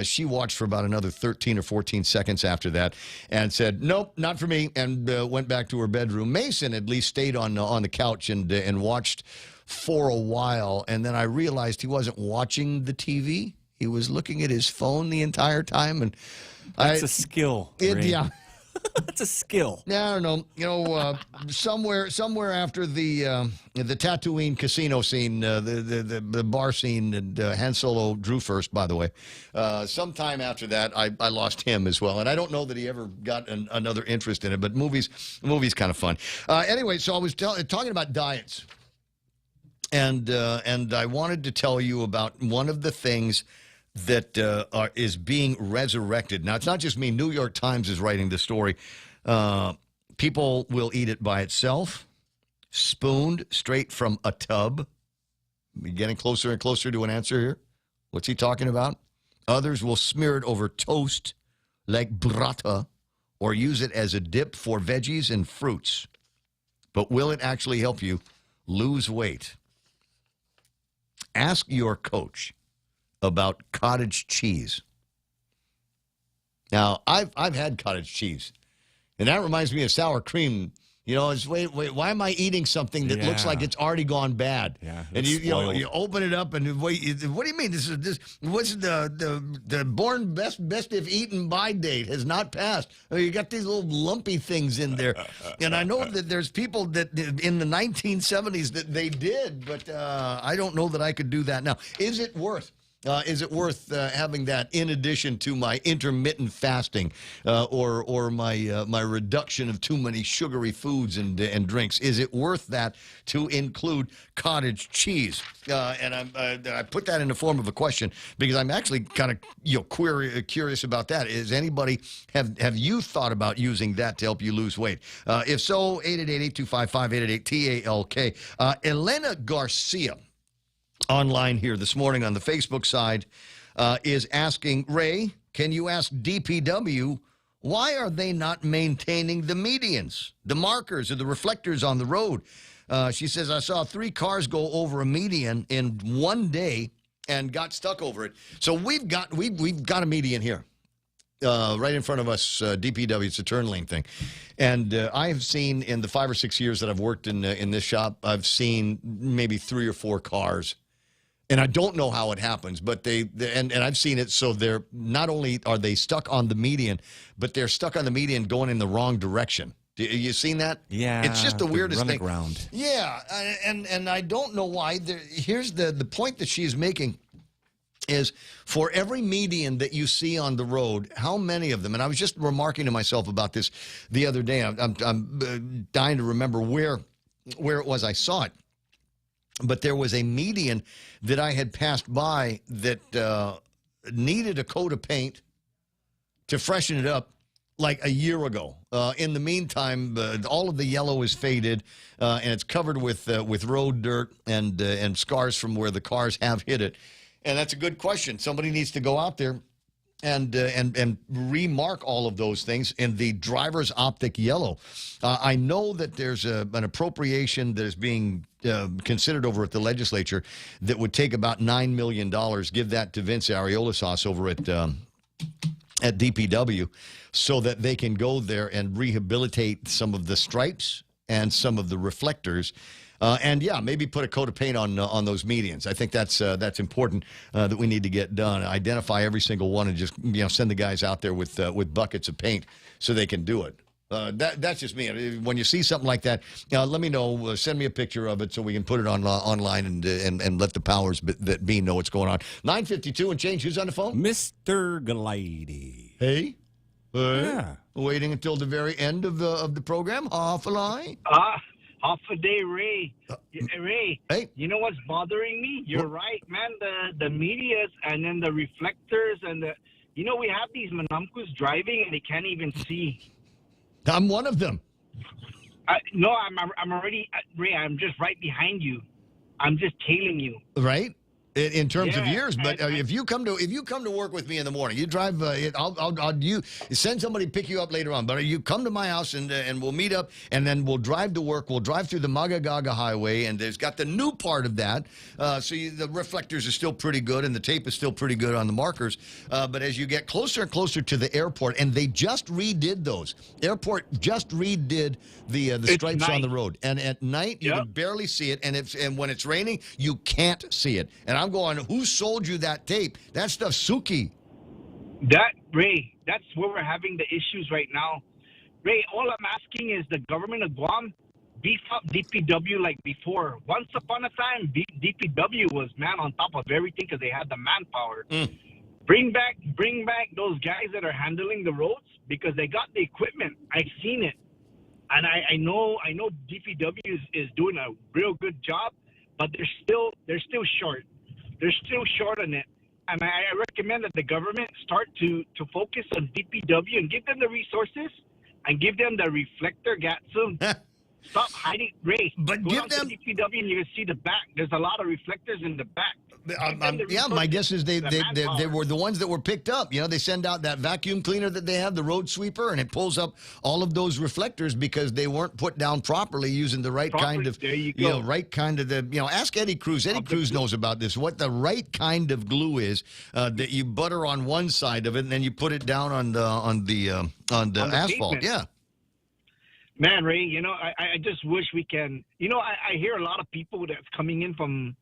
She watched for about another 13 or 14 seconds after that and said, nope, not for me, and went back to her bedroom. Mason at least stayed on the couch and watched for a while, and then I realized he wasn't watching the TV. He was looking at his phone the entire time, and that's a skill. Yeah. That's a skill. Yeah, I don't know. Somewhere after the Tatooine casino scene, the bar scene, and Han Solo drew first, by the way. Sometime after that, I lost him as well, and I don't know that he ever got another interest in it. But movies kind of fun. Anyway, so I was talking about diets, and I wanted to tell you about one of the things that is being resurrected. Now, it's not just me. New York Times is writing this story. People will eat it by itself, spooned straight from a tub. We're getting closer and closer to an answer here. What's he talking about? Others will smear it over toast like burrata or use it as a dip for veggies and fruits. But will it actually help you lose weight? Ask your coach about cottage cheese. Now, I've had cottage cheese, and that reminds me of sour cream You know, it's wait, why am I eating something that looks like it's already gone bad? Yeah, and you open it up and wait. What do you mean? What's the born best if eaten by date has not passed? You got these little lumpy things in there, and I know that there's people that in the 1970s that they did, but I don't know that I could do that now. Is it worth? Is it worth having that in addition to my intermittent fasting or my reduction of too many sugary foods and drinks? Is it worth that to include cottage cheese? And I put that in the form of a question because I'm actually kind of curious about that. Is anybody have you thought about using that to help you lose weight? If so, 888-825-5888-TALK. Elena Garcia online here this morning on the Facebook side is asking, Ray, can you ask DPW why are they not maintaining the medians, the markers, or the reflectors on the road? She says, I saw 3 cars go over a median in one day and got stuck over it. So we've got a median here. Right in front of us, DPW, it's a turn lane thing. And I have seen in the 5 or 6 years that I've worked in this shop, I've seen maybe 3 or 4 cars. And I don't know how it happens, but and I've seen it. So they're not only are they stuck on the median, but they're stuck on the median going in the wrong direction. You seen that? Yeah. It's just the weirdest thing. Around. Yeah, and I don't know why. Here's the point that she's making is for every median that you see on the road, how many of them, and I was just remarking to myself about this the other day. I'm dying to remember where it was I saw it. But there was a median that I had passed by that needed a coat of paint to freshen it up like a year ago. In the meantime, all of the yellow is faded, and it's covered with road dirt and scars from where the cars have hit it. And that's a good question. Somebody needs to go out there and remark all of those things in the driver's optic yellow. I know that there's an appropriation that is being considered over at the legislature that would take about $9 million, give that to Vince Ariolosas over at DPW so that they can go there and rehabilitate some of the stripes and some of the reflectors. And yeah, maybe put a coat of paint on those medians. I think that's important that we need to get done. Identify every single one and just send the guys out there with buckets of paint so they can do it. That's just me. When you see something like that, let me know. Send me a picture of it so we can put it on online and let the powers that be know what's going on. 9:52 and change. Who's on the phone? Mr. Glidey. Hey. Yeah. Waiting until the very end of the program. Half a lie. Half a day, Ray. Ray, hey. You know what's bothering me? You're right, man. The medias and then the reflectors and we have these manamkus driving and they can't even see. I'm one of them. No, I'm already, Ray, I'm just right behind you. I'm just tailing you. Right? In terms of years, but if you come to work with me in the morning, you drive. You send somebody to pick you up later on. But you come to my house and we'll meet up, and then we'll drive to work. We'll drive through the Magagaga Highway, and there's got the new part of that. So the reflectors are still pretty good, and the tape is still pretty good on the markers. But as you get closer and closer to the airport, and they just redid those. Airport just redid the stripes on the road, and at night you can barely see it, and when it's raining, you can't see it. And I'm going, who sold you that tape? That stuff's Suki. Ray, that's where we're having the issues right now. Ray, all I'm asking is the government of Guam beef up DPW like before. Once upon a time, DPW was on top of everything because they had the manpower. Bring back those guys that are handling the roads because they got the equipment. I've seen it. And I know DPW is doing a real good job, but they're still short. They're still short on it. And I recommend that the government start to focus on DPW and give them the resources and give them the reflector Gatsun. Stop hiding, Ray. But go give down them to DPW and you can see the back. There's a lot of reflectors in the back. My guess is they were the ones that were picked up. They send out that vacuum cleaner that they have, the road sweeper, and it pulls up all of those reflectors because they weren't put down properly using the right kind of, ask Eddie Cruz. Eddie Cruz knows about this. What the right kind of glue is that you butter on one side of it and then you put it down on the asphalt. Pavement. Yeah. Man, Ray, I just wish we can. I hear a lot of people that's coming in from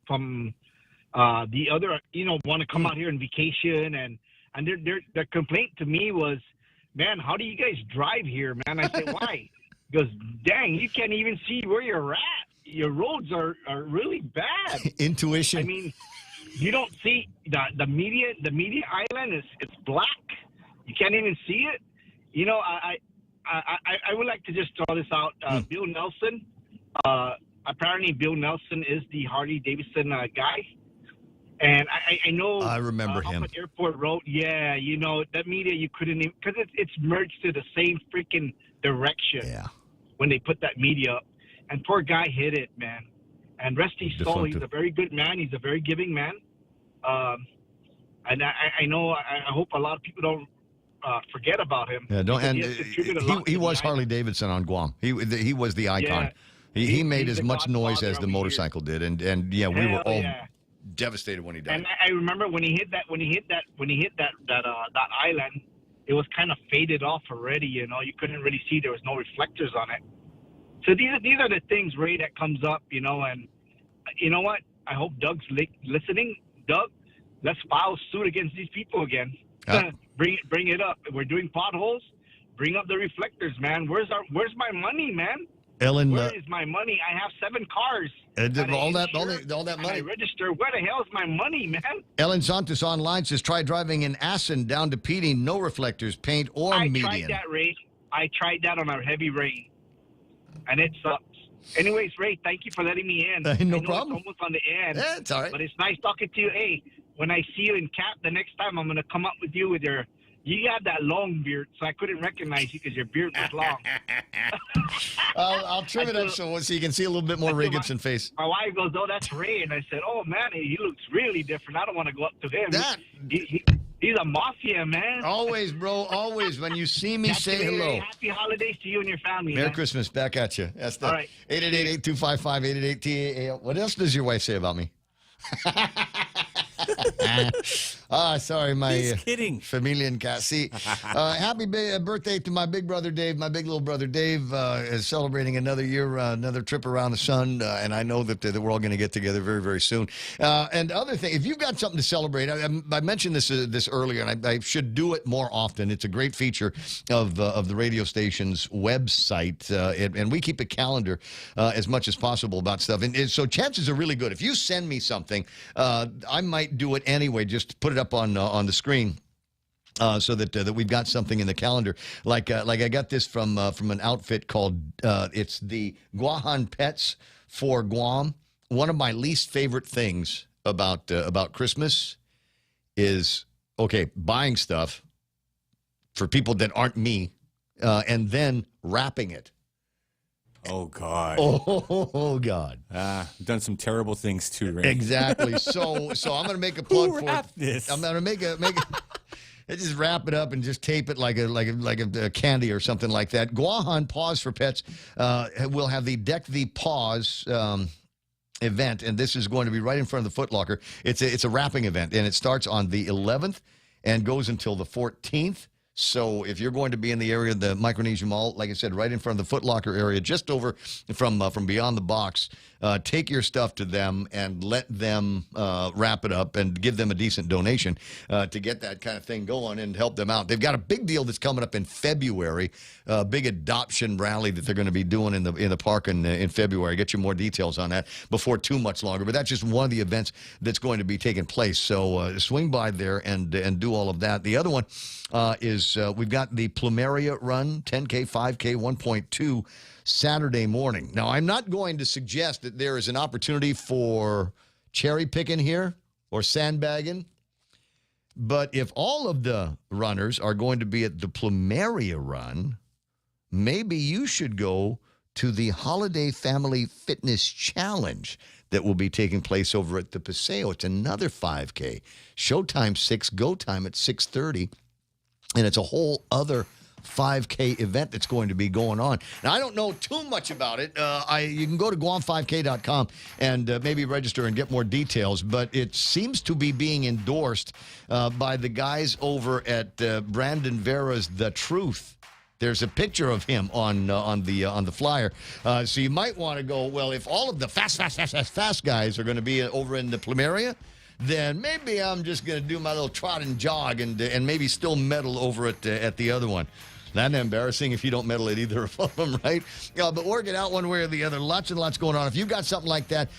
the other, want to come out here on vacation, and their complaint to me was, man, how do you guys drive here, man? I said, why? He goes, dang, you can't even see where you're at. Your roads are really bad. Intuition. I mean, you don't see the media island it's black. You can't even see it. I would like to just throw this out. Bill Nelson. Apparently, Bill Nelson is the Harley Davidson guy. And I know. I remember him. Up at Airport Road. Yeah, that media you couldn't even, because it's merged to the same freaking direction. Yeah. When they put that media up, and poor guy hit it, man. And rest his soul. He's a very good man. He's a very giving man. And I know. I hope a lot of people don't forget about him. Yeah, don't. And he was Harley Davidson on Guam. He was the icon. Yeah. He made as much noise as the motorcycle did, and yeah, we were all devastated when he died. And I remember when he hit that island, it was kind of faded off already. You couldn't really see. There was no reflectors on it. So these are the things, Ray, that comes up. And you know what? I hope Doug's listening. Doug, let's file suit against these people again. Bring it up. We're doing potholes. Bring up the reflectors, man. Where's my money, man? Ellen, where is my money? I have 7 cars. All that money. I register. Where the hell is my money, man? Ellen Santos online says, try driving in Assen down to Petey. No reflectors, paint, or median. I tried that, Ray. I tried that on a heavy rain, and it sucks. Anyways, Ray, thank you for letting me in. No problem. It's almost on the end. Yeah, it's all right. But it's nice talking to you. Hey, when I see you in Cap the next time, I'm going to come up with you with your... You got that long beard, so I couldn't recognize you because your beard was long. I'll trim it up so you can see a little bit more Ray Gibson face. My wife goes, "Oh, that's Ray," and I said, "Oh man, he looks really different. I don't want to go up to him. He's a mafia man." Always, bro. Always. When you see me, say hello. Happy holidays to you and your family. Merry Christmas. Back at you. That's all right. 888-825-5888. What else does your wife say about me? Sorry, my familia Cassie. Happy birthday to my big brother Dave. My big little brother Dave is celebrating another year, another trip around the sun, and I know that we're all going to get together very, very soon. And other thing, if you've got something to celebrate, I mentioned this earlier, and I should do it more often. It's a great feature of the radio station's website, and we keep a calendar as much as possible about stuff. And so chances are really good. If you send me something, I might do it anyway. Just put it up on the screen. So that we've got something in the calendar, like I got this from an outfit called it's the Guahan Pets for Guam. One of my least favorite things about Christmas is buying stuff for people that aren't me, and then wrapping it. Oh, God. Oh, God. Done some terrible things, too, Ray. Exactly. So I'm going to make a plug for this. I'm going to make it. Just wrap it up and just tape it like a candy or something like that. Guahan Paws for Pets will have the Deck the Paws event, and this is going to be right in front of the Foot Locker. It's a wrapping event, and it starts on the 11th and goes until the 14th. So if you're going to be in the area of the Micronesia Mall, like I said, right in front of the Foot Locker area, just over from Beyond the Box, take your stuff to them and let them wrap it up and give them a decent donation to get that kind of thing going and help them out. They've got a big deal that's coming up in February, a big adoption rally that they're going to be doing in the park in February. I'll get you more details on that before too much longer, but that's just one of the events that's going to be taking place. So swing by there and do all of that. The other one is we've got the Plumeria Run, 10K, 5K, 1.2 Saturday morning. Now, I'm not going to suggest that there is an opportunity for cherry picking here or sandbagging, but if all of the runners are going to be at the Plumeria Run, maybe you should go to the Holiday Family Fitness Challenge that will be taking place over at the Paseo. It's another 5K. Showtime 6, go time at 6:30. And it's a whole other 5K event that's going to be going on. Now, I don't know too much about it. You can go to Guam5K.com and maybe register and get more details, but it seems to be being endorsed by the guys over at Brandon Vera's The Truth There's a picture of him on the flyer. So you might want to go, well, if all of the fast guys are going to be over in the Plumeria, then maybe I'm just going to do my little trot and jog and maybe still medal over at the other one. Not embarrassing if you don't medal at either of them, right? But work it out one way or the other. Lots and lots going on. If you've got something like that,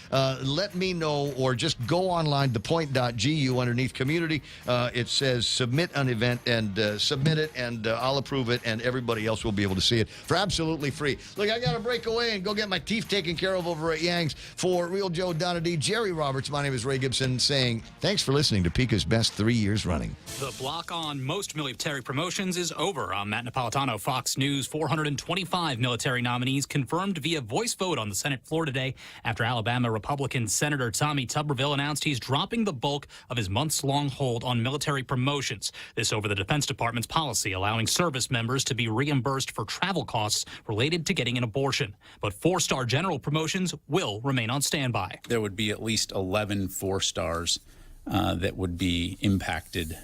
let me know, or just go online, thepoint.gu, underneath community. It says submit an event, and submit it, and I'll approve it, and everybody else will be able to see it for absolutely free. Look, I got to break away and go get my teeth taken care of over at Yang's. For Real Joe Donady, Jerry Roberts, my name is Ray Gibson, saying thanks for listening to Pika's Best 3 years running. The block on most military promotions is over. I'm Matt Napolitano, Fox News. 425 military nominees confirmed via voice vote on the Senate floor today after Alabama Republican Senator Tommy Tuberville announced he's dropping the bulk of his months-long hold on military promotions. This over the Defense Department's policy allowing service members to be reimbursed for travel costs related to getting an abortion. But four-star general promotions will remain on standby. There would be at least 11 four-stars that would be impacted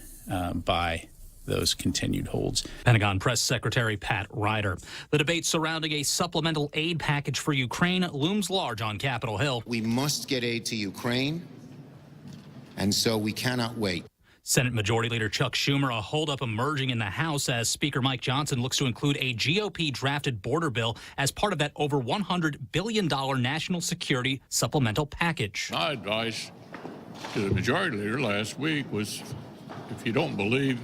by those continued holds. Pentagon Press Secretary Pat Ryder. The debate surrounding a supplemental aid package for Ukraine looms large on Capitol Hill. We must get aid to Ukraine, and so we cannot wait. Senate Majority Leader Chuck Schumer, a holdup emerging in the House as Speaker Mike Johnson looks to include a GOP-drafted border bill as part of that over $100 billion national security supplemental package. My advice to the Majority Leader last week was, if you don't believe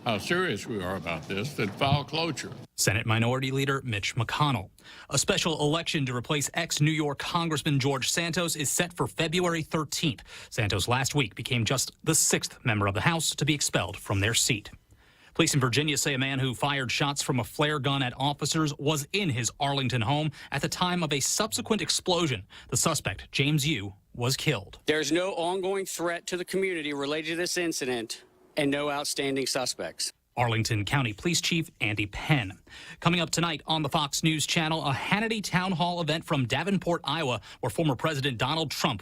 how serious we are about this, then file cloture. Senate Minority Leader Mitch McConnell. A special election to replace ex-New York Congressman George Santos is set for February 13th. Santos last week became just the 6th member of the House to be expelled from their seat. Police in Virginia say a man who fired shots from a flare gun at officers was in his Arlington home at the time of a subsequent explosion. The suspect, James Yu, was killed. There's no ongoing threat to the community related to this incident, and no outstanding suspects. Arlington County Police Chief Andy Penn. Coming up tonight on the Fox News Channel, a Hannity Town Hall event from Davenport, Iowa, where former President Donald Trump